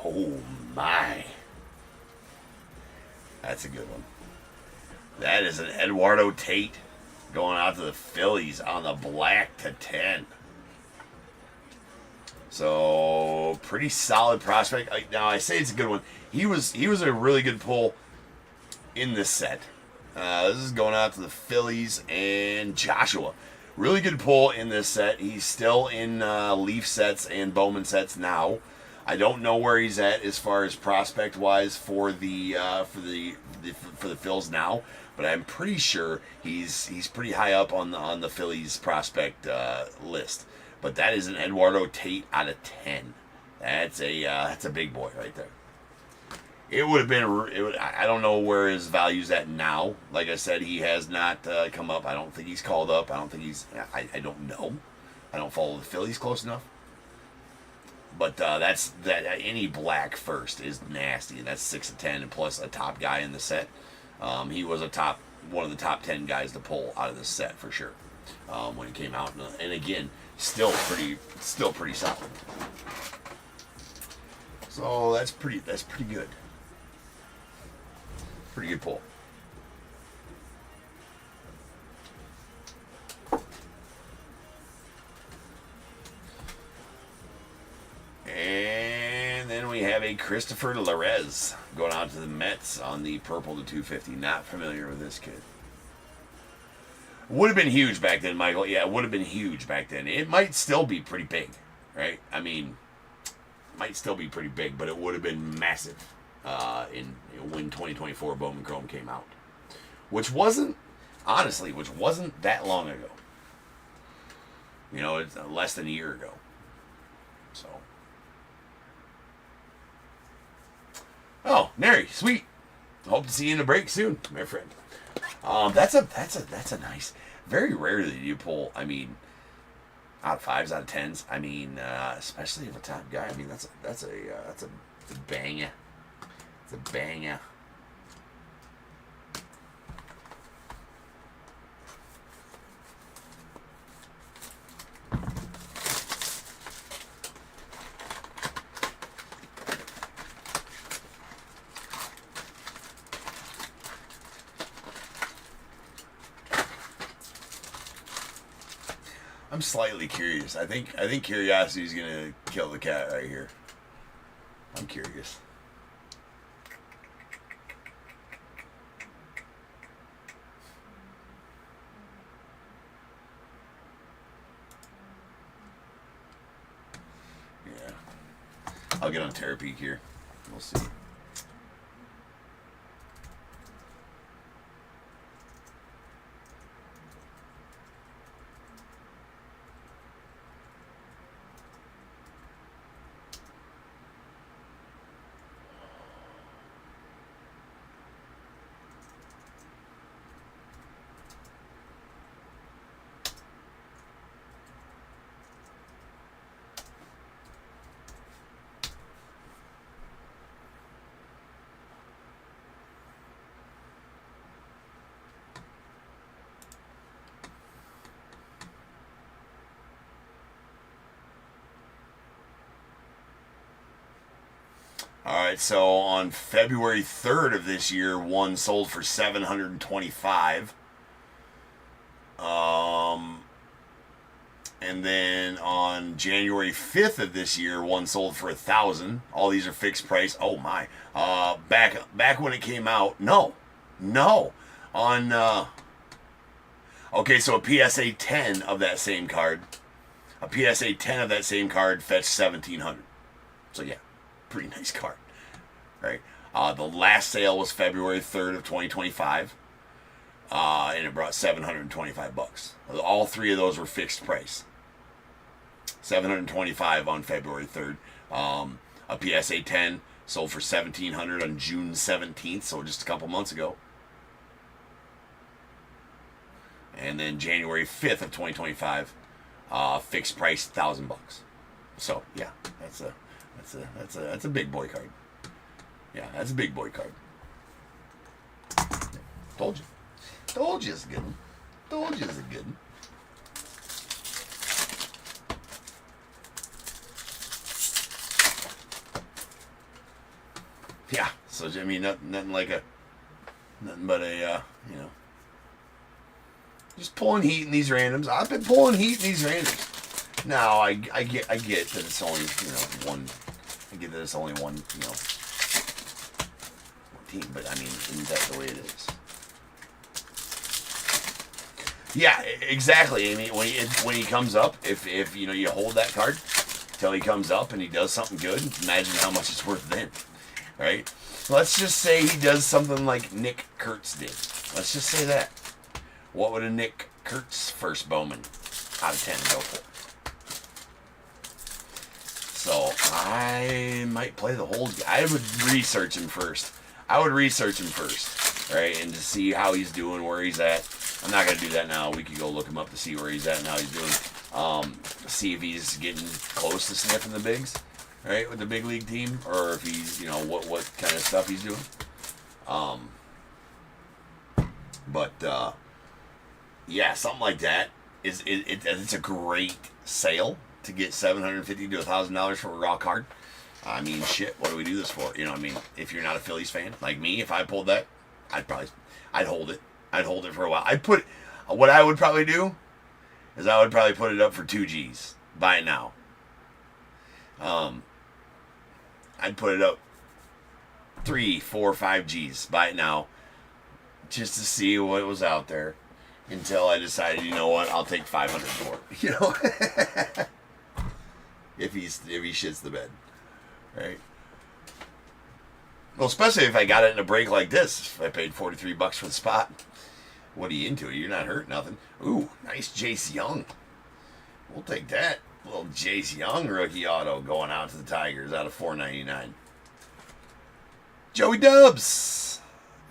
Oh my. That's a good one. That is an Eduardo Tate going out to the Phillies on the black to 10. So pretty solid prospect. Now I say it's a good one. He was a really good pull in this set. This is going out to the Phillies and Joshua. Really good pull in this set. He's still in Leaf sets and Bowman sets now. I don't know where he's at as far as prospect wise for the Phils now, but I'm pretty sure he's pretty high up on the Phillies prospect list. But that is an Eduardo Tate out of 10. That's a big boy right there. It would have been. I don't know where his value's at now. Like I said, he has not come up. I don't think he's called up. I don't think he's. I don't know. I don't follow the Phillies close enough. But that's that. Any black first is nasty, and that's 6-10, and plus a top guy in the set. He was one of the top 10 guys to pull out of this set for sure when he came out, and again, still pretty solid. So that's pretty good. Pretty good pull. And then we have a Christopher Larez going out to the Mets on the purple to 250. Not familiar with this kid. Would have been huge back then, Michael. Yeah, it would have been huge back then. It might still be pretty big, right? I mean, might still be pretty big, but it would have been massive when 2024 Bowman Chrome came out, which wasn't that long ago. You know, it's less than a year ago. So, oh, Nary, sweet. Hope to see you in the break soon, my friend. That's a nice. Very rarely do you pull. I mean, out of 5s, out of 10s. I mean, especially if a top guy. I mean, that's a banger. It's a banger. I'm slightly curious. I think curiosity is gonna kill the cat right here. I'm curious. Yeah. I'll get on Terapeak here. We'll see. All right, so on February 3rd of this year, one sold for $725. And then on January 5th of this year, one sold for $1,000. All these are fixed price. Oh my! Back when it came out, no. On okay, so a PSA 10 of that same card, fetched $1,700. So yeah. Pretty nice card, right? The last sale was February 3rd of 2025, and it brought $725. All three of those were fixed price. $725 on February 3rd. A PSA 10 sold for $1,700 on June 17th, so just a couple months ago. And then January 5th of 2025, fixed price $1,000. So yeah, that's a big boy card. Yeah, that's a big boy card. Told you it's a good one. Told you it's a good one. Yeah, so I mean, nothing but a just pulling heat in these randoms. I've been pulling heat in these randoms. Now I get that it's only one. I get that it's only one team, but I mean, isn't that the way it is? Yeah, exactly. I mean, when he comes up, if you hold that card till he comes up and he does something good, imagine how much it's worth then, right? Let's just say he does something like Nick Kurtz did. Let's just say that. What would a Nick Kurtz first Bowman out of 10 go for? So I might play the whole. I would research him first. Right, and to see how he's doing, where he's at. I'm not gonna do that now. We could go look him up to see where he's at and how he's doing. See if he's getting close to sniffing the bigs, right, with the big league team, or if he's, what kind of stuff he's doing. Yeah, something like that it's a great sale to get $750 to $1,000 for a raw card. I mean, shit, what do we do this for? If you're not a Phillies fan, like me, if I pulled that, I'd hold it. I'd hold it for a while. What I would probably do is I would probably put it up for 2 G's. Buy it now. I'd put it up 3, 4, 5 G's. Buy it now. Just to see what was out there. Until I decided, you know what, I'll take 500 for it. If he shits the bed. Right? Well, especially if I got it in a break like this. If I paid $43 for the spot. What are you into? You're not hurt nothing. Ooh, nice Jace Young. We'll take that. Little Jace Young rookie auto going out to the Tigers out of $4.99. Joey Dubs.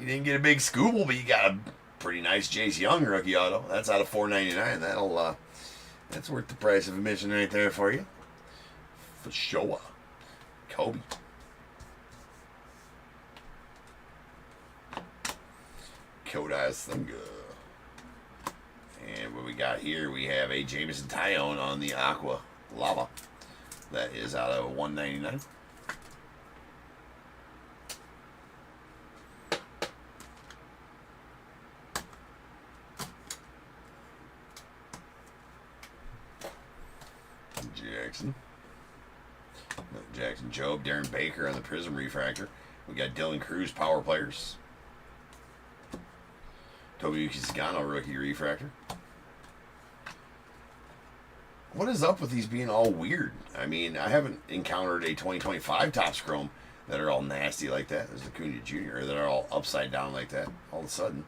You didn't get a big Scooble, but you got a pretty nice Jace Young rookie auto. That's out of $4.99. That's worth the price of admission right there for you. For sure. Kobe. Kodai's Thunder. And what we got here, we have a Jameson Tyone on the Aqua Lava. That is out of $199. Jackson Job, Darren Baker on the Prism Refractor. We got Dylan Cruz, Power Players. Tobuyuki Sagano, Rookie Refractor. What is up with these being all weird? I mean, I haven't encountered a 2025 Topps Chrome that are all nasty like that. There's the Cunha Jr. that are all upside down like that. All of a sudden,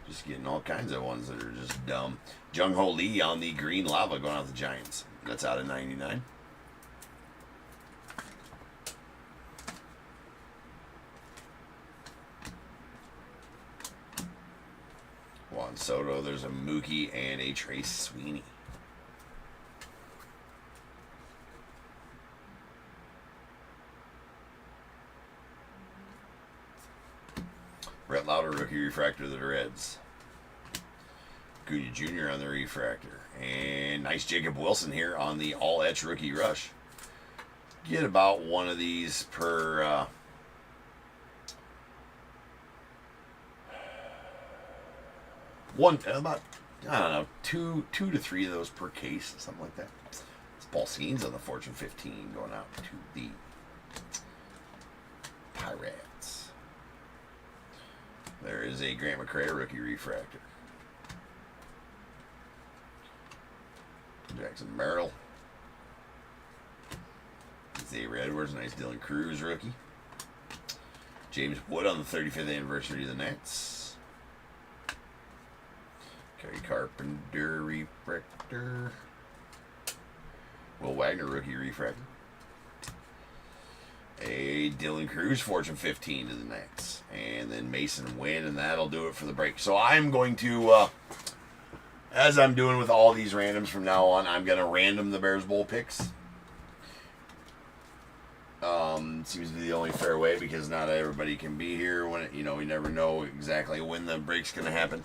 just getting all kinds of ones that are just dumb. Jung Ho Lee on the Green Lava going out the Giants. That's out of $99. Juan Soto, there's a Mookie and a Trace Sweeney. Brett Lauder, Rookie Refractor of the Reds. Cunha Jr. on the Refractor. And nice Jacob Wilson here on the All Etch Rookie Rush. Get about one of these per... about, I don't know, two to three of those per case, something like that. It's Paul Skeens on the Fortune 15 going out to the Pirates. There is a Grant McCray Rookie Refractor. Jackson Merrill. Xavier Edwards, nice Dylan Cruz rookie. James Wood on the 35th anniversary of the Nets. Kerry Carpenter Refractor. Will Wagner Rookie Refractor. A Dylan Cruz Fortune 15 to the Nets. And then Mason Wynn, and that'll do it for the break. So I'm going to, as I'm doing with all these randoms from now on, I'm going to random the Bears Bowl picks. Seems to be the only fair way because not everybody can be here when it, we never know exactly when the break's going to happen.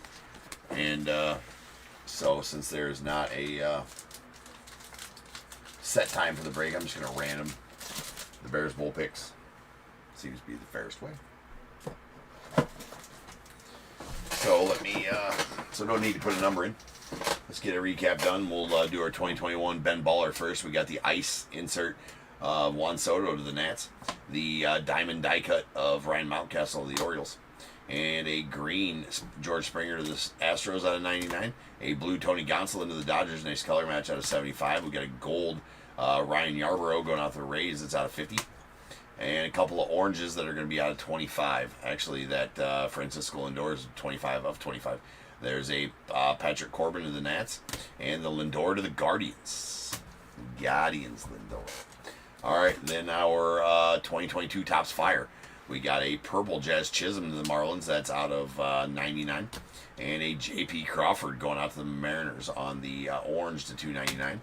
And so since there's not a set time for the break, I'm just going to random the Bears Bowl picks. Seems to be the fairest way. So let me, so no need to put a number in. Let's get a recap done. We'll do our 2021 Ben Baller first. We got the ice insert of Juan Soto to the Nats. The diamond die cut of Ryan Mountcastle of the Orioles. And a green George Springer to the Astros out of 99. A blue Tony Gonsolin to the Dodgers. Nice color match out of 75. We got a gold Ryan Yarborough going out to the Rays. That's out of 50. And a couple of oranges that are going to be out of 25. Actually, that Francisco Lindor is 25 of 25. There's a Patrick Corbin to the Nats. And the Lindor to the Guardians. Guardians Lindor. All right, then our 2022 Topps Fire. We got a purple Jazz Chisholm to the Marlins. That's out of 99. And a J.P. Crawford going out to the Mariners on the orange to 299.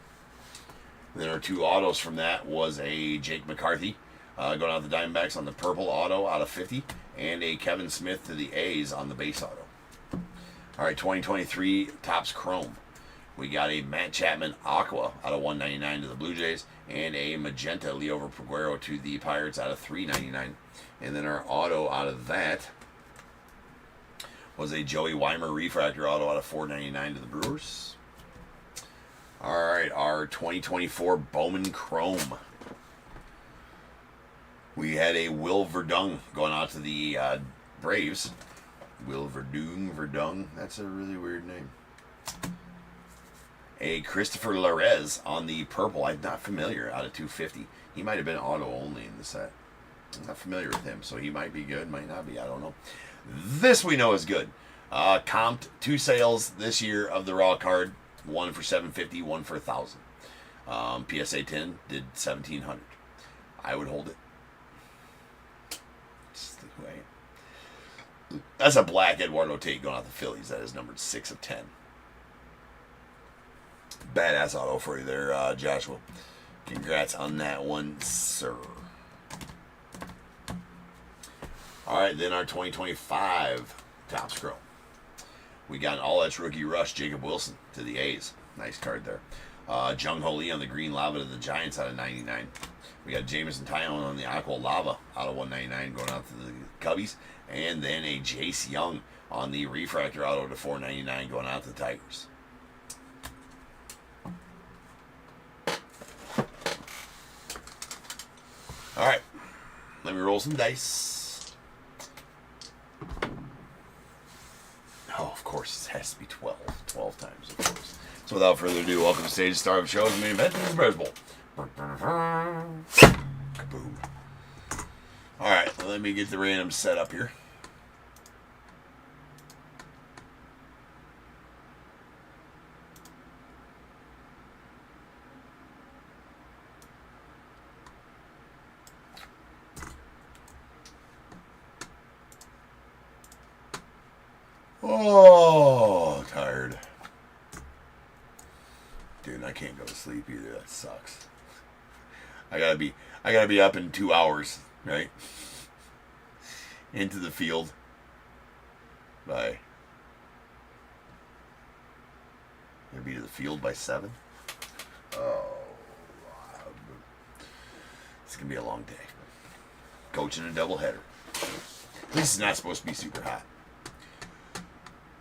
Then our 2 autos from that was a Jake McCarthy going out to the Diamondbacks on the purple auto out of 50. And a Kevin Smith to the A's on the base auto. All right, 2023 Topps Chrome. We got a Matt Chapman Aqua out of 199 to the Blue Jays. And a Magenta Leo Peguero to the Pirates out of 399. And then our auto out of that was a Joey Weimer refractor auto out of 499 to the Brewers. All right, our 2024 Bowman Chrome. We had a Will Verdung going out to the Braves. Will Verdung. That's a really weird name. A Christopher Larez on the purple. I'm not familiar, out of 250. He might have been auto only in the set. I'm not familiar with him, so he might be good, might not be, I don't know. This we know is good. Comped 2 sales this year of the raw card. 1 for $750, 1 for $1,000. PSA 10 did $1,700. I would hold it. That's a black Eduardo Tate going out the Phillies. That is numbered 6 of 10. Badass auto for you there, Joshua. Congrats on that one, sir. All right, then our 2025 Topps Chrome. We got an all-edge rookie rush, Jacob Wilson to the A's. Nice card there. Jung Ho Lee on the green lava to the Giants out of 99. We got Jameson Taillon on the aqua lava out of 199 going out to the Cubbies. And then a Jace Young on the refractor auto to 499 going out to the Tigers. All right, let me roll some dice. Oh, of course, it has to be 12. 12 times, of course. So without further ado, welcome to the stage, star of the show, the main event, the Bears Bowl. Kaboom. All right, well, let me get the random set up here. Oh, tired. Dude, I can't go to sleep either. That sucks. I gotta be up in 2 hours, right? Into the field by. Gonna be to the field by 7. Oh, it's gonna be a long day. Coaching a doubleheader. This is not supposed to be super hot.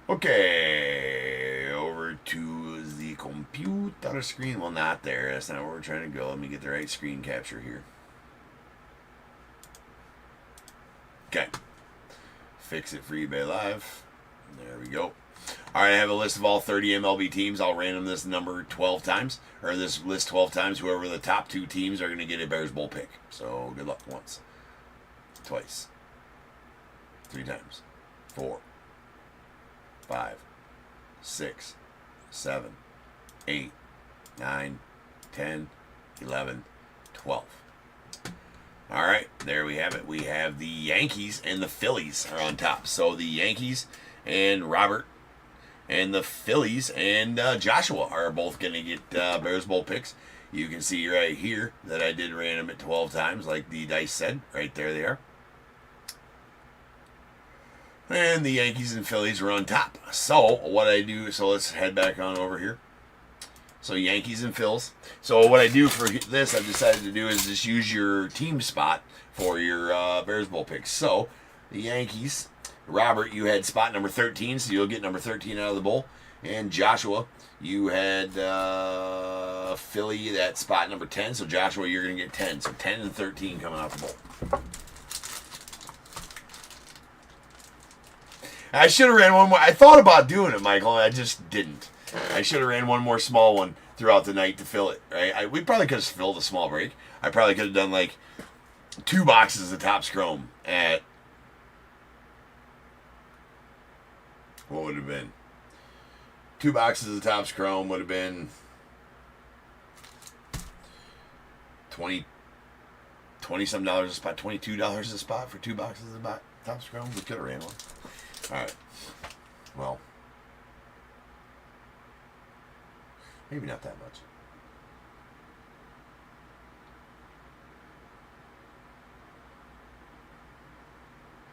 Okay, over to the computer screen. Well, not there. That's not where we're trying to go. Let me get the right screen capture here. Okay. Fix it for eBay Live. There we go. All right, I have a list of all 30 MLB teams. I'll random this number 12 times, or this list 12 times. Whoever the top 2 teams are going to get a Bears Bowl pick. So good luck. Once, twice, 3 times, 4, 5, 6, 7, 8, 9, 10, 11, 12. All right, there we have it. We have the Yankees and the Phillies are on top. So the Yankees and Robert and the Phillies and Joshua are both going to get Bears Bowl picks. You can see right here that I did random it 12 times like the dice said. Right there they are. And the Yankees and Phillies are on top. So what I do, so let's head back on over here. So Yankees and Phils. So what I do for this, I've decided to do is just use your team spot for your Bears Bowl picks. So the Yankees, Robert, you had spot number 13, so you'll get number 13 out of the bowl. And Joshua, you had Philly, that spot number 10. So Joshua, you're going to get 10. So 10 and 13 coming out the bowl. I should have ran one more. I thought about doing it, Michael, and I just didn't. I should have ran one more small one throughout the night to fill it, right? We probably could have filled a small break. I probably could have done like 2 boxes of Topps Chrome at, what would it have been? 2 boxes of Topps Chrome would have been 20, $20-some a spot, $22 a spot for 2 boxes of Topps Chrome. We could have ran one. All right. Well, maybe not that much.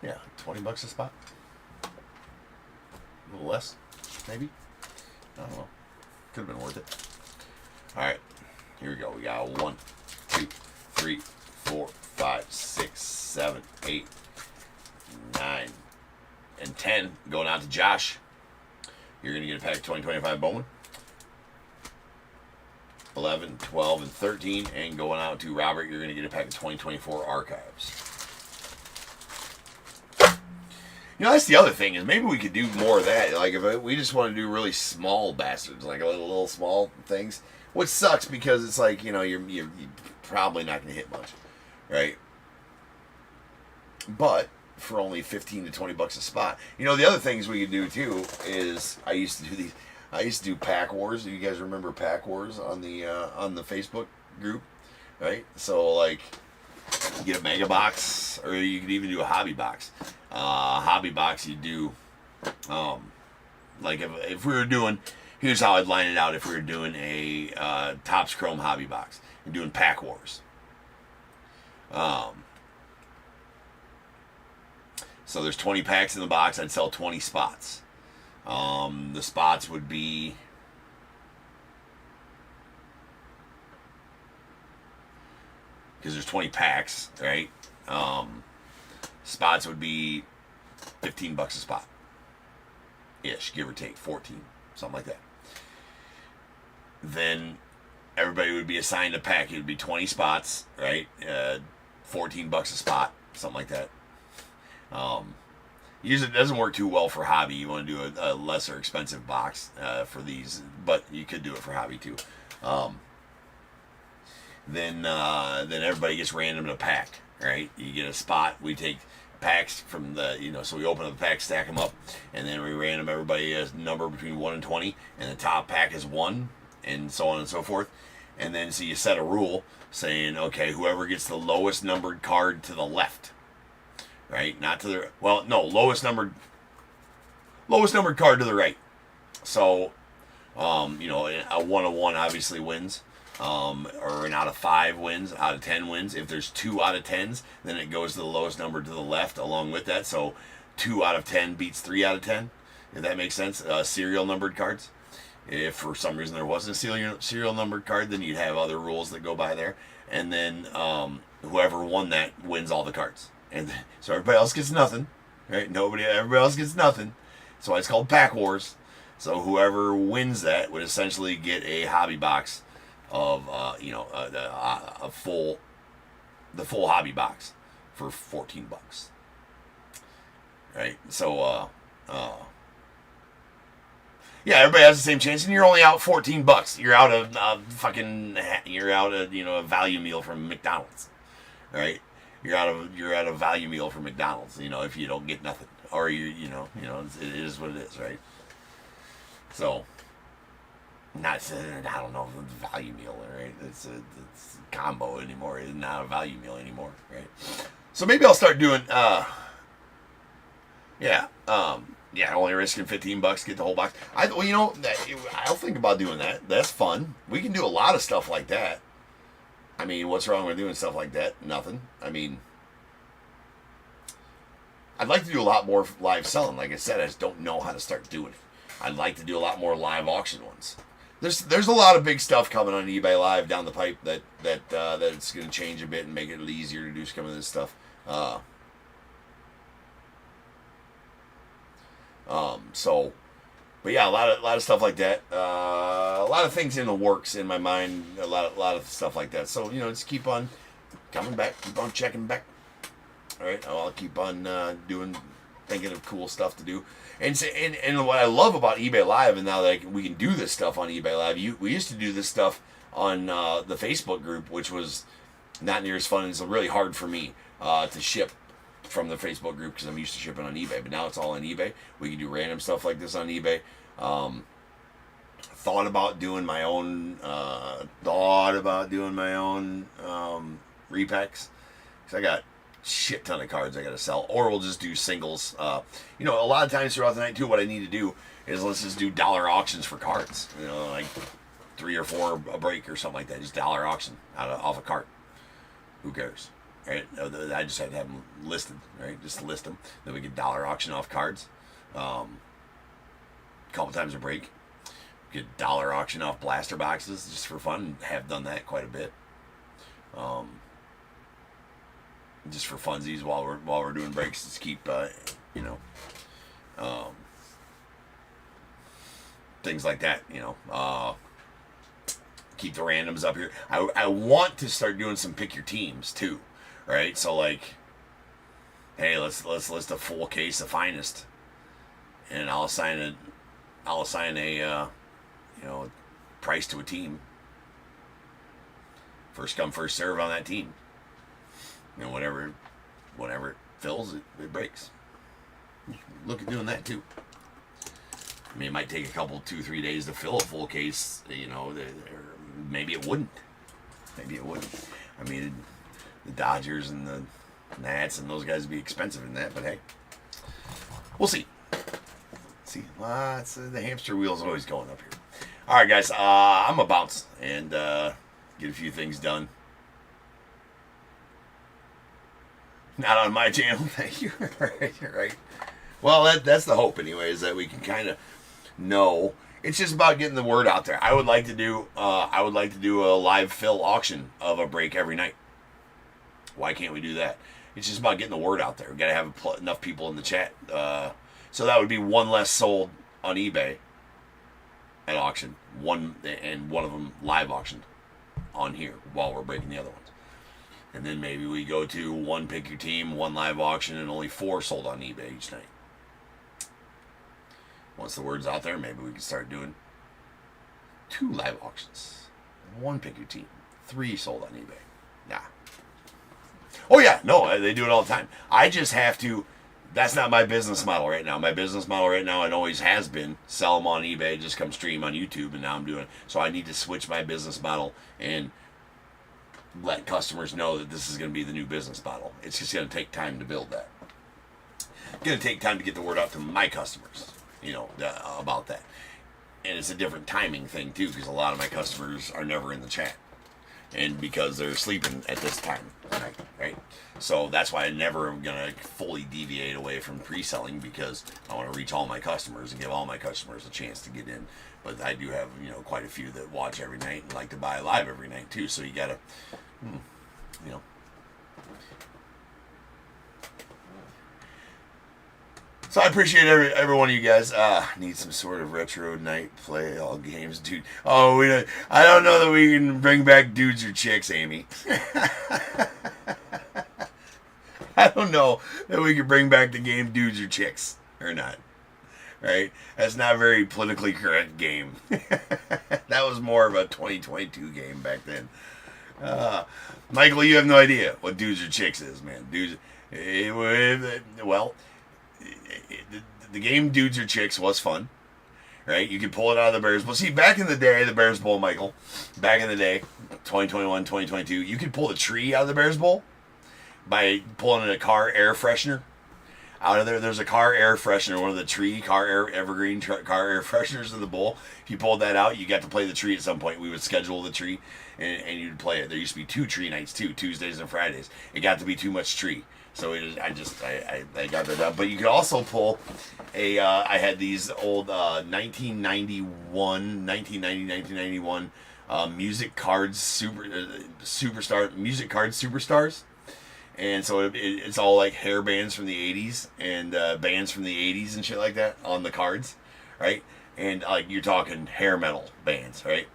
Yeah, $20 a spot. A little less, maybe. I don't know. Could have been worth it. All right, here we go. We got 1, 2, 3, 4, 5, 6, 7, 8, 9, and 10 going out to Josh. You're going to get a pack of 2025 Bowman. 11, 12, and 13. And going out to Robert, you're going to get a pack of 2024 Archives. You know, that's the other thing, is maybe we could do more of that. Like, if we just want to do really small bastards, like little small things. Which sucks, because it's like, you know, you're probably not going to hit much, right? But for only $15 to $20 a spot. You know, the other things we could do too is I used to do Pack Wars. Do you guys remember Pack Wars on the Facebook group, right? So like, you get a mega box, or you could even do a hobby box. Hobby box, you do like if we were doing, here's how I'd line it out. If we were doing a Topps Chrome hobby box, you're doing Pack Wars. So there's 20 packs in the box. I'd sell 20 spots. The spots would be, because there's 20 packs, right? Spots would be $15 a spot, ish, give or take, 14, something like that. Then everybody would be assigned a pack. It would be 20 spots, right? $14 a spot, something like that. Usually it doesn't work too well for hobby. You want to do a lesser expensive box for these, but you could do it for hobby too. Then everybody gets random a pack, right? You get a spot. We take packs from the, you know, so we open up the pack, stack them up, and then we random everybody a number between 1 and 20, and the top pack is 1, and so on and so forth. And then so you set a rule saying, okay, whoever gets the lowest numbered card to the left, right? Not to the, well, no, lowest numbered card to the right. So, you know, a 1-of-1 obviously wins. Or an out of 5 wins, out of 10 wins. If there's 2 out of 10s, then it goes to the lowest number to the left along with that. So 2 out of 10 beats 3 out of 10, if that makes sense. Serial numbered cards. If for some reason there wasn't a serial numbered card, then you'd have other rules that go by there. And then whoever won that wins all the cards. And so everybody else gets nothing, right? Everybody else gets nothing. So it's called Pack Wars. So whoever wins that would essentially get a hobby box of the full hobby box for $14, right? So yeah, everybody has the same chance, and you're only out $14. You're out of a value meal from McDonald's, right? You're out of value meal from McDonald's, you know, if you don't get nothing, or it is what it is, right? So. I don't know if it's a value meal, right? It's a combo anymore. It's not a value meal anymore, right? So maybe I'll start doing, only risking $15, get the whole box. I'll think about doing that. That's fun. We can do a lot of stuff like that. I mean, what's wrong with doing stuff like that? Nothing. I mean, I'd like to do a lot more live selling. Like I said, I just don't know how to start doing it. I'd like to do a lot more live auction ones. There's a lot of big stuff coming on eBay Live down the pipe that it's going to change a bit and make it easier to do some of this stuff. But yeah, a lot of stuff like that. A lot of things in the works in my mind. A lot of stuff like that. So just keep on coming back, keep on checking back. All right, I'll keep on thinking of cool stuff to do. And what I love about eBay Live, and now that we can do this stuff on eBay Live, we used to do this stuff on the Facebook group, which was not near as fun. It's really hard for me to ship from the Facebook group because I'm used to shipping on eBay. But now it's all on eBay. We can do random stuff like this on eBay. Thought about doing my own repacks. Because I got shit ton of cards I got to sell. Or we'll just do singles. A lot of times throughout the night, too, what I need to do is let's just do dollar auctions for cards. Like 3 or 4 a break or something like that. Just dollar auction off a cart. Who cares? Right? I just had to have them listed, right? Just list them. Then we get dollar auction off cards. A couple times a break. Get dollar auction off blaster boxes just for fun. Have done that quite a bit. Just for funsies while we're doing breaks. Just keep things like that. Keep the randoms up here. I want to start doing some pick your teams too. Right, so like, hey, let's list a full case of finest, and I'll assign a price to a team. First come, first serve on that team. Whenever it fills, it breaks. Look at doing that too. I mean, it might take a couple, 2-3 days to fill a full case. Or maybe it wouldn't. I mean. The Dodgers and the Nats and those guys would be expensive in that, but hey, we'll see. The hamster wheel's always going up here. All right, guys, I'm gonna bounce and get a few things done. Not on my channel, thank you. right. Well, that's the hope, anyways, that we can kind of know. It's just about getting the word out there. I would like to do a live fill auction of a break every night. Why can't we do that? It's just about getting the word out there. We got to have enough people in the chat. So that would be one less sold on eBay at auction. One of them live auctioned on here while we're breaking the other ones. And then maybe we go to 1 pick your team, 1 live auction, and only 4 sold on eBay each night. Once the word's out there, maybe we can start doing 2 live auctions. 1 pick your team, 3 sold on eBay. Nah. Oh, yeah. No, they do it all the time. I just have to. That's not my business model right now. My business model right now, it always has been, sell them on eBay, just come stream on YouTube, and now I'm doing it. So I need to switch my business model and let customers know that this is going to be the new business model. It's just going to take time to build that. It's going to take time to get the word out to my customers, about that. And it's a different timing thing, too, because a lot of my customers are never in the chat. And because they're sleeping at this time, right? So that's why I never am going to fully deviate away from pre-selling, because I want to reach all my customers and give all my customers a chance to get in. But I do have, quite a few that watch every night and like to buy live every night too. So you got to, So I appreciate every one of you guys. Need some sort of retro night play all games, dude. Oh, I don't know that we can bring back dudes or chicks, Amy. I don't know that we can bring back the game dudes or chicks or not. Right? That's not a very politically correct game. That was more of a 2022 game back then. Michael, you have no idea what dudes or chicks is, man. Dudes, the game Dudes or Chicks was fun, right? You could pull it out of the Bears Bowl. See, back in the day, the Bears Bowl, Michael, back in the day, 2021, 2022, you could pull the tree out of the Bears Bowl by pulling a car air freshener out of there. There's a car air freshener, one of the evergreen car air fresheners in the bowl. If you pulled that out, you got to play the tree at some point. We would schedule the tree, and you'd play it. There used to be 2 tree nights, too, Tuesdays and Fridays. It got to be too much tree. So I got that up. But you could also pull I had these old 1991 music cards superstars. And so it's all like hair bands from the 80s and bands from the 80s and shit like that on the cards, right? And like you're talking hair metal bands, right?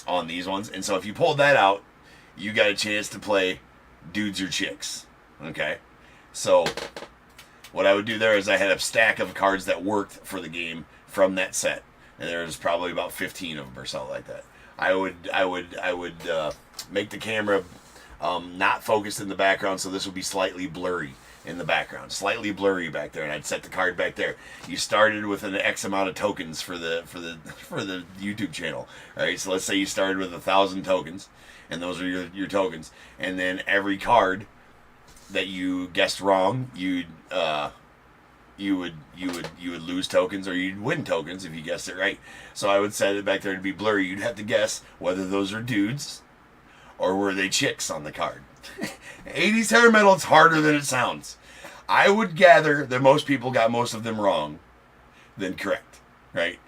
On these ones. And so if you pulled that out, you got a chance to play Dudes or Chicks, okay? So what I would do there is I had a stack of cards that worked for the game from that set, and there was probably about 15 of them or something like that. I would make the camera not focused in the background, so this would be slightly blurry in the background, slightly blurry back there, and I'd set the card back there. You started with an X amount of tokens for the YouTube channel, all right? So let's say you started with 1,000 tokens, and those are your tokens, and then every card that you guessed wrong, you would lose tokens or you'd win tokens if you guessed it right. So I would set it back there to be blurry. You'd have to guess whether those are dudes or were they chicks on the card. 80s hair metal, it's harder than it sounds. I would gather that most people got most of them wrong than correct, right?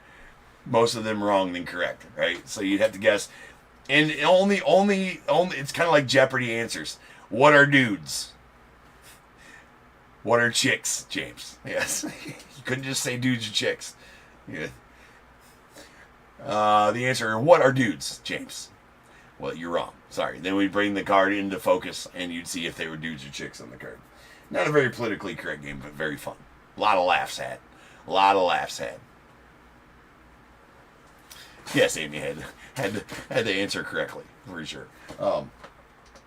Most of them wrong than correct, right? So you'd have to guess. And only it's kind of like Jeopardy answers. What are dudes? What are chicks, James? Yes. You couldn't just say dudes or chicks. Yeah. The answer, what are dudes, James? Well, you're wrong. Sorry. Then we'd bring the card into focus, and you'd see if they were dudes or chicks on the card. Not a very politically correct game, but very fun. A lot of laughs had. A lot of laughs had. Yes, Amy had to answer correctly, for sure. A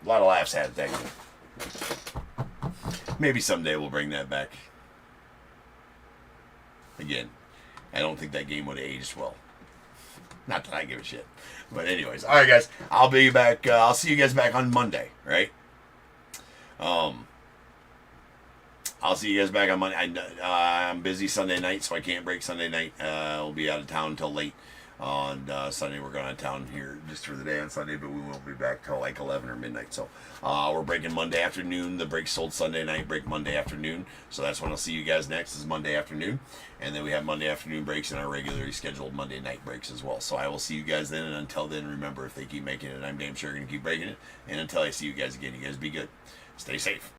lot of laughs had at that game. Maybe someday we'll bring that back. Again, I don't think that game would have aged well. Not that I give a shit. But anyways, all right, guys. I'll be back. I'll see you guys back on Monday, right? I'll see you guys back on Monday. I'm busy Sunday night, so I can't break Sunday night. We'll be out of town until late on Sunday. We're going out of town here just for the day on Sunday, but we won't be back till like 11 or midnight. So we're breaking Monday afternoon. The break sold Sunday night, break Monday afternoon. So that's when I'll see you guys next, is Monday afternoon. And then we have Monday afternoon breaks and our regularly scheduled Monday night breaks as well. So I will see you guys then. And until then, remember, if they keep making it, I'm damn sure going to keep breaking it. And until I see you guys again, you guys be good. Stay safe.